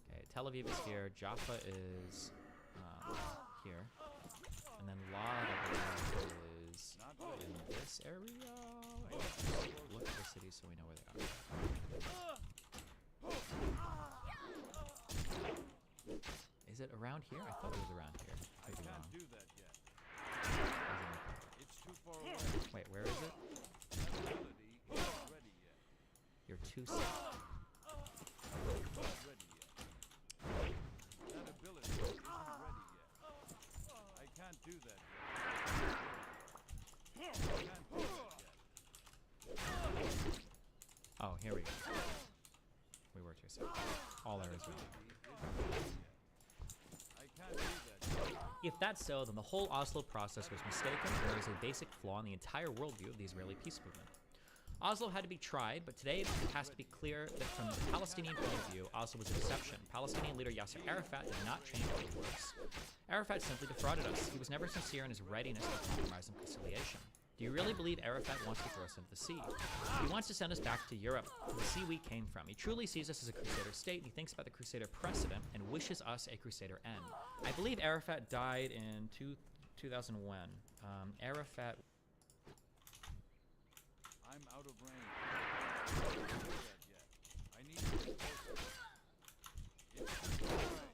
Okay, Tel Aviv is here. Jaffa is here. And then Lod, I believe, is in this area. Wait, let's look at the cities so we know where they are. Is it around here? I thought it was around here. I can't do that yet. It's too far away. Wait, where is it? That ability isn't ready yet. You're too south. Not ready yet. That ability isn't ready yet. I can't do that yet. I can't do that yet. Oh, here we go. We were too south. All there is now. I can't do that yet. If that's so, then the whole Oslo process was mistaken, and there is a basic flaw in the entire worldview of the Israeli peace movement. Oslo had to be tried, but today it has to be clear that from the Palestinian point of view, Oslo was an exception. Palestinian leader Yasser Arafat did not change for the worse. Arafat simply defrauded us. He was never sincere in his readiness to compromise and conciliation. Do you really believe Arafat wants to throw us into the sea? He wants to send us back to Europe, to the sea we came from. He truly sees us as a crusader state, and he thinks about the crusader precedent and wishes us a crusader end. I believe Arafat died in 2001. Arafat... I'm out of range. I can't do that yet. I need to get closer. It's too far away.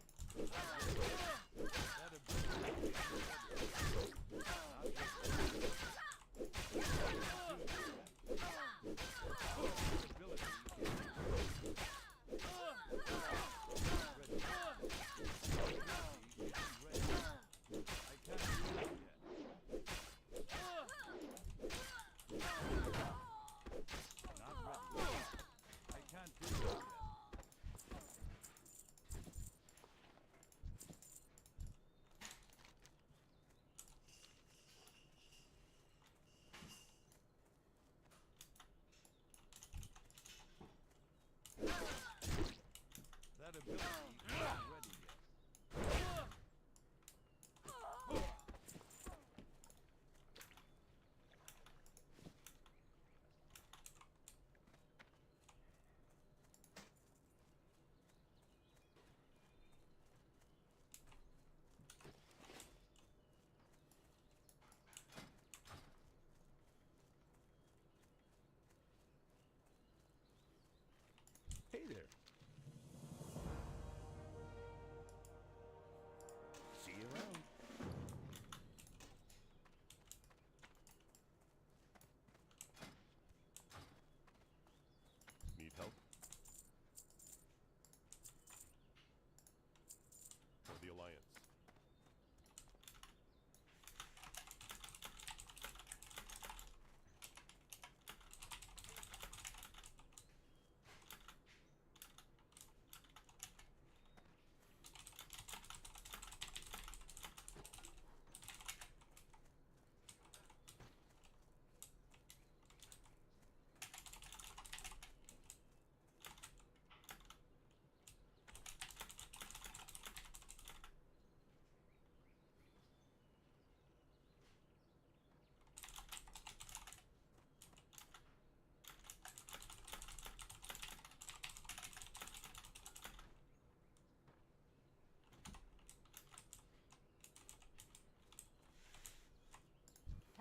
That ability isn't ready. Not yet. I can't do that yet. That ability isn't ready. Not ready. That ability isn't ready. I can't do that yet. Not ready. I can't do that yet.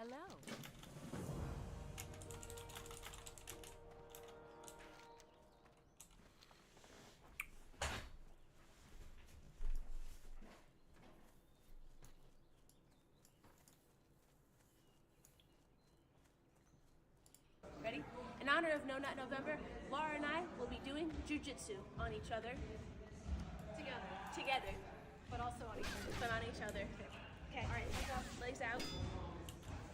Hello. Ready? In honor of No Nut November, Laura and I will be doing jujitsu on each other. Together. Together. But also on each other. But on each other. Okay. All right. Legs out.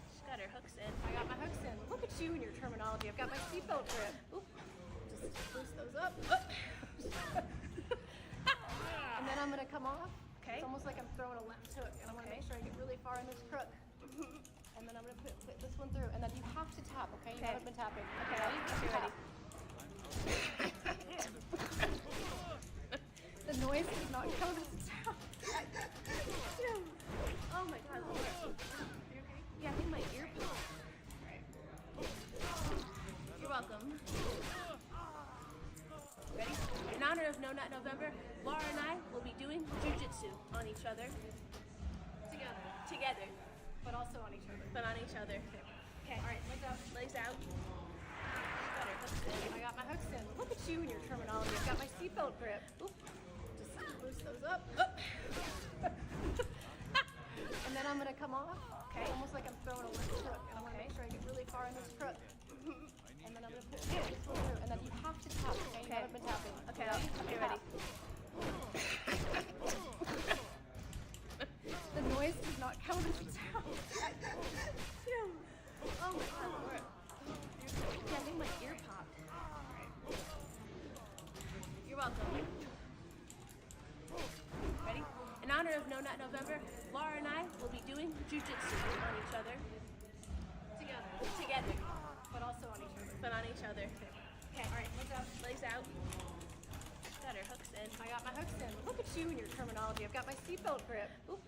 She's got her hooks in. I got my hooks in. Look at you and your terminology. I've got my seatbelt grip. Oop. Just loose those up. And then I'm gonna come off. Okay. It's almost like I'm throwing a left hook, and I want to make sure I get really far in this crook. And then I'm gonna put this one through, and then you have to tap, okay? You haven't been tapping. Okay, ready? Okay, ready. The noise does not count as a tap. Oh my God, Laura. You okay? Yeah, I think my ear popped. Right. You're welcome. Ready? In honor of No Nut November, Laura and I will be doing jujitsu on each other. Together. Together. But also on each other. But on each other. Okay. All right. Legs up. Legs out. Got her hooks in. I got my hooks in. Look at you and your terminology. I've got my seatbelt grip. Oop. Just loose those up. And then I'm gonna come off. Okay. Almost like I'm throwing a left hook, and I want to make sure I get really far in this crook. And then I'm gonna put this one through, and then you have to tap. Okay. You haven't been tapping. Okay. Okay. Ready. The noise does not count as a tap. Oh my God, Laura. Yeah, I think my ear popped. You're welcome. Ready? In honor of No Nut November, Laura and I will be doing jujitsu on each other. Together. Together. But also on each other. But on each other. Okay. All right. Legs up. Legs out. Got her hooks in. I got my hooks in. Look at you and your terminology. I've got my seatbelt grip. Oop.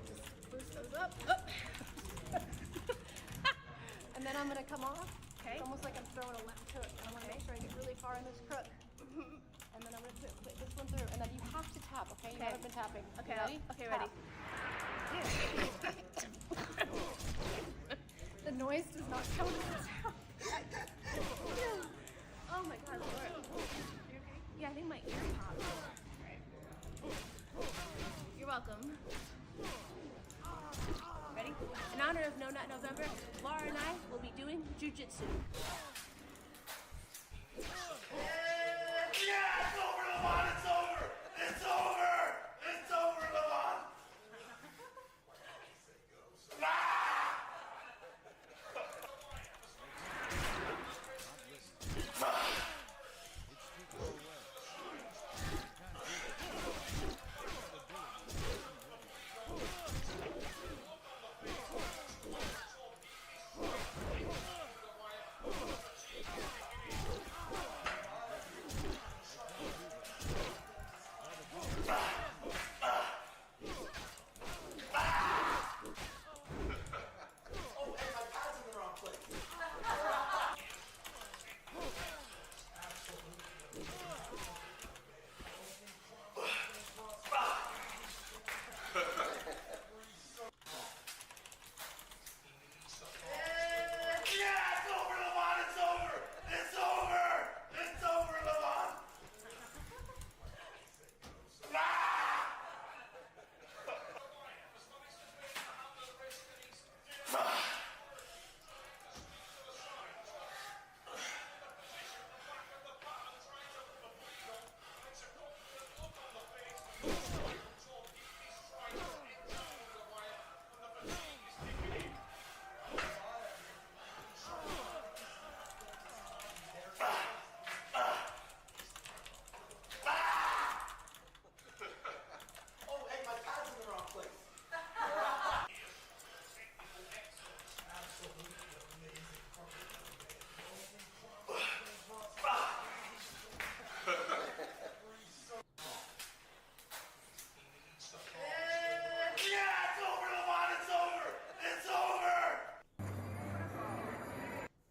Just loose those up. And then I'm gonna come off. Okay. It's almost like I'm throwing a left hook, and I want to make sure I get really far in this crook. And then I'm gonna put this one through, and then you have to tap. Okay. You haven't been tapping. Okay. Ready? Okay. Ready. The noise does not count as a tap. Oh my God, Laura. You okay? Yeah, I think my ear popped. You're welcome. Ready? In honor of No Nut November, Laura and I will be doing jujitsu. Yeah, it's over, Lamont, it's over! It's over! It's over, Lamont!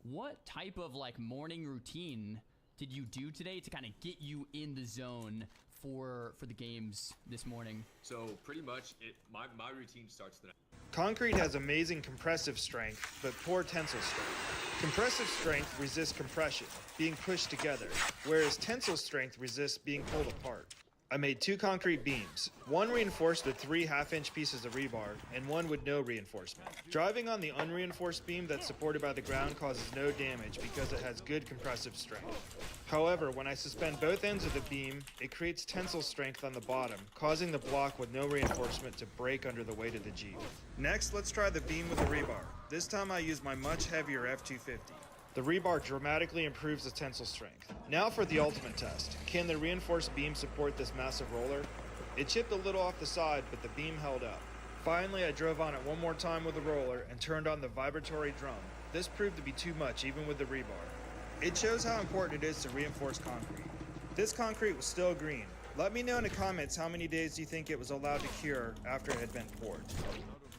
What type of like morning routine did you do today to kind of get you in the zone for the games this morning? So pretty much my routine starts the Concrete has amazing compressive strength, but poor tensile strength. Compressive strength resists compression, being pushed together, whereas tensile strength resists being pulled apart. I made 2 concrete beams, one reinforced with 3 half-inch pieces of rebar, and one with no reinforcement. Driving on the unreinforced beam that's supported by the ground causes no damage because it has good compressive strength. However, when I suspend both ends of the beam, it creates tensile strength on the bottom, causing the block with no reinforcement to break under the weight of the Jeep. Next, let's try the beam with the rebar. This time I use my much heavier F250. The rebar dramatically improves the tensile strength. Now for the ultimate test. Can the reinforced beam support this massive roller? It chipped a little off the side, but the beam held up. Finally, I drove on it one more time with the roller and turned on the vibratory drum. This proved to be too much, even with the rebar. It shows how important it is to reinforce concrete. This concrete was still green. Let me know in the comments how many days you think it was allowed to cure after it had been poured.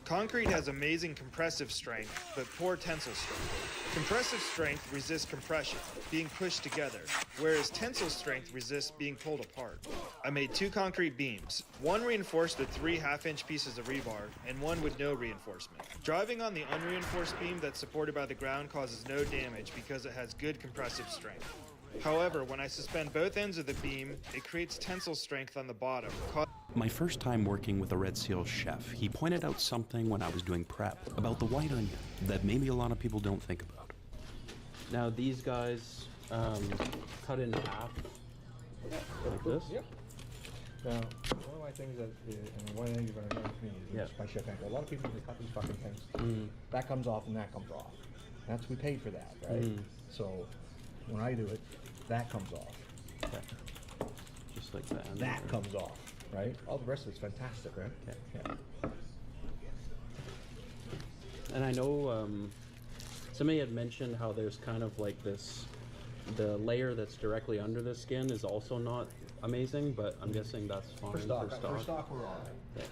Concrete has amazing compressive strength, but poor tensile strength. Compressive strength resists compression, being pushed together, whereas tensile strength resists being pulled apart. I made 2 concrete beams, one reinforced with 3 half-inch pieces of rebar, and one with no reinforcement. Driving on the unreinforced beam that's supported by the ground causes no damage because it has good compressive strength. However, when I suspend both ends of the beam, it creates tensile strength on the bottom. My first time working with a Red Seal chef, he pointed out something when I was doing prep about the white onion that maybe a lot of people don't think about. Now these guys cut in half like this. Yep. Now, one of my things that, and one of the things you're going to know with me is my chef angle. A lot of people just cut these fucking things. That comes off and that comes off. That's, we paid for that, right? So when I do it, that comes off. Okay. Just like that. That comes off, right? All the rest of it's fantastic, right? Okay. Yeah. And I know somebody had mentioned how there's kind of like this, the layer that's directly under the skin is also not amazing, but I'm guessing that's fine For stock, we're all right. Yeah.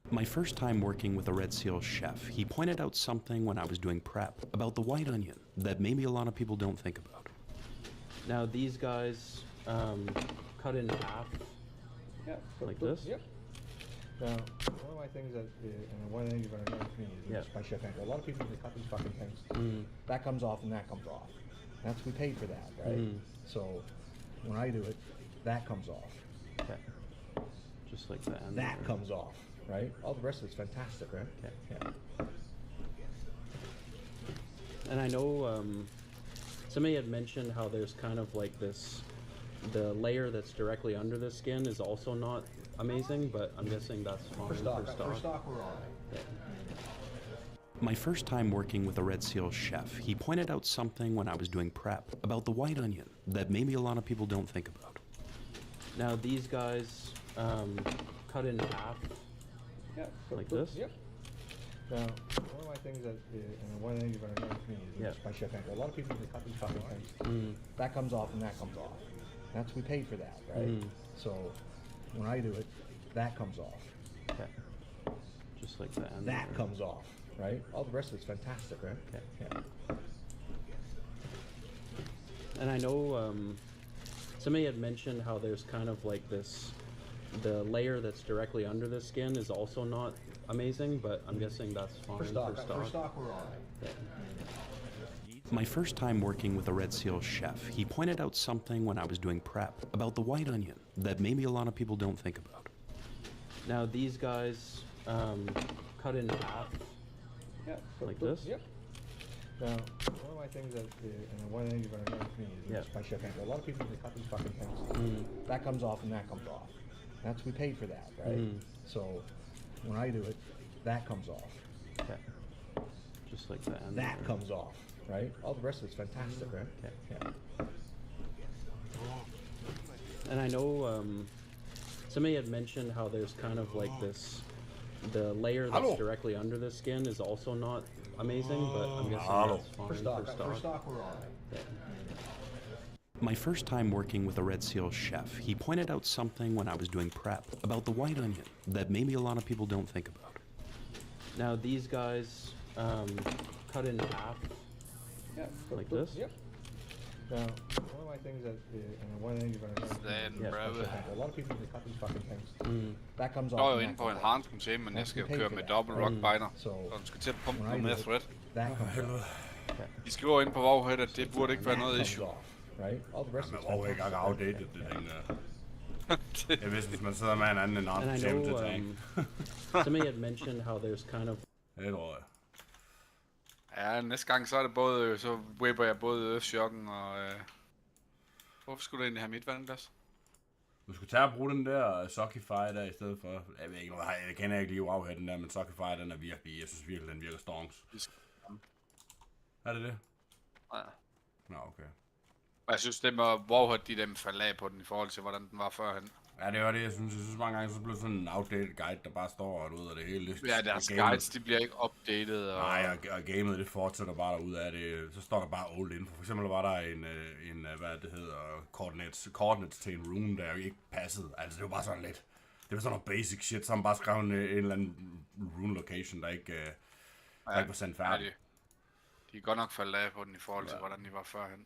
My first time working with a Red Seal chef, he pointed out something when I was doing prep about the white onion that maybe a lot of people don't think about. Now these guys cut in half like this. Yep. Now, one of my things that, and one of the things you're going to know with me is my chef angle. A lot of people just cut these fucking things. That comes off and that comes off. That's, we paid for that, right? So when I do it, that comes off. Okay. Just like that. That comes off, right? All the rest of it's fantastic, right? Okay. Yeah. And I know somebody had mentioned how there's kind of like this, the layer that's directly under the skin is also not amazing, but I'm guessing that's fine For stock, we're all right. Yeah. My first time working with a Red Seal chef, he pointed out something when I was doing prep about the white onion that maybe a lot of people don't think about. Now these guys cut in half like this. Yep. Now, one of my things that, and one of the things you're going to know with me is my chef angle. A lot of people just cut these fucking things. That comes off and that comes off. That's, we paid for that, right? So when I do it, that comes off. Okay. Just like that. That comes off, right? All the rest of it's fantastic, right? Okay. Yeah. And I know somebody had mentioned how there's kind of like this, the layer that's directly under the skin is also not amazing, but I'm guessing that's fine. For stock, we're all right. Yeah. My first time working with a Red Seal chef, he pointed out something when I was doing prep about the white onion that maybe a lot of people don't think about. Now these guys cut in half like this. Yep. Now, one of my things that, and one of the things you're going to know with me is my chef angle. A lot of people just cut these fucking things. That comes off and that comes off. That's, we paid for that, right? So when I do it, that comes off. Okay. Just like that. That comes off, right? All the rest of it's fantastic, right? Okay. Yeah. And I know somebody had mentioned how there's kind of like this, the layer that's directly under the skin is also not amazing, but I'm guessing that's fine. For stock, we're all right. Yeah. My first time working with a Red Seal chef, he pointed out something when I was doing prep about the white onion that maybe a lot of people don't think about. Now these guys cut in half like this. Yep. Now, one of my my things that, and one of the things you're going to Sådan, brother. a lot of people they cut these fucking tanks. Mm. That comes Jeg off. står jo inde på en harnskum til, men jeg skal jo køre med dobbelt rock binder, så den skal til at pumpe noget mere thread. De skriver inde på Warhead, at det burde ikke være noget issue. Right? All the rest of Warhead ikke er outdated, det ting der. Jeg vidste, hvis man sidder med en anden end And I arm til know tank. somebody had mentioned how there's kind of... Det tror jeg. Ja, næste gang så er det både, så whipper jeg både Earthshocken og... Hvorfor skulle du egentlig have mit vandglas? Du skulle tage og bruge den der Sockify der i stedet for. Jeg ved ikke, jeg kender ikke lige Warhead den der, men Sockify den er virkelig, jeg synes virkelig, den virker stonks. Er det det? Ja. Nå, okay. Jeg synes, det med Warhead, de dem faldt af på den i forhold til, hvordan den var førhen. Ja, det var det, jeg synes mange gange, så blev sådan en outdated guide, der bare står og ud af det hele. Ja, deres guides, de bliver ikke updated. Og... Nej, og gamet, det fortsætter bare derude af det. Så står der bare old info. For eksempel var der en hvad det hedder, coordinates til en rune, der jo ikke passede. Altså, det var bare sådan lidt. Det var sådan noget basic shit, som bare skrev en eller anden rune location, der ikke var sendt færdig. Ja, de er godt nok faldet af på den i forhold til, hvordan de var førhen.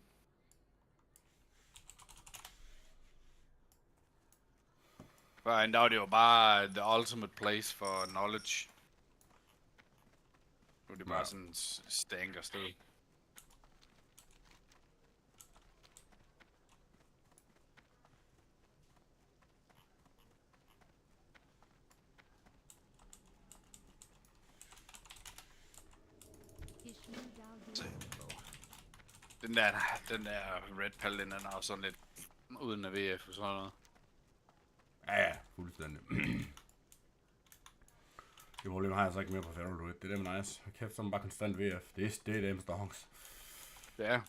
Førhen, der var det jo bare the ultimate place for knowledge. Nu er det bare sådan stank og sted. Den der red paladin, den er også sådan lidt uden af VF og sådan noget. Ja, fuldstændig. Det problem har jeg så ikke mere på Feral Druid. Det er dem nice. Jeg kæft, som bare konstant VF. Det er dem stonks. Ja.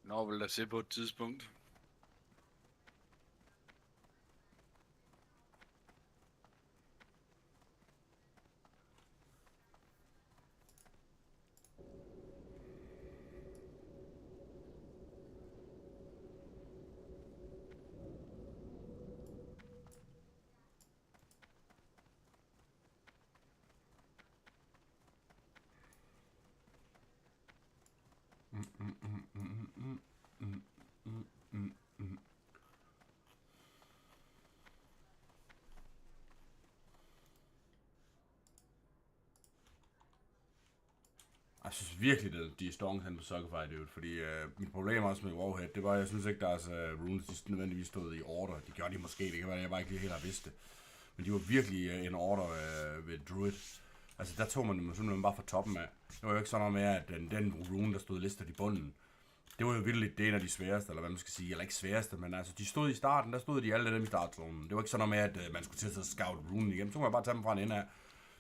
Nå, vil der se på et tidspunkt. Jeg synes virkelig, at de er stonks hen på Sockify, dude, fordi mit problem også med Warhead, det var, jeg synes ikke, deres runes, de nødvendigvis stod i order. Det gjorde de måske, det kan være, jeg bare ikke lige helt har vidst det. Men de var virkelig en order ved Druid. Altså, der tog man dem simpelthen bare fra toppen af. Det var jo ikke sådan noget med, at den rune, der stod listet i bunden, det var jo virkelig det en af de sværeste, eller hvad man skal sige, eller ikke sværeste, men altså, de stod i starten, der stod de alle dem i startzonen. Det var ikke sådan noget med, at man skulle til at scout runen igennem, så kunne man bare tage dem fra en ende af.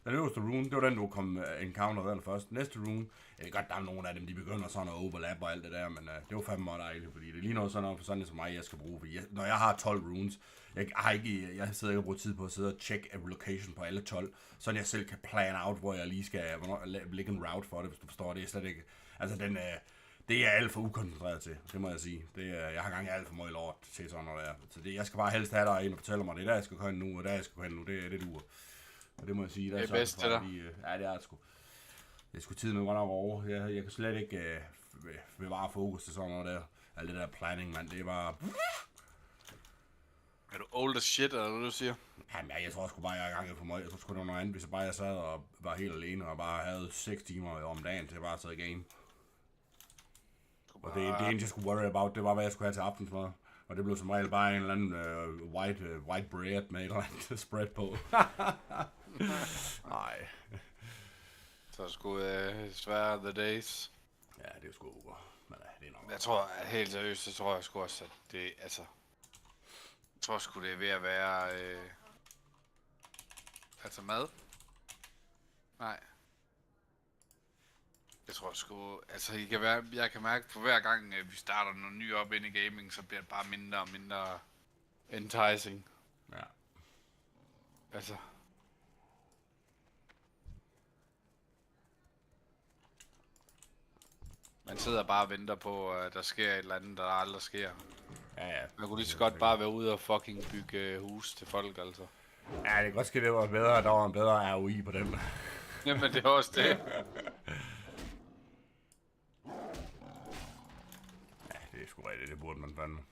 Den øverste rune, det var den, du kom encounter der først. Næste rune, jeg ved godt, der er nogle af dem, de begynder sådan at overlap og alt det der, men det var fandme meget dejligt, fordi det er lige noget sådan noget for sådan som mig, jeg skal bruge. Fordi når jeg har 12 runes, jeg sidder ikke og bruger tid på at sidde og tjekke a location på alle 12, så jeg selv kan plan out, hvor jeg lige skal lægge en route for det, hvis du forstår det. Er slet ikke, altså det er alt for ukoncentreret til, det må jeg sige. Jeg har gang alt for meget lort til sådan noget der. Så jeg skal bare helst have dig ind og fortælle mig, det er der, jeg skal gå hen nu, og der, jeg skal gå hen nu, det duer. Og det må jeg sige, der det er bedst til dig. Ja, det er det sgu. Det er sgu tiden godt nok over. Jeg kan slet ikke bevare fokus til sådan noget der. Alt det der planning, mand, det er bare... Er du old as shit, eller hvad du siger? Jamen, jeg tror sgu bare, jeg er i gang for meget. Jeg tror sgu, det var noget andet, hvis jeg sad og var helt alene, og bare havde 6 timer om dagen til at bare sidde i game. Og det eneste, jeg skulle worry about, det var, hvad jeg skulle have til aftensmad. Og det blev som regel bare en eller anden white bread med et eller andet spread på. Nej. Så skulle svære the days. Ja, det er sgu over. Men det er nok. Jeg tror, helt seriøst, så tror jeg sgu også, at det, altså... Jeg tror sgu, det er ved at være... altså mad? Nej. Jeg tror sgu, altså jeg kan mærke på hver gang, vi starter noget nyt op ind i gaming, så bliver det bare mindre og mindre enticing. Ja. Altså. Man sidder bare og venter på, at der sker et eller andet, der aldrig sker. Ja. Man kunne lige så godt bare være ude og fucking bygge hus til folk, altså. Ja, det kan godt ske, det var bedre, der var en bedre ROI på dem. Jamen, det er også det. Ja, det er sgu rigtigt. Det burde man fandme.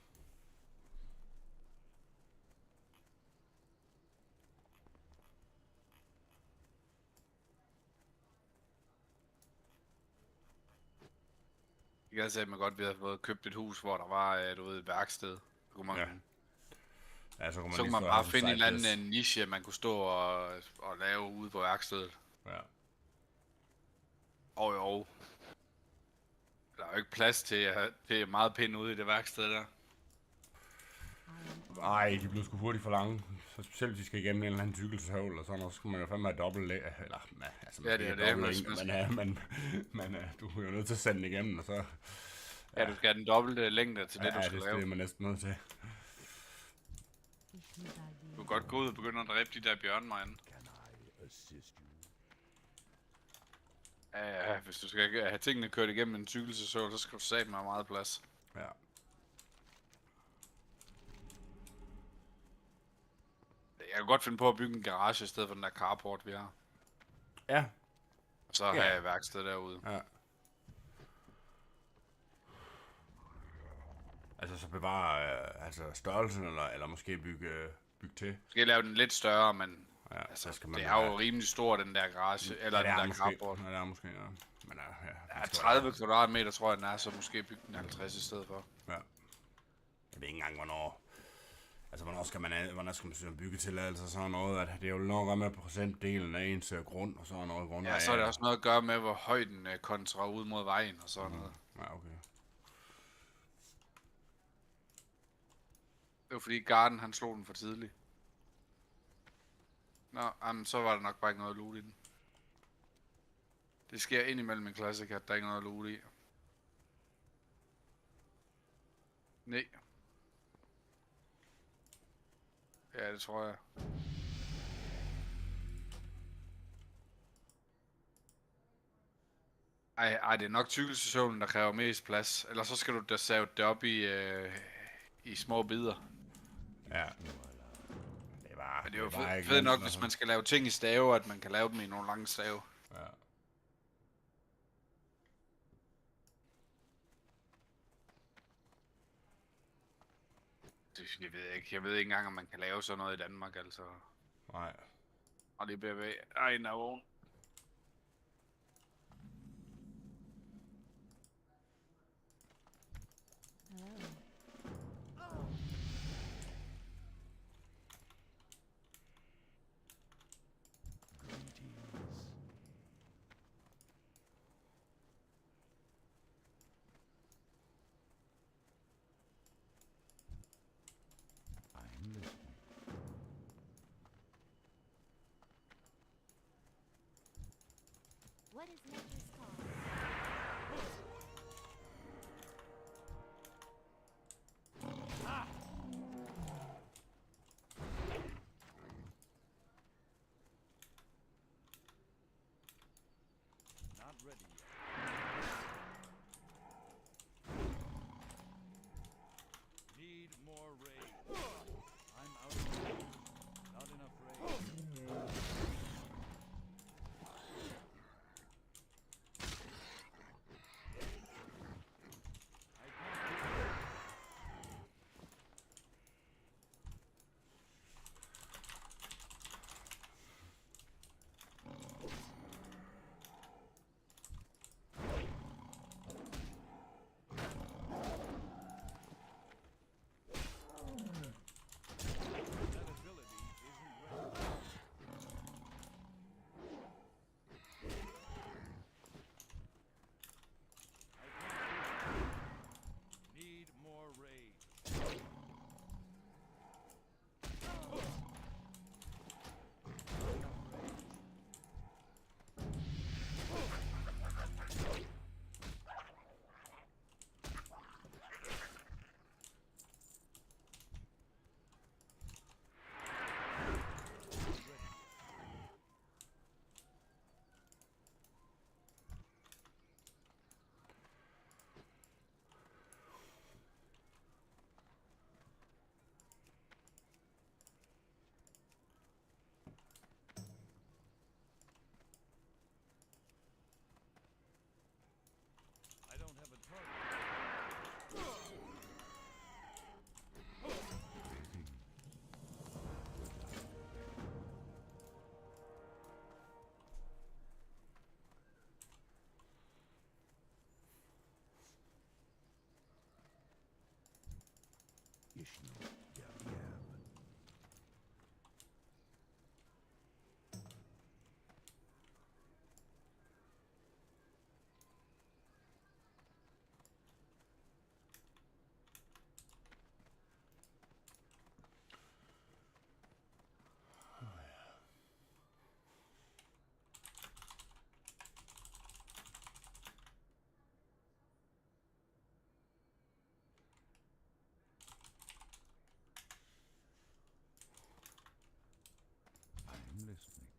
Jeg kan sige, at man godt ville have fået købt et hus, hvor der var, du ved, et værksted. Så kunne man, ja, så kunne man bare finde en eller anden niche, man kunne stå og lave ude på værkstedet. Ja. Jo. Der er jo ikke plads til at have meget pænt ude i det værksted der. Nej, de bliver sgu hurtigt for lange. Så specielt hvis de skal igennem en eller anden cykelshøvl eller sådan noget, så skal man jo fandme have dobbelt eller altså ja, det er det, men du er jo nødt til at sende den igennem, og så... Ja, du skal have den dobbelte længde til det, du skal lave. Ja, det er man næsten nødt til. Du kan godt gå ud og begynde at dræbe de der bjørnemejne. Ja, hvis du skal have tingene kørt igennem en cykelsesøvl, så skal du satme have meget plads. Ja. Jeg kan godt finde på at bygge en garage i stedet for den der carport, vi har. Ja. Og så har jeg værksted derude. Ja. Altså så bevare størrelsen, eller måske bygge til. Måske lave den lidt større, men ja, altså, skal man det er jo rimelig stor, den der garage, eller den der carport. Ja, det er måske, ja. Men ja 30 kvadratmeter, tror jeg, den er, så måske bygge den 50 i stedet for. Ja. Jeg ved ikke engang, hvornår... Altså, hvornår skal man søge en byggetilladelse og sådan noget, at det er jo nok med procentdelen af ens grund og sådan noget grund. Ja, så er det også noget at gøre med, hvor højt den kontra ud mod vejen og sådan noget. Ja, okay. Det var fordi Garden, han slog den for tidligt. Nå, jamen, så var der nok bare ikke noget loot i den. Det sker indimellem en Classic, at der ikke er noget loot i. Nej. Ja, det tror jeg. Ej, det er nok cykelstationen, der kræver mest plads. Ellers så skal du da save det op i små bidder. Ja. Men det er jo fedt nok, hvis man skal lave ting i stave, at man kan lave dem i nogle lange stave. Ja. Jeg ved ikke engang, om man kan lave sådan noget i Danmark, altså. Nej. Og det bliver ved. Ej, no. What is nature's call? Not ready yet. Need more raid. I'm out of raid. Not enough raid. Traditional. Yeah. I'm listening.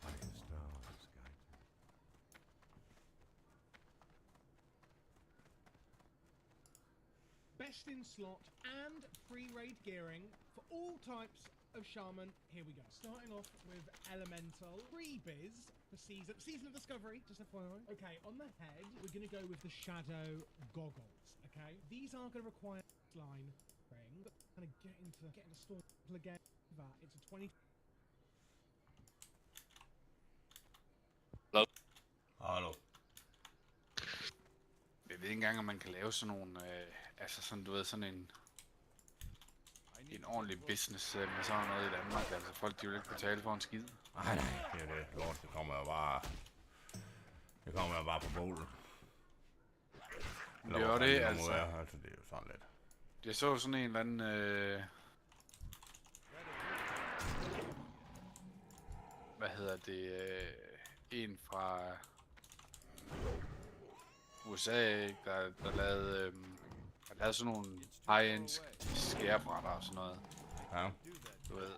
My stars guide me. Best in slot and free raid gearing for all types of shaman. Here we go. Starting off with elemental freebiz for season of discovery. Just FYI. Okay, on the head we're gonna go with the shadow goggles. Okay, these are gonna require line ring. Kind of get into storm again. It's a 20. Hallo. Jeg ved ikke engang, om man kan lave sådan nogle, altså sådan, du ved, sådan en ordentlig business med sådan noget i Danmark. Altså folk, de vil ikke betale for en skid. Nej, det er det. Lort, det kommer jo bare på bålet. Det er det, altså. Altså, det er jo sådan lidt. Jeg så sådan en eller anden, hvad hedder det, en fra USA, der lavede sådan nogle high-end skærebrætter og sådan noget. Ja. Du ved,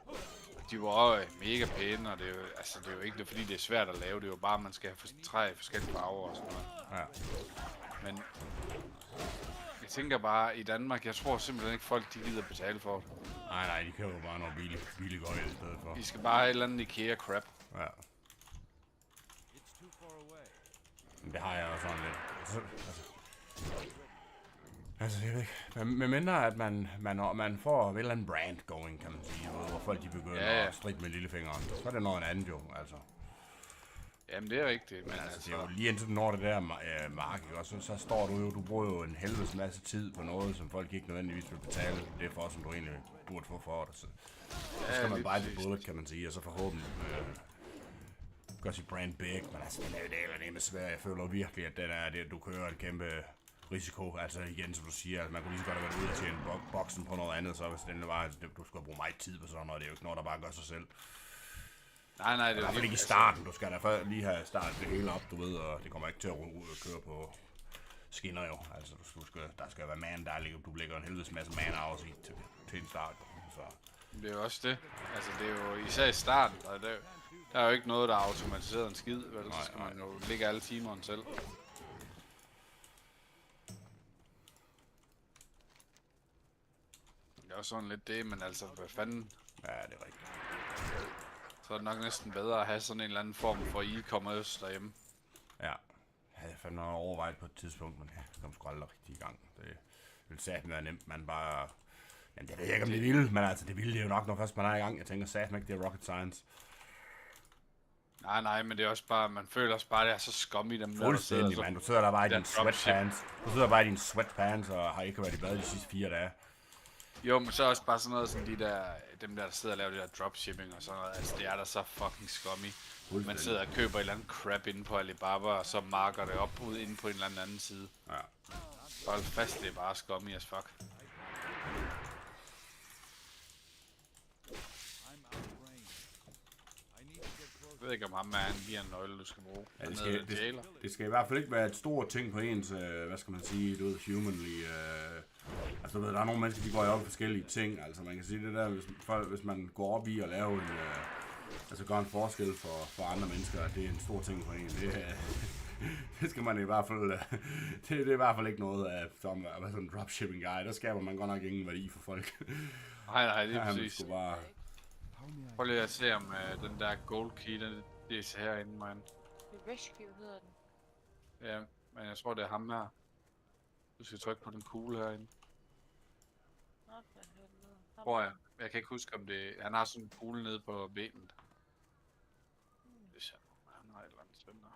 de var også mega pæne, og det er jo, altså, det er jo ikke fordi det er svært at lave, det er jo bare, at man skal have træ i forskellige farver og sådan noget. Ja. Men jeg tænker bare, i Danmark, jeg tror simpelthen ikke folk, de gider betale for det. Nej, de køber bare noget billig gøjl i stedet for. De skal bare have et eller andet IKEA crap. Ja. Men det har jeg også sådan lidt. Altså, jeg ved ikke. Med mindre, at man får et eller andet brand going, kan man sige, hvor folk de begynder at strikke med lillefingeren. Så er det noget andet jo, altså. Jamen, det er rigtigt, men altså... Det er jo lige indtil du når det der mark, ikke? Og så står du bruger jo en helvedes masse tid på noget, som folk ikke nødvendigvis vil betale det for, som du egentlig burde få for det. Så skal man bare det bullet, kan man sige, og så forhåbentlig gør sit brand big, men altså, den er jo det med svært. Jeg føler virkelig, at du kører en kæmpe risiko, altså igen, som du siger, altså, man kunne lige så godt have været ude og tjene boksen på noget andet, så hvis den var, altså, du skal bruge meget tid på sådan noget, det er jo ikke noget, der bare gør sig selv. Nej, det er i hvert fald ikke i starten, du skal da lige have startet det hele op, du ved, og det kommer ikke til at køre på skinner jo, altså der skal være man, du lægger en helvedes masse man-hours i til en start, så. Det er jo også det, altså det er jo især i starten, og der er jo ikke noget, der er automatiseret en skid, vel? Så skal man jo lægge alle timerne selv. Det er også sådan lidt det, men altså, hvad fanden? Ja, det er rigtigt. Så er det nok næsten bedre at have sådan en eller anden form for e-commerce derhjemme. Ja, jeg havde fandme overvejet på et tidspunkt, men jeg kom sgu aldrig rigtig i gang. Det ville satme være nemt, man bare... Jamen, det ved jeg ikke, om det ville, men altså, det ville det jo nok, når først man er i gang. Jeg tænker satme ikke, det er rocket science. Nej, men det er også bare, man føler også bare, det er så skum i dem. Fuldstændig, mand. Du sidder der bare i dine sweatpants. Du sidder bare i dine sweatpants og har ikke været i bad de sidste 4 dage. Jo, men så også bare sådan noget som dem der sidder og laver det der dropshipping og sådan noget. Altså, det er der så fucking scummy. Man sidder og køber et eller andet crap inde på Alibaba, og så marker det op ud inde på en eller anden side. Ja. Hold fast, det er bare scummy as fuck. Jeg ved ikke, om ham er en giver en nøgle, du skal bruge. Ja, det skal i hvert fald ikke være et stort ting på ens, hvad skal man sige, du ved, humanly. Altså, du ved, der er nogle mennesker, de går op i forskellige ting. Altså, man kan sige det der, hvis man går op i at lave en, altså gøre en forskel for andre mennesker, at det er en stor ting for en. Det skal man i hvert fald, det er i hvert fald ikke noget af, som at være sådan en dropshipping guy. Der skaber man godt nok ingen værdi for folk. Nej, det er præcis. Bare... Prøv lige at se om den der gold key, det er herinde, man. Rescue hedder den. Ja, men jeg tror det er ham her. Du skal trykke på den kugle herinde. Tror jeg. Jeg kan ikke huske om det. Han har sådan en kugle nede på benet. Hvis han har et eller andet spændende.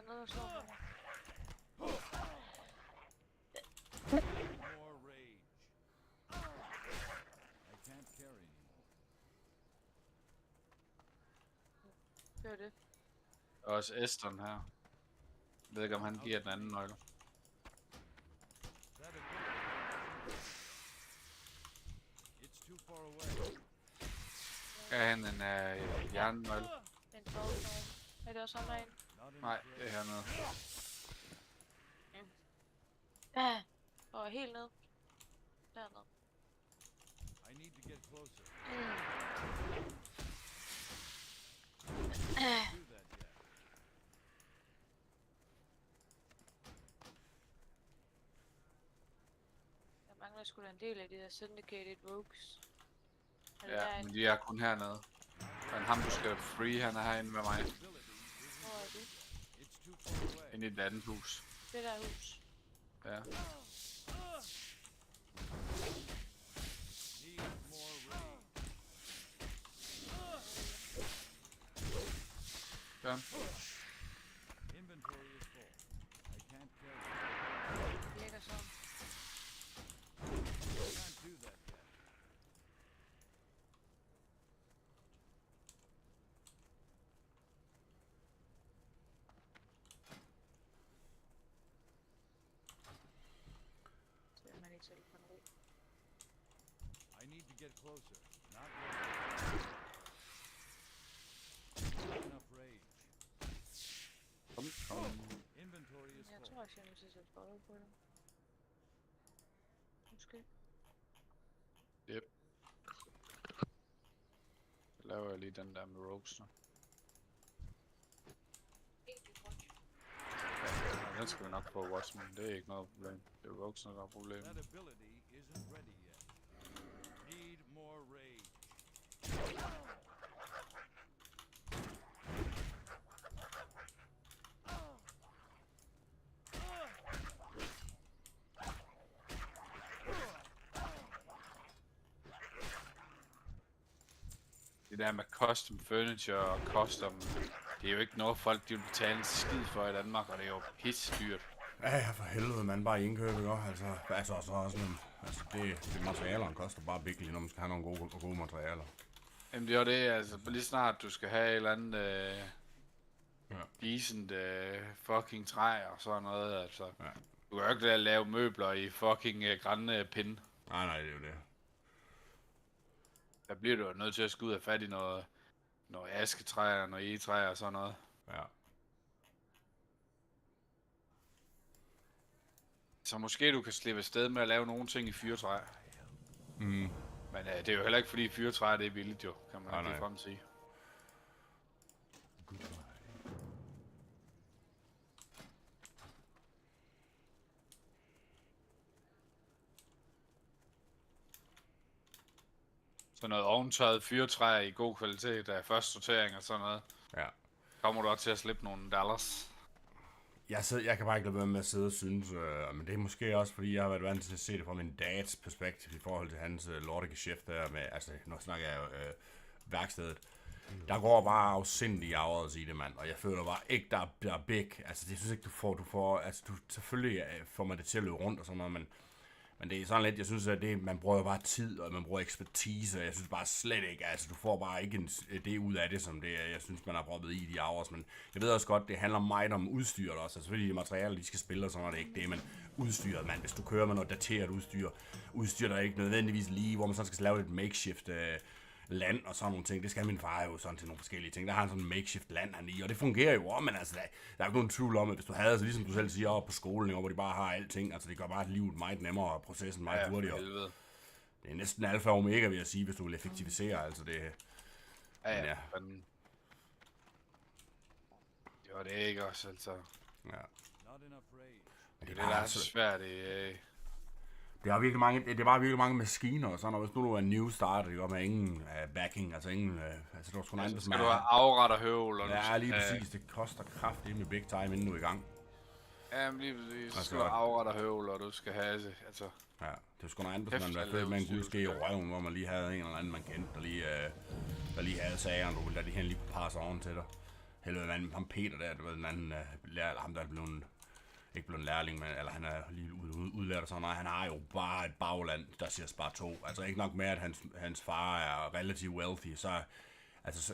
har noget at slå på mig. More rage. I can't carry anymore. Det var det. Også Eston her. Jeg ved ikke, om han giver den anden nøgle. That ability. It's too far away. Gav han en jernnøgle? En tårnøgle. Er det også sådan herinde? Nej, det er hernede. Og helt ned. Dernede. I need to get closer. Do that yet. Jeg mangler sgu da en del af de der syndicated rogues. Ja, men de er kun hernede. Men ham, du skal free, han er herinde med mig. Hvor er du? Inde i det andet hus. Det der hus. Ja. Ja. Inventory is full. I can't carry. Det ligger sådan. I can't do that yet. I need to get closer. Not yet. Not enough rage. Inventory is Jeg full. tror også, jeg må til at sætte follow på dem. Måske. Yep. Så laver jeg lige den der med rogues nu. Ja, den skal vi nok få watch, men det er ikke noget problem. Det er rogues, der er problemet. That ability isn't ready yet. Need more rage. Det der med custom furniture og custom, det er jo ikke noget folk de vil betale en skid for i Danmark, og det er jo pissedyrt. Ja, for helvede, man bare i indkøb, ikke også? Altså så også sådan, altså det materialerne koster bare virkelig, når man skal have nogle gode materialer. Jamen det er jo det, altså lige snart du skal have et eller andet decent fucking træ og sådan noget, altså. Ja. Du kan jo ikke lave møbler i fucking grænne pinde. Nej, det er jo det. Der bliver du jo nødt til at skulle ud af fat i noget asketræer, noget egetræer og sådan noget. Ja. Så måske du kan slippe afsted med at lave nogle ting i fyrtræ. Mm. Men det er jo heller ikke fordi fyrtræ det er billigt jo, kan man ikke frem sige. Så noget oventøjet fyrtræ i god kvalitet af første sortering og sådan noget. Ja. Kommer du også til at slippe nogle dollars? Jeg kan bare ikke lade være med at sidde og synes, men det er måske også fordi, jeg har været vant til at se det fra min dads perspektiv i forhold til hans lortegeschæft der med, altså nu snakker jeg værkstedet. Der går bare afsindige hours i det, mand, og jeg føler bare ikke, der er big. Altså det synes ikke, du får, altså selvfølgelig får man det til at løbe rundt og sådan noget, men det er sådan lidt, jeg synes, at man bruger bare tid, og man bruger ekspertise, og jeg synes bare slet ikke, altså du får bare ikke det ud af det, som det jeg synes, man har proppet i de hours, men jeg ved også godt, det handler meget om udstyret også, altså selvfølgelig de materialer, de skal spille, og sådan er det ikke det, men udstyret, mand, hvis du kører med noget dateret udstyr, der er ikke nødvendigvis lige, hvor man så skal lave et makeshift land og sådan nogle ting. Det skal min far jo sådan til nogle forskellige ting. Der har han sådan en makeshift land han i, og det fungerer jo, men altså, der er jo ikke nogen tvivl om, at hvis du havde, altså ligesom du selv siger, oppe på skolen, hvor de bare har alting, altså det gør bare livet meget nemmere, og processen meget hurtigere. Det er næsten alfa og omega, vil jeg sige, hvis du vil effektivisere, altså det... Ja. Men... Det var det ikke også, altså. Ja. Det der er så svært, Det er virkelig mange maskiner og sådan, og hvis nu du er en new starter, det går med ingen backing, altså ingen, altså der skulle skal du have afret og høvl, og ja, lige præcis, det koster kraftigt med big time, inden du er i gang. Ja, men lige præcis, så skal du have afret og høvl, og du skal have, altså. Ja, det er sgu noget andet, hvis man var født med en guldske i røven, hvor man lige havde en eller anden, man kendte, der lige havde sagerne, der lige passe oven til dig. helvede, ham Peter der, du ved, den anden lærer, ham der er blevet, ikke blevet lærling, men, eller han er lige udlært og sådan noget, han har jo bare et bagland, der siger bare 2. Altså ikke nok med, at hans far er relativt wealthy,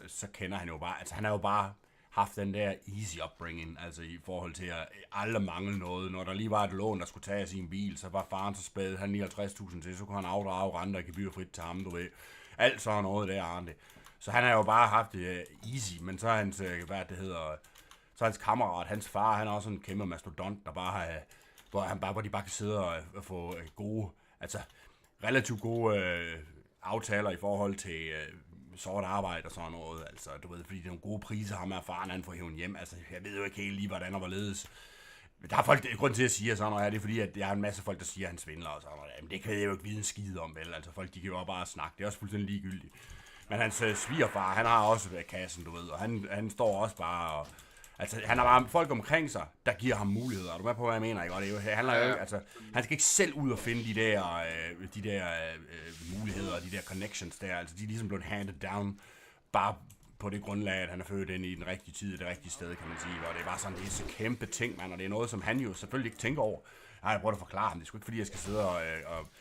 så kender han jo bare, altså han har jo bare haft den der easy upbringing, altså i forhold til at aldrig mangle noget. Når der lige var et lån, der skulle tage sin bil, så var faren så spæd, han 59.000 til, så kunne han afdrage renter og gebyrfrit til ham, du ved. Alt sådan noget der, Arne. Så han har jo bare haft det easy, men så er hans, så hans kammerat, hans far, han er også en kæmpe mastodont, der bare har, hvor de bare kan sidde og få gode, altså relativt gode aftaler i forhold til sort arbejde og sådan noget, altså du ved, fordi det er nogle gode priser, ham er faren, han får hæven hjem, altså jeg ved jo ikke helt lige, hvordan og hvorledes. Der er folk, grund til at sige sådan noget her, det er fordi, at der er en masse folk, der siger, at han svindler og sådan noget, men det kan jeg jo ikke vide en skide om, vel, altså folk, de kan jo bare snakke, det er også fuldstændig ligegyldigt. Men hans svigerfar, han har også kassen, du ved, og han står også bare og, altså, han har bare folk omkring sig, der giver ham muligheder. Er du med på, hvad jeg mener? Ikke? Og det handler jo ikke, altså, han skal ikke selv ud og finde de der muligheder, de der connections der. Altså, de er ligesom blevet handed down, bare på det grundlag, at han er født ind i den rigtige tid, i det rigtige sted, kan man sige. Og det er bare sådan, det er så kæmpe ting, man, og det er noget, som han jo selvfølgelig ikke tænker over. Jeg prøver at forklare ham. Det er sgu ikke, fordi jeg skal sidde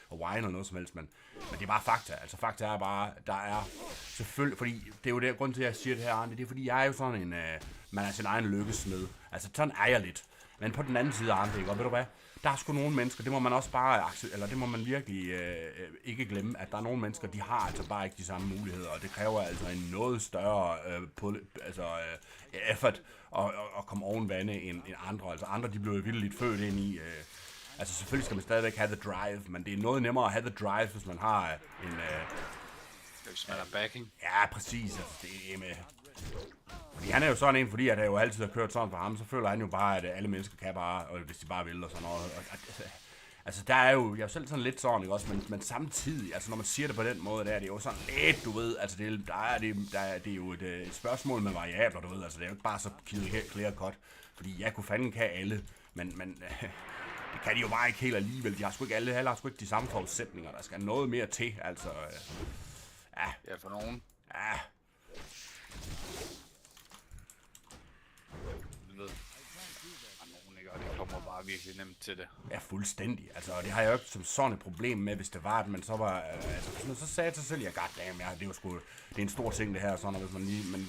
og whine eller noget som helst, men det er bare fakta. Altså fakta er bare, der er selvfølgelig, fordi det er jo det grund til, at jeg siger det her, Arne, det er fordi, jeg er jo sådan en, man er sin egen lykkesmed. Altså sådan er jeg lidt. Men på den anden side, Arne, ikke? Og ved du hvad? Der er sgu nogle mennesker, det må man også bare, eller det må man virkelig ikke glemme, at der er nogle mennesker, de har altså bare ikke de samme muligheder, og det kræver altså en noget større effort at komme oven vande end andre. Altså andre, de blev jo vildt født ind i, altså selvfølgelig skal man stadigvæk have the drive, men det er noget nemmere at have the drive, hvis man har en... hvis man er backing. Ja, præcis. Altså, det er med... Fordi han er jo sådan en, fordi at jeg jo altid har kørt sådan for ham, så føler han jo bare, at alle mennesker kan bare, og hvis de bare vil og sådan noget. Altså der er jo, jeg er jo selv sådan lidt sådan, ikke også, men samtidig, altså når man siger det på den måde, der er det jo sådan lidt, du ved, altså det er jo et spørgsmål med variabler, du ved, altså det er jo ikke bare så clear cut, fordi jeg kunne fanden kan alle, men det kan de jo bare ikke helt alligevel, de har sgu ikke alle har sgu ikke de samme forudsætninger, der skal noget mere til, altså, ja. Ja, for nogen. Ja. Det kommer bare virkelig nemt til det. Ja, fuldstændig. Altså, og det har jeg jo ikke som sådan et problem med, hvis det var, at man så var... altså, hvis man så sagde til sig selv, goddamn, det er jo sgu... Det er en stor ting, det her, sådan, hvis man lige... Men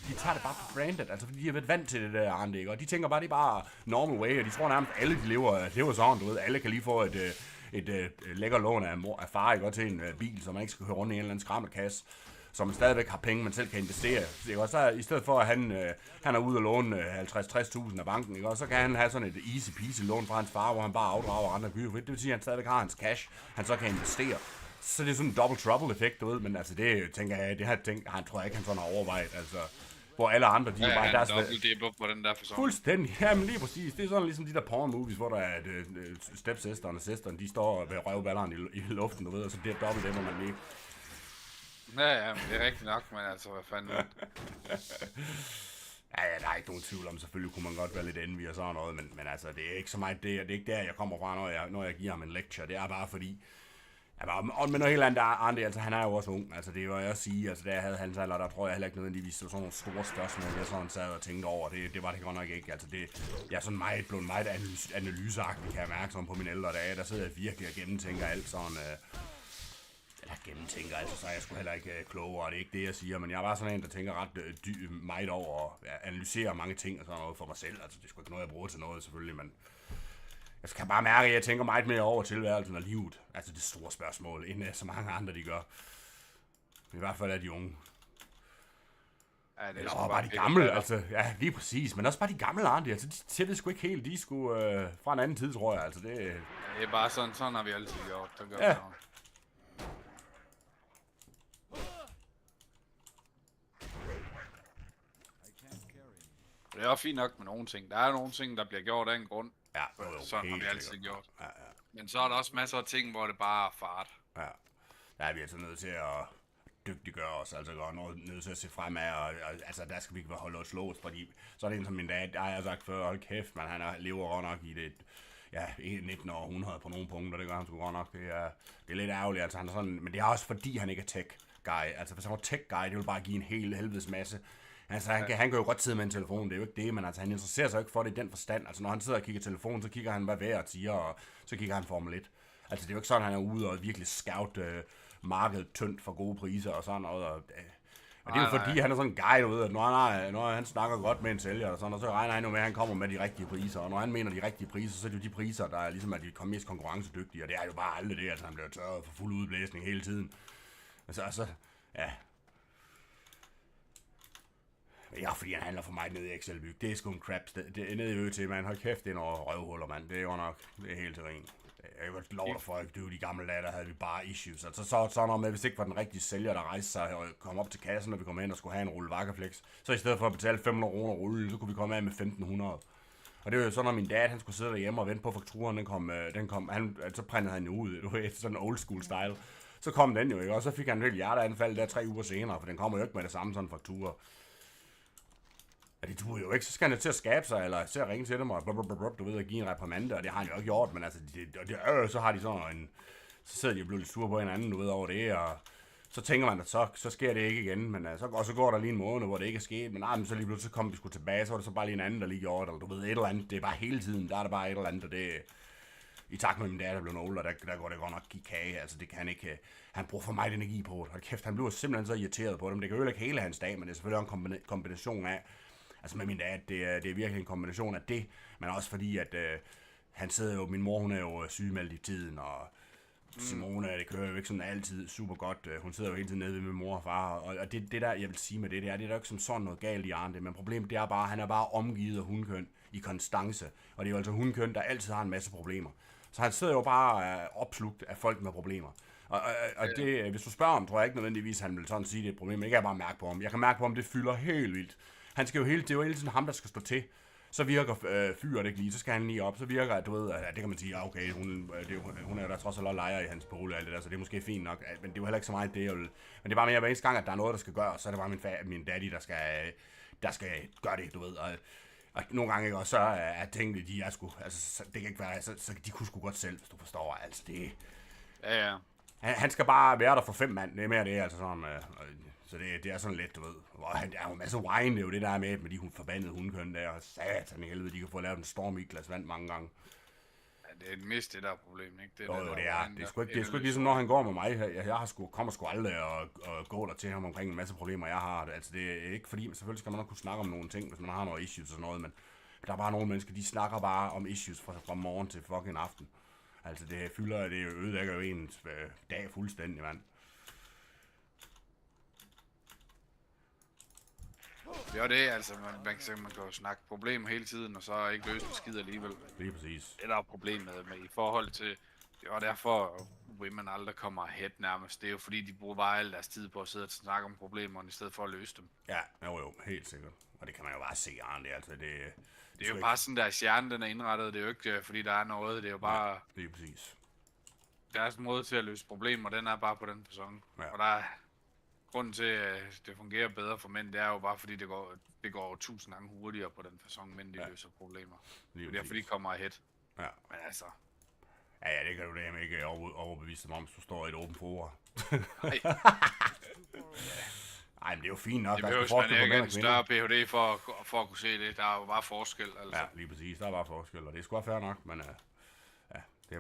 de tager det bare for granted, altså, fordi de har været vant til det der, Arne, ikke? Og de tænker bare, det er bare normal way, og de tror nærmest, alle de lever sådan, du ved. Alle kan lige få et lækker lån af far, ikke? Og til en bil, så man ikke skal køre rundt i en eller anden skrammelkasse, så man stadigvæk har penge, man selv kan investere. Ikke? Og så i stedet for, at han er ude og låne 50-60.000 af banken, ikke? Og så kan han have sådan et easy peasy lån fra hans far, hvor han bare afdrager andre byer. Det vil sige, at han stadigvæk har hans cash, han så kan investere. Så det er sådan en double trouble effekt, du ved, men altså det tænker jeg, han tror jeg ikke, han sådan har overvejet, altså. Hvor alle andre, de er bare deres... Ja, dobbelt på den der for sådan. Fuldstændig, ja, men lige præcis. Det er sådan ligesom de der porn movies, hvor der er stepsøsteren og søsteren, de står ved røvballeren i luften, du ved, og så det er dobbelt det, må man lige... Ja, men det er rigtigt nok, men altså, hvad fanden... Ja, der er ikke nogen tvivl om, selvfølgelig kunne man godt være lidt envy og sådan noget, men altså, det er ikke så meget det er ikke der, jeg kommer fra, når jeg giver ham en lecture. Det er bare fordi... Ja, men noget helt andet, Arne, altså han er jo også ung, altså det var jeg også sige, altså da jeg havde hans alder, der tror jeg heller ikke nødvendigvis, det var sådan nogle store spørgsmål, jeg sådan sad og tænkte over, det var det godt nok ikke, altså jeg er sådan blevet meget analyseagtig, kan jeg mærke, sådan på mine ældre dage, der sidder jeg virkelig og gennemtænker alt sådan, eller gennemtænker, altså så er jeg sgu heller ikke klogere, det er ikke det, jeg siger, men jeg er bare sådan en, der tænker ret meget over, og analyserer mange ting og sådan noget for mig selv, altså det er sgu ikke noget, jeg bruger til noget selvfølgelig, men jeg kan bare mærke, at jeg tænker meget mere over tilværelsen og livet, altså det store spørgsmål, end så mange andre, de gør. I hvert fald er de unge. Ja, det er eller bare de gamle, altså, ja, lige præcis, men også bare de gamle andre, altså de tættede sgu ikke helt, de skulle fra en anden tid, tror jeg, altså det... Det er bare sådan har vi altid gjort, der gør ja. Det er også fint nok med nogle ting. Der er nogle ting, der bliver gjort af en grund. Ja, sådan har vi altid gjort. Ja. Men så er der også masser af ting, hvor det bare er fart. Ja, der er vi altså nødt til at dygtiggøre os, altså nødt til at se fremad, og altså der skal vi ikke holde os låst, fordi så er det en som min dad, der har jeg sagt før, hold kæft, man, han lever godt nok i det, ja, 19 år 100 på nogle punkter, det gør han sgu godt nok, det er lidt ærgerligt, altså han er sådan, men det er også fordi, han ikke er tech-guy, altså hvis han var tech-guy, det ville bare give en hel helvedes masse. Altså, han kan jo godt sidde med en telefon, det er jo ikke det, men altså, han interesserer sig jo ikke for det i den forstand. Altså, når han sidder og kigger telefonen, så kigger han, hvad vejret siger, og så kigger han Formel 1. Altså, det er jo ikke sådan, han er ude og virkelig scout markedet tyndt for gode priser og sådan noget. Og det er jo fordi, han er sådan en guy, du ved, at når han snakker godt med en sælger og sådan, og så regner han jo med, at han kommer med de rigtige priser. Og når han mener de rigtige priser, så er det jo de priser, der er ligesom, at de mest konkurrencedygtige. Og det er jo bare aldrig det, altså han bliver tørret for fuld udblæsning hele tiden. Altså, ja. Ja, fordi han handler for mig nede i Excelbyg. Det er sgu en crap. Det er nede i til, man. Hold kæft, det er noget røvhuller, mand. Det er jo nok, det er helt til ren. Jeg kan godt love dig for, at de gamle dage, der havde vi bare issues. Altså så noget med, hvis det ikke var den rigtige sælger, der rejste sig og kom op til kassen, når vi kom ind og skulle have en rulle Vakkeflex, så i stedet for at betale 500 kroner rulle, så kunne vi komme af med 1500. Og det var jo sådan, når min dad, han skulle sidde derhjemme og vente på fakturen, så printede han jo ud, du ved, sådan old school style. Så kom den jo, ikke? Og så fik han et helt hjerteanfald der 3 uger senere, for den kommer jo ikke med det samme sådan faktura. Ja, det duer jo ikke, så skal han jo til at skabe sig, eller til at ringe til dem, og du ved, at give en reprimande, og det har han jo ikke gjort, men altså, så har de sådan en, så sidder de og bliver lidt sure på hinanden, du ved, over det, og så tænker man, at så sker det ikke igen, men så går der lige en måned, hvor det ikke er sket, men så lige pludselig så kommer de sgu tilbage, så var det så bare lige en anden, der lige gjorde det, eller du ved, et eller andet, det er bare hele tiden, der er der bare et eller andet, og det, i takt med min datter blev old, og der går det godt nok give kage, altså det kan han ikke, han bruger for meget energi på det, hold kæft, han bliver simpelthen så irriteret på dem, det kan jo ikke hele hans dag, men det er selvfølgelig også en kombination af, altså med min dad, det er virkelig en kombination af det, men også fordi, at han sidder jo, min mor, hun er jo sygemeldt i tiden, og Simone, det kører jo ikke sådan altid super godt, hun sidder jo hele tiden nede ved min mor og far, og det der, jeg vil sige med det er der ikke som sådan noget galt i Arne, men problemet det er bare, han er bare omgivet af hundkøn i konstance, og det er jo altså hundkøn, der altid har en masse problemer. Så han sidder jo bare opslugt af folk med problemer. Og det, hvis du spørger ham, tror jeg ikke nødvendigvis, han vil sådan sige, det er et problem, men jeg kan bare mærke på ham. Jeg kan mærke på ham, det fylder helt vildt. Han skal jo det er jo hele tiden ham, der skal stå til. Så virker fyret ikke lige, så skal han lige op, så virker, at du ved, at det kan man sige, ja, okay, hun er jo der trods alt lejer i hans bolig og alt det der, så det er måske fint nok, men det er jo heller ikke så meget det, men det er bare mere hver eneste gang, at der er noget, der skal gøres, så er det bare min daddy, der skal gøre det, du ved, og nogle gange ikke, og så er tingene, de er sgu, altså, det kan ikke være, så de kunne sgu godt selv, hvis du forstår, altså det. Ja. Han skal bare være der for 5 mand, det er mere det, altså sådan, så det er sådan lidt, du ved. Og han er jo masser af wine, det er jo det der med de forbandede hundkøn der, og satan i helvede, de kan få lavet en storm i et glas vand mange gange. Ja, det er mest det der problem, ikke? Det er sgu ikke ligesom når han går med mig. Jeg kommer sgu aldrig og gå der til ham omkring en masse problemer, jeg har. Altså det er ikke fordi, selvfølgelig skal man nok kunne snakke om nogle ting, hvis man har nogle issues og sådan noget, men der er bare nogle mennesker, de snakker bare om issues fra morgen til fucking aften. Altså det ødelægger jo ens dag fuldstændig, mand. Det er det, altså man kan jo snakke problemer hele tiden, og så ikke løse en skid alligevel. Lige præcis. Det der er problemet med i forhold til, det var derfor, women aldrig kommer ahead nærmest. Det er jo fordi, de bruger bare al deres tid på at sidde og snakke om problemerne, i stedet for at løse dem. Ja, jo, helt sikkert. Og det kan man jo bare se, Arne, altså det er jo bare sådan, deres hjerne, den er indrettet. Det er jo ikke, fordi der er noget, det er jo bare. Ja, lige præcis. Deres måde til at løse problemer, den er bare på den person. Ja. Og der er grunden til, at det fungerer bedre for mænd, det er jo bare fordi, det går 1000 gange hurtigere på den person, mænd de løser problemer. Det er derfor, de kommer ahead. Ja. Men altså. Ja, det kan du da ikke overbevise dem om, hvis du står i et åbent forum. Nej. Nej, men det er jo fint nok. Det behøver man ikke en større Ph.D. for at kunne se det. Der er jo bare forskel, altså. Ja, lige præcis. Der er bare forskel, og det er sgu fair nok, men ja, det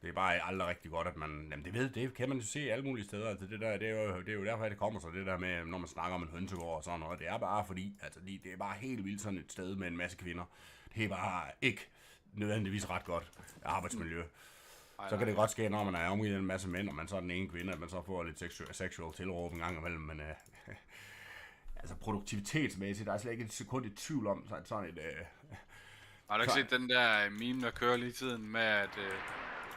er bare aldrig rigtig godt, at man. Jamen det kan man jo se alle mulige steder. Altså det er jo derfor, at det kommer så det der med, når man snakker om en hønsegård og sådan noget. Det er bare fordi, altså det er bare helt vildt sådan et sted med en masse kvinder. Det er bare ikke nødvendigvis ret godt arbejdsmiljø. Så kan det godt ske, når man er omgivet af en masse mænd, og man så er den ene kvinde, at man så får lidt sexual tilråb en gang imellem, men altså produktivitetsmæssigt, der er slet ikke et sekund i tvivl om, sådan et. Har du ikke set den der meme, der kører lige tiden med, at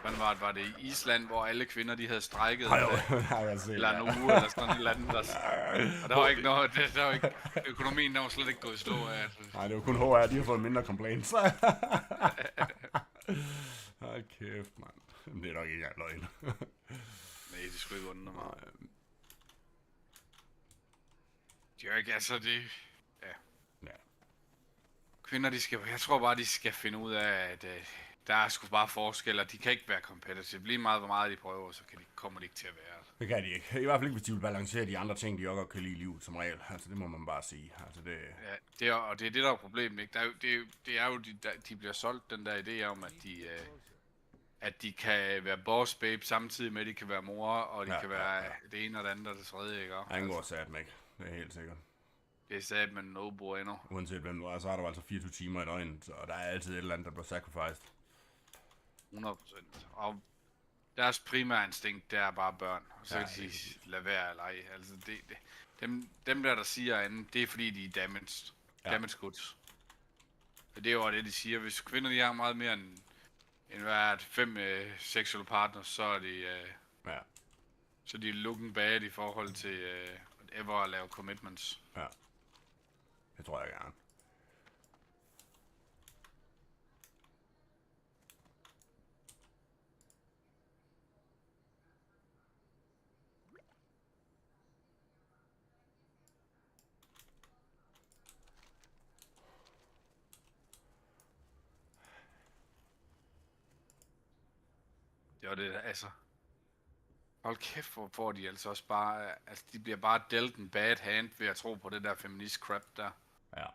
var det i Island, hvor alle kvinder, de havde strækket eller en uge, eller sådan et eller andet, og der var ikke noget, der var ikke, økonomien der var slet ikke gået i stå af. Nej, det var kun HR, de har fået mindre complaints. Hold kæft, mand. Det er nok ikke engang løgn. Nej, det skulle ikke undre mig. Det er jo ikke, altså det. Ja. Kvinder, jeg tror bare, de skal finde ud af, at Der er sgu bare forskel, og de kan ikke være competitive. Lige meget, hvor meget de prøver, så kommer de ikke til at være det. Det kan de ikke. I hvert fald ikke, hvis de vil balancere de andre ting, de også godt kan lide i livet som regel. Altså, det må man bare sige. Altså, det... Ja, det er det, der er problemet, ikke? Det er jo, de bliver solgt, den der idé om, at de kan være boss babe samtidig med, at de kan være mor, og de kan være det ene og det andet og det tredje, ikke? Han går sat med, det er helt sikkert. Det er sat med no bueno. Uanset hvem du er, så har du altså 24 timer i døgnet, og der er altid et eller andet, der bliver sacrificed. 100%. Og deres primære instinkt, det er bare børn. Og så kan de sige, lad være eller ej. Altså, dem der siger andet, det er fordi, de er damaged. Damaged goods. Det er jo det, de siger. Hvis kvinder, de har meget mere end hvert 5 sexual partners, så er de... Så de er looking bad i forhold til ever at lave commitments. Ja. Det tror jeg gerne. Det var det, altså. Hold kæft, hvor får de altså også bare... Altså, de bliver bare dealt en bad hand ved at tro på det der feminist crap der. Ja.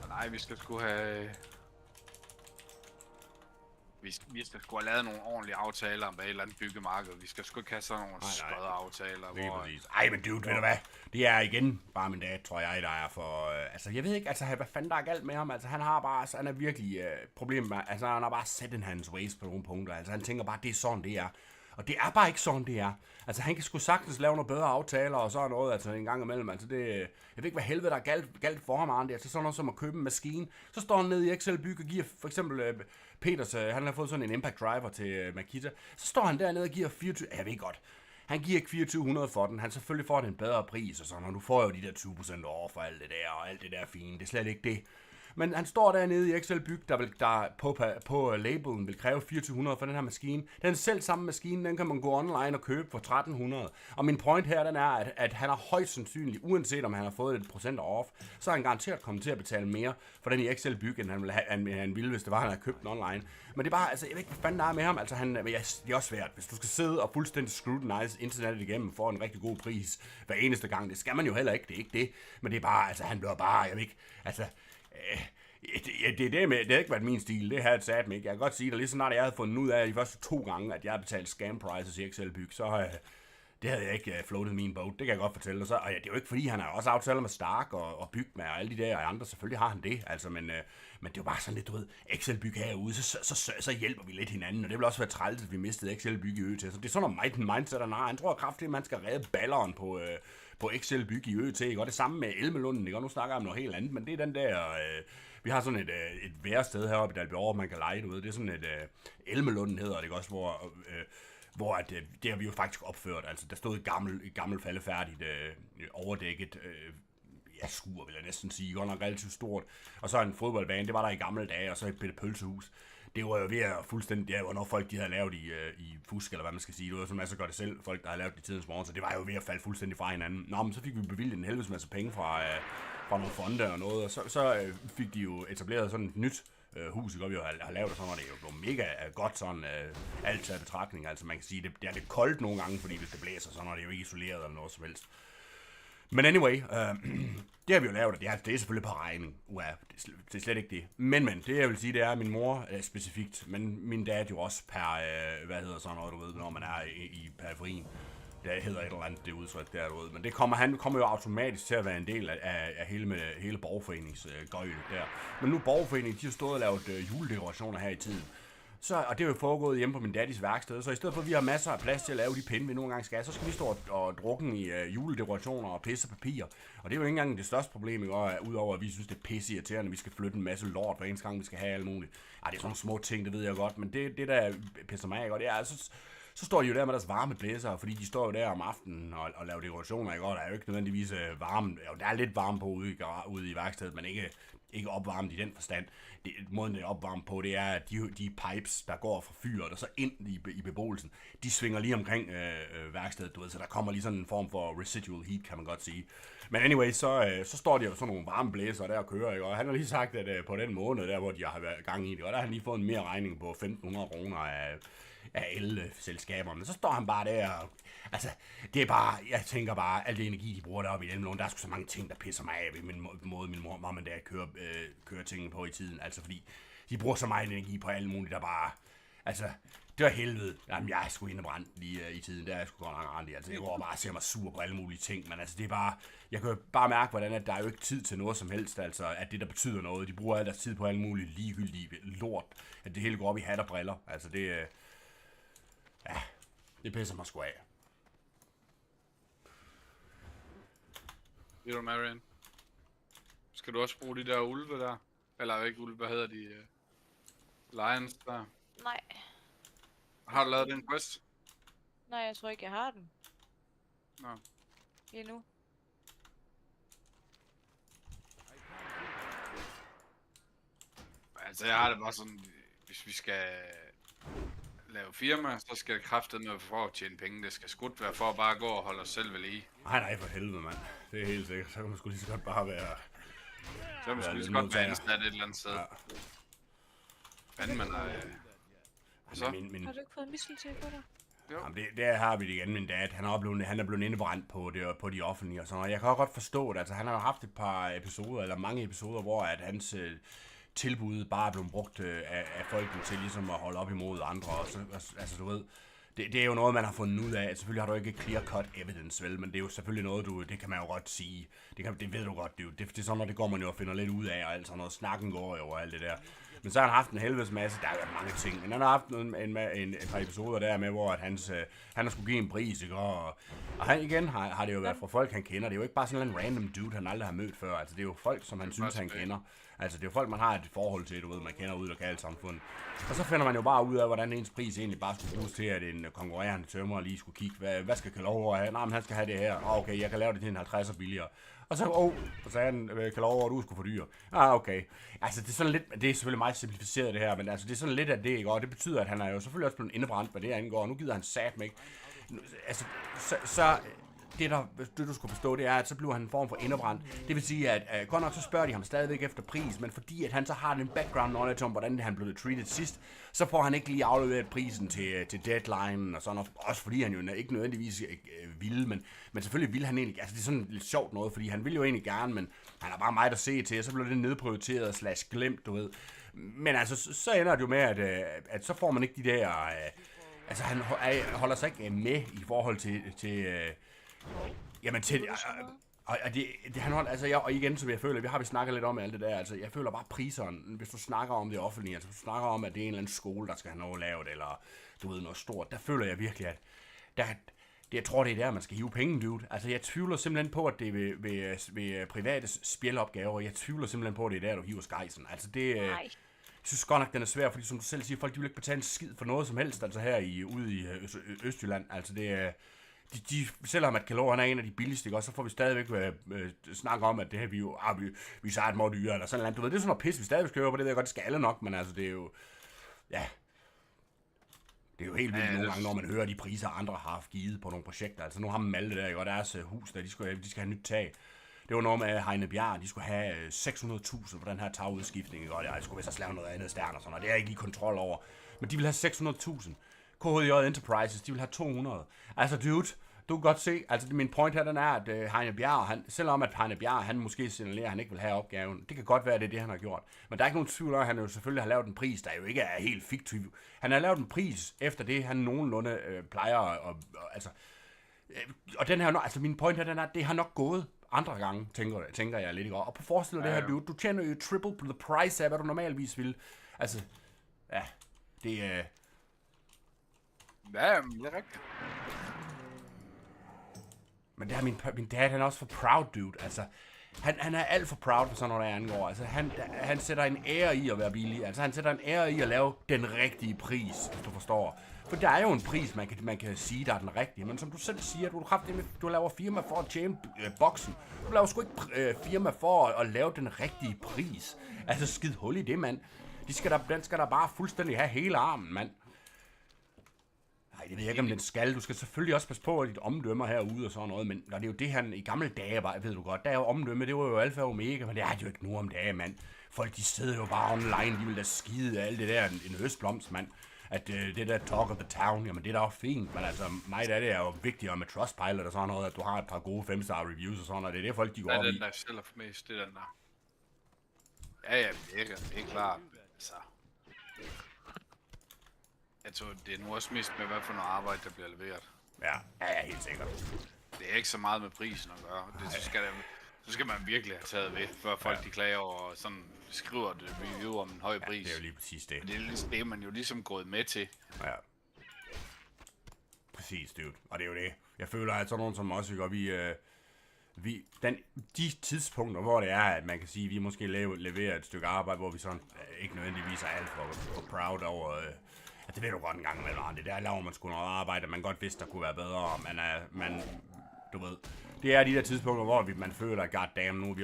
Nej, vi skal sgu have... Vi skal sgu have lavet nogle ordentlige aftaler med et eller andet byggemarked. Vi skal sgu ikke have sådan nogle skodde aftaler. Lige præcis. Ej, men dude, ved du hvad? Det er igen bare min dad, tror jeg, der er for... altså, jeg ved ikke, altså, hvad fanden der er galt med ham. Altså, han har bare... Altså, han er virkelig problemet med... Altså, han har bare sat en hans ways på nogle punkter. Altså, han tænker bare, det er sådan, det er. Og det er bare ikke sådan, det er. Altså, han kan sgu sagtens lave nogle bedre aftaler og sådan noget, altså en gang imellem. Altså, det... Jeg ved ikke, hvad helvede der er galt for ham, Arne. Altså, sådan noget som at købe en maskine. Så står han nede i Excel-byg og giver for eksempel... Peters, han har fået sådan en impact driver til Makita. Så står han dernede og giver 24... Jeg ved godt. Han giver ikke 2400 for den. Han selvfølgelig får den en bedre pris og sådan, og du får jo de der 20% over for alt det der, og alt det der fine. Det er slet ikke det. Men han står dernede i Excel-byg, der på labelen vil kræve 2400 for den her maskine. Den selv samme maskine, den kan man gå online og købe for 1300. Og min point her, den er, at han har højst sandsynligt, uanset om han har fået et procent off, så er han garanteret kommet til at betale mere for den i Excel-byg, end han ville, hvis det var, han havde købt den online. Men det er bare, altså, jeg ved ikke, hvad fanden der er med ham. Altså, det er også svært. Hvis du skal sidde og fuldstændig scrutinize internettet igennem for en rigtig god pris hver eneste gang, det skal man jo heller ikke, det er ikke det. Men det er bare, altså, han bliver bare, jeg ved ikke, altså... Det har ikke været min stil, det har jeg sat mig ikke. Jeg kan godt sige det, lige så snart jeg havde fundet ud af de første 2 gange, at jeg havde betalt scam prices i Excel-byg, så det havde jeg ikke floatet min boat, det kan jeg godt fortælle. Og det er jo ikke fordi, han har også aftaler med Stark og Byg med og alle de der andre, selvfølgelig har han det, altså, men det er jo bare sådan lidt, du ved, Excel-byg herude, så hjælper vi lidt hinanden, og det vil også være træls, at vi mistede Excel-byg i ØT, så det er sådan noget mindset, han har. Han tror kraftigt, at man skal redde balleren på Excel-byg i ØT, ikke? Og det samme med Elmelunden, ikke? Og nu snakker jeg om noget helt andet, men det er den der... vi har sådan et værested heroppe i Dalbjerg, man kan lege ud. Det er sådan et Elmelunden hedder det, ikke? Også, hvor det har vi jo faktisk opført. Altså, der stod et gammelt faldefærdigt overdækket skur, vil jeg næsten sige. Godt nok relativt stort. Og så en fodboldbane, det var der i gamle dage, og så et bitte pølsehus. Det var jo ved at fuldstændig, det var noget folk, de havde lavet i fusk, eller hvad man skal sige. Det var sådan en masse gør det selv, folk, der havde lavet det i tidens morgen, så det var jo ved at falde fuldstændig fra hinanden. Nå, men så fik vi bevilget en helvedes masse penge fra nogle fonde og noget, og så fik de jo etableret sådan et nyt hus, ikke? Og vi har lavet det sådan, og det er jo blevet mega godt sådan, alt taget betragtning. Altså man kan sige, det er lidt koldt nogle gange, fordi hvis det blæser sådan, og det er jo ikke isoleret eller noget som helst. Men anyway, det har vi jo lavet, og det er selvfølgelig på regning. Det er slet ikke det. Men det jeg vil sige, det er min mor specifikt, men min dad jo også per, hvad hedder sådan noget, du ved, når man er i periferien. Det hedder et eller andet, det udtryk der, du ved. Men han kommer jo automatisk til at være en del af hele borgerforeningsgøjlet der. Men nu borgerforeningen, de har stået og lavet juledekorationer her i tiden. og det er jo foregået hjemme på min daddys værksted, så i stedet for, at vi har masser af plads til at lave de pinde, vi nogle gange skal, så skal vi stå og drukke i juledekorationer og pisse papir. Og det er jo ikke engang det største problem, ikke? Udover at vi synes, det er pisse irriterende, at vi skal flytte en masse lort hver eneste gang, vi skal have alt muligt. Ej, det er sådan nogle små ting, det ved jeg godt, men det der pisser mig ikke, og det er altså... Så står de jo der med deres varme blæser, fordi de står jo der om aftenen og laver dekorationer, ikke? Og der er jo ikke nødvendigvis varme. Jo, der er lidt varme på ude i værkstedet, men ikke opvarmet i den forstand. Måden det er opvarmet på, det er, at de pipes, der går fra fyret og så ind i beboelsen, de svinger lige omkring værkstedet, du ved, så der kommer lige sådan en form for residual heat, kan man godt sige. Men anyway, så står de jo sådan nogle varme blæser der og kører, ikke? Og han har lige sagt, at på den måned der, hvor de har været gang i det, og der har han lige fået en mere regning på 1.500 kroner af el-selskaber, men så står han bare der, og, altså, det er bare, jeg tænker bare, al det energi, de bruger deroppe i Elmelund, der er sgu så mange ting, der pisser mig af ved min måde, min mor og der kører tingene på i tiden, altså fordi, de bruger så meget energi på alt muligt, der bare, altså, det var helvede, jamen jeg er sgu indebrændt lige i tiden, der er jeg sgu godt nok rent i, altså, jeg går bare og ser mig sur på alle mulige ting, men altså, det er bare, jeg kan jo bare mærke, hvordan at der er jo ikke tid til noget som helst, altså, at det der betyder noget, de bruger al deres tid på alle mulige ligegyldige lort, at det hele går op i hat og briller, altså det, ja, det pisser mig sgu af. Ved du, Marian? Skal du også bruge de der ulve der? Eller ikke ulve, hvad hedder de? Lions der? Nej. Har du lavet den quest? Nej, jeg tror ikke, jeg har den. Nå. Endnu. Altså, jeg har det bare sådan, hvis vi skal lave firma, så skal det kraftedeme være for at tjene penge. Det skal skudt være for at bare gå og holde os selv ved lige. Nej, for helvede, mand. Det er helt sikkert. Så kan man sgu lige så godt bare være... Så kan man sgu lige så godt være ansat et eller andet sted. Ja. Fanden, man er... Så? Har du ikke fået en mistel til på dig? Jamen, der har vi det igen, min dad. Han er blevet indebrændt på de offentlige og sådan noget. Jeg kan også godt forstå det. Altså, han har jo haft et par episoder, eller mange episoder, hvor at hans tilbud bare er blevet brugt af folkene til ligesom at holde op imod andre. Og så, altså, du ved, det er jo noget, man har fundet ud af. Selvfølgelig har du ikke clear-cut evidence, vel, men det er jo selvfølgelig noget, det kan man jo godt sige. Det ved du godt, det er sådan noget, det går man jo og finder lidt ud af, og alt sådan noget. Snakken går jo og alt det der. Men så har han haft en helvedes masse, der er jo mange ting, men han har haft et par episoder der med, hvor at han har skulle give en pris, ikke? Og han igen har det jo været fra folk, han kender. Det er jo ikke bare sådan en random dude, han aldrig har mødt før. Altså, det er jo folk, som han synes, han kender. Altså, det er jo folk, man har et forhold til, du ved, man kender ude i lokalsamfundet. Og så finder man jo bare ud af, hvordan ens pris egentlig bare skulle bruges til, at en konkurrerende tømrer lige skulle kigge, hvad skal Kalov have? Nej, men han skal have det her. Okay, jeg kan lave det til en 50'er billigere. Og så, så sagde han, Kalov, du skulle for dyr. Okay. Altså, det er sådan lidt, det er selvfølgelig meget simplificeret det her, men altså, det er sådan lidt af det, ikke? Og det betyder, at han er jo selvfølgelig også blevet indebrændt, hvad det angår, og nu gider han satme ikke. Altså, så det du skulle forstå, det er, at så bliver han en form for indebrændt. Det vil sige, at godt nok så spørger de ham stadigvæk efter pris, men fordi at han så har den background knowledge om, hvordan han blev treated sidst, så får han ikke lige afleveret prisen til deadline og sådan noget. Også fordi han jo ikke nødvendigvis ville, men selvfølgelig ville han egentlig, altså det er sådan lidt sjovt noget, fordi han ville jo egentlig gerne, men han har bare meget at se til, og så bliver det nedprioriteret / glemt, du ved. Men altså, så ender det jo med, at så får man ikke de der, altså han holder sig ikke med i forhold til jamen til, og han holder, altså og igen, som jeg føler, vi snakket lidt om alt det der, altså jeg føler bare priserne, hvis du snakker om det offentlige, altså hvis du snakker om, at det er en eller anden skole, der skal have noget lavet, eller du ved, noget stort, der føler jeg virkelig, at jeg tror, det er der, man skal hive penge ud. Altså jeg tvivler simpelthen på, at det er ved private spilopgaver, jeg tvivler simpelthen på, at det er der, du hiver skejsen. Altså det, jeg synes godt nok, den er svær, fordi som du selv siger, folk de vil ikke betale en skid for noget som helst, altså her ude i Østjylland, altså det er... Selvom at Kalor han er en af de billigste, ikke? Også, så får vi stadigvæk snakke om, at det her vi jo, vi er et meget dyre, eller sådan noget. Du ved, det er sådan noget pis, vi stadigvæk kører på, det ved jeg godt, det skal alle nok, men altså, det er jo, ja, det er jo helt vildt nogle gange, når man hører de priser, andre har haft givet på nogle projekter. Altså, nu har man Malte der, ikke? Og deres hus, der, de skal have nyt tag. Det var noget med Heine Bjerg, de skulle have 600.000 for den her tagudskiftning, ikke? Og jeg skulle vist også lave noget andet stern og sådan noget, det er jeg ikke lige kontrol over. Men de vil have 600.000. KHJ Enterprises, de vil have 200. Altså, dude, du kan godt se, altså min point her, den er, at Heine Bjerg, selvom at Heine Bjerg, han måske signalerer, at han ikke vil have opgaven, det kan godt være, at det er det, han har gjort. Men der er ikke nogen tvivl om, at han jo selvfølgelig har lavet en pris, der jo ikke er helt fiktiv. Han har lavet en pris efter det, han nogenlunde plejer, og den her, altså min point her, den er, at det har nok gået andre gange, tænker jeg lidt, ikke? Og på forestil dig det her, du tjener jo triple the price af, hvad du normalvis vil. Altså, ja. Det er... Ja, det er rigtigt. Men det er min dad, han er også for proud, dude. Altså, han er alt for proud for sådan noget, der angår. Altså, han sætter en ære i at være billig. Altså, han sætter en ære i at lave den rigtige pris, hvis du forstår. For der er jo en pris, man kan sige, der er den rigtige. Men som du selv siger, du laver firma for at tjene boksen. Du laver sgu ikke firma for at lave den rigtige pris. Altså, skid hul i det, mand. Den skal der bare fuldstændig have hele armen, mand. Nej, det ved jeg ikke, om den skal. Du skal selvfølgelig også passe på, at dit omdømmer herude og sådan noget, men det er jo det, han i gamle dage var, ved du godt, der er jo omdømme, det var jo alfa og omega, men det er jo ikke nu om dagen, mand. Folk, de sidder jo bare online, de vil da skide alt det der, en høstblomst, mand. At det der talk of the town, jamen det er da også fint, men altså, mig der, det er jo vigtigere med Trustpilot og sådan noget, at du har et par gode 5-star reviews og sådan noget, det er det, folk, de går op i. Det er den, der sælger for mest, det er den der. Ja, det er klart, altså. Jeg tror, det er nu også mest med, hvad for noget arbejde, der bliver leveret. Ja, helt sikkert. Det er ikke så meget med prisen at gøre. Så skal man virkelig have taget ved, før folk de klager over og sådan skriver et review om en høj pris. Det er jo lige præcis det. Men det er man jo ligesom gået med til. Ja. Præcis, dude. Og det er jo det. Jeg føler, at sådan nogen som os, de tidspunkter, hvor det er, at man kan sige, at vi måske leverer et stykke arbejde, hvor vi sådan ikke nødvendigvis er alt for proud over... det ved du godt en gang med det der laver man sgu noget arbejde, man godt vidste, der kunne være bedre, og du ved, det er de der tidspunkter, hvor man føler, at goddamn, nu er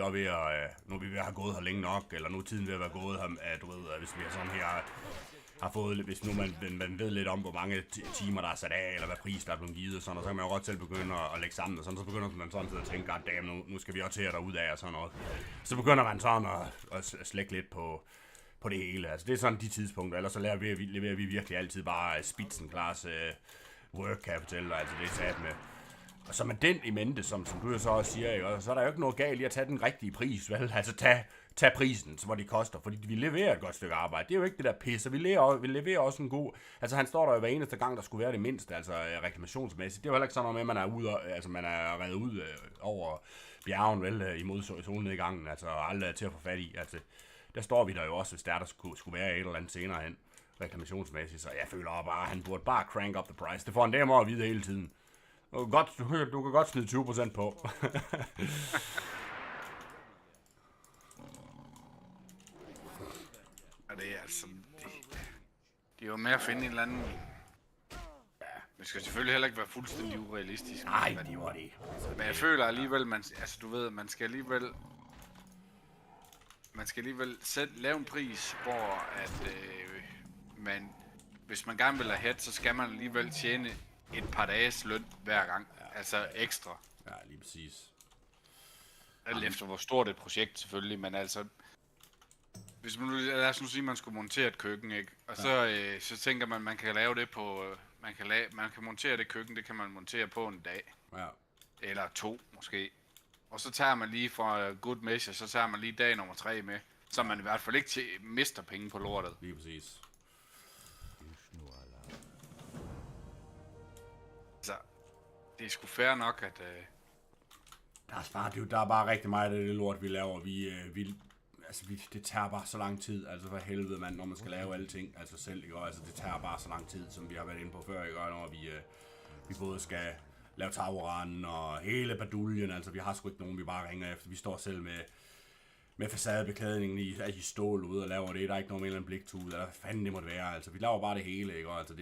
vi ved at have gået her længe nok, eller nu er tiden ved at være gået her, du ved, hvis vi er sådan her, har fået, hvis nu man ved lidt om, hvor mange timer der er sat af, eller hvad pris der er blevet givet, og sådan, og så kan man jo godt selv begynde at lægge sammen, og sådan, så begynder man sådan at tænke, goddamn, nu skal vi også til at derud af, og sådan noget. Så begynder man sådan at slække lidt på det hele. Altså det er sådan de tidspunkter, ellers så leverer vi virkelig altid bare spitzenklasse work capital, altså det er sat med. Og så med den i mente, som du jo så også siger, ikke? Så er der jo ikke noget galt i at tage den rigtige pris, vel? Altså tag prisen, hvor det koster, fordi vi leverer et godt stykke arbejde. Det er jo ikke det der pisse. Vi leverer også en god... Altså han står der jo hver eneste gang, der skulle være det mindste, altså reklamationsmæssigt. Det er jo heller ikke sådan noget med, at man er ude, altså man er reddet ud over bjergen, vel, imod solnedgangen, altså aldrig til at få fat i, altså. Der står vi der jo også, hvis der skulle være et eller andet senere hen, reklamationsmæssigt, så jeg føler bare, at han burde bare crank up the price. Det får han dem at vide hele tiden. Du kan godt smide 20% på. Og det er altså... Det er jo med at finde en eller anden... Ja, det skal selvfølgelig heller ikke være fuldstændig urealistisk. Nej, det var det. Men jeg føler alligevel, man skal alligevel lave en pris, hvor at hvis man gerne vil have head, så skal man alligevel tjene et par dages løn hver gang. Ja. Altså ekstra. Ja, lige præcis. Alt efter hvor stort et projekt selvfølgelig, men altså... Hvis man, lad os nu sige, at man skulle montere et køkken, ikke? Og så tænker man kan lave det på... Man kan montere det køkken, det kan man montere på en dag. Ja. Eller 2 måske. Og så tager man lige fra good measure, så tager man lige dag nummer 3 med. Så man i hvert fald ikke mister penge på lortet. Lige præcis. Så det er sgu fair nok, at... Der er bare rigtig meget af det lort, vi laver. Det tager bare så lang tid, altså for helvede, mand, når man skal lave alle ting, altså selv, ikke? Altså det tager bare så lang tid, som vi har været inde på før, ikke? Når vi både skal lave tagranden og hele baduljen, altså vi har sgu ikke nogen, vi bare ringer efter. Vi står selv med facadebeklædningen i stål ude og laver det. Der er ikke nogen med en bliktud, eller hvad fanden det måtte være. Altså vi laver bare det hele, ikke? Altså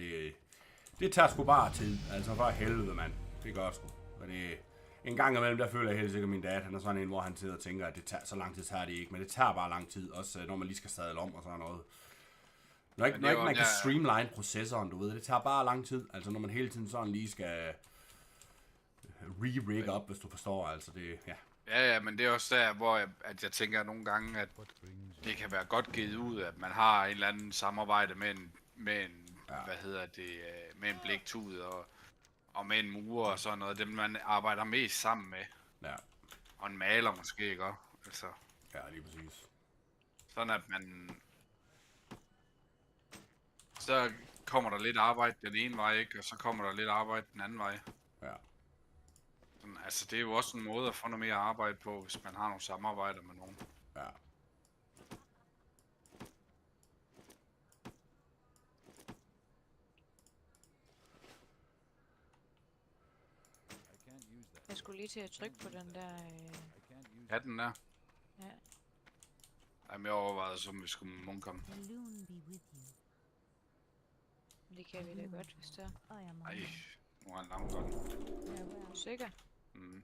det tager sgu bare tid, altså for helvede, mand. Det gør sgu. Og det en gang imellem, der føler jeg helt sikkert, min dad, han er sådan en, hvor han sidder og tænker, at det tager så lang tid, tager det ikke. Men det tager bare lang tid, også når man lige skal sadle om og sådan noget. Når ikke man kan streamline processoren, du ved, det tager bare lang tid. Altså når man hele tiden sådan lige skal re-rig op, hvis du forstår, altså det, ja. Ja, men det er også der, hvor jeg tænker nogle gange, at det kan være godt givet ud, at man har en eller anden samarbejde med en med en bliktud og med en murer og sådan noget, dem man arbejder mest sammen med. Ja. Og en maler måske, ikke? Altså. Ja, lige præcis. Sådan at man... Så kommer der lidt arbejde den ene vej, ikke? Og så kommer der lidt arbejde den anden vej. Ja. Sådan, altså, det er jo også en måde at få noget mere arbejde på, hvis man har nogle samarbejder med nogen. Ja. skulle lige til at trykke på den der... Ja, den der. Ja. Jamen, jeg overvejede, som vi skulle med Munkam. Det kan vi da godt, hvis det er. Ej, nu er han langt godt. Er du sikker? Mm.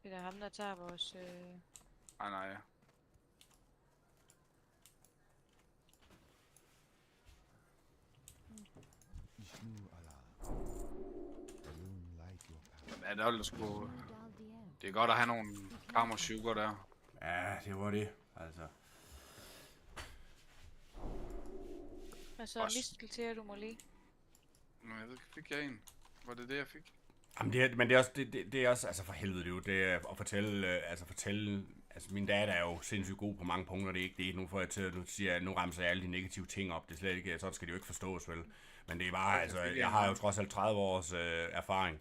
Det er da ham, der tager vores... Nej. Ja, det er sgu... Det er godt at have nogle Karma Sugar der. Ja, det var det, altså. Hvad så mistelterer du mig lige? Mm. Nå, jeg ved ikke, fik jeg en? Var det det, jeg fik? Jamen men det er også, det er også, altså for helvede det er at fortælle, altså min datter er jo sindssygt god på mange punkter, det er ikke det. Nu får jeg til, nu ramser jeg alle de negative ting op, det er slet ikke, så skal det jo ikke forstås vel. Men det er bare, altså, jeg har jo trods alt 30 års erfaring.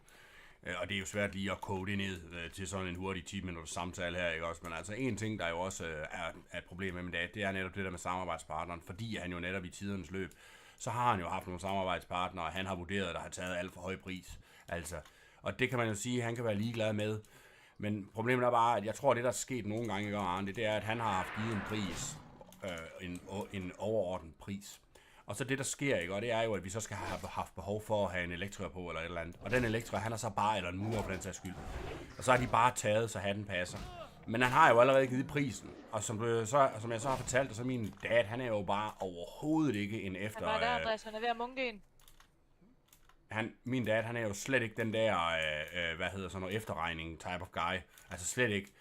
Og det er jo svært lige at koge det ned til sådan en hurtig 10 minutters samtale her, ikke også? Men altså en ting, der jo også er et problem med min dad, det er netop det der med samarbejdspartneren, fordi han jo netop i tidernes løb, så har han jo haft nogle samarbejdspartnere, og han har vurderet, der har taget alt for høj pris. Altså, og det kan man jo sige, han kan være ligeglad med. Men problemet er bare, at jeg tror, det der er sket nogle gange i Arne, det er, at han har haft givet en pris, en overordnet pris. Og så det, der sker, ikke, og det er jo, at vi så skal have haft behov for at have en elektriker på, eller et eller andet. Og den elektriker, han er så bare, eller en murer for den sags skyld. Og så har de bare taget, så hatten passer. Men han har jo allerede givet prisen. Og som jeg så har fortalt, så min dad, han er jo bare overhovedet ikke en efter... Han var der, Andreas, han er ved at munke en. Min dad, han er jo slet ikke den der, hvad hedder sådan noget, efterregning type of guy. Altså slet ikke.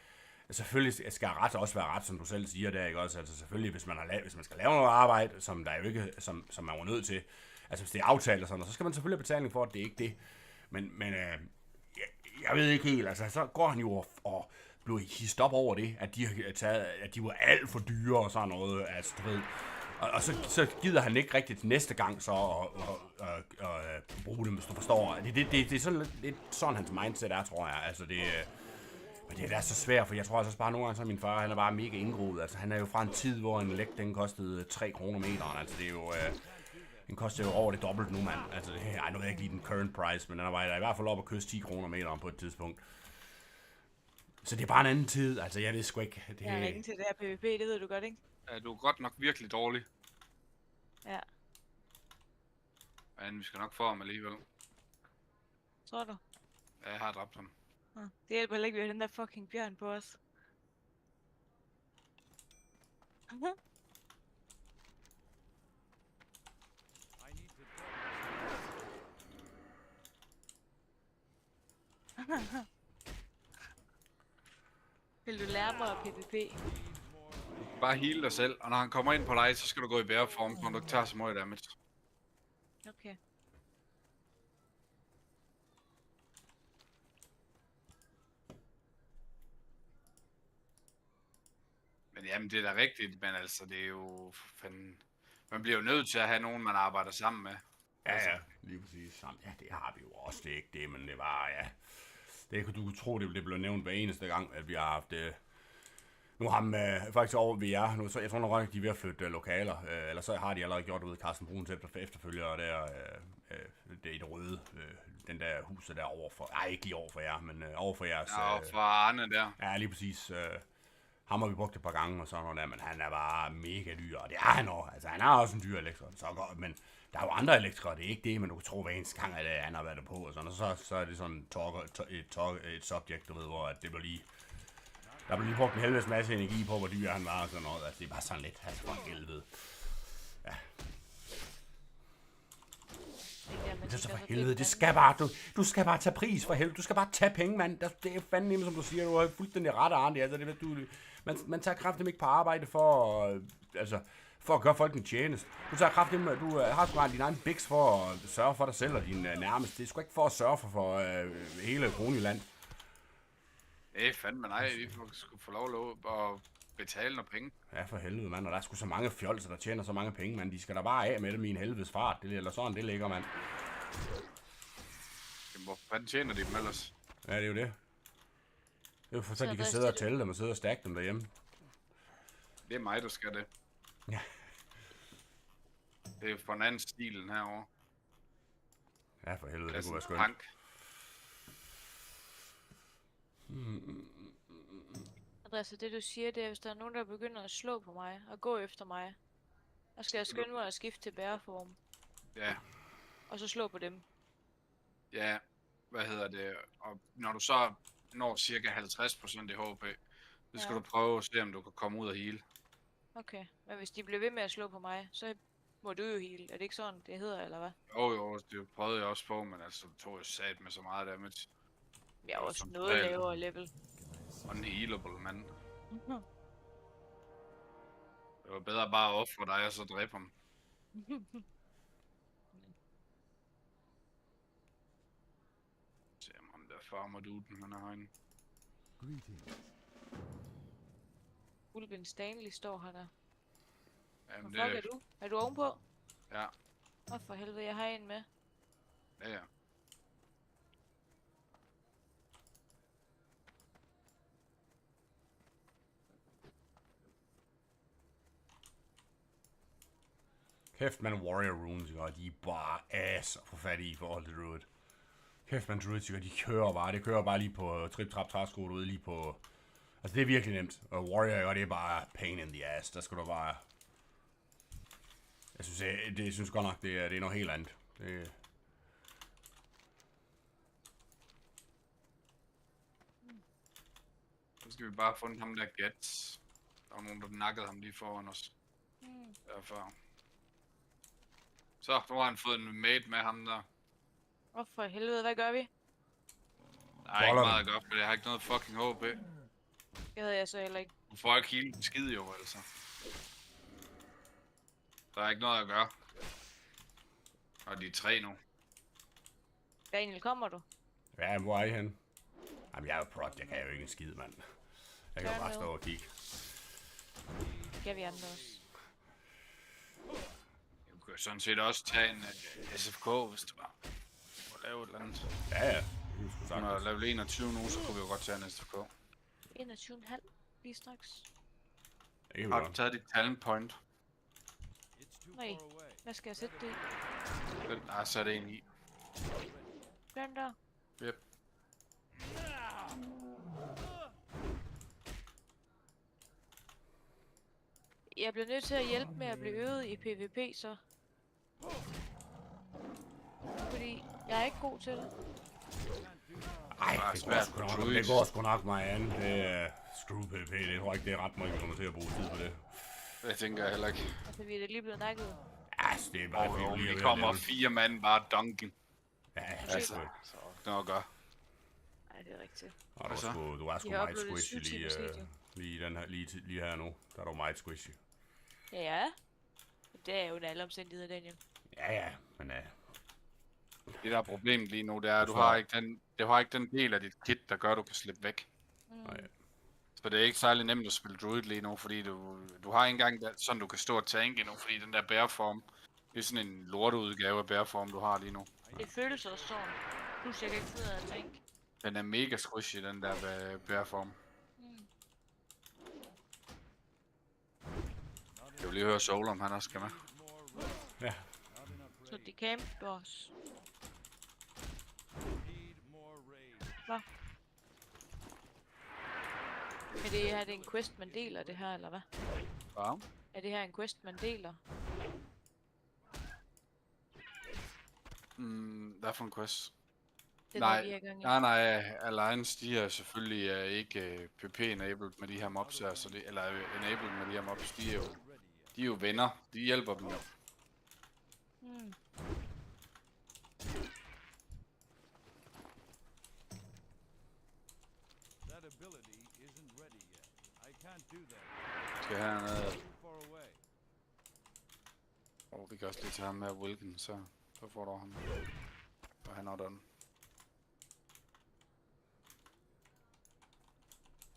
Selvfølgelig skal ret også være ret, som du selv siger der, ikke også? Altså selvfølgelig, hvis man skal lave noget arbejde, som der jo ikke, som man var nødt til, altså hvis det er aftalt og sådan, så skal man selvfølgelig have betaling for, at det er ikke det. Men jeg ved ikke helt, altså så går han jo og bliver hist op over det, at de har taget, at de var alt for dyre og sådan noget, altså du ved. Og så gider han ikke rigtigt næste gang så at bruge dem, hvis du forstår. Det er sådan lidt sådan hans mindset er, tror jeg. Altså men det er så svært, for jeg tror altså bare nogle gange, så min far, han er bare mega indgroet. Altså han er jo fra en tid, hvor en elekt, den kostede 3 kroner meteren. Altså det er jo, den koster jo over det dobbelt nu, mand. Altså nu ved jeg ikke lige den current price, men den var i hvert fald op at kysse 10 kroner meteren på et tidspunkt. Så det er bare en anden tid, altså jeg ved sgu ikke. Jeg er ringe til det her PvP, det ved du godt, ikke? Ja, du er godt nok virkelig dårlig. Ja. Men vi skal nok få ham alligevel. Tror du? Ja, jeg har dræbt ham. Det hjælper heller ikke, vi har den der fucking bjørn på os. Vil du lære mig PvP? Bare heal dig selv, og når han kommer ind på dig, så skal du gå i bæreform, når du ikke tager så meget damage. Okay. Men jamen, det er da rigtigt, men altså, det er jo fanden... Man bliver jo nødt til at have nogen, man arbejder sammen med. Ja, lige præcis. Ja, det har vi jo også, det er ikke det, men det var, ja... Du kunne tro, det blev nævnt hver eneste gang, at vi har haft... Nu har man faktisk over ved jer, nu, så jeg tror nok godt, at de er ved at flytte lokaler, eller så har de allerede gjort det ved Carsten Bruns efterfølgere der, det er i det røde, den der huset der overfor, ikke lige overfor jer, men overfor jeres... Ja, overfor Arne der. Ja, lige præcis. Ham har vi brugt et par gange og sådan noget der, men han er bare mega dyr, og det er han også. Altså, han er også en dyr elektriker, så godt, men der er jo andre elektrikere, det er ikke det, men du kan tro, hver eneste gang, at han har været der på, og sådan, og så er det sådan et subject, du ved, hvor at det bliver lige... Der blev lige brugt en helvedes masse energi på, hvor dyr han var og sådan noget. Altså, det er bare sådan lidt, altså for helvede. Ja. Det er så for helvede, det skal bare, du skal bare tage pris for helvede. Du skal bare tage penge, mand. Det er fandme nemme, som du siger, du har fuldstændig ret, Arne. Altså, man tager kraftigt ikke på arbejde for at gøre folk en tjeneste. Du tager kraftigt, du har sgu din egen biks for at sørge for dig selv og din nærmeste. Det er sgu ikke for at sørge for hele Kroniland. Fandme nej, vi skulle få lov at betale noget penge. Ja, for helvede, mand. Og der er sgu så mange fjolser, der tjener så mange penge, mand. De skal da bare af med dem i en helvedes fart. Eller sådan, det ligger, mand. Jamen, hvor fanden tjener de dem ellers? Ja, det er jo det. Det er jo for så, de kan sidde og tælle dem og sidde og stakke dem derhjemme. Det er mig, der skal det. Ja. Det er for en anden stilen herovre. Ja, for helvede, det kunne være skønt. Punk. Andreas, det du siger, det er, hvis der er nogen, der begynder at slå på mig og gå efter mig, så skal jeg skynde mig at skifte til bæreform. Ja. Og så slå på dem. Ja, hvad hedder det? Og når du så når cirka 50% i HP, så skal Ja. du prøve at se, om du kan komme ud og heal. Okay, men hvis de bliver ved med at slå på mig, så må du jo heal. Er det ikke sådan, det hedder, eller hvad? Jo, det prøvede jeg også på, men altså, du tog jo sat med så meget damage. Jeg er også noget lavere level. Unhealable, mand. Det var bedre bare at ofre dig og så dræbe ham. Se om ham der farmer duden, han er herinde. Ulven Stanley står her der. Jamen, Hvor fuck er du? Er du ovenpå? Ja. Åh, for helvede, jeg har en med. Ja. Kæft, man, Warrior Runes, ikke? Og de er bare ass at få fat i forhold til Druid. Kæft, man, Druids, ikke? De kører bare. Det kører bare lige på trip-trap-træsko ude lige på... Altså, det er virkelig nemt. Og Warrior, ikke? Det er bare pain in the ass. Der skal du bare... Jeg synes godt nok, det er noget helt andet. Det... Så skal vi bare finde ham der Gats. Der var nogen, der nakkede ham lige foran os. Derfor. Så, nu har han fået en mate med ham der. Åh, for helvede, hvad gør vi? Der er ikke meget at gøre, for jeg har ikke noget fucking HP. Det havde jeg så heller ikke. Du får ikke heal en skid jo, altså. Der er ikke noget at gøre. Og de er 3 nu. Daniel, kommer du? Ja, hvor er I henne? Jamen, jeg er jo prot, jeg kan jo ikke en skid, mand. Jeg kan jo bare stå og kigge. Det kan vi andre også. Du kan sådan set også tage en SFK, hvis du bare må lave et eller andet. Ja. Når jeg level 21 nu, så kunne vi jo godt tage en SFK. 21,5 lige straks. Har du taget dit talent point? Nej, hvad skal jeg sætte det i? Nej, så er det en i. Den der? Yep. Jeg bliver nødt til at hjælpe med at blive øvet i PvP, så. Fordi jeg er ikke god til det. Ej, det går sgu nok mig an. Det er screw PvP. Det tror jeg ikke, det er ret meget, vi kommer til at bruge tid på det. Det tænker jeg heller ikke. Altså, vi er da lige blevet nakket. Altså, det er bare fint lige at vi kommer 4 mand bare dunken. Ja, altså, så noget at gøre. Nej, det er rigtigt. Og du er sgu meget squishy lige her nu. Der er du meget squishy. Ja. Det er jo en alle omstændigheder, Daniel. Ja, men det der er problemet lige nu, det er, at du har ikke den del af dit kit, der gør, at du kan slippe væk. Så det er ikke særlig nemt at spille druid lige nu, fordi du har ikke engang sådan, du kan stå og tanke endnu, fordi den der bæreform, det er sådan en lorteudgave af bæreform, du har lige nu. Det føles også sådan. Plus jeg kan ikke finde ud af at tænke. Den er mega squishy, den der bæreform. Jeg vil lige høre Soul, om han også skal med. Ja. Så de camp også. Hvad? Er det en quest, man deler det her, eller hvad? Hvad? Er det her en quest, man deler? Hvad for en quest? Nej, Alliance, de er selvfølgelig ikke PP-enabled med de her mobs her, så det, eller enabled med de her mobs, de er jo venner, de hjælper dem jo. That ability isn't ready yet. I can't do that. Skal have noget. Vi kan også lige tage ham med Wilken, så får du ham. Og han er done.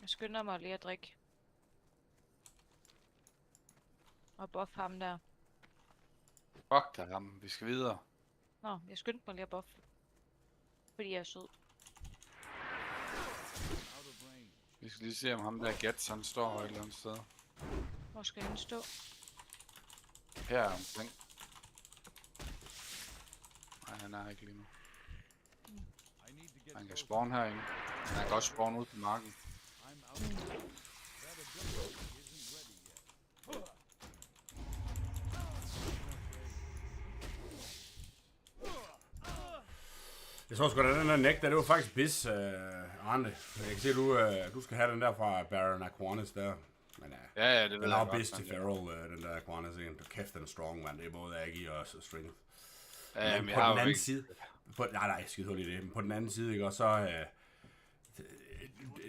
Jeg skynder mig lige at drikke. Og buff ham der. Fuck da ham, vi skal videre. Nå, jeg skyndte mig lige at buff. Fordi jeg er sød. Vi skal lige se, om ham der Gats, han står et eller andet sted. Hvor skal han stå? Her omkring. Nej, han er ikke lige nu. Han kan spawn herinde. Han kan også spawn ud på marken. I'm out. That ability isn't ready yet. Jeg tror sgu da, den der nægter, det var faktisk bis, Arne. Jeg kan se, du skal have den der fra Baron Aquanis der. Men ja, det den ved har jeg bis godt, til Feral, den der Aquanis en. Kæft, den er strong, man. Det er både Aggie og Strength. Ja, men på den anden side... nej, skide hul i det. Men på den anden side, ikke, og så...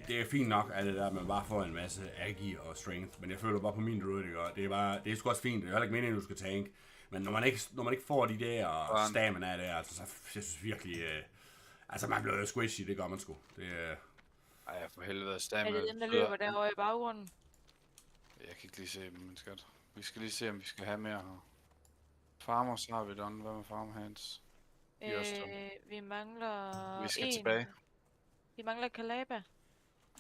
det er fint nok, at det der, man bare får en masse Aggie og Strength. Men jeg føler bare på min druid, ikke, og det er sgu også fint. Det er heller ikke meningen, at du skal tank. Men når man ikke får de der stamina af det, altså, så jeg synes virkelig... altså, man bliver squishy, det gør man sgu. Det ej, for helvede, stamina. Er det den, der løber derovre i baggrunden? Jeg kan ikke lige se dem, men skat. Vi skal lige se, om vi skal have mere her. Farmer, så har vi den. Hvad med farmhands? Vi mangler Vi skal en. tilbage. Vi mangler Kalaba.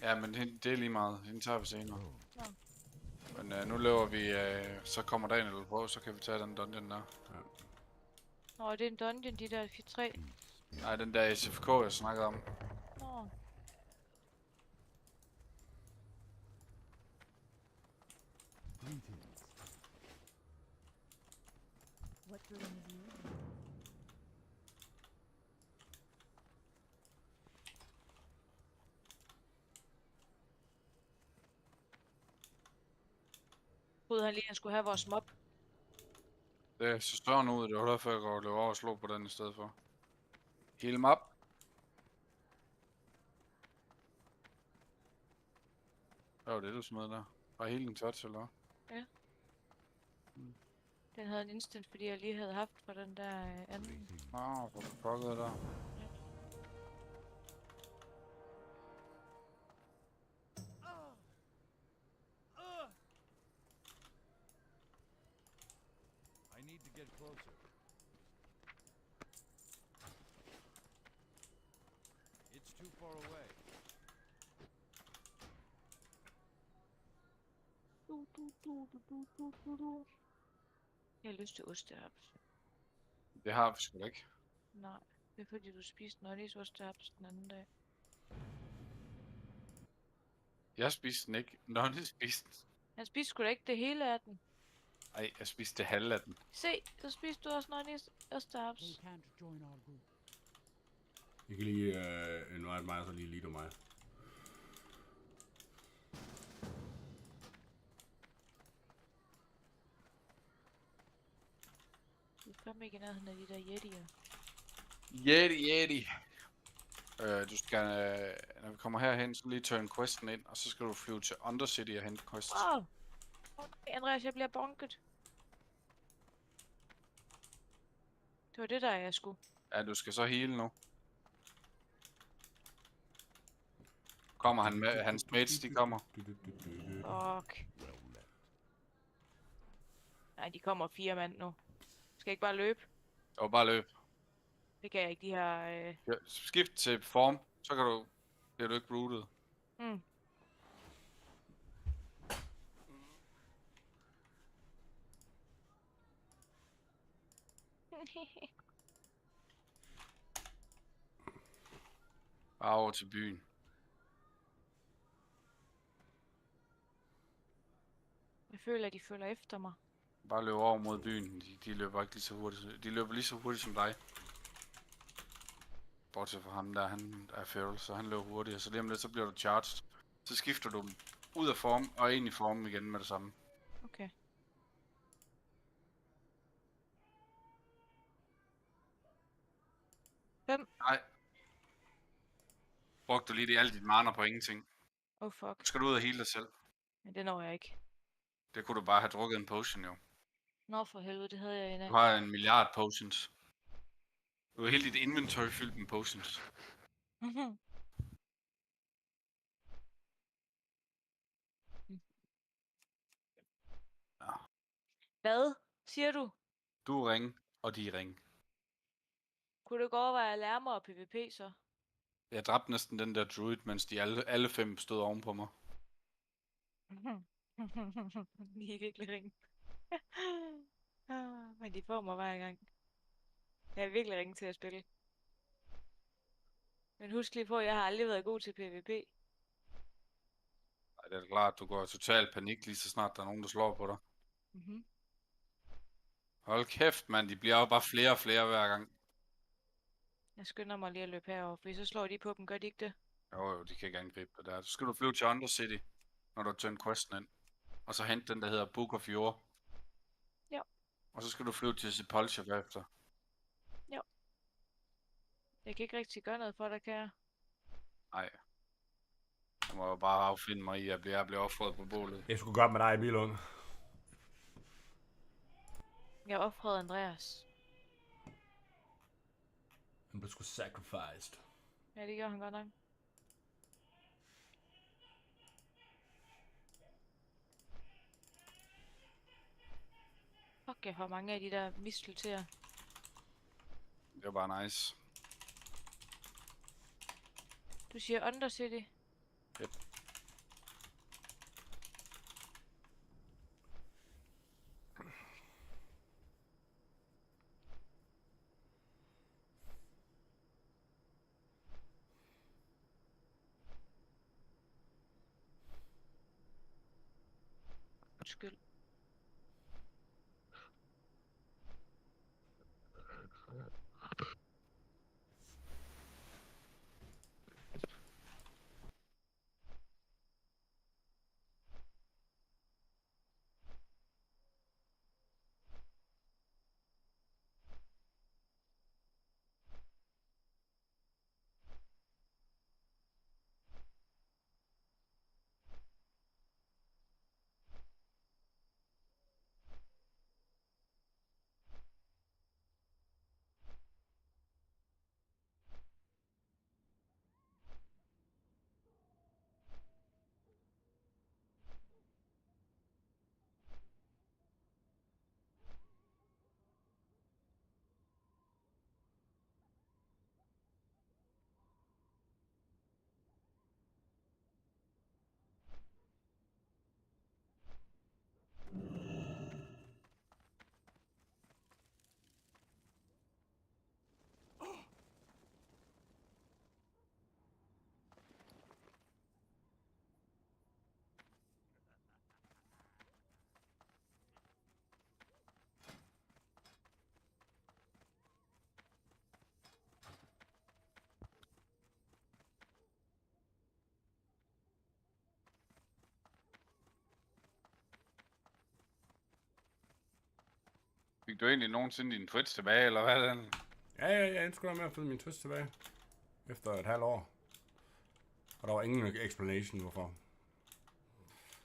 Ja, men det er lige meget. Den tager vi senere. Nå. Men nu løber vi, så kommer Daniel på, så kan vi tage den dungeon der. Ja. Nå, det er en dungeon, de der 3. Nej, den der SFK, jeg snakkede om. Nå. What brings you? Troede han lige, han skulle have vores mob. Det så sådan ud, det var derfor jeg går løbe over og slå på den i stedet for. Heal dem op. Hvad var det, du smed der? Var healing touch, eller hvad? Ja. Den havde en instant, fordi jeg lige havde haft for den der anden. Hvor fucket der. I need to get closer. It's too far away. Jeg har lyst til ostehaps. Det har vi sgu da ikke. Nej, det er fordi du spiste Nollies ostehaps den anden dag. Jeg spiste den ikke. Nonny spiste den. Han spiste sgu da ikke det hele af den. Ej, jeg spiste det halve af den. Se, så spiste du også Nollies ostehaps. Jeg kan lige invite mig, og så lige lide mig. Du er fandme ikke i nærheden af de der yetier. Yeti. Du skal, når vi kommer herhen, så lige turn questen ind, og så skal du flyve til Undercity og hente quest. Wow! Okay, Andreas, jeg bliver bonket. Det var det, der jeg skulle. Ja, du skal så heal nu. Kommer han med, hans mates, de kommer. Fuck. Nej, de kommer 4 mand nu. Skal jeg ikke bare løbe? Jo, bare løb. Det kan jeg ikke, de her... Ja, skift til form, så kan du... Bliver du ikke rooted. Mm. Bare over til byen. Jeg føler, at de følger efter mig. Bare løb over mod byen. De løber ikke lige så hurtigt. De løber lige så hurtigt som dig. Bortset fra ham der, han er feral, så han løber hurtigere. Så lige om lidt, så bliver du charged. Så skifter du dem ud af form og ind i formen igen med det samme. Okay. Hvem? Nej. Brugte du lige alt dit mana på ingenting. Oh fuck. Skal du ud og heale dig selv? Men det når jeg ikke. Det kunne du bare have drukket en potion jo. Nå for helvede, det havde jeg i dag. Du har 1 milliard potions. Du har hele dit inventory fyldt med potions. Ja. Hvad siger du? Du er ring, og de er ring. Kunne du ikke overveje at lære mig at PvP så? Jeg dræbte næsten den der druid, mens de alle 5 stod oven på mig. De er virkelig ringe. Men de får mig hver gang. Jeg er virkelig ringe til at spille. Men husk lige på, at jeg har aldrig været god til PvP. Ej, det er klart, du går totalt panik lige så snart der er nogen, der slår på dig. Mhm. Hold kæft, mand. De bliver jo bare flere og flere hver gang. Jeg skynder mig lige at løbe herover, for så slår de på dem, gør de ikke det? Jo, de kan ikke angribe dig der. Så skal du flyve til Undercity, når du har tømt questen ind. Og så hente den, der hedder Book of Yore. Jo. Og så skal du flyve til Sepulcher bagefter. Jo. Jeg kan ikke rigtig gøre noget for dig, kan jeg? Nej. Jeg må jo bare affinde mig i, at jeg bliver offret på bålet. Jeg skulle godt med dig, Bilund. Jeg offrede Andreas. Han blev sgu sacrificed. Ja, det gjorde han godt nok. Fuck, jeg får mange af de der mistelteer. Det er bare nice. Du siger Undercity? Yep. Undskyld. Fik du egentlig nogensinde din Twitch tilbage, eller hvad er den? Ja, jeg ønsker med at få min Twitch tilbage. Efter et halvt år. Og der var ingen explanation hvorfor.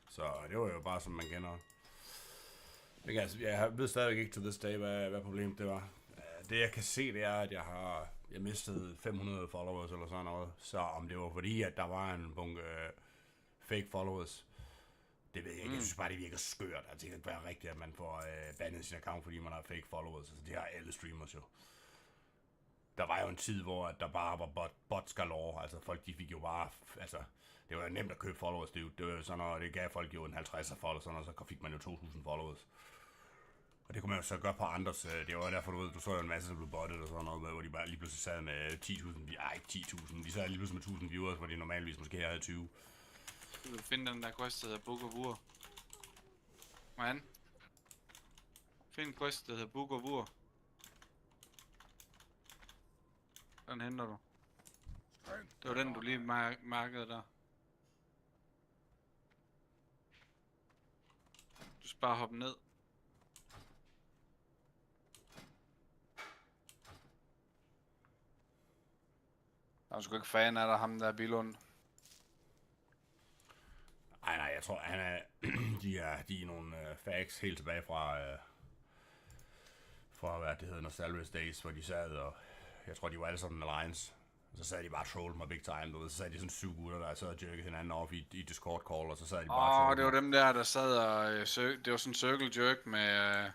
Så det var jo bare som man kender. Men altså, jeg ved stadigvæk ikke til this day, hvad problemet det var. Det jeg kan se, det er, at jeg mistede 500 followers eller sådan noget. Så om det var fordi, at der var en bunke fake followers, det ved jeg ikke. Jeg synes bare, det virker skørt. Altså, det kan ikke være rigtigt, at man får bandet sin account, fordi man har fake followers. Altså, det har alle streamers jo. Der var jo en tid, hvor der bare var bots galore. Altså, folk de fik jo bare... Altså, det var jo nemt at købe followers. Det var jo sådan noget, det gav folk jo en 50'er followers, og så fik man jo 2.000 followers. Og det kunne man jo så gøre på andres. Det var derfor, du så jo en masse, der blev bottet og sådan noget, hvor de bare lige pludselig sad med 10.000... Ej, ikke 10.000. De sad lige pludselig med 1.000 viewers, hvor de normalvis måske havde 20. Du vil finde den der quest, der hedder Book of Ur. Man. Find en quest, der hedder Book of Ur. Den henter du. Det var den, du lige mærkede der. Du skal bare hoppe ned. Jeg er sgu ikke fan af dig, ham der Bilund. Nej, jeg tror, han er... de er nogle facts helt tilbage fra hvad det hedder, Nostalgic Days, hvor de sad, og jeg tror, de var alle sammen en alliance. Og så sad de bare og trollede mig big time, du ved. Så sad de sådan 7 gutter, der sad og jerkede hinanden op i Discord-call, og så sad de bare og det var dem der sad og... det var sådan en circle jerk med...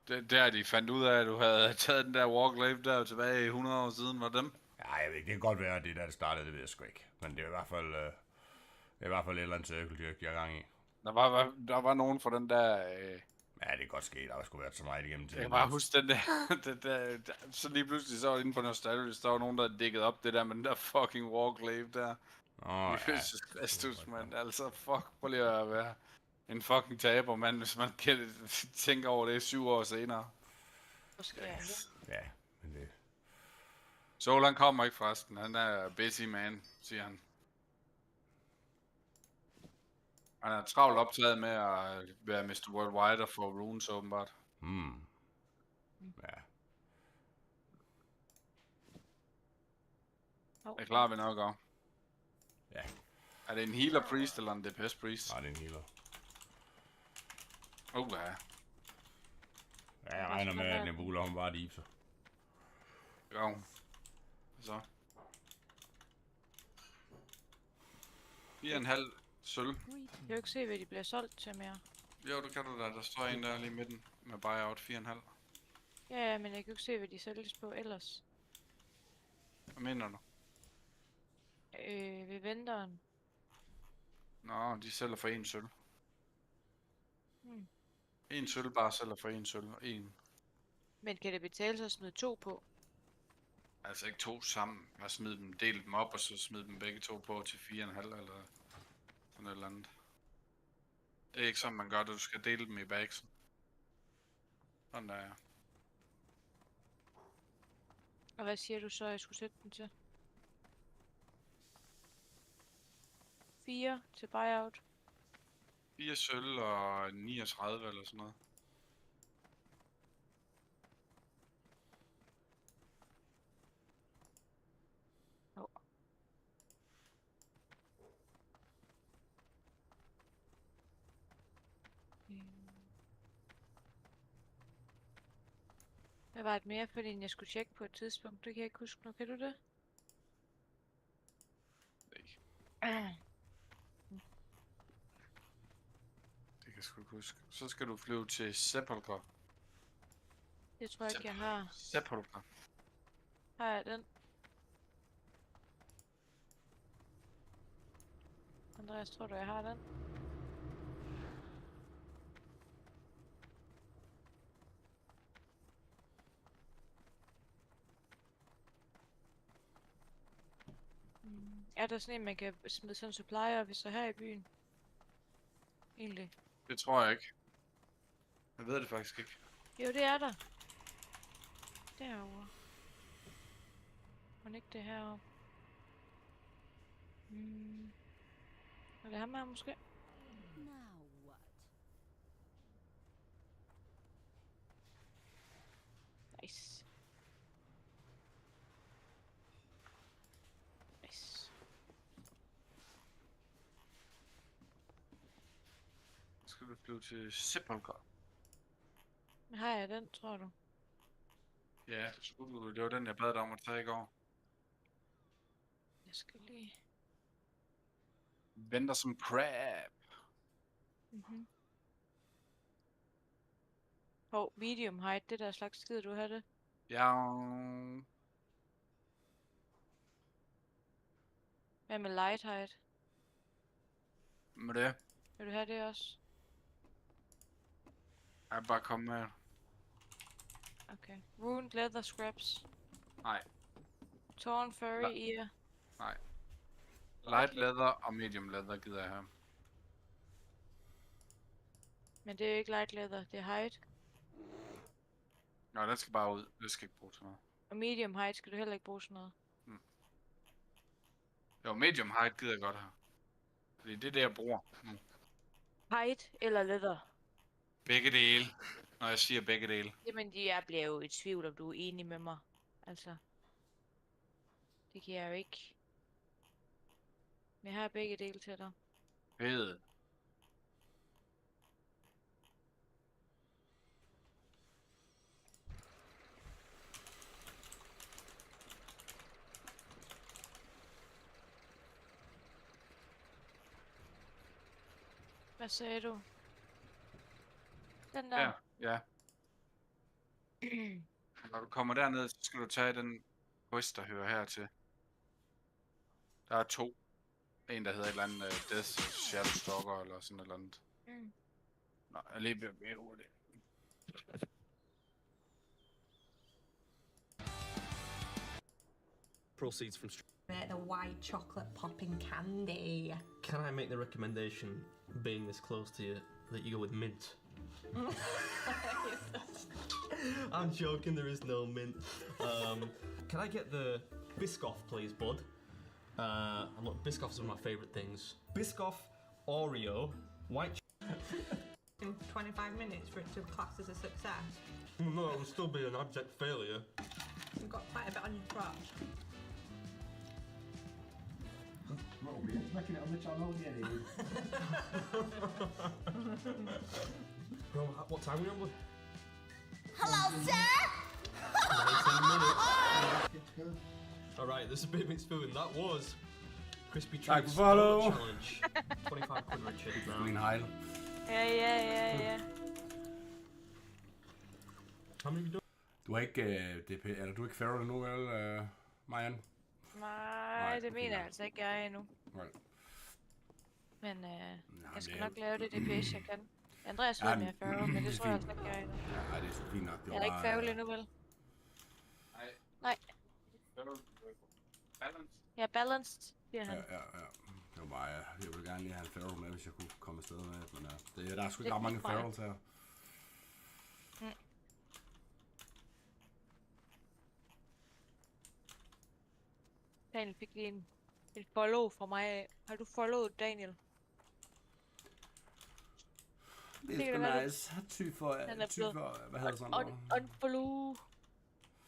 der de fandt ud af, at du havde taget den der walk life der tilbage i 100 år siden, var dem? Ja, jeg ved ikke, det kan godt være, at det der det startede, det ved jeg sgu ikke. Men det er i hvert fald... et eller andet circle jerk, de har gang i. Der var nogen fra den der... Ja, det kan godt ske, der har sgu været så meget igennem Jeg tiden. kan bare huske den der, så lige pludselig så var det inde på Nostalgia, der var nogen, der dækkede op det der med den der fucking Warclave der. Jesus Kristus, mand. Altså, fuck, prøv lige at være en fucking taber, mand, hvis man kan tænke over det 7 år senere. Ja, men det... Sol, han kommer ikke forresten. Han er busy man, siger han. Han er travlt optaget med at være Mr. Worldwide og få runes, åbenbart. Ja. Er klar, vi nok går? Ja. Er det en healer priest eller en DPS priest? Nej, det er en healer. Ja. Ja, jeg regner med, at Nebula, hun bare deep, så. Jo. Så. 4,5 sølv. Jeg kan jo ikke se, hvad de bliver solgt til mere. Jo, det kan du da. Der står en der lige midten med buyout 4,5. Ja, men jeg kan jo ikke se, hvad de sælges på ellers. Hvad mener du? Ved venteren. Nå, de sælger for 1 sølv. Hmm. 1 sølv bare sælger for 1 sølv. 1. Men kan det betale sig at smide 2 på? Altså ikke 2 sammen. Jeg smider dem, deler dem op, og så smider dem begge 2 på til 4,5 eller sådan et eller andet. Det er ikke sådan, man gør det. Du skal dele dem i bagsen. Sådan der, ja. Og hvad siger du så, jeg skulle sætte den til? 4 til buyout. 4 sølv og 39 eller sådan noget. Hvad var et mere, fordi jeg skulle tjekke på et tidspunkt? Det kan jeg ikke huske nu. Kan du det? Nej. Det kan jeg sgu ikke huske. Så skal du flyve til Sepulchre. Det tror jeg ikke, jeg har. Sepulchre. Har jeg den? Andreas, tror du, jeg har den? Er der sådan en, man kan smide sådan en supply officer her i byen? Egentlig. Det tror jeg ikke. Jeg ved det faktisk ikke. Jo, det er der. Derovre. Men ikke det heroppe. Er det ham her måske? Now what? Nice. Nice. Skal du flyve til Sepulchre? Har jeg den, tror du? Ja, det skulle du. Det var den, jeg bad dig om at tage i går. Jeg skal lige... Venter som crab. Medium height, det der slags skid, du har det? Ja. Hvad med light height? Med det. Vil du have det også? Jeg er bare kommet med. Okay. Ruined leather scraps. Nej. Torn furry ear. Nej. Light leather og medium leather gider jeg have. Men det er jo ikke light leather, det er height. Nå, den skal bare ud. Det skal ikke bruge til noget. Og medium height skal du heller ikke bruge sådan noget. Jo, medium height gider jeg godt have. Fordi det er det, jeg bruger. Height eller leather? Begge dele. Når jeg siger begge dele. Jamen, jeg bliver jo i tvivl, om du er enig med mig. Altså. Det kan jeg jo ikke. Men jeg har begge dele til dig. Fed. Hvad sagde du? Den der? Ja, ja. Når du kommer derned, så skal du tage den quest, der hører hertil. Der er 2. En, der hedder et eller andet Death Shadow Stalker, eller sådan et eller andet. Nå, jeg lige bliver mere hurtigt. Proceeds from The white chocolate popping candy. Can I make the recommendation, being this close to you, that you go with mint? I'm joking, there is no mint. Can I get the Biscoff, please, bud? Look, Biscoff's one of my favourite things. Biscoff, Oreo, white In 25 minutes for it to class as a success. No, it would still be an abject failure. You've got quite a bit on your crotch. Making it on the channel, What time are we on, bud? Hello, sir! 19 minutes. Alright, this is Big Mix Food, and that was Crispy Tak Treats for follow. Challenge. 25 quid Richard now. Min hejl. Ja. How many have you done? Du er ikke DP, eller du er ikke feral endnu, vel, Marianne? Nej, det mener jeg altså ikke, jeg er endnu. Right. Men jeg skal nok lave det DPS, jeg kan. Andreas ved, om jeg er færge, men det tror jeg altså ikke, jeg er endnu. Nej, det er fint nok. Jeg er ikke færge endnu, vel? Nej. Balance? Ja, balanced, siger han. Ja. Det var bare, jeg ville gerne lige have en feral med, hvis jeg kunne komme afsted med det, men der er sgu ikke ret mange ferals her. Daniel fik lige en follow fra mig af. Har du followet Daniel? Det er sgu nice. Hvad hedder sådan noget? Unfollow.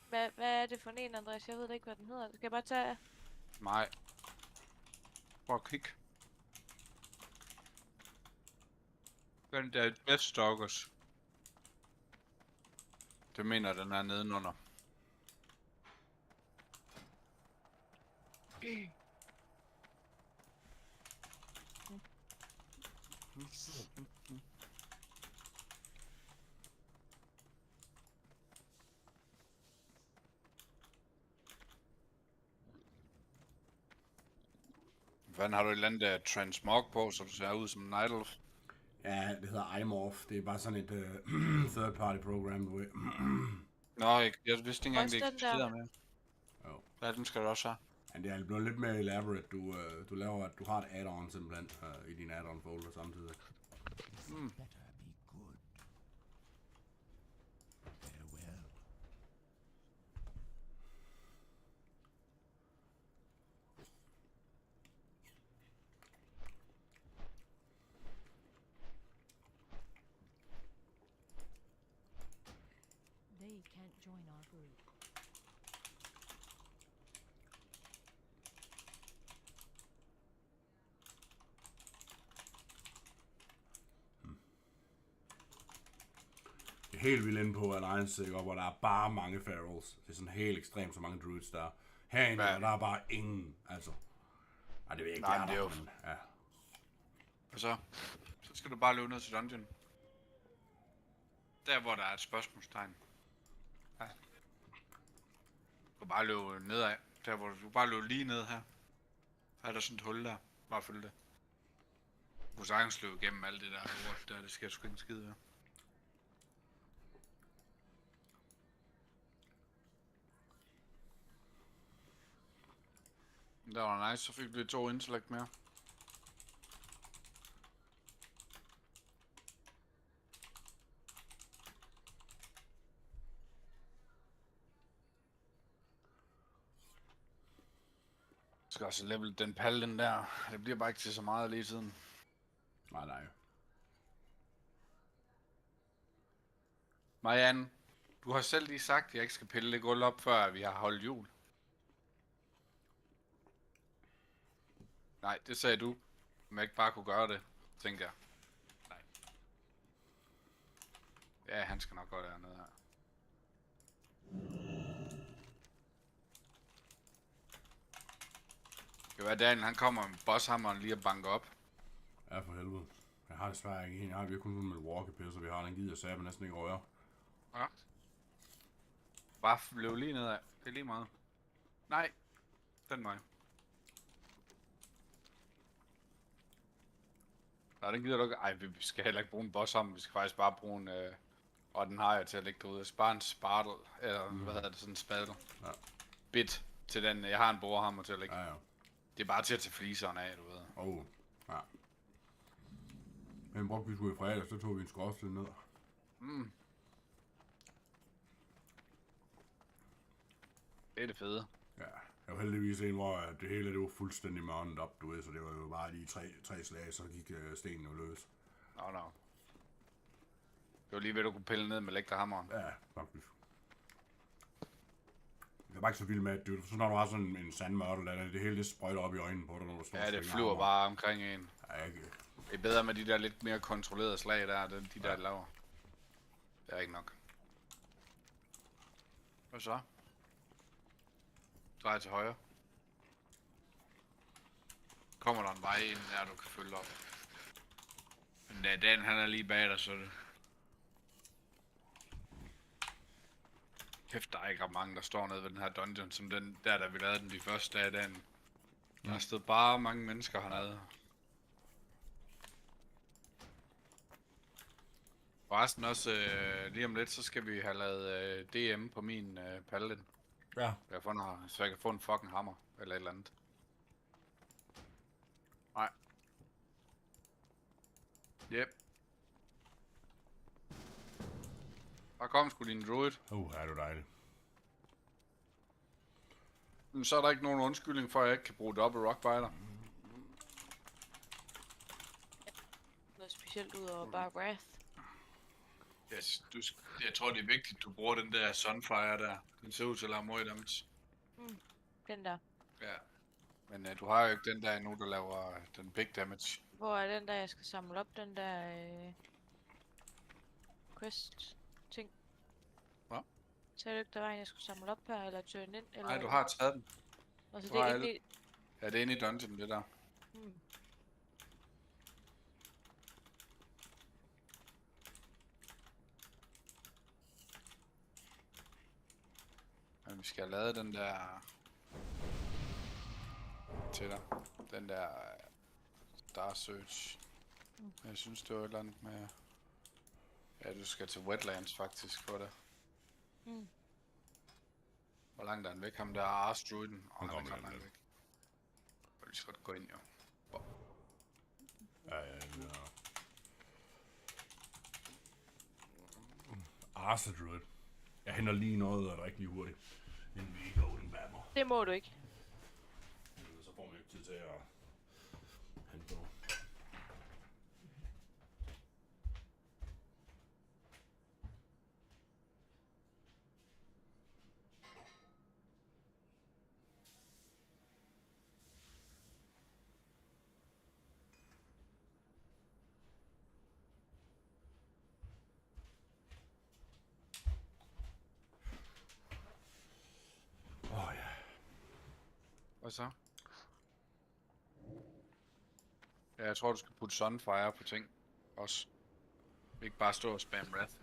Hvad er det for en, Andreas? Jeg ved ikke, hvad den hedder. Skal jeg bare tage? Nej. Prøv at kigge. Den der Death Stalkers. Det mener den er nedenunder. Hvordan har du et eller andet transmog på, så du ser ud som en idol? Ja, det hedder iMorph. Det er bare sådan et third party program, du ved. Nå, jeg vidste ikke engang, det eksisterede med. Jo. Ja, den skal du også have. Men det er blevet lidt mere elaborate. Du laver, at du har et add-on simpelthen i din add-on folder samtidig. They can't join our group. Det er helt vildt inde på Alliance, ikke? Hvor der er bare mange ferals. Det er sådan helt ekstremt, så mange druids der er. Herinde, der er bare ingen, altså. Ej, det vil jeg ikke lære dig, men ja. Og så skal du bare løbe ned til dungeon. Der, hvor der er et spørgsmålstegn. Ja. Du kan bare løbe nedad. Der, hvor du bare løbe lige ned her. Så er der sådan et hul der. Bare følg det. Du kan sagtens løbe igennem alt det der lort der. Det skal sgu ikke en skid her. Det var nice, så fik vi 2 intellekt mere. Jeg skal også level den paladin der. Det bliver bare ikke til så meget lige tiden. Nej. Marianne, du har selv lige sagt, at jeg ikke skal pille det gulv op, før vi har holdt jul. Nej, det sagde du. Om jeg ikke bare kunne gøre det, tænker jeg. Nej. Ja, han skal nok gå dernede her. Det kan være, Daniel, han kommer med bosshammeren lige at banke op. Ja, for helvede. Jeg har desværre ikke en. Jeg har virkelig kun med walkie så vi har den givet, så jeg næsten ikke røre. Ja. Bare løb lige nedad. Det er lige meget. Nej. Den vej. Nej, den gider du ikke. Ej, vi skal heller ikke bruge en boss sammen. Vi skal faktisk bare bruge en Og den har jeg til at lægge derude. Bare en spartel, eller hvad hedder det, sådan en spadel. Ja. Bit til den. Jeg har en borehammer til at lægge. Ja. Det er bare til at tage fliserne af, du ved. Ja. Men brugte vi skulle i fredag, så tog vi en skorsten ned. Det er det fede. Ja, jeg var heldigvis en, hvor det hele det var fuldstændig mørnet op, du ved, så det var jo bare lige tre slag, så gik stenen jo løs. Nå. Det var lige ved, du kunne pille ned med elektrohammeren. Ja, faktisk. Jeg er bare ikke så vild med, at så når du har sådan en sandmørtel, det hele det sprøjter op i øjnene på dig, når du står. Ja, det flyver bare omkring en. Ja, ikke. Det er bedre med de der lidt mere kontrollerede slag der, de der laver. Det er ikke nok. Hvad så? Drej til højre. Kommer der en vej ind der, du kan følge op. Men da Dan han er lige bag dig, så det... Kæft, der er ikke ret mange, der står nede ved den her dungeon, som den der, da vi lavede den de første dage af dagen. Der har stået bare mange mennesker hernede. Forresten også, lige om lidt, så skal vi have lavet DM på min paladin. Ja. Så jeg kan få en fucking hammer, eller et eller andet. Nej. Yep. Der kom sgu din druid. Er du dejlig. Men så er der ikke nogen undskyldning for, at jeg ikke kan bruge dobbelt rockbiter. Noget specielt ud over bare wrath. Yes, jeg tror det er vigtigt, at du bruger den der sunfire der. Den ser ud til at lave meget damage. Den der. Ja. Men du har jo ikke den der endnu, der laver den big damage. Hvor er den der, jeg skal samle op? Den der quest ting. Hvad? Sagde du ikke, der var en, jeg skulle samle op her, eller turn ind? Eller... Nej, du har taget den. Altså, det er ikke... Ja, det er inde i dungeon, det der. Men vi skal have lavet den der... til dig. Den der... Star Search. Jeg synes, det var et eller andet med... Ja, du skal til Wetlands faktisk for det. Hvor langt er han væk? Ham der Arstruiden. Han er ikke ret langt væk. Og vi skal gå ind, jo. Ja. Arsedruid. Jeg henter lige noget, der ikke lige hurtigt. Inden vi går den bammer. Det må du ikke. Så får man ikke tid til at hente noget. Hvad så? Ja, jeg tror, du skal putte sunfire på ting også. Ikke bare stå og spamme wrath.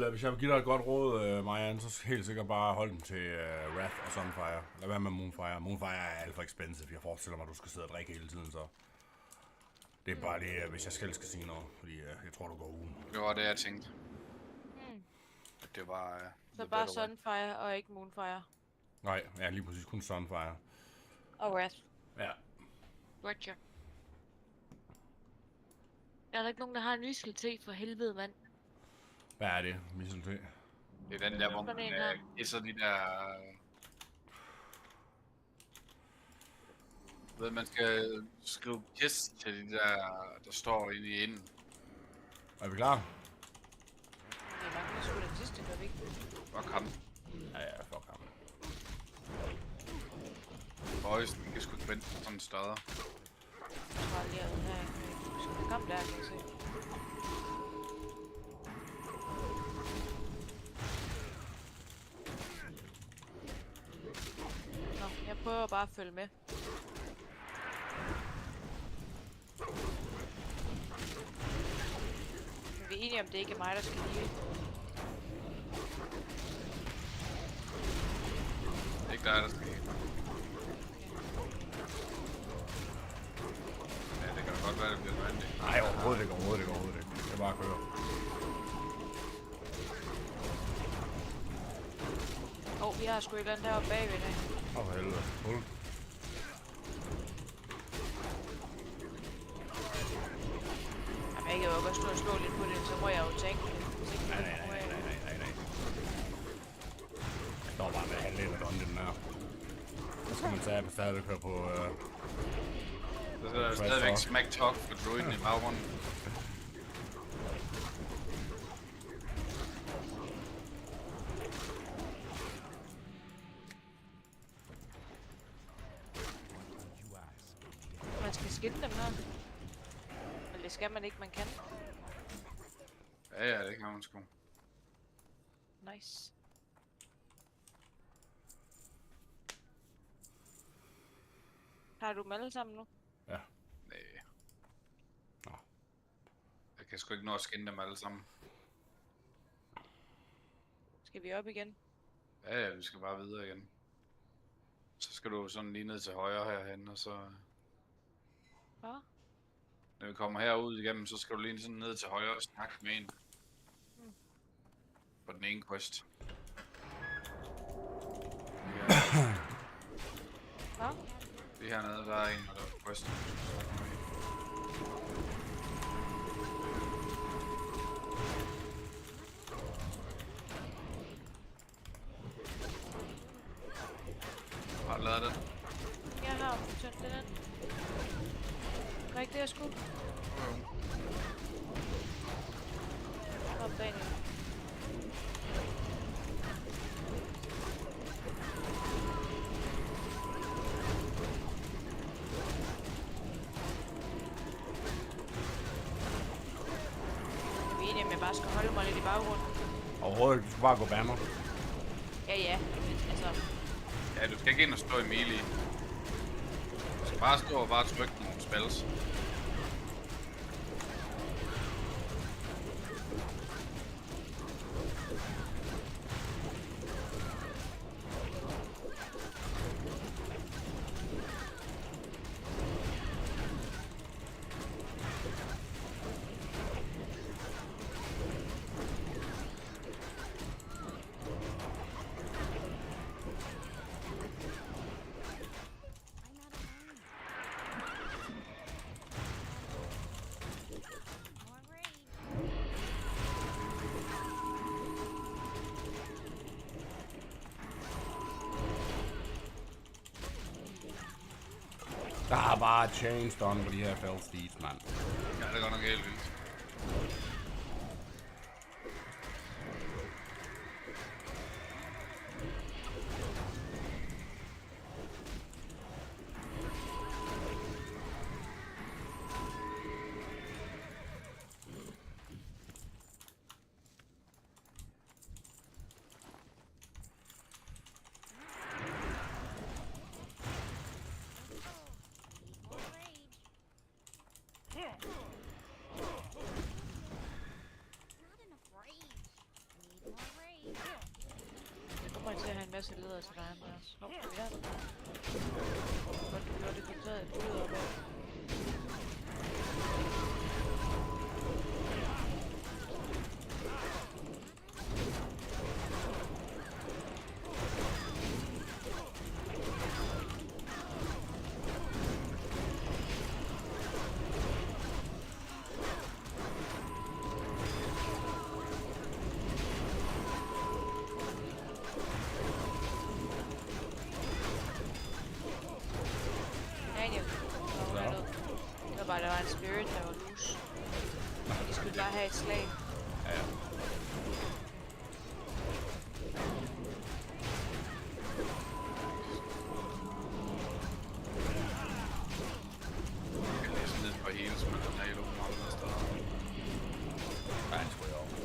Hvis jeg vil give dig et godt råd, Marianne, så helt sikkert bare hold den til wrath og sunfire. Lad være med moonfire. Moonfire er alt for expensive. Jeg forestiller mig, at du skal sidde og drikke hele tiden, så... Det er bare det, hvis jeg skal sige noget, fordi jeg tror, du går ugen. Det var det, jeg tænkte. Det var... Så bare sunfire og ikke moonfire. Nej, ja, lige præcis kun sunfire. Og wrath. Ja. Roger. Er der ikke nogen, der har en mistelté for helvede, mand? Hvad er det, mistelté? Det er den der, hvor man kisser de der... Ved, man skal skrive kiss til de der står inde i enden. Er vi klar? Det er nok, sgu den sidste, gør vi ikke? Fuck ham. Ja, fuck ham. Boys, vi kan sgu ikke vente sådan en steder. Jeg tror lige, at her skal komme der, kan jeg se. Nå, jeg prøver bare at følge med. Men vi er enige om, det ikke er mig, der skal lide. Det er ikke dig, der skal lide. Ja, det kan da godt være, det bliver nødvendigt. Nej, overhovedet ikke. Det er bare at køre. De har sgu et eller andet deroppe bagved i dag. Åh, helvede. Hul. Jamen, jeg kan jo godt stå og slå lidt på det, så må jeg jo tænke det. Nej. Jeg står bare med halvdelen af dungeon her. Så skal man tage, at stadigvæk køre på... Der er stadigvæk smack talk for druiden i baggrunden. Man skal skille dem her. Eller det skal man ikke, man kan. Ja, det kan man sgu. Nice. Har du dem alle sammen nu? Ja. Nej. Jeg kan sgu ikke nå at skinne dem alle sammen. Skal vi op igen? Ja, vi skal bare videre igen. Så skal du sådan lige ned til højre herhen, og så... Hvad? Når vi kommer herud igennem, så skal du lige sådan ned til højre og snakke med en. På den ene quest. Hvad? Lige hernede, der er en, der er quest. Har du lavet det? Jeg har tændt den ind. Var ikke det, jeg skulle? Hop derind. Jeg ved ikke, om jeg bare skal holde mig lidt i baggrunden. Overhovedet, du skal bare gå banner. Ja. Altså... Ja, du skal ikke ind og stå i melee. Du skal bare stå og bare trykke nogle spells. Der er bare changed on på de her fell steeds, mand. Ja, det er godt nok helt vildt. Til at have en masse ledere til dig, Andreas. Hvor skal vi have det? Hvordan du gjorde det, kan tage et billede op af. Der var en spirit, der var loose. De skulle bare have et slag. Ja. Jeg kan læse ned på hele, som man kan have i lungen andre steder. Nej, det tror jeg også.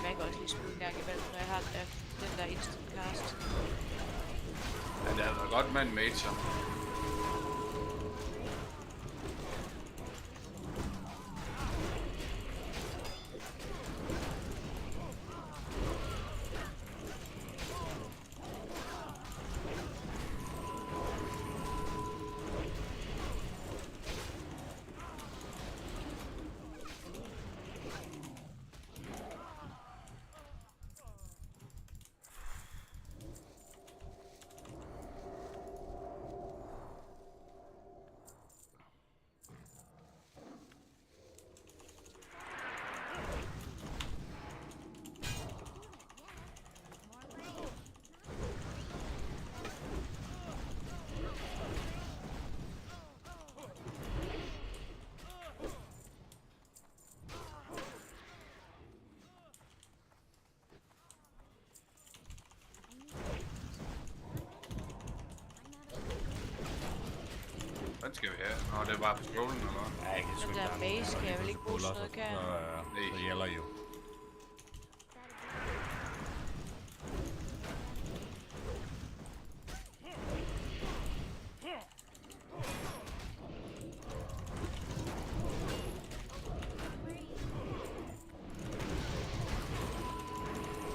Jeg kan også lige skyde en gang imellem, når jeg har den der instant cast. Ja, det havde været godt med en major. Hvad skal vi have? Nå, det er bare patrollen, eller hvad? Ja, jeg kan sgu Den ikke der base kan jeg vel ikke bruge sådan noget, kan jeg? Så gælder I jo.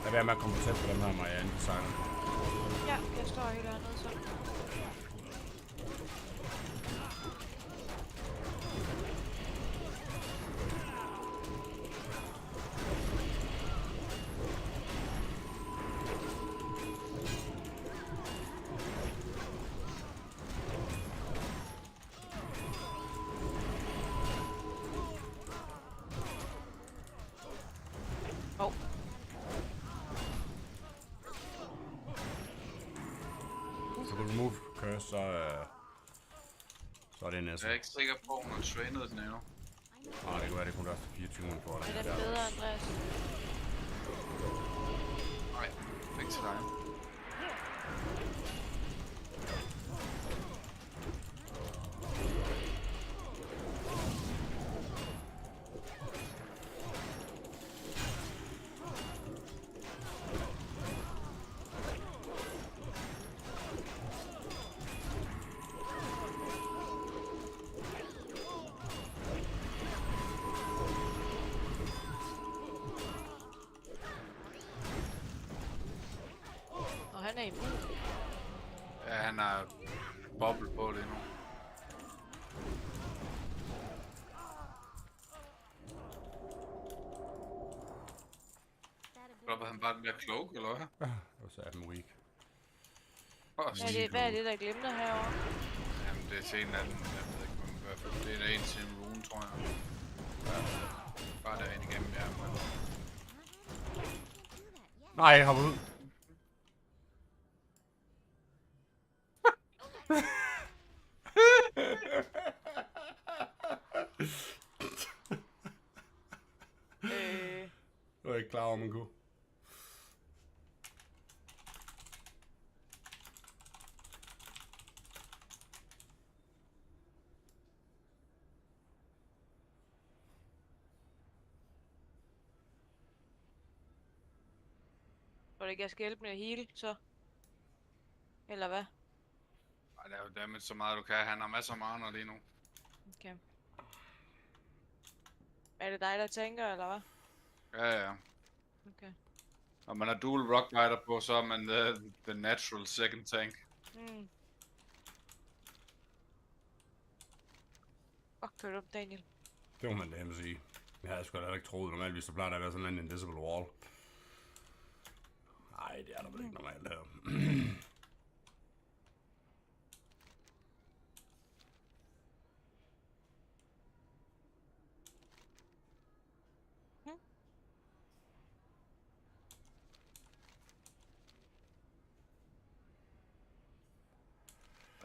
Lad være med at komme tæt på dem her Marianne designer. Ja, jeg står helt hernede så. Så du remove curse, så er det næste. Jeg er ikke sikker på, at hun har trainet den endnu. Nej, det kan være, det kun efter 24 minutter for det. Er den bedre, Andreas? Nej, ikke til dig. Og han er immun. Ja, han har boble på det nu. Dropper han bare den der cloak, eller hvad? Ja, og så er den weak. Hvad er det, der glemte herovre? Jamen, det er til en eller anden, jeg ved ikke, men i hvert fald, det er en til en rune, tror jeg. Ja. Bare derinde igennem, ja, men... Nej, jeg hopper ud. Jeg var ikke klar over, man kunne. Tror du ikke, jeg skal hjælpe med at heal, så? Eller hvad? Ej, det er jo dammit så meget du kan. Han har masser af mana lige nu. Okay. Er det dig, der tænker, eller hvad? Ja, ja. Okay. Når man har dual rockbiter på, så er man the natural second tank. Mm. Fuck, kør op, Daniel. Det må man da sige. Jeg havde sgu da ikke troet normalt, så plejer der at være sådan en invisible wall. Nej, det er der vel ikke normalt her.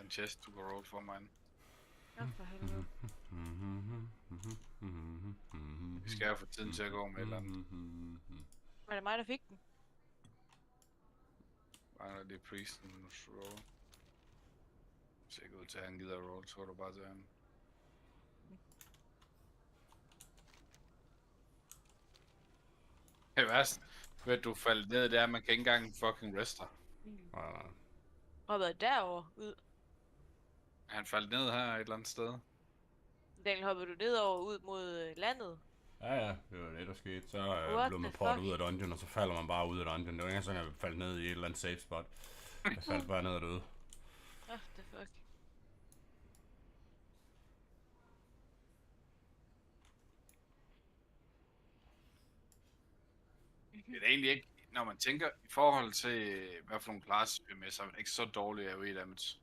En chest, du kan roll for, mand. Ja, for helvede. Vi skal jo få tiden til at gå med et eller andet. Var det mig, der fik den? Bare det er priesten roll. Hvis jeg går ud til, at han gider roll, så går du bare til ham. Det er værst. Ved du faldt ned der, man kan ikke engang fucking rester. Og været derovre ud. Han faldt ned her et eller andet sted. Daniel, hoppede du nedover ud mod landet? Ja, det var det, der skete. Så What blev man the portet fuck? ud af dungeon, og så falder man bare ud af dungeon. Det var ikke sådan, at jeg faldt ned i et eller andet safe spot. Jeg faldt bare ned og døde. What the fuck? Det er egentlig ikke, når man tænker i forhold til, hvad for nogle classes vi er med, så er det ikke så dårligt AoE damage.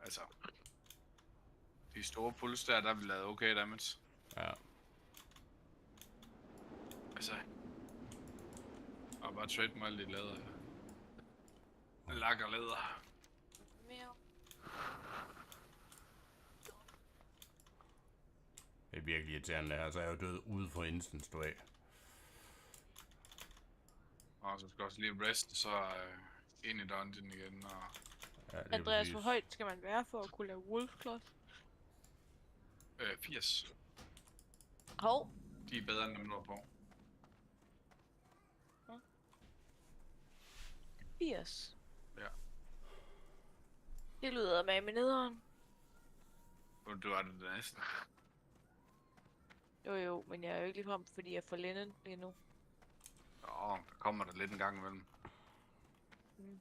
Altså, de store puls der har vi lavet okay damage. Ja. Altså, og bare trade mig alt i læder. Lak og læder. Mere. Det er virkelig irriterende det her, så er jeg jo død ude for instant stå af. Og så skal også lige rest, så ind i dungeon igen og... Ja, det Andreas, hvor højt skal man være for at kunne lave wolf claws? 80. Hov. De er bedre end dem, du er på. 80. Ja. Det lyder med nederen. Du er det næsten. Jo, men jeg er jo ikke ligefrem, fordi jeg får linden lige nu. Nå, der kommer der lidt en gang imellem. Mm.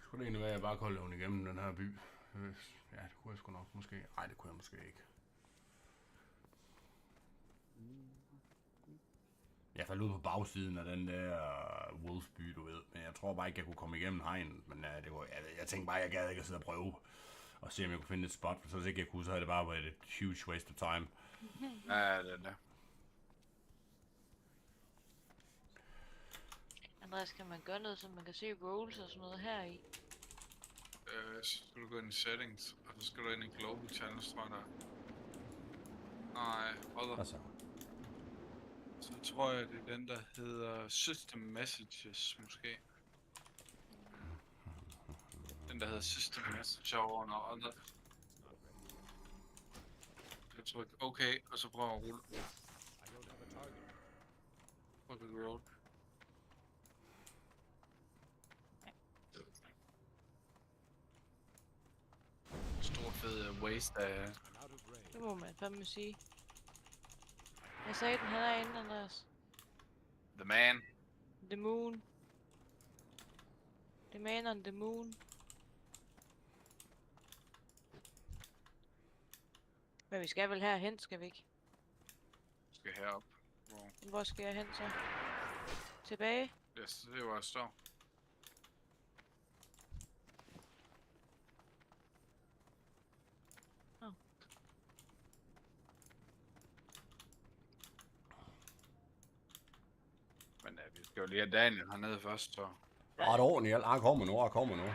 Skulle det egentlig være, at jeg bare kunne løbe igennem den her by? Ja, det kunne jeg sgu nok måske. Nej, det kunne jeg måske ikke. Jeg faldt ud på bagsiden af den der Wolfby, du ved. Men jeg tror bare ikke, jeg kunne komme igennem hegnet. Men det kunne, jeg tænkte bare, jeg gad ikke at sidde og prøve. Og se, om jeg kunne finde et spot. For så hvis ikke jeg kunne, så havde det bare været et huge waste of time. Ja, det er det. Andreas, kan man gøre noget, så man kan se rolls og sådan noget her i? Så skal du gå ind i settings, og så skal du ind i global channels, tror jeg der. Nej, other. Så tror jeg, det er den, der hedder System Messages, måske. Den, der hedder System Messages over under other. Jeg trykker okay, og så prøver jeg at rulle. Prøv at rulle. Stor fed waste af... Det må man fandme sige. Jeg sagde den, han er inde, Andreas. The man. The moon. The man on the moon. Men vi skal vel herhen, skal vi ikke? Skal herop. Hvor skal jeg hen så? Tilbage? Yes, det er hvor jeg står. Men vi skal jo lige have Daniel hernede først, så... Ret ordentligt, han kommer nu.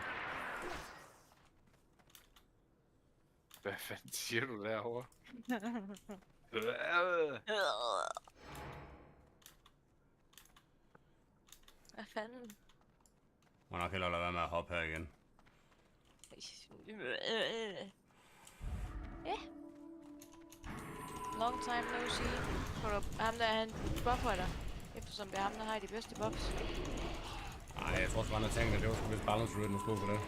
Hvad fanden siger du derovre? Hvad fanden? Må nok hellere lade være med at hoppe her igen. Ja. Long time no see. Tror du, ham der, han buffer dig? Eftersom det er ham, der har de bedste buffs. Nej, jeg tror også, han har tænkt, at det var sgu vist balance routen, der stod for det.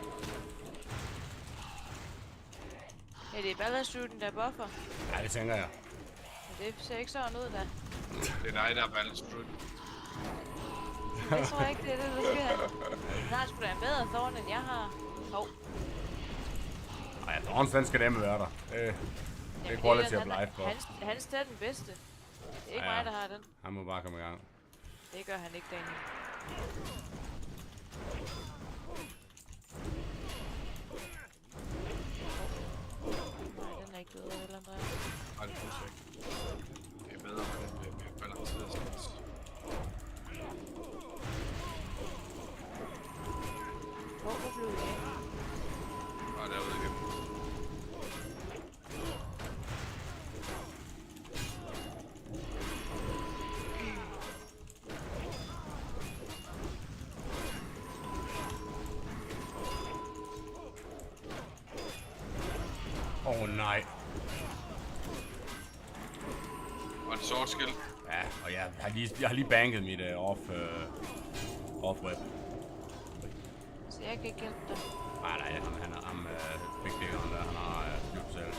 Ja, det er balance routen, der buffer. Ja, det tænker jeg. Men det ser ikke sådan ud, da. Det er dig, der er balance routen. Jeg tror ikke, det er det, du skal have. Den har sgu da en bedre thorn, end jeg har. Hov. Nej, Thorns, den skal dem være der. Det er quality of life, godt. Hans er den bedste. Det er ikke mig, der har den. Han må bare komme i gang. Det gør han ikke, Daniel. Nej, den er ikke bedre, vel, Andreas? Nej, det er ikke. Det er bedre med den med balanceret stans. Hvor blev det af? Bare derude igen. Nej. Og det sortskilt. Ja, og jeg har lige banket mit off-web. Så jeg kan ikke hjælpe dig. Nej, han er ham big diggeren der, han har styr på selv.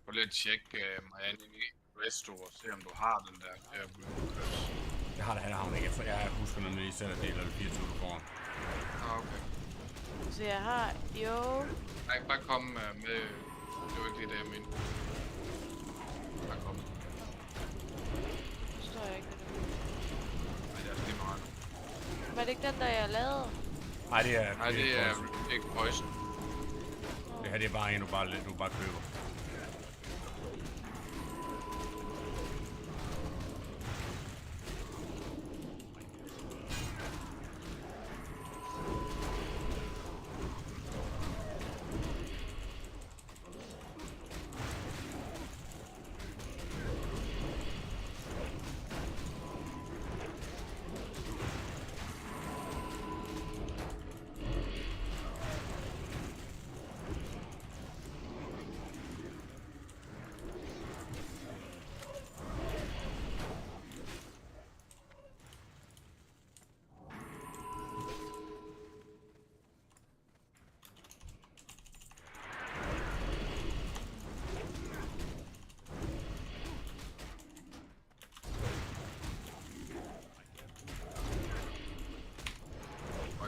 Prøv lige lige tjekke Marianne i Resto og se om du har den der Curse. Jeg har det her ikke. Jeg husker nemlig lige selv, at det er level 24, du får. Okay. Så jeg har... Jo... Nej, bare kom med... Det var ikke lige det, jeg mente. Bare kom. Nu står jeg ikke med det. Nej, det er lige meget. Var det ikke den, der jeg lavede? Nej, det er ikke poison. Det her det er bare en, du bare køber.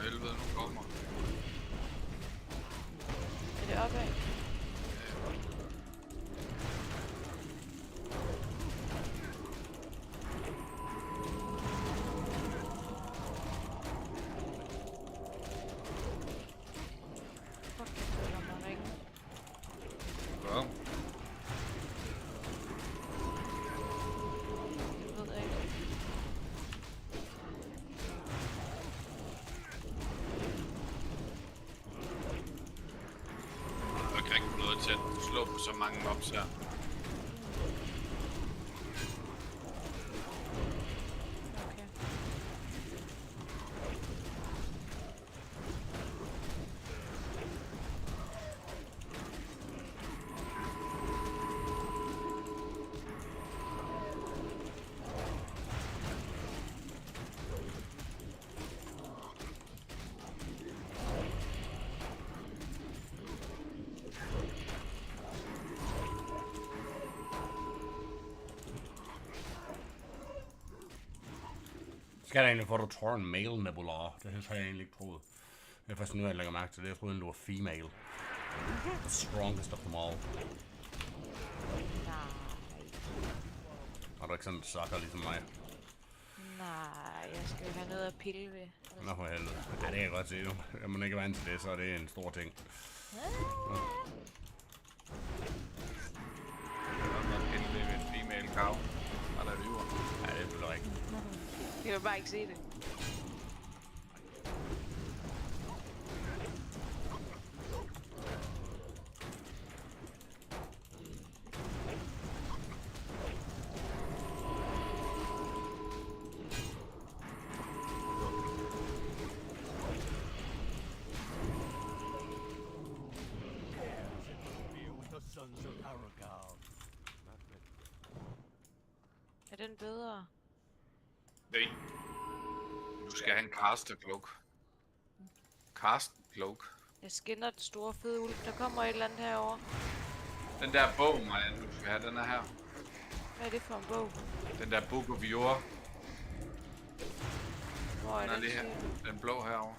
Helvede, nu kommer. Er det opad? Fuck, jeg føler mig ringe. Hvad? Det ved jeg ikke. Til at slå på så mange mobs her. Skal der egentlig få, at du tror en male nebula? Det har jeg egentlig ikke troet. Jeg er faktisk nu, at jeg lægger mærke til det. Jeg troede, du var female. The strongest of them all. Nej. Har du ikke sådan en sucker ligesom mig? Nej, jeg skal jo have noget at pille ved. Nå for helvede. Ja, det kan jeg godt se nu. Jeg må ikke vant til det, så er det en stor ting. Jeg har godt pille ved en female cow. Og der lyver. Ja, det er selvfølgelig rigtigt. Jeg kan bare ikke se det. Er den bedre? Nej. Du skal have en caster cloak. Caster cloak. Jeg skinner den store fede ulv. Der kommer et eller andet herovre. Den der bog, Marianne, du skal have, den er her. Hvad er det for en bog? Den der Book of Yore. Hvor er den? Den lige her. Den blå herovre.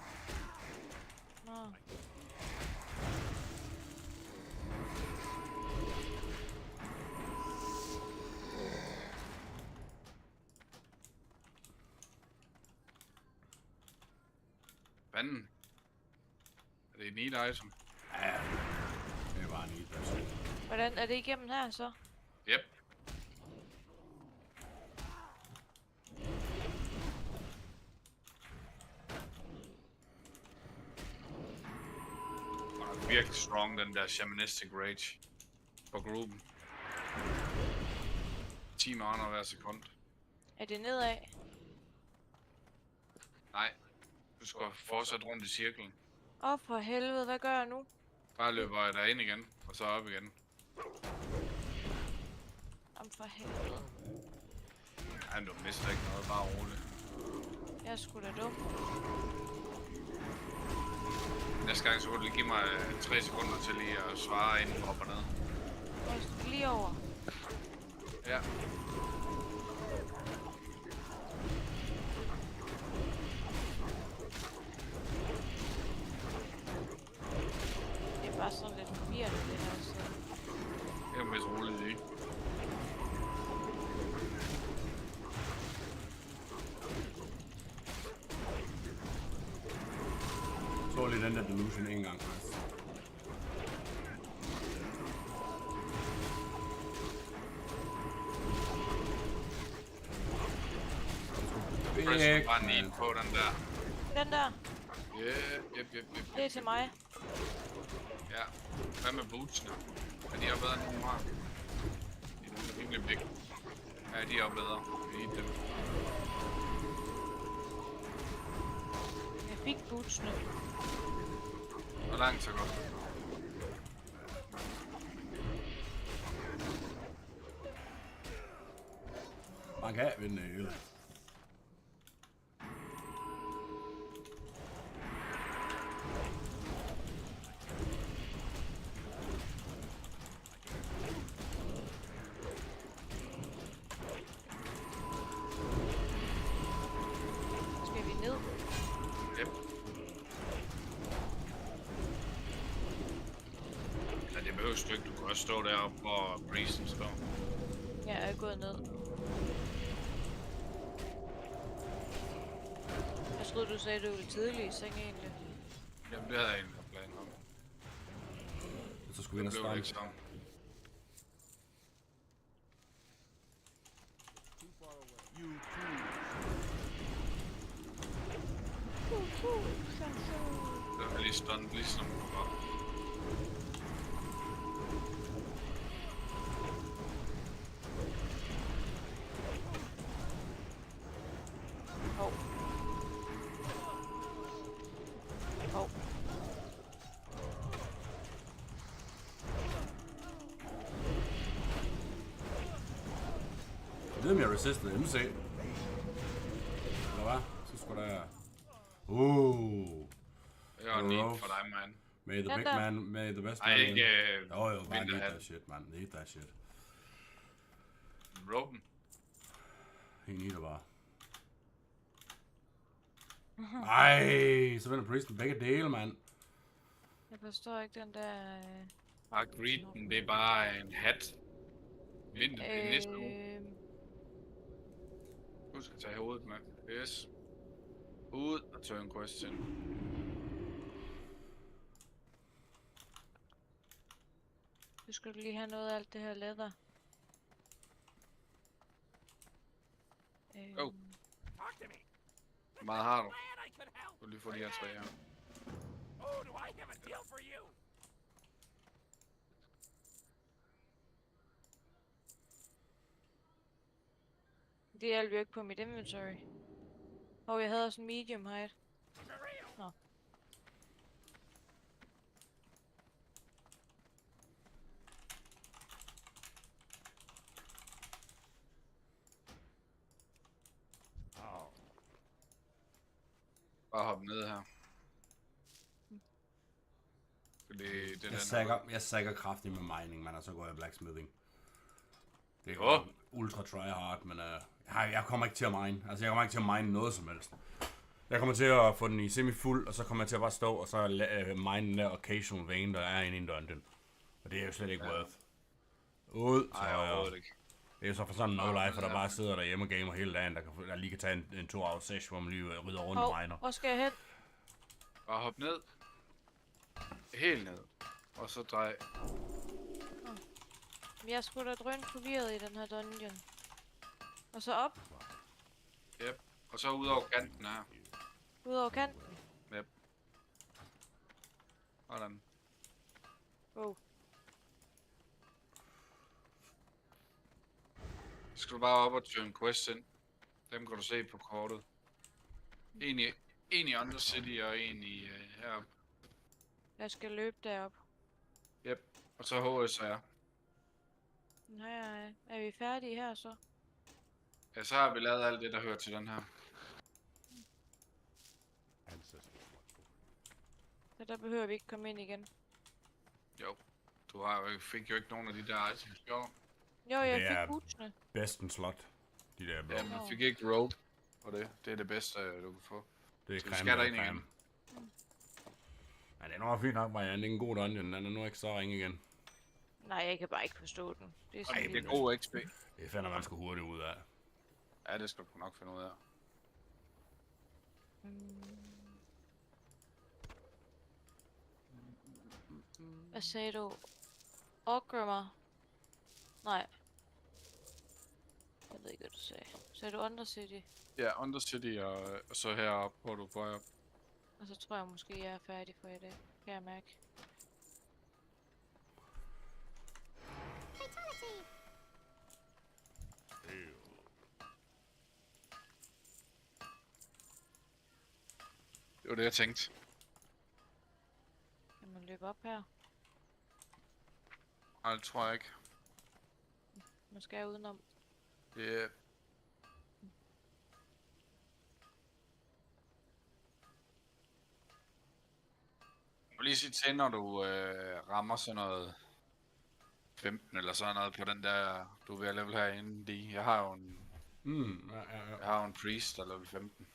Nå. Vanden. Er det et neat item? Ja, det er bare neat. Hvordan er det igennem her så? Yep. Og virkelig strong, den der shamanistic rage på gruppen. 10 mana hver sekund. Er det nedad? Nej. Du skal fortsætte rundt i cirklen. Åh, for helvede, hvad gør jeg nu? Bare løber jeg derind igen, og så op igen. Jamen for helvede. Ej, men du mister ikke noget, bare roligt. Jeg er sgu da dum. Næste gang så kunne du lige give mig 3 sekunder til lige at svare, inden du hopper ned. Lige over. Ja. Det er bare sådan lidt forvirrende, det her. Så. Det er mest roligt, ikke? Så lige den der delusion en gang først. Press bare ned på den der. Den der. Yep. Det er til mig. Ja. Hvad med bootsene? Er de også bedre end nogen har? De er rimelig big. Ja, de er også bedre. Vi dem. Jeg fik bootsene. Hvor langt så godt? Man kan vinde det hele. Skal vi ned? Yep. Ja, det behøver du ikke. Du kan også stå deroppe, hvor Breezen står. Ja, jeg er gået ned. Jeg troede, du sagde, at du ville tidlig i seng egentlig. Jamen, det havde jeg egentlig planer om. Så skulle vi ind og starte. Ikke sammen. Der er lige stund, lige som du kommer op. Hov. Hov. Jeg ved, om jeg resistede MC. Eller hvad? Så skulle der... Det var neat for dig, man. May the big man, may the best man. Ej, ikke... Jo, bare need that shit, man. Need that shit. Ropen. He needer bare. Ej, så vinder Priest begge dele, mand. Jeg forstår ikke den der... Bare greeten, det er bare en hat. Vind i næste uge. Husk at tage hovedet med. Yes. Ud og turn question. Du skal lige have noget af alt det her læder. Hvor meget har du? Du lige få de her tre her. Det hjælper jo ikke på mit inventory. Og jeg havde også en medium height. Nå. Bare hoppe ned her. Fordi det Jeg sækker kraftigt med mining, men så går jeg blacksmithing. Det er jo ultra tryhard, men jeg kommer ikke til at mine. Altså, jeg kommer ikke til at mine noget som helst. Jeg kommer til at få den i semi-fuld, og så kommer jeg til at bare stå, og så mine den der occasional vein, der er inde i en dungeon. Og det er jo slet ikke worth. Ud, så det er jo så for sådan en no-lifer, der bare sidder derhjemme og gamer hele dagen, der lige kan tage en 2-hour session, hvor man lige rydder rundt og miner. Hvor skal jeg hen? Bare hop ned. Helt ned. Og så drej. Jeg er sgu da drønt forvirret i den her dungeon. Og så op. Yep. Og så ud over kanten her. Ud over kanten? Yep. Sådan. Oh. Så skal du bare op og turn quest ind. Dem kan du se på kortet. En i Undercity og en i heroppe. Jeg skal løbe derop. Yep. Og så HSR. Nej, er vi færdige her så? Ja, så har vi lavet alt det, der hører til den her. Så der behøver vi ikke komme ind igen. Jo. fik jo ikke nogen af de der items, jo. Jo, jeg Det fik er husene. bedst en slot. De der blå. Ja, man fik ikke rope på det. Det er det bedste, du kan få. Det er Så vi creme, skal der derind er igen. creme. Ja, det er nok fint nok, Marianne. Det er en god dungeon. Den er nu ikke så ringe igen. Nej, jeg kan bare ikke forstå den. Det er Ej, sådan det er god XP. Det finder man sgu hurtigt ud af. Ja, det skal du nok finde ud af. Hvad sagde du? Ogrimer? Nej. Jeg ved ikke, hvad du sagde. Sagde du Undercity? Ja, Undercity og så heroppe, hvor du bøjer op. Og så tror jeg måske, jeg er færdig for i dag. Kan jeg mærke. Det var det, jeg tænkte. Kan man løbe op her? Nej, det tror jeg ikke. Nu skal jeg udenom. Det er... Jeg vil lige sige til, når du rammer sådan noget 15 eller sådan noget på den der, du er ved at level herinde i. Jeg har jo en... Jeg har jo en priest, der er level 15.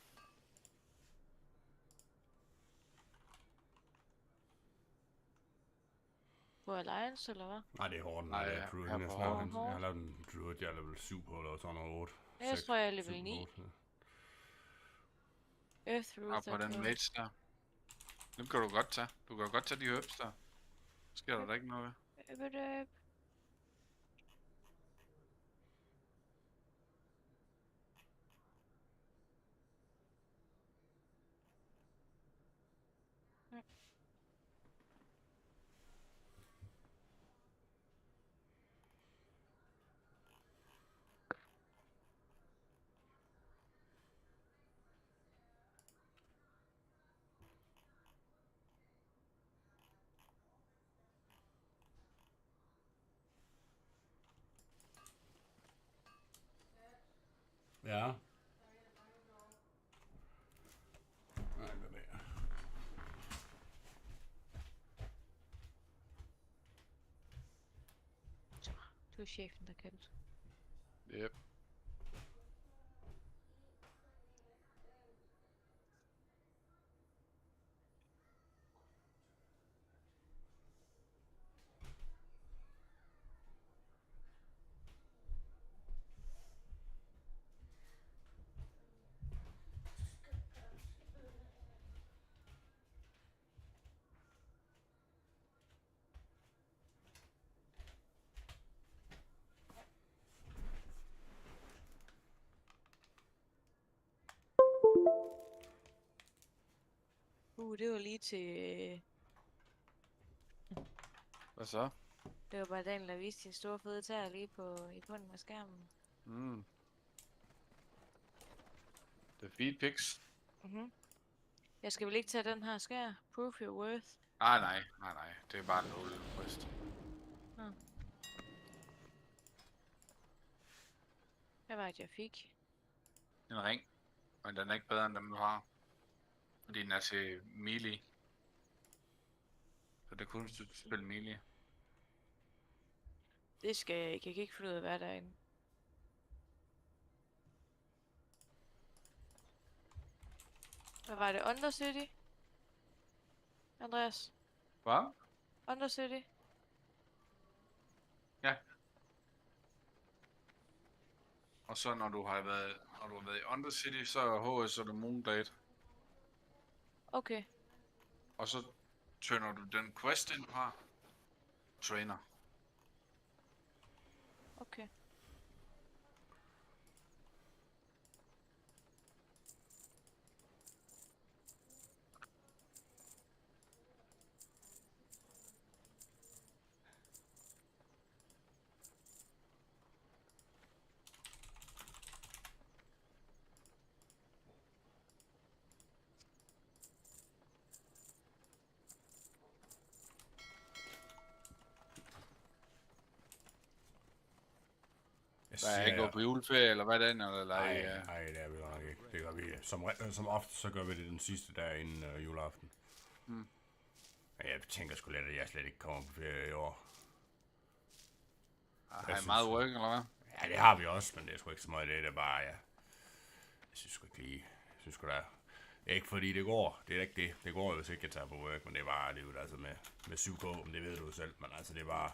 På Alliance, eller hvad? Nej, det er hårdt. Nej, det er Druid. her på hårdt. Jeg har lavet en Druid, jeg er level 7 på, eller sådan noget 8. Jeg tror, jeg er level 9. Earth Og på den mage der. Dem kan du godt tage. Du kan godt tage de herbs der. Sker der ikke noget? Ja. Nej, hvad er Du er chefen, der kan det. Yep. Det var lige til... Hvad så? Det var bare Daniel, der viste sin store fede tær lige i bunden af skærmen. The feed pics. Jeg skal vel ikke tage den her skær? Prove your worth. Nej. Det er bare en 0 quest. Hvad var det, jeg fik? En ring. Men den er ikke bedre end dem, du har. Fordi den er til melee. Så det er kun spille melee. Det skal jeg ikke. Jeg kan ikke finde ud af, hvad der er inde. Hvad var det? Undercity? Andreas? Hvad? Undercity? Ja. Og så når du har været i Undercity, så er HS og det Moonblade. Okay. Og så tønder du den quest ind, du har. Trainer. Okay. Hvad er ikke gået på juleferie, eller hvad er den? Eller, Nej, det er vi nok ikke. Det gør vi. Som ofte, så gør vi det den sidste dag inden juleaften. Ja, jeg tænker sgu lidt, at jeg slet ikke kommer på ferie i år. Har I meget work, eller hvad? Ja, det har vi også, men det er sgu ikke så meget det er bare, ja. Jeg synes sgu ikke lige, jeg synes sgu da, ikke fordi det går, det er ikke det. Det går jo, hvis ikke jeg tager på work, men det er bare, det er jo altså med 7K, men det ved du selv, men altså det er bare,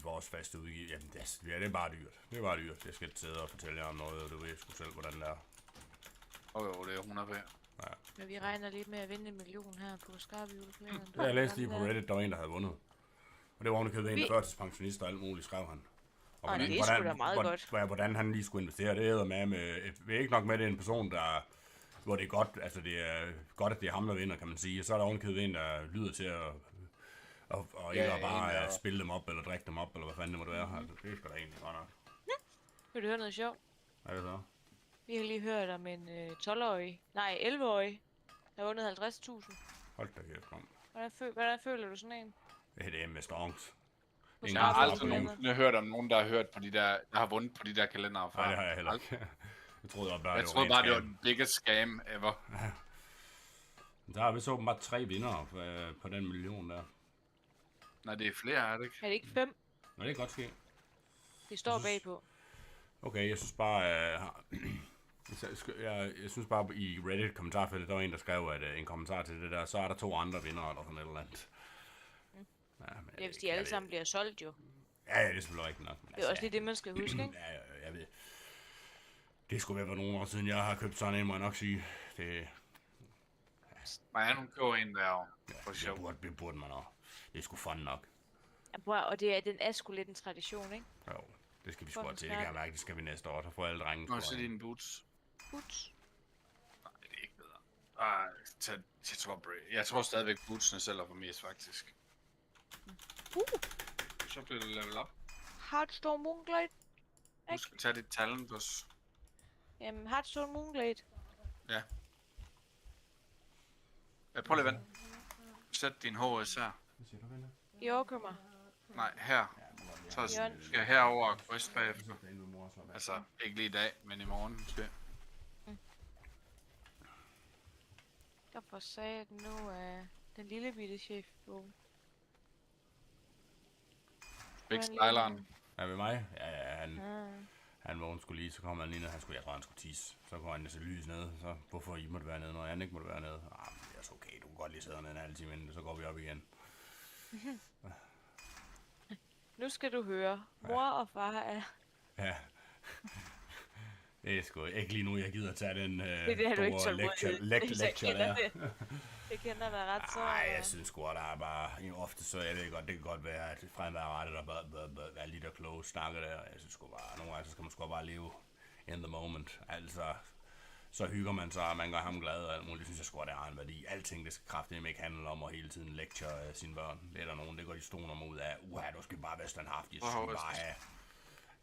vores faste udgift, jamen det er bare dyrt. Det er bare dyrt. Jeg skal ikke sidde og fortælle jer om noget, og du ved sgu selv, hvordan det er. Jo, det er 100 p. Ja. Men vi regner lidt med at vinde 1 million her på skarpjulekalenderen. Jeg læste lige på Reddit, der var en, der havde vundet. Og det var ovenikøbet en førtidspensionist og alt muligt, skrev han. Og det er sgu da meget godt. Hvordan han lige skulle investere, det er med det er ikke nok med, det er en person, hvor det er godt, altså det er godt, at det er ham, der vinder, kan man sige. Og så er der ovenikøbet en, der lyder til og ikke bare spille dem op, eller drikke dem op, eller hvad fanden det må være. Altså, det er sgu da egentlig godt nok. Vil du høre noget sjovt? Hvad er det så? Vi har lige hørt om en 12-årig, nej 11-årig, der har vundet 50.000. Hold da kæft, mand. Hvordan føler du sådan en? Det er med stonks. Jeg har aldrig nogensinde hørt om nogen, der har hørt på de der, der har vundet på de der kalendere før. Nej, det har jeg heller ikke. Jeg troede bare, det var den biggest scam ever. Der har vi så bare 3 vindere på den million der. Nej, det er flere, er det ikke? Er det ikke 5? Nej, det kan godt ske. Det står bagpå. Okay, jeg synes bare, jeg synes bare i Reddit kommentarfeltet, der var en, der skrev, at en kommentar til det der, så er der 2 andre vindere eller sådan et eller andet. Ja, men hvis de alle sammen bliver solgt jo. Ja, det er selvfølgelig rigtigt nok. Det er også lige det, man skal huske, ikke? Ja, jeg ved. Det skulle være for nogle år siden, jeg har købt sådan en, må jeg nok sige. Det... Nej, nu køber en der for sjov. Det burde man også. Det er sgu fun nok. Ja, og den er sgu lidt en tradition, ikke? Jo, det skal vi sgu til. Det kan jeg mærke, det skal vi næste år. Så får alle drengene. Nå, så dine boots. Boots? Nej, det er ikke bedre. Jeg tror stadigvæk bootsene sælger for mest, faktisk. Så bliver det level up. Hearthstone Moonglade. Du skal tage dit talent også. Jamen, Hearthstone Moonglade. Ja. Prøv lige at vente. Sæt din HS her. I overkommer. Nej, her. Så skal jeg herover og ryste bagefter. Altså, ikke lige i dag, men i morgen måske. Derfor sagde jeg, at nu er den lille bitte chef vågen. Big Styleren. Er ved mig? Ja, han vågnede skulle lige, så kom han lige ned, jeg tror han skulle tisse. Så går han så lys ned, så hvorfor I måtte være nede, når han ikke måtte være nede? Det er så okay, du kan godt lige sidde nede en halv time inden, så går vi op igen. Nu skal du høre, mor og far er... Ja. Det er sgu ikke lige nu, jeg gider at tage den store lecture der. Det kender dig ret så. Nej, jeg synes sgu, der er bare... Ofte så jeg ved godt, det kan godt være, at fremadrettet der er lidt der kloge snakker der. Jeg synes sgu bare, nogle gange så skal man sgu bare leve in the moment. Altså, så hygger man sig, og man gør ham glad og alt muligt. Det synes jeg sgu, der har en værdi. Alting, det skal kraftigt ikke handle om at hele tiden lecture sine børn. Det er der nogen, det går de stoner mig ud af. Du skal bare være standhaftig. Det skal bare have.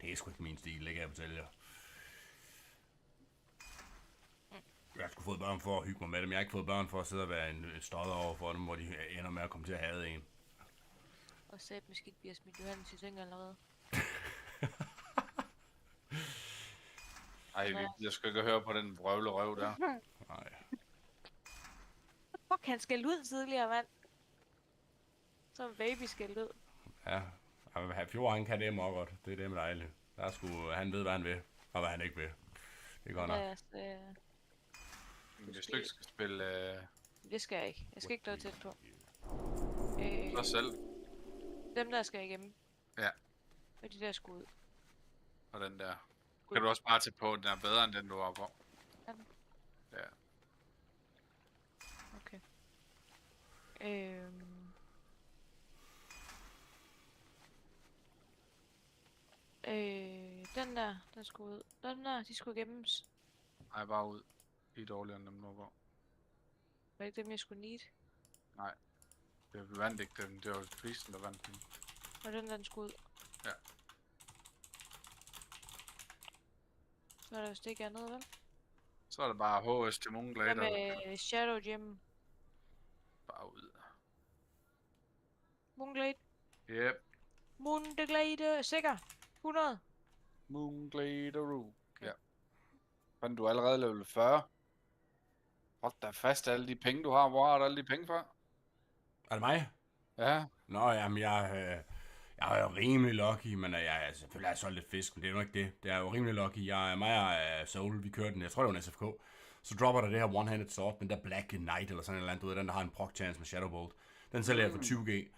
Det er sgu ikke min stil, det kan jeg fortælle jer. Jeg har sgu fået børn for at hygge mig med dem. Jeg har ikke fået børn for at sidde og være en stodder over for dem, hvor de ender med at komme til at hade en. Og sæt med skidt bliver smidt Johannes i seng allerede. Ej, jeg skal ikke høre på den vrøvle røv der. Nej. Fuck, han skældte ud tidligere, mand. Så en baby skældte ud. Ja, Fjord, kan det meget godt. Det er det med dejligt. Han ved, hvad han vil, og hvad han ikke vil. Det er godt nok. Hvis du ikke skal spille... Det skal jeg ikke. Jeg skal ikke noget tæt på. Så selv. Dem der skal jeg igennem. Ja. Og de der skal ud. Og den der. Kan du også bare tage på, den er bedre end den du var på. Ja. Den? Ja. Okay. Den der, den skal ud. Den der, de skulle gemmes. Nej, bare ud. De er dårligere end dem, der var. Var det ikke dem, jeg skulle need? Nej. Det vandt ikke dem. Det var prisen, der vandt dem. Og den skulle ud. Ja. Så er der vist ikke andet, vel? Så er det bare HS til Moonglade. Hvad med Shadow Gem? Bare ud. Moonglade? Yep. Moonglade, sikker? 100? Moonglade Rook. Ja. Men du er allerede level 40. Hold da fast alle de penge, du har. Hvor har du alle de penge fra? Er det mig? Ja. Nå, jamen jeg Jeg er jo rimelig lucky, men jeg er selvfølgelig har solgt lidt fisk, men det er jo ikke det. Det er jo rimelig lucky. Jeg er mig og SoD, vi kørte den, jeg tror det var en SFK. Så dropper der det her one-handed sword, den der Black Knight eller sådan et eller andet, du ved, den der har en proc chance med Shadowbolt. Den sælger jeg for 20g.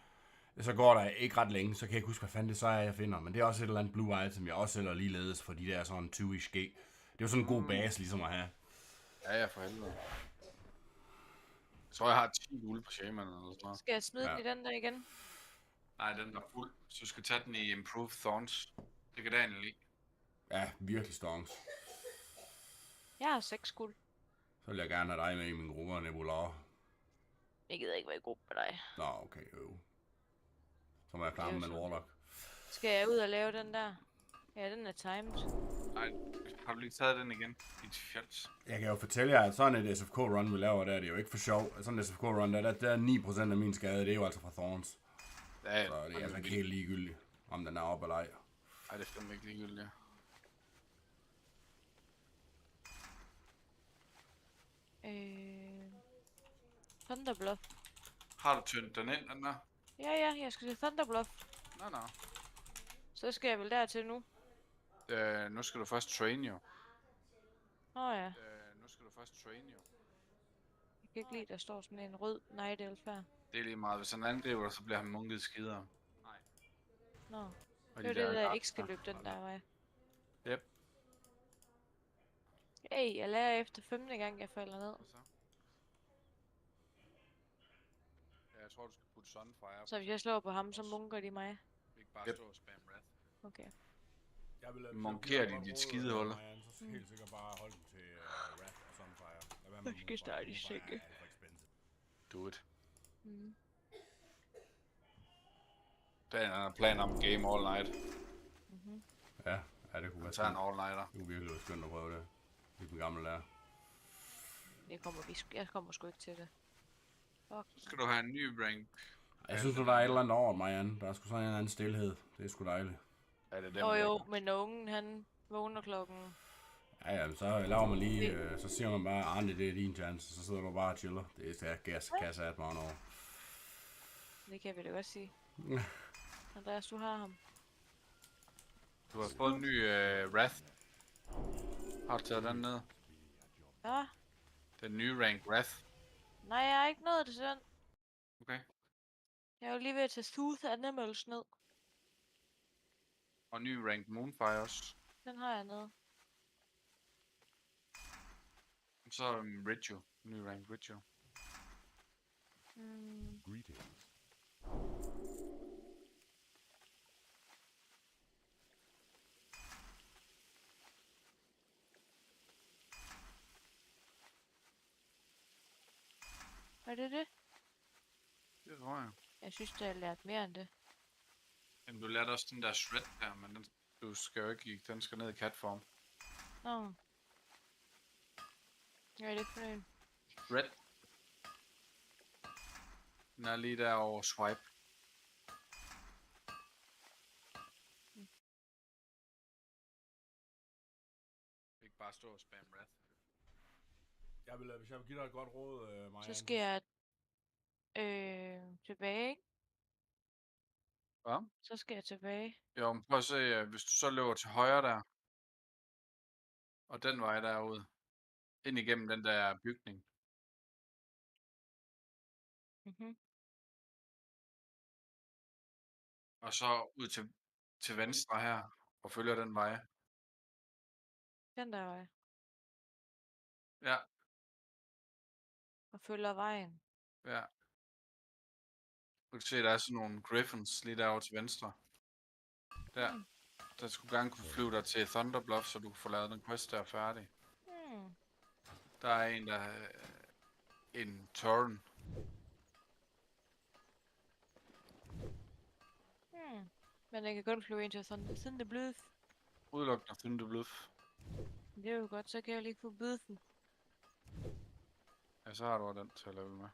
Så går der ikke ret længe, så kan jeg ikke huske, hvad fanden det så er, jeg finder. Men det er også et eller andet blue item, jeg også sælger ligeledes for de der sådan 20-ish G. Det er jo sådan en god base ligesom at have. Ja, for helvede. Jeg tror, jeg har 10 guld på Shaman eller sådan noget. Skal jeg smide den i den der igen? Nej, den er fuld. Så du skal tage den i Improved Thorns. Det kan Daniel lide. Ja, virkelig stonks. Jeg har 6 guld. Så vil jeg gerne have dig med i min gruppe, Nebular. Jeg gider ikke være i gruppe med dig. Nå, okay, Så må jeg klare med en Warlock. Skal jeg ud og lave den der? Ja, den er timed. Nej, har du lige taget den igen? Dit fjols. Jeg kan jo fortælle jer, at sådan et SFK-run, vi laver der, det er jo ikke for sjov. Sådan et SFK-run, der er 9% af min skade, det er jo altså fra Thorns. Ja, så det er altså ikke helt ligegyldigt, om den er oppe eller ej. Nej, det er fandme ikke ligegyldigt, ja. Thunderbluff. Har du tyndt den ind, den der? Ja, jeg skal til Thunderbluff. Nå. Så skal jeg vel dertil nu. Nu skal du først train jo. Ja. Nu skal du først train jo. Jeg kan ikke lide, der står sådan en rød night elf her. Det er lige meget. Hvis han angriber, så bliver han munket skider. Nej. Nå. Og Det er det, der ikke skal løbe den der vej. Yep. Hey, jeg lærer efter 5. gang, jeg falder ned. Ja, jeg tror, du skal putte Sunfire. Så hvis jeg slår på ham, så munker de mig. Ikke bare stå og spam wrath. Okay. Monkerer de dit skidehuller. Så skal helt sikkert bare holde den til Wrath og Sunfire. Jeg skal starte i sække. Do it. Den er plan om game all night. Ja, det kunne være tager en all-nighter. Det kunne virkelig være skønt at prøve det. Ligesom gammel lærer. Jeg kommer sgu ikke til det. Så skal du have en ny rank. Jeg synes, der er et eller andet over Marianne. Der er sgu sådan en anden stillhed. Det er sgu dejligt. Ja, det er jo, men ungen, han vågner klokken. Ja, så laver man lige, så siger man bare, Arne, det er din chance, så sidder du bare og chiller. Det er kasse af mig over. Det kan vi da godt sige. Andreas, du har ham. Du har fået en ny Wrath. Har du taget den ned? Ja. Den nye rank Wrath. Nej, jeg har ikke nået det til den. Okay. Jeg er jo lige ved at tage Sooth Animals ned. Og ny rank Moonfire også. Den har jeg ned. Så Ritual. Ny rank Ritual. Greetings. Er det det? Det tror jeg. Jeg synes, jeg har lært mere end det. Jamen, du lærte også den der shred der, men den, du skal jo ikke den skal ned i catform. Nå. Hvad er det for en? Shred. Den er lige der over swipe. Ikke bare stå og spam wrath. Hvis jeg vil give dig et godt råd, Marianne. Så skal jeg tilbage, ikke? Hvad? Så skal jeg tilbage. Jo, men prøv at se, hvis du så løber til højre der, og den vej derude, ind igennem den der bygning. Og så ud til venstre her, og følger den vej. Den der vej. Ja, Og følger vejen. ja. Du kan se, der er sådan nogle griffins lige derovre til venstre. Der. Der skulle gerne kunne flyve dig til Thunderbluff, så du kan få lavet den quest der færdig. Der er en, der har en turn. Men jeg kan godt flyve ind til Thunderbluff. Udelukkende Thunderbluff. Det er jo godt, så kan jeg lige få bøden. Ja, så har du den til at lave med.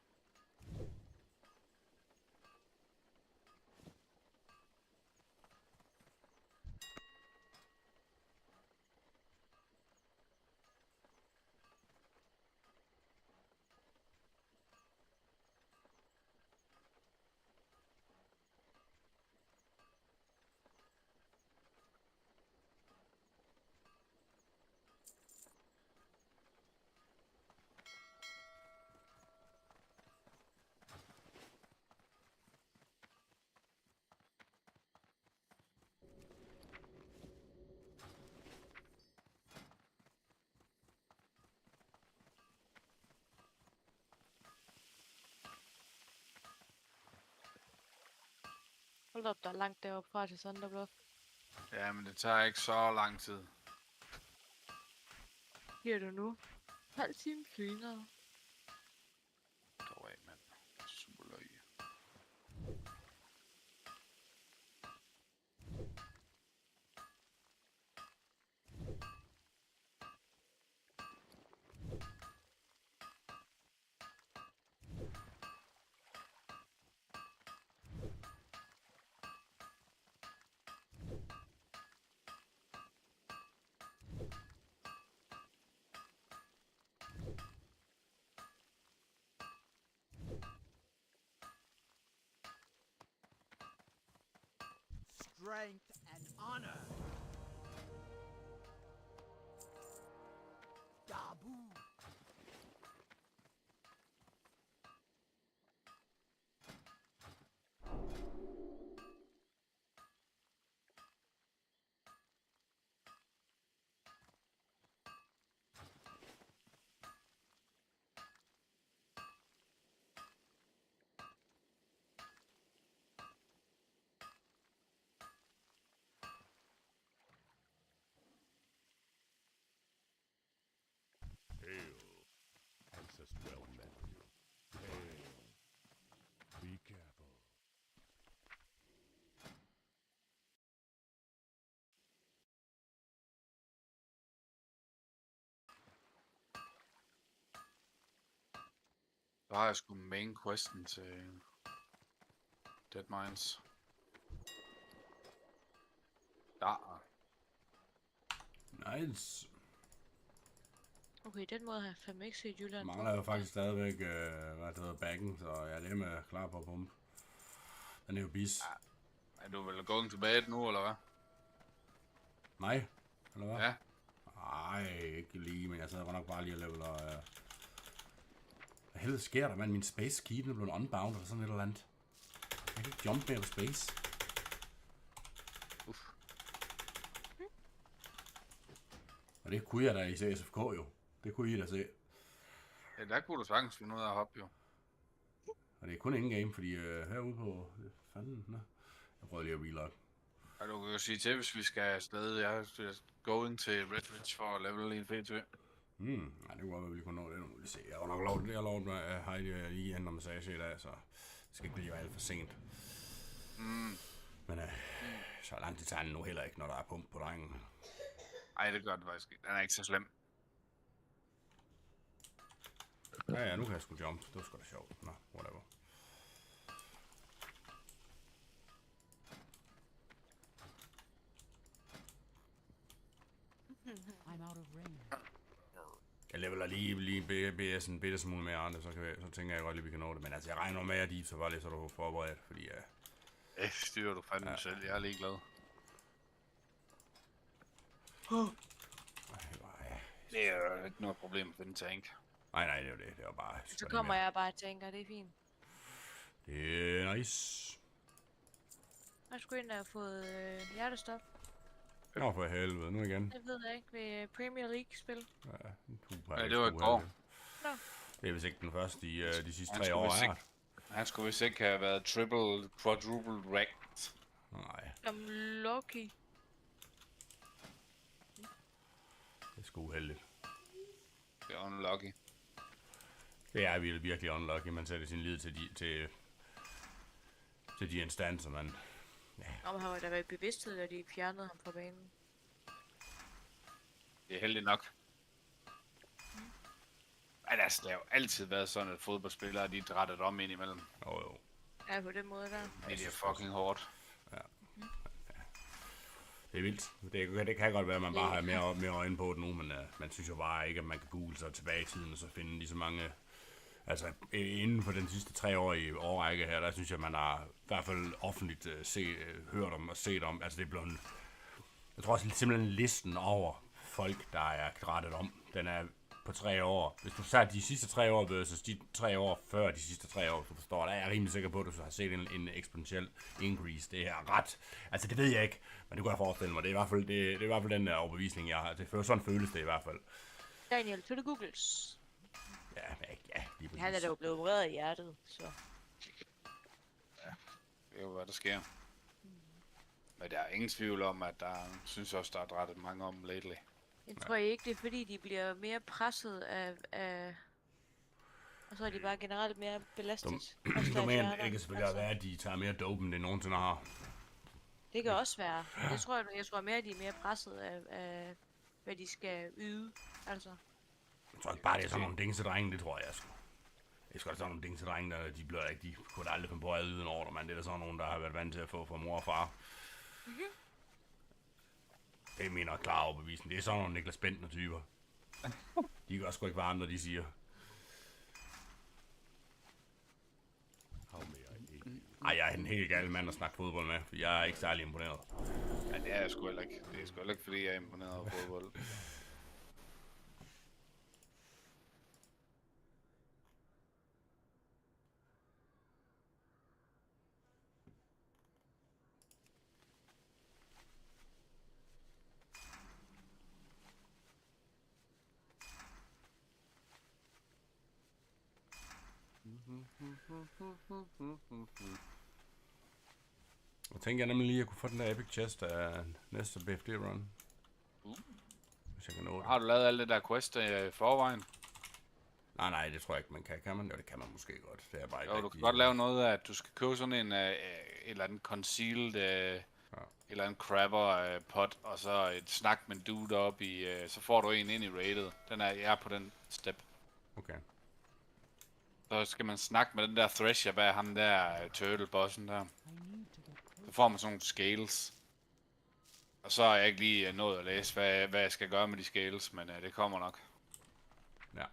Hold op, der er langt deroppe fra til Thunderbluff. Ja, men det tager ikke så lang tid. Giver du nu? Halv time senere. Dog af, mand. Super løg. Strength and honor. Dabu. Hail. Ancestor well met you. Hail. Be careful. Så har jeg sgu main questen til Dead Mines. Ja. Nice. Okay, den måde har jeg fandme ikke set Jylland. Mangler jo faktisk stadigvæk, hvad det hedder, backen, så ja, det er med klar på at pumpe. Den er jo bis. Ja. Er du vel going to bed nu, eller hvad? Nej, eller hvad? Ja. Ej, ikke lige, men jeg sad godt nok bare lige og level og... Hvad helvede sker der, mand? Min space key, den er blevet unbound eller sådan et eller andet. Jeg kan ikke jump mere på space. Uff. Og det kunne jeg da i CSFK jo. Det kunne I da se. Ja, der kunne du sagtens finde ud af at hoppe, jo. Og det er kun in-game, fordi herude på... Fanden, nå. Jeg prøver lige at relog. Og du kan jo sige til, hvis vi skal afsted. Jeg er going til Redridge for at level en P2. Nej, det kunne godt være, vi lige kunne nå det. Nu må vi se. Jeg har nok lovet det. Jeg har lovet mig at Heidi lige ændre massage i dag, så det skal ikke blive alt for sent. Men så langt det tager den nu heller ikke, når der er pump på drengen. Ej, det gør det faktisk ikke. Den er ikke så slem. Ja, nu kan jeg sgu jump. Det var sgu da sjovt. Nå, whatever. I'm out of range. Jeg leveler lige BS'en en bitte smule mere andre, så tænker jeg godt lige, vi kan nå det. Men altså, jeg regner med, at så bare lige, så du er forberedt, fordi... Styrer du fandme selv. Jeg er ligeglad. Det er jo ikke noget problem for den tank. Nej, det er jo det. Det er bare... Så kommer jeg bare og tænker, det er fint. Det er nice. Jeg skulle ind og have fået hjertestop. Nå for helvede, nu igen. Det ved jeg ikke ved Premier League-spil. Ja, det var i går. Nå. Det er vist ikke den første i de sidste 3 år her. Han skulle vist ikke have været triple, quadruple ranked. Nej. Som lucky. Det er sgu uheldigt. Det er unlucky. Det er virkelig unlucky. Man sætter sin lid til de instanser, man... Ja. Om han var da været bevidsthed, da de fjernede ham fra banen. Det er heldigt nok. Men altså, det har jo altid været sådan, at fodboldspillere, de drættet om ind imellem. Jo. Ja, på den måde der. Det er fucking hårdt. Ja. Det er vildt. Det kan godt være, at man bare har mere øjne på det nu, men man synes jo bare ikke, at man kan google sig tilbage i tiden og så finde lige så mange... Altså, inden for den sidste 3 år i årrække her, der synes jeg, man har i hvert fald offentligt hørt om og set om. Altså, det er blevet... Jeg tror også simpelthen listen over folk, der er drættet om, den er på 3 år. Hvis du tager de sidste 3 år versus de 3 år før de sidste 3 år, du forstår, der er jeg rimelig sikker på, at du har set en eksponentiel increase. Det er ret. Altså, det ved jeg ikke, men det kunne jeg forestille mig. Det er i hvert fald den der overbevisning, jeg har. Sådan føles det i hvert fald. Daniel, to the Googles. Ja, lige præcis. Han er da jo blevet opereret i hjertet, så... Ja, det er jo, hvad der sker. Men der er ingen tvivl om, at der synes også, der er drættet mange om lately. Jeg tror ikke, det er fordi, de bliver mere presset af... Og så er de bare generelt mere belastet. Det kan selvfølgelig være, at de tager mere dope, end det nogensinde har. Det kan også være. Det tror jeg tror mere, at de er mere presset af hvad de skal yde. Altså. Jeg tror ikke bare, det er sådan nogle dingsedrenge, det tror jeg sgu. Det er sgu da sådan nogle dingsedrenge, der de kunne aldrig finde på at yde en ordre, men det er da sådan nogen, der har været vant til at få fra mor og far. Mm-hmm. Det er min klar overbevisning. Det er sådan nogle Niklas Bentner typer. De gør sgu ikke varme, når de siger. Ej, jeg er en helt gal mand at snakke fodbold med, for jeg er ikke særlig imponeret. Ja, det er jeg sgu heller ikke. Det er sgu heller ikke, fordi jeg er imponeret over fodbold. Jeg tænker nemlig lige, at jeg kunne få den der epic chest af næste BFD run. Hvis jeg kan nå det. Har du lavet alle det der quest i forvejen? Nej, det tror jeg ikke, man kan. Kan man? Jo, det kan man måske godt. Det er bare ikke jo, du kan godt lave noget af, at du skal købe sådan en et eller andet concealed, et eller andet crabber pot, og så et snak med en dude op i, så får du en ind i rated. Jeg er på den step. Okay. Så skal man snakke med den der Thresher bag ham der turtle-bossen der. Så får man sådan nogle scales. Og så har jeg ikke lige nået at læse, hvad jeg skal gøre med de scales, men det kommer nok. Ja.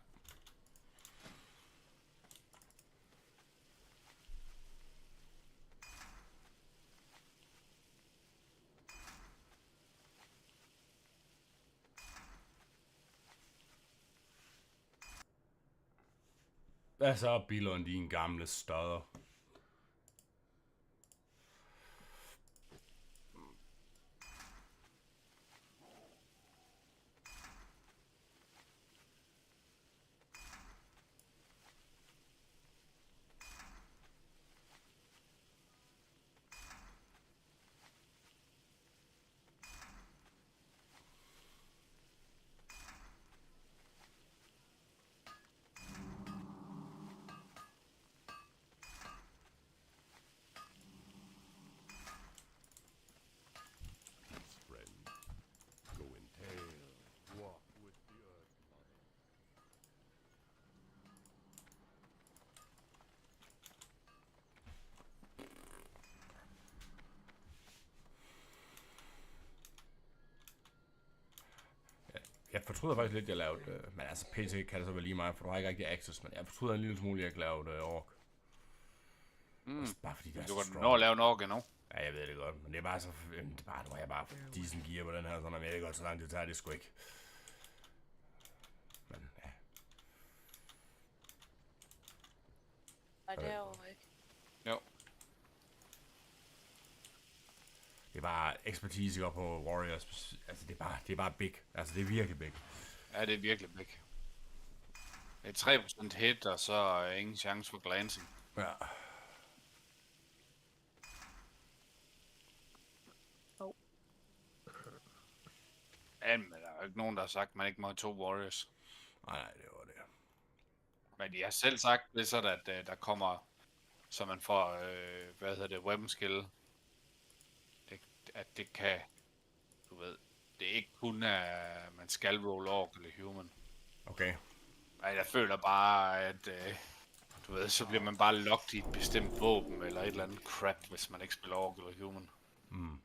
Hvad så, Billund, din gamle stodder? Jeg fortryder faktisk lidt, at jeg lavede... men altså, PC kan det så være lige meget, for du har ikke rigtig access, men jeg fortryder en lille smule, at jeg ikke lavede ork. Bare fordi det er du så kan strong. nå at lave en ork endnu. Ja, jeg ved det godt, men det er bare så... nu har jeg bare decent gear på den her, sådan, jeg ved godt, så langt det tager det sgu ikke. Men ja. Og derovre, ikke? Jo. Det er bare ekspertise op på Warriors. Altså, det er bare big. Altså, det er virkelig big. Ja, det er virkelig big. Det er 3% hit, og så ingen chance for glancing. Ja. Ja, men der er jo ikke nogen, der har sagt, at man ikke må have 2 Warriors. Nej, det var det. Men de har selv sagt, det er sådan, at der kommer, så man får, weapon skill. At det kan, du ved, det er ikke kun, at man skal roll orc eller human. Okay. Nej, jeg føler bare, at, du ved, så bliver man bare locked i et bestemt våben, eller et eller andet crap, hvis man ikke spiller orc eller human. Mm.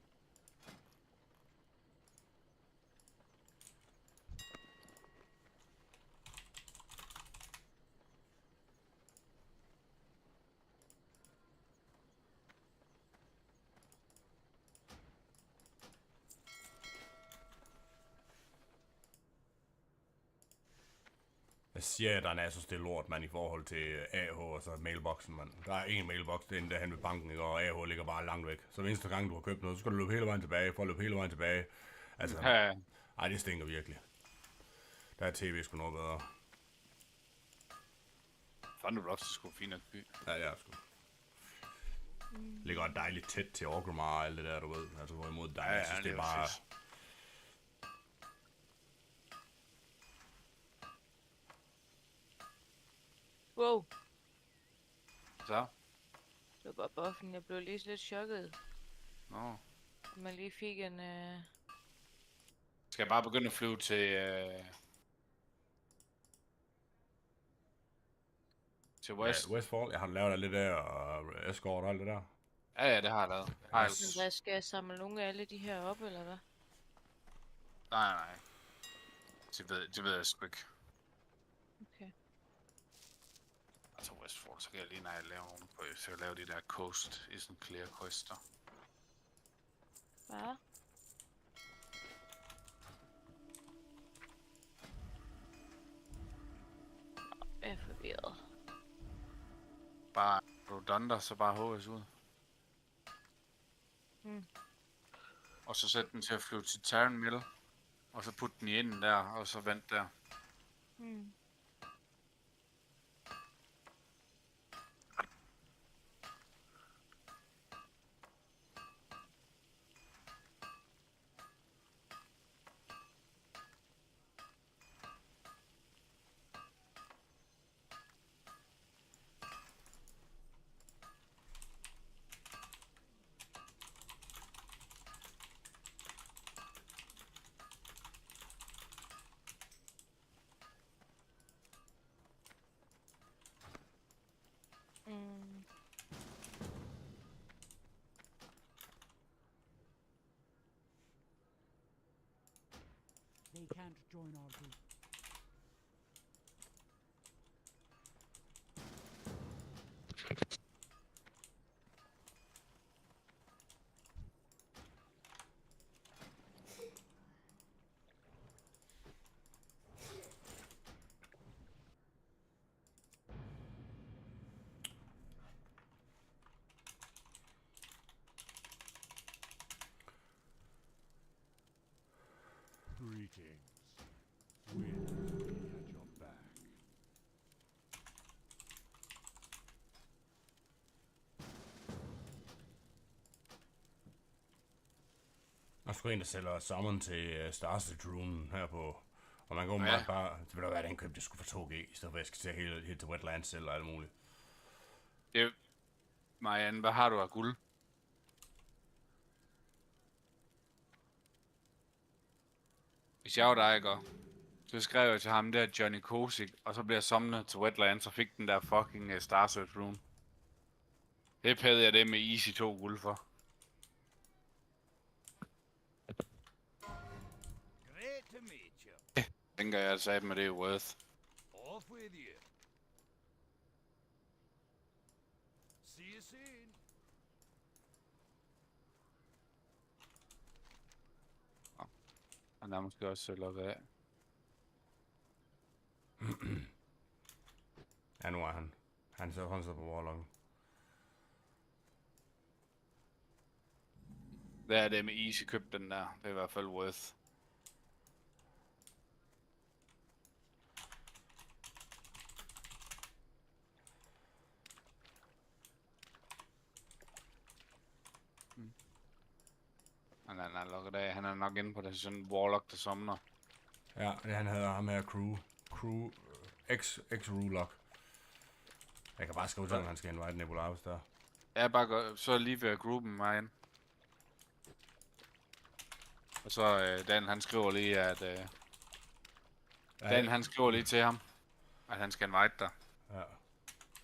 Jeg siger, at der er Nasus, det er lort, man, i forhold til AH og så mailboxen, man. Der er en mailbox, det er endda hen ved banken, ikke? Og AH ligger bare langt væk. Så hver eneste gang, du har købt noget, så skal du løbe hele vejen tilbage, for at løbe hele vejen tilbage. Altså, ja. Ej, det stinker virkelig. Der er tv sgu noget bedre. Thunderblocks er sgu fint at by. Ja, det er sgu. Ligger dejligt tæt til Orgrimmar og alt det der, du ved. Altså hvorimod dig, jeg synes, det er jo bare... fedt. Wow. Så? Det var bare buffen. Jeg blev lige lidt chokket. Nå. Man lige fik en... Skal jeg bare begynde at flyve til... til West? Ja, Westfall. Jeg har lavet lidt der, og Escort og alt det der. Ja, det har jeg lavet. Andreas, skal jeg samle nogle af alle de her op, eller hvad? Nej. Det ved jeg sgu ikke. Okay. Altså Westfall, så kan jeg lige, når jeg laver nogen på, så jeg lave de der Coast Isn't Clear quester. Hvad? Jeg er forvirret. Bare Rodonda, så bare HS ud. Og så sæt den til at flyve til Terran Mill. Og så putte den i enden der, og så vent der. They can't join our group. Greetings. Wind be at your back. Der skulle en, der sælger summon til Starset Rune her på... Og man kan bare... Det vil da være, den købte det skulle for 2G, i stedet for at jeg skal til helt til Wetlands selv og alt muligt. Det... Marianne, hvad har du af guld? Hvis jeg var dig, ikke? Så skrev jeg til ham der, Johnny Kosik, og så blev jeg somnet til Wetlands og fik den der fucking Star Search Rune. Det pædede jeg det med easy 2 guld for. Great to meet you. Tænker jeg altså, at det er worth. Off with you. See you soon. Han er måske også lukket af. Ja, nu er han. Han sidder på Warlocken. Hvad er det med easy køb den der? Det er i hvert fald worth. Han er lukket af. Han er nok inde på det sådan en Warlock, der somner. Ja, det han hedder ham her Crew X-Rulock. Jeg kan bare skrive til, at han skal invite Nebularis der. Ja, bare gå, så lige ved gruppen mig ind. Og så Dan han skriver lige, at Dan han skriver lige til ham, at han skal invite dig. Ja.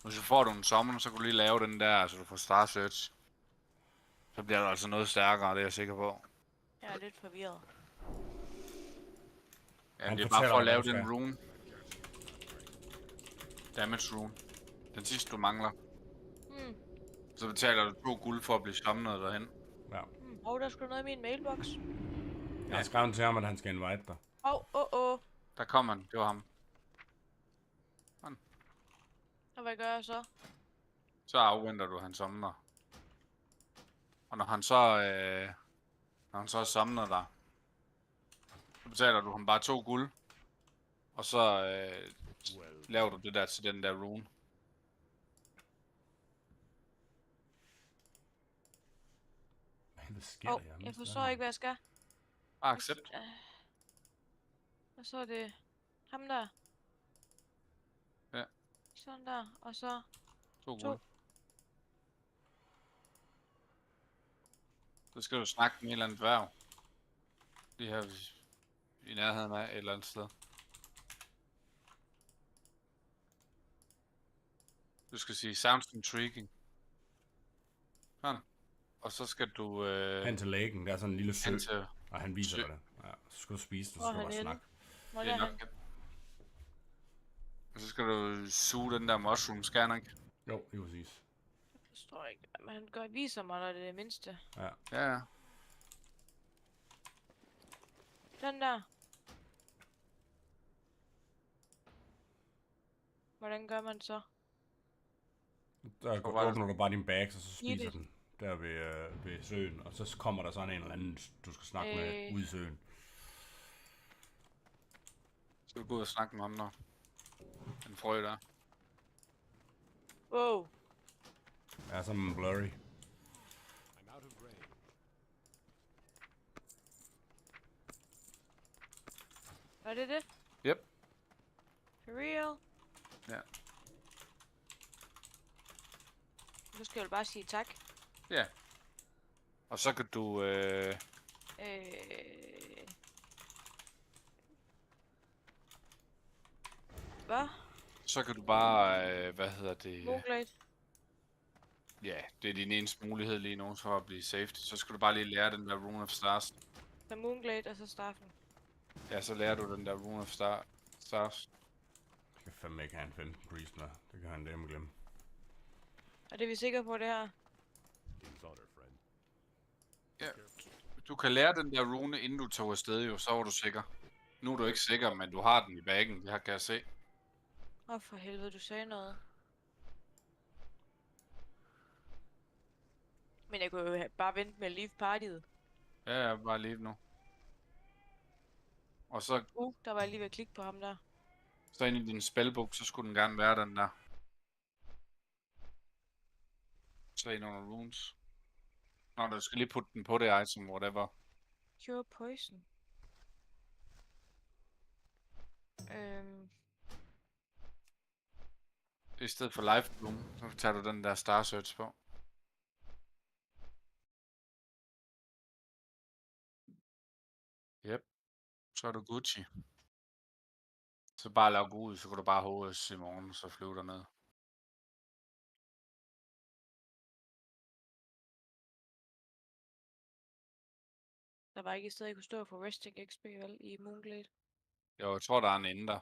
Og så får du en sommer, så kan du lige lave den der, så du får Star Search. Så bliver du altså noget stærkere, det er jeg sikker på. Jeg er lidt forvirret. Ja, det er bare for at lave den rune. Damage rune. Den sidste du mangler. Så betaler du 2 guld for at blive summonet derhen. Ja. Der skulle noget i min mailbox. Jeg har skrevet til ham, at han skal invite dig. Der kom han, det var ham. Og hvad gør jeg så? Så afventer du hans summoner. Og når han så summoner dig, så betaler du ham bare 2 guld. Og så laver du det der til den der rune. Hvad sker der? Jeg forstår ikke, hvad jeg skal. Bare accept. Og så er det ham der. Ja. Sådan der, og så 2 guld. Så skal du snakke med en eller anden dværg. Det her i nærheden af et eller andet sted. Du skal sige sounds intriguing. Sådan. Og så skal du... Hen til lægen, der er sådan en lille sø, til og han viser dig det. Ja, så skal du spise den, så Hvor skal er du bare han snakke. Hvor Det er er nok. han? Og så skal du suge den der mushroom, skal han ikke? Jo, det er præcis. Jeg forstår ikke. Men han viser mig, når det er det mindste. Ja. Ja. Den der. Hvordan gør man så? Der åbner du bare din bags, og så spiser den der ved søen. Og så kommer der sådan en eller anden, du skal snakke med ude i søen. Så skal du gå ud og snakke med ham der. Den frø der. Wow. Ja, sådan en blurry. I'm out of range. Er det det? Yep. For real? Ja. Nu skal jeg jo bare sige tak. Ja. Og så kan du... Hvad? Så kan du bare... hvad hedder det? Moonglade. Ja, det er din eneste mulighed lige nu for at blive safety. Så skal du bare lige lære den der Rune of Stars. Så Moonglade og så Staffen. Ja, så lærer du den der Rune of Stars. Jeg kan fandme ikke have en 15 priest med. Det kan han dem glemme. Er det vi sikre på det her? King's honor, friend. Ja, du kan lære den der rune, inden du tog afsted jo, så var du sikker. Nu er du ikke sikker, men du har den i bagen, det her kan jeg se. For helvede, du sagde noget. Men jeg kunne jo bare vente med at leave partiet. Ja, bare lige nu. Og så... Der var jeg lige ved at klikke på ham der. Så ind i din spellbook, så skulle den gerne være den der. Så ind under runes. Nå, du skal lige putte den på det item, whatever. Cure poison. I stedet for life bloom, så tager du den der star search på. Yep. Så er du Gucci. Så bare lav gå ud, så kan du bare HS i morgen, og så flyve derned. Der var ikke et sted, jeg kunne stå for resting XP vel i Moonglade. Jo, jeg tror, der er en ende der.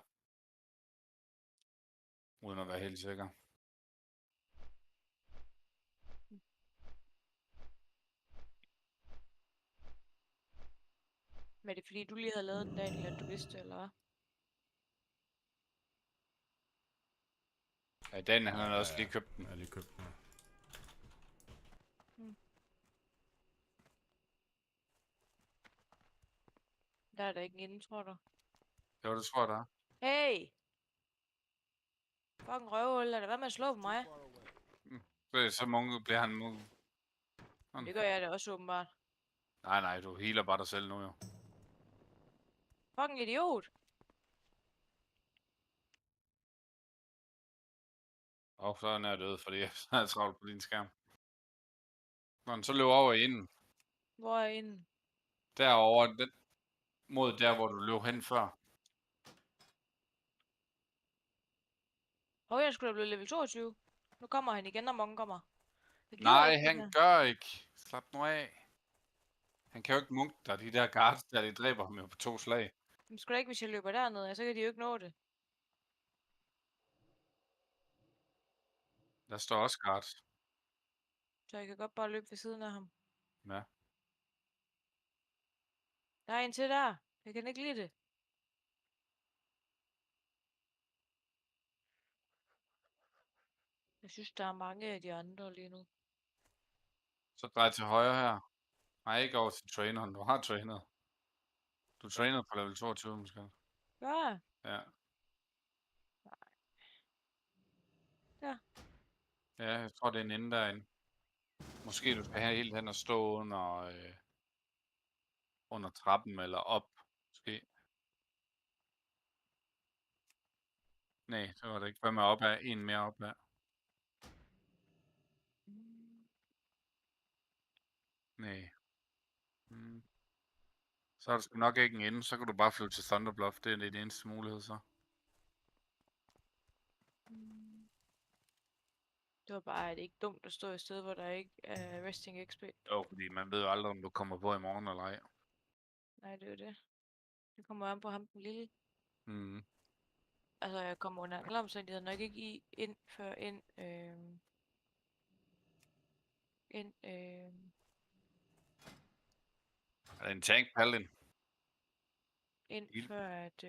Uden at være helt sikker. Men er det fordi, du lige havde lavet den, Daniel, at du vidste, eller hvad? Ja, Daniel, han har også lige købt den. Jeg har lige købt den, ja. Der er der ikke en inde, tror du? Jo, det tror jeg, der er. Hey! Fucking røvhul, lad det være med at slå på mig. Så munke bliver han munke. Det gør jeg da også åbenbart. Nej, du healer bare dig selv nu jo. Fucking idiot! Og så er han død, fordi jeg er travlt på din skærm. Nå, så løb over i inden. Hvor er jeg inde? Derovre, den, mod der, hvor du løb hen før. Jeg skulle da blive level 22. Nu kommer han igen, når morgen kommer. Nej, han gør ikke. Slap nu af. Han kan jo ikke munke dig. De der guards, der de dræber ham jo på 2 slag. Men sgu da ikke, hvis jeg løber derned, så kan de jo ikke nå det. Der står også guards. Så jeg kan godt bare løbe ved siden af ham. Ja. Der er en til der. Jeg kan ikke lide det. Jeg synes, der er mange af de andre lige nu. Så drej til højre her. Nej, ikke over til traineren. Du har trænet. Du trainer på level 22 måske. Ja. Ja. Ja. Ja, jeg tror, det er en ende derinde. Måske du skal have helt hen og stå under trappen eller op. Måske. Nej, så var det ikke. 5 opad, en mere opad. Nej. Så er der sgu nok ikke en ende, så kan du bare flyve til Thunderbluff. Det er det eneste mulighed så. Det var bare ikke dumt at stå et sted, hvor der ikke er resting XP. Jo, fordi man ved jo aldrig, om du kommer på i morgen eller ej. Nej, det er jo det. Det kommer an på ham den lille. Mhm. Altså, jeg kommer under alle omstændigheder nok ikke ind før ind Er det en tank paladin? før at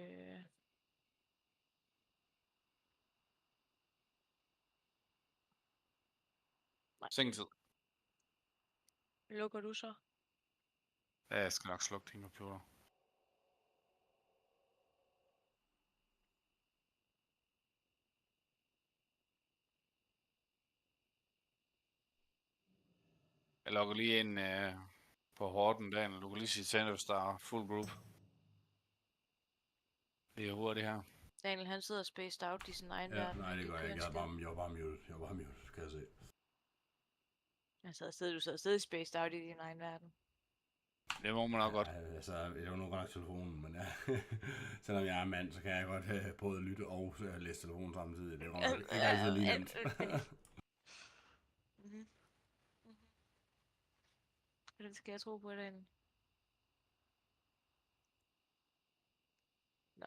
Sengetid. lukker du så? Ja, jeg skal nok slukke din computer. Jeg logger lige ind på Horten dagen, du kan lige sige til, hvis der er full group. Det er hurtigt her. Daniel, han sidder spaced out i sin egen verden. Nej, det gør jeg ikke. Jeg var bare muted, kan jeg se. Du sad stadig spaced out i din egen verden. Det må man nok godt. Altså, jeg var nu godt nok telefonen, men ja. Selvom jeg er mand, så kan jeg godt både lytte og læse telefonen samtidig. Det er ikke altid lige nemt. Hvordan skal jeg tro på den? Nå.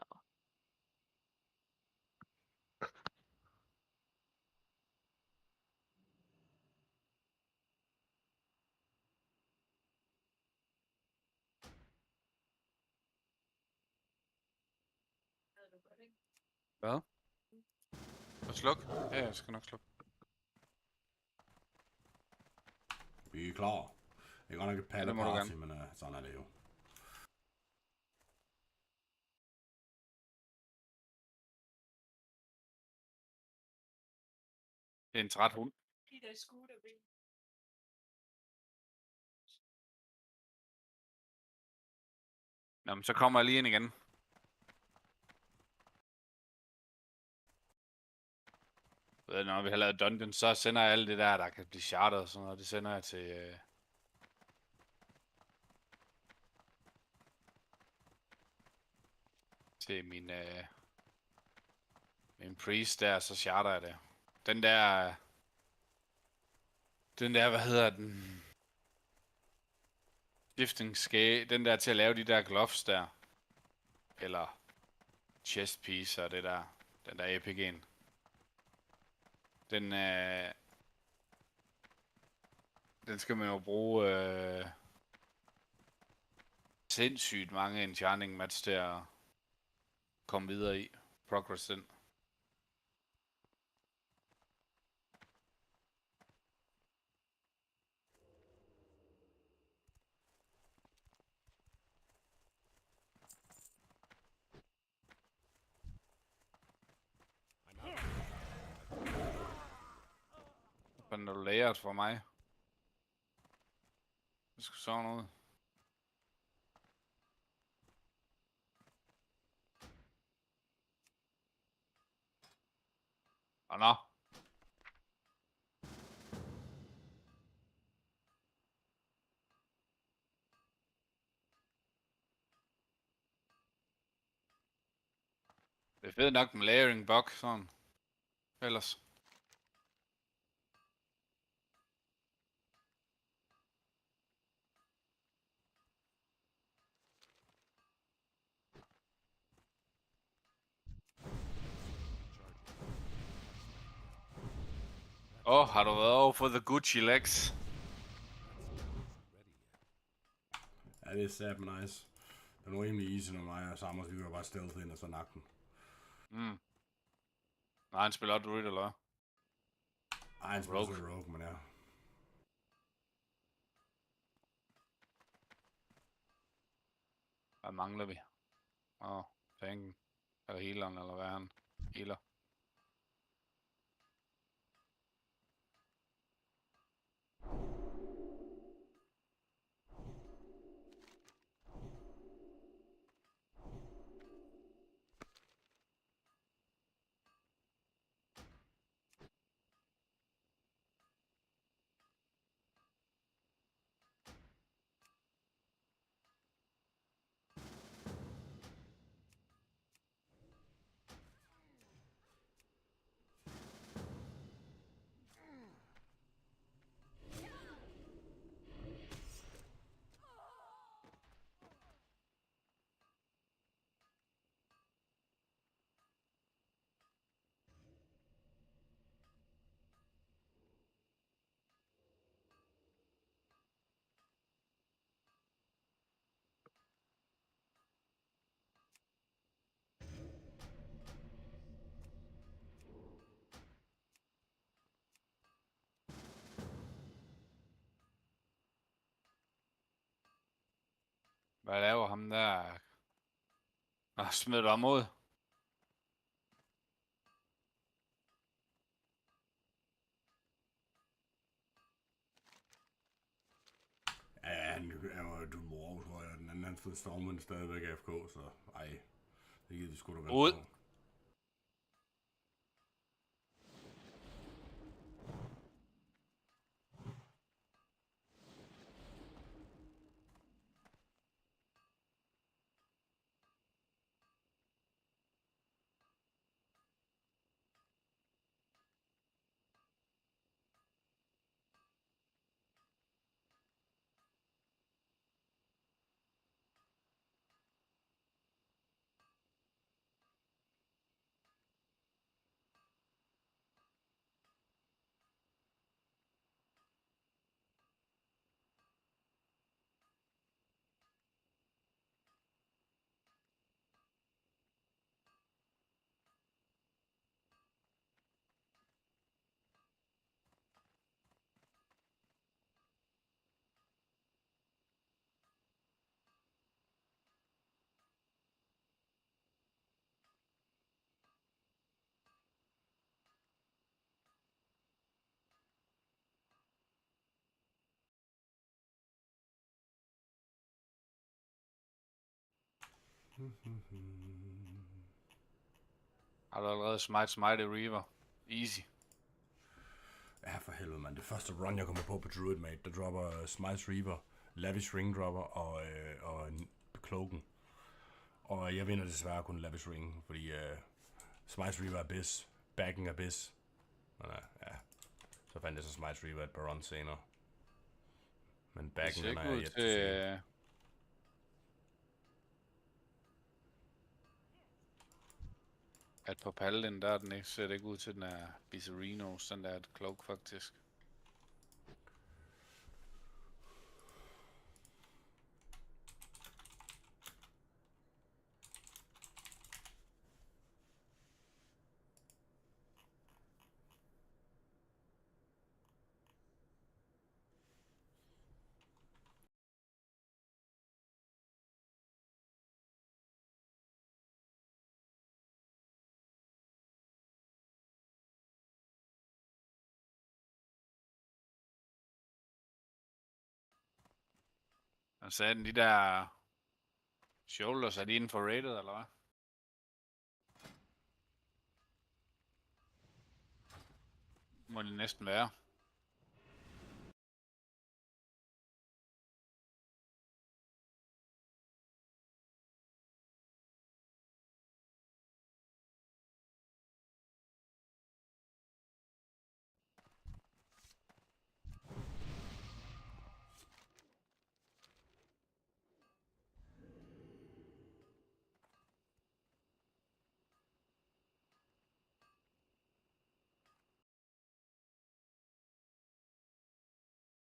Hvad? Og sluk? Ja, jeg skal nok slukke. Vi er klar. Det er godt nok et palle party, men sådan er det jo. Det er en træt hund. Nå, men så kommer jeg lige ind igen. Når vi har lavet dungeon, så sender jeg alt det der kan blive chartet og sådan noget. Det sender jeg til min priest der, så charter jeg det. Den der, hvad hedder den? Shifting scale, den der til at lave de der gloves der. Eller chest piece og det der, den der EPG'en. Den skal man jo bruge sindssygt mange enchanting match til at komme videre i. Progress den. Hvordan er du layout for mig? Det skal sådan noget. Nå. Det er fedt nok med layering bug, sådan. Ellers. Har du været over for the Gucci legs? Ja, det er satme nice. Det er rimelig easy, når mig og Samus, vi gør bare stealth ind og så nakken. Nej, han spiller også druid, eller hvad? Nej, han spiller også rogue, men ja. Hvad mangler vi? Tanken. Eller healeren, eller hvad er han? Healer. Hvad laver ham der? Smider du ham ud? Ja, han var du mor, tror jeg. Den anden, han stod stormen stadigvæk AFK, så ej. Det gider vi sgu da vel Ud. på. Har du allerede smite Reaver? Easy. Ja, for helvede, mand. Det første run, jeg kommer på Druid, mate, der dropper Smite Reaver, Lavish Ring dropper og en Cloaken. Og jeg vinder desværre kun Lavish Ring, fordi Smite Reaver er bis, backen er bis. Men ja, så fandt jeg så Smite Reaver et par runs senere. Men backen den er jeg yet til. At på Paladin, der er den ikke, ser det ikke ud til, den er Bizarino, sådan der er et Cloak faktisk. Og så er den de der shoulders, er de inden for rated, eller hvad? Må det næsten være.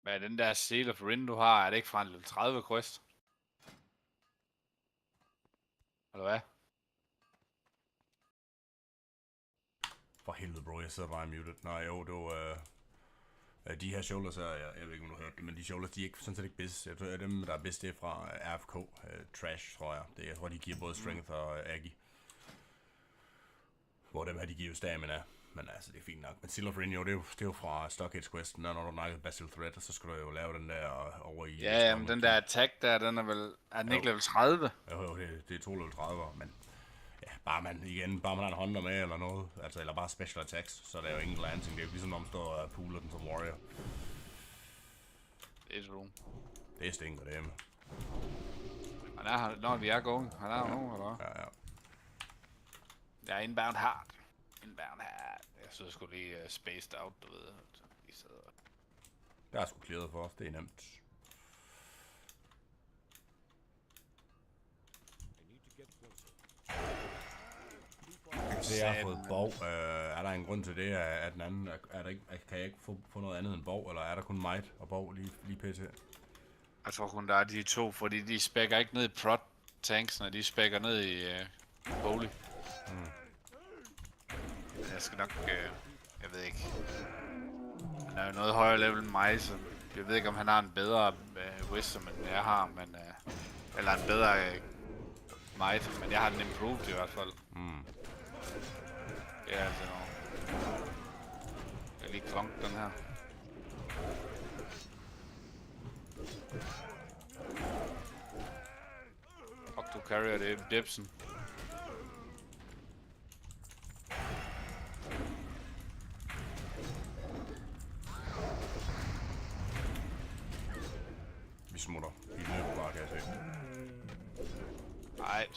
Hvad er den der Seal of Rin, du har? Er det ikke fra en level 30 quest? Eller hvad? For helvede, bro, jeg sidder bare muted. Nej, jo, det var... de her shoulders her, jeg ved ikke, om du har hørt det, men de shoulders, de er ikke, sådan set ikke bedst. Jeg tror, at dem, der er bedst, det er fra RFK. Trash, tror jeg. Jeg tror, de giver både strength og agi. Hvor dem her, de giver jo stamina. Men altså, det er fint nok. Men Seal of Rin, jo, det er jo fra Stockade Questen, når du nakker Basil Threat, så skal du jo lave den der over i... Ja, men den der attack der, den er vel... Er den ikke level 30? Jo, det er 2 level 30, men... Ja, bare man har en hånd med eller noget, altså, eller bare special attacks, så der er jo ingen glancing. Det er jo ligesom, når man står og pooler den som warrior. Det er true. Det stinker det med. Han er her, når vi er going. Han er her nu, eller hvad? Ja. Jeg er inbound hard. Inbound hard. Jeg synes sgu lige spaced out, du ved. Der er sgu clearet for os, det er nemt. Jeg kan se, jeg har fået bog. Er der en grund til det, at den anden... kan jeg ikke få noget andet end bog, eller er der kun might og bog lige pt? Jeg tror kun, der er de to, fordi de spækker ikke ned i prot tanksene, de spækker ned i holy. Jeg skal nok... jeg ved ikke. Han er jo noget højere level end mig, så jeg ved ikke, om han har en bedre wisdom, end jeg har, men... Eller en bedre might, men jeg har den improved i hvert fald. Det er altså noget. Jeg lige klonk den her. Fuck, du carrier det, Dipsen. Vi smutter. Vi løber bare, kan jeg se. Nej.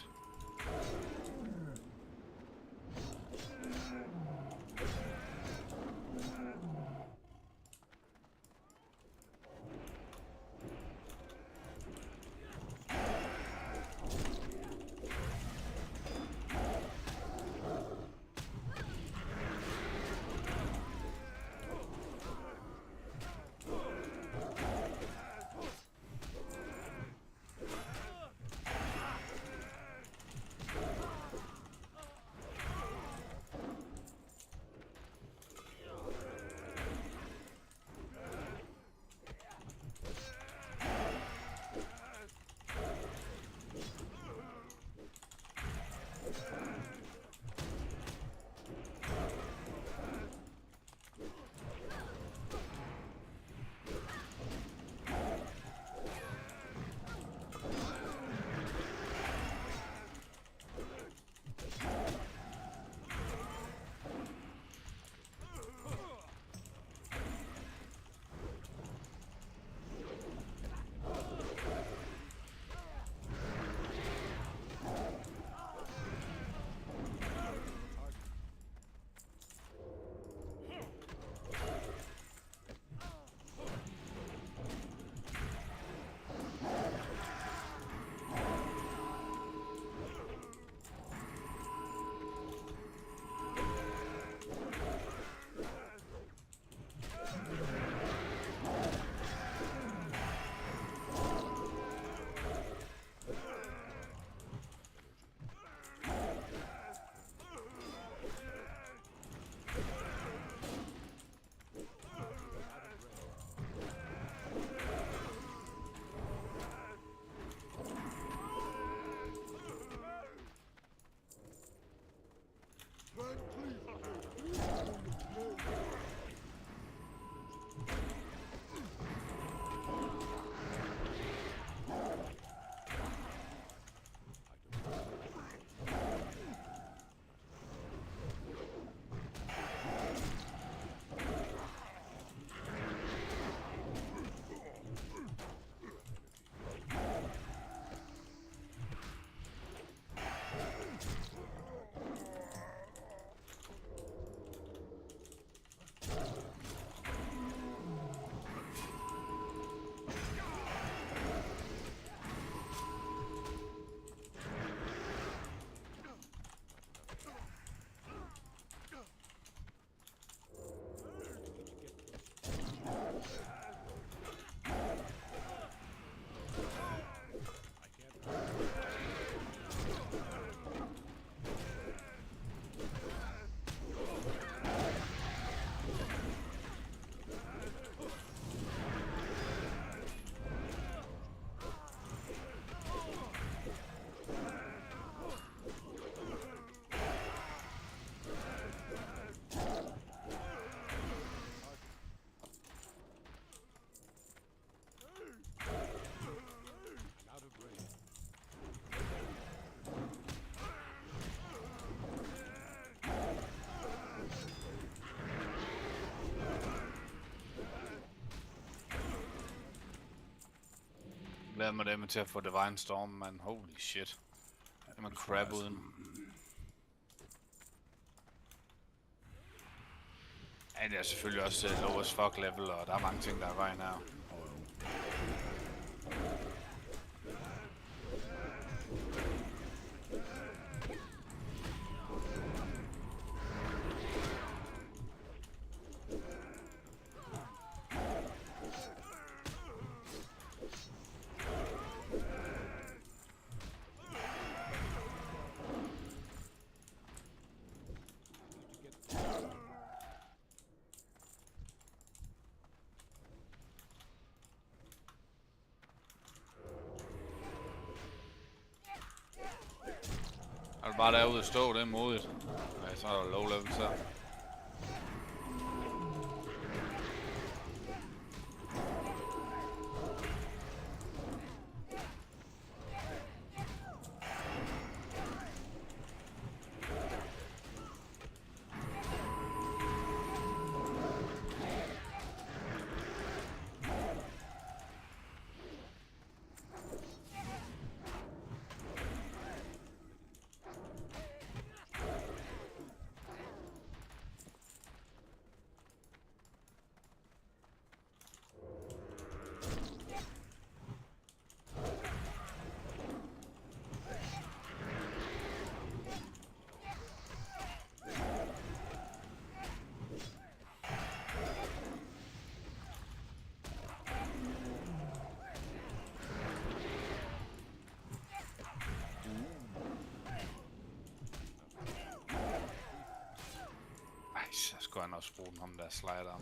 Glæder mig dem til at få Divine Storm, man. Holy shit. Det er crap uden. Ja, det er selvfølgelig også low as fuck level, og der er mange ting, der er i vejen her. bare derude at stå, det er modigt. Ja, så er der low level så. Så skulle han også bruge den ham der slider.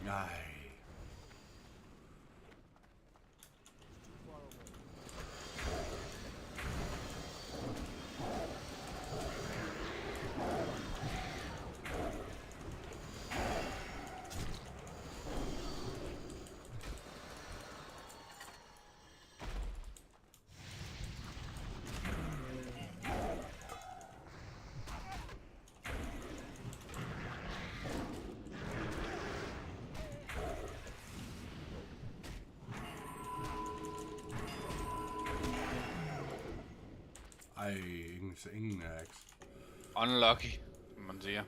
Nej. Ej, ingen hacks. Unlucky, man siger.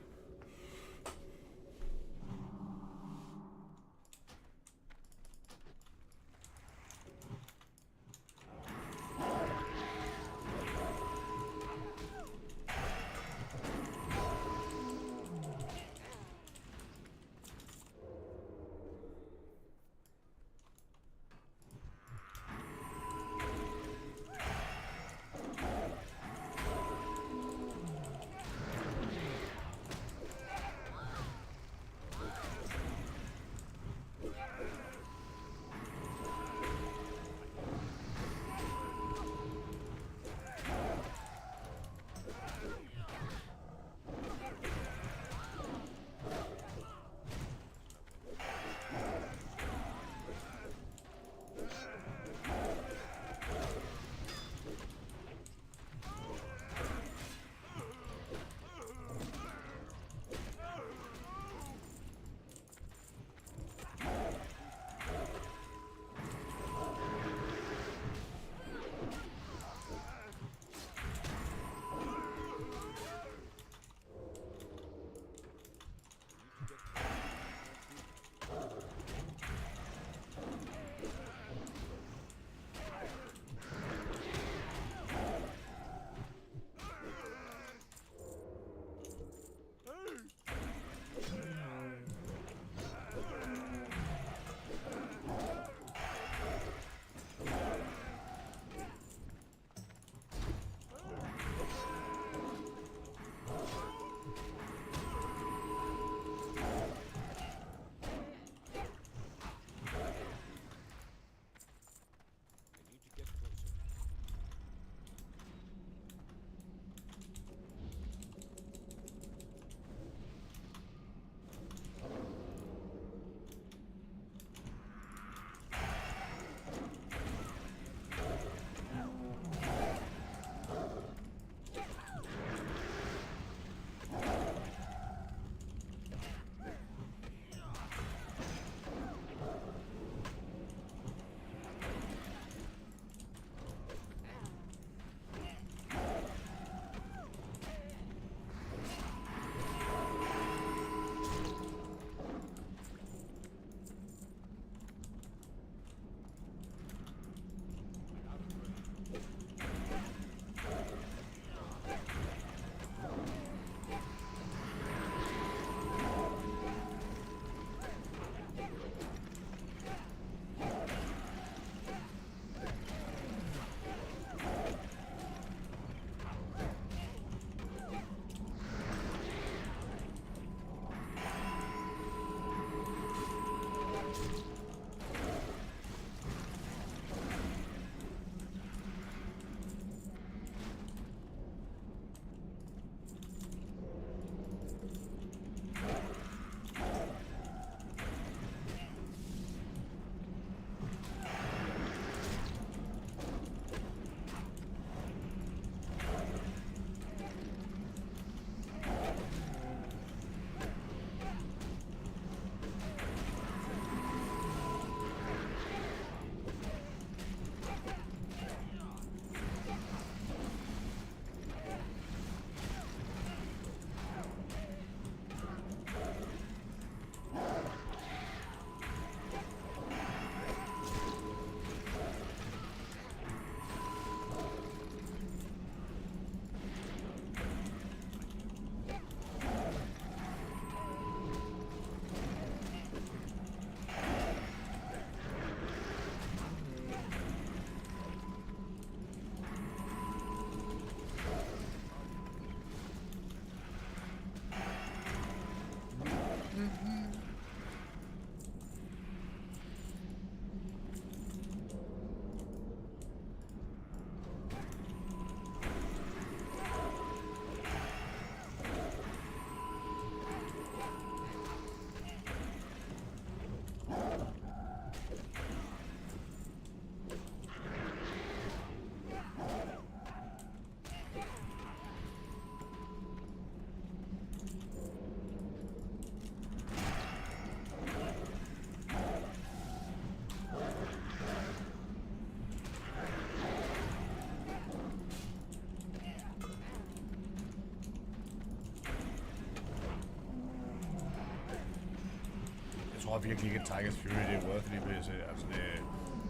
tror virkelig ikke, at Tigers Fury det er worth lige PC. Altså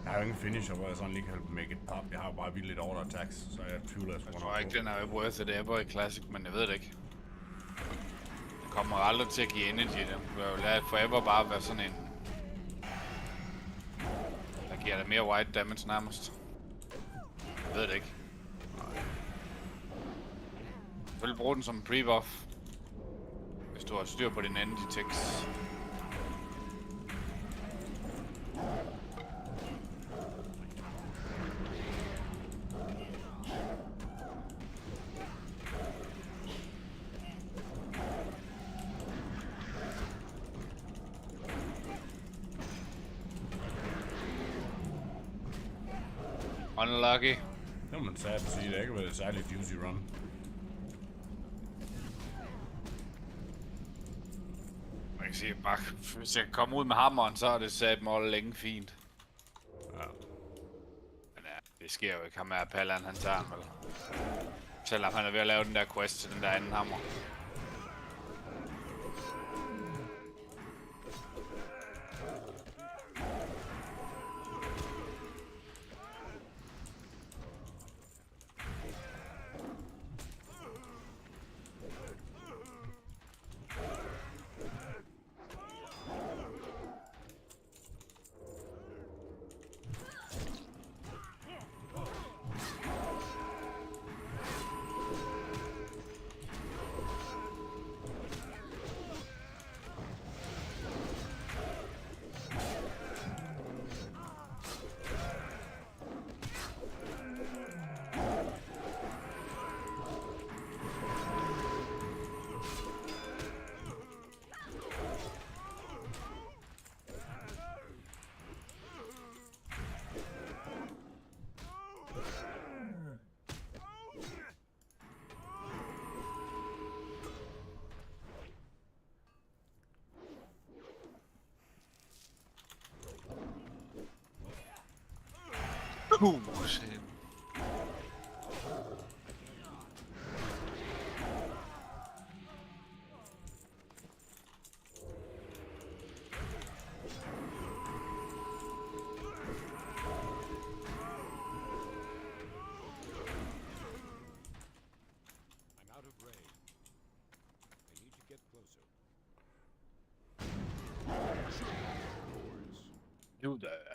jeg har jo ingen finisher, hvor jeg sådan lige kan make it pop. Jeg har jo bare vildt lidt order attacks, så jeg tvivler, at jeg tror ikke, den er worth it ever i Classic, men jeg ved det ikke. Det kommer aldrig til at give energy. Den vil jo lade forever bare være sådan en... Der giver det mere white damage nærmest. Jeg ved det ikke. Jeg vil bruge den som pre-buff. Hvis du har styr på din anti-text. Unlucky. Det må man sad sige, det har ikke været et særligt juicy run. Man kan sige, bare hvis jeg kan komme ud med hammeren, så er det sat mig længe fint. Ja. Men ja, det sker jo ikke. Ham er Pallan, han tager ham vel. Selvom han er ved at lave den der quest til den der anden hammer. Shit. I'm out of range. I need to get closer. Do that.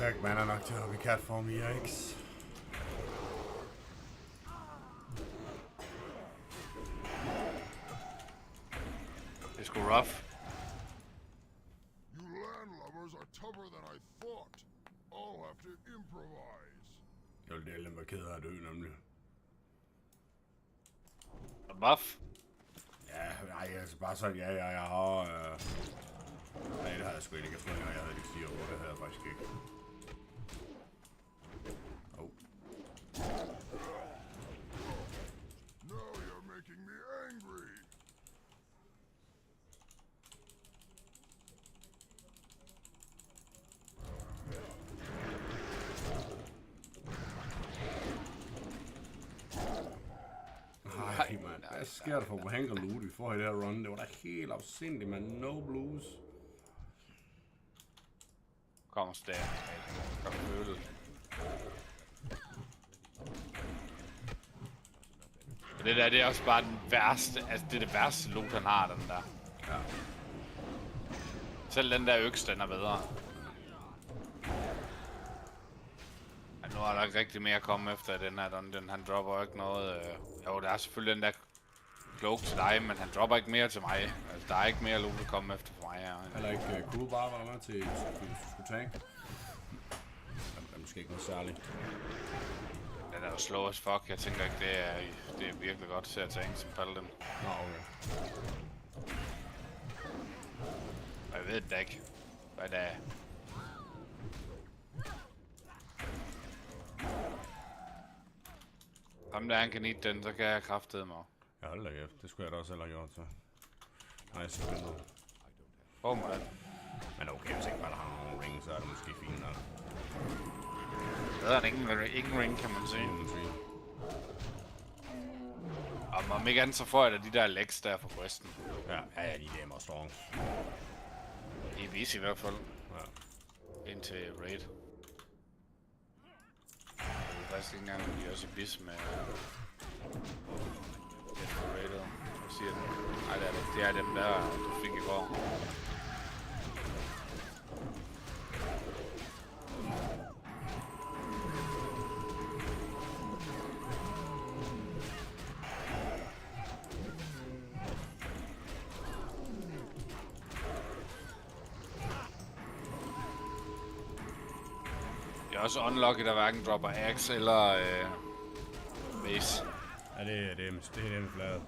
Perfekt, man er nok til at hoppe i catform i X. Det er sgu rough. You landlubbers are tougher than I thought. I'll have to improvise. Jeg vil dele mig ked af at dø, nemlig. Buff? Ja, nej, altså bare sådan, ja, jeg har... Nej, det har jeg sgu ikke. Jeg tror ikke, jeg havde ikke styr på. Det havde jeg faktisk ikke. Oh. Now you're making me angry. Nej, mand. Hvad sker der for Hank og Loot, vi får i det her run? Det var da helt afsindigt, man. No blues. Kommer stærkt. Kommer føle. Det der, det er også bare den værste, altså det er det værste loot, han har, den der. Ja. Selv den der øks, den er bedre. Ja, nu er der ikke rigtig mere at komme efter den her dungeon. Han dropper ikke noget. Jo, der er selvfølgelig den der cloak til dig, men han dropper ikke mere til mig. Altså, der er ikke mere loot at komme efter for mig her. Eller ikke cool bare var der med til, hvis du skulle tank. Det er måske ikke noget særligt. Den er jo slow as fuck. Jeg tænker ikke, det er virkelig godt til at tank som paladin. Nå, okay. Og jeg ved det ikke, hvad det er. Ham der, han kan eat den, så kan jeg kraftedeme mig. Ja, hold da kæft. Det skulle jeg da også selv have gjort, så. Nice, så vindede. Oh man. Men okay, hvis ikke bare der har nogle ring, så er det måske fint nok. Bedre end ingen ring, kan man sige. Og om ikke andet, så får jeg da de der legs der fra questen. Ja, de er meget strong. I vis i hvert fald. Ja. Indtil raid. Jeg ved faktisk ikke engang, om de også er bis med... efter raidet. Hvad siger den? Nej, det er det. Det er dem der, du fik i går. Jeg er også unlucky, der hverken dropper axe eller base. Ja, det er den flade.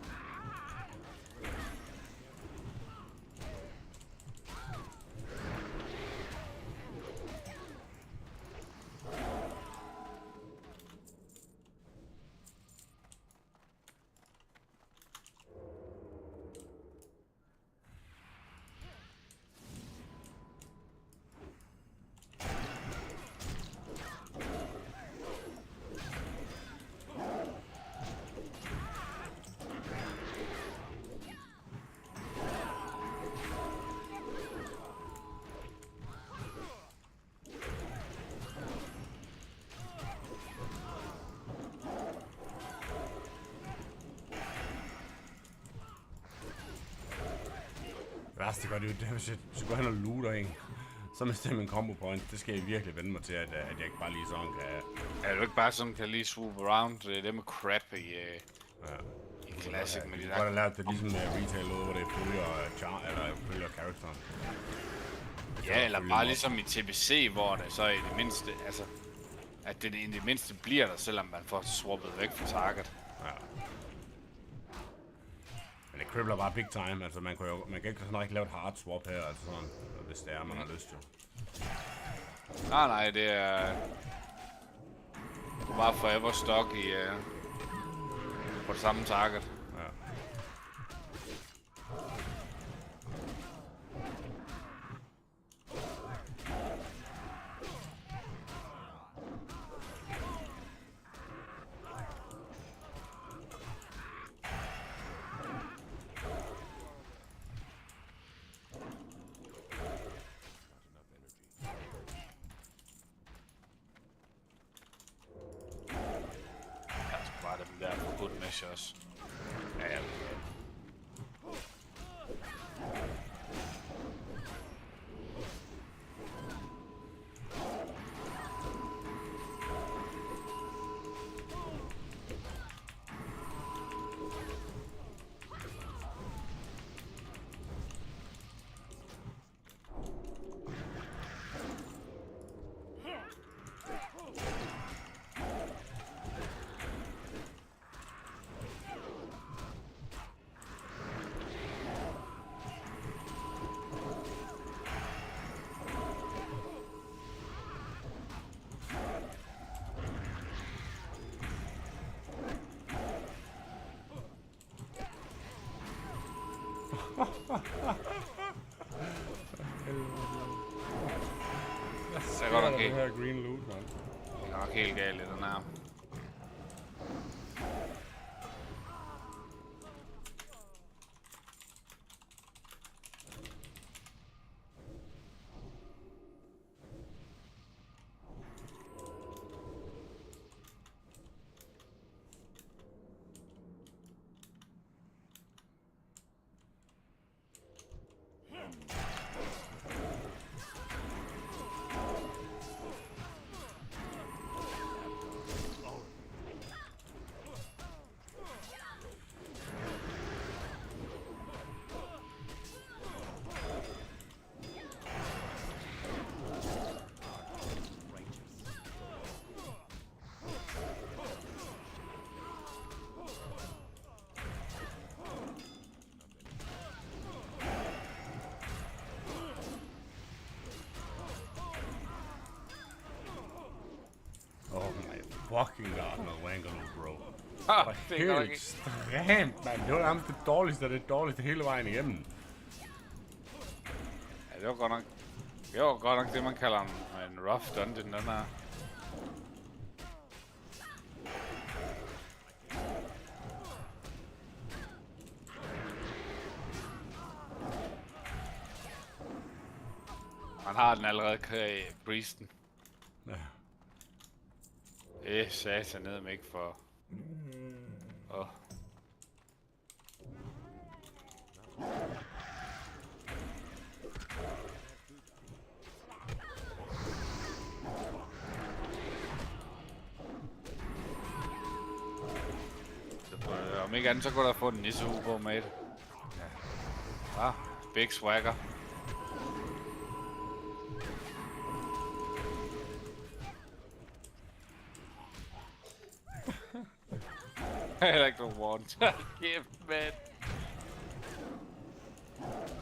Det værste gør det jo, hvis jeg går hen og looter en, så mister jeg min combo point. Det skal jeg virkelig vende mig til, at jeg ikke bare lige sådan kan... Ja, du ikke bare sådan kan lige swoop around. Det er med crap i Classic med de der. Jeg har godt lært det ligesom retail noget, hvor det følger characteren. Ja, eller bare ligesom i TBC, hvor det så i det mindste, altså... At det i det mindste bliver der, selvom man får swappet væk fra target. Ja. Men det kribler bare big time, altså man kan ikke sådan rigtig lave et hard swap her, altså sådan, hvis det er, man har lyst til. Nej, det er... bare forever stock i... på det samme target. Ja. Også. Ja. Det går nok helt. Det her green loot, man. Det er nok helt galt i den her. Oh my fucking god, no wanker nu, bro. Det er godt helt ekstremt, mand. Det var nærmest det dårligste af det dårligste hele vejen igennem. Ja, det var godt nok... Det var godt nok det, man kalder en rough dungeon, den her. Man har den allerede, Priesten. Ja. Det sagde sig ned med ikke for... Åh. Om ikke andet, så kunne der få en nissehue på, mate. Ja. Ah, big swagger. Heller ikke nogen want. Kæft, man.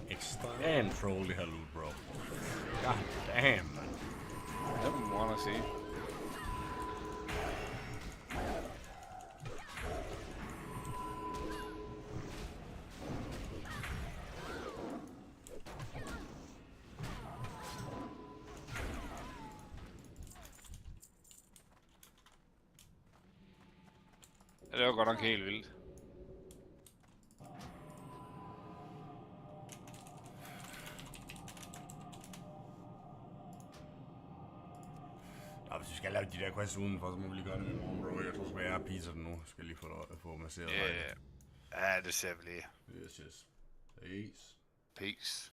Ekstremt troll det her loot, bro. God damn, man. Det må man want sige. Det var godt nok helt vildt. Hvis vi skal lave de der quests udenfor, så må vi lige gøre det med morgen, bro. Jeg tror sgu, jeg er pizza den nu. Jeg skal lige få masseret. Ja, det ser vi lige. Yes, yes. Peace. Peace.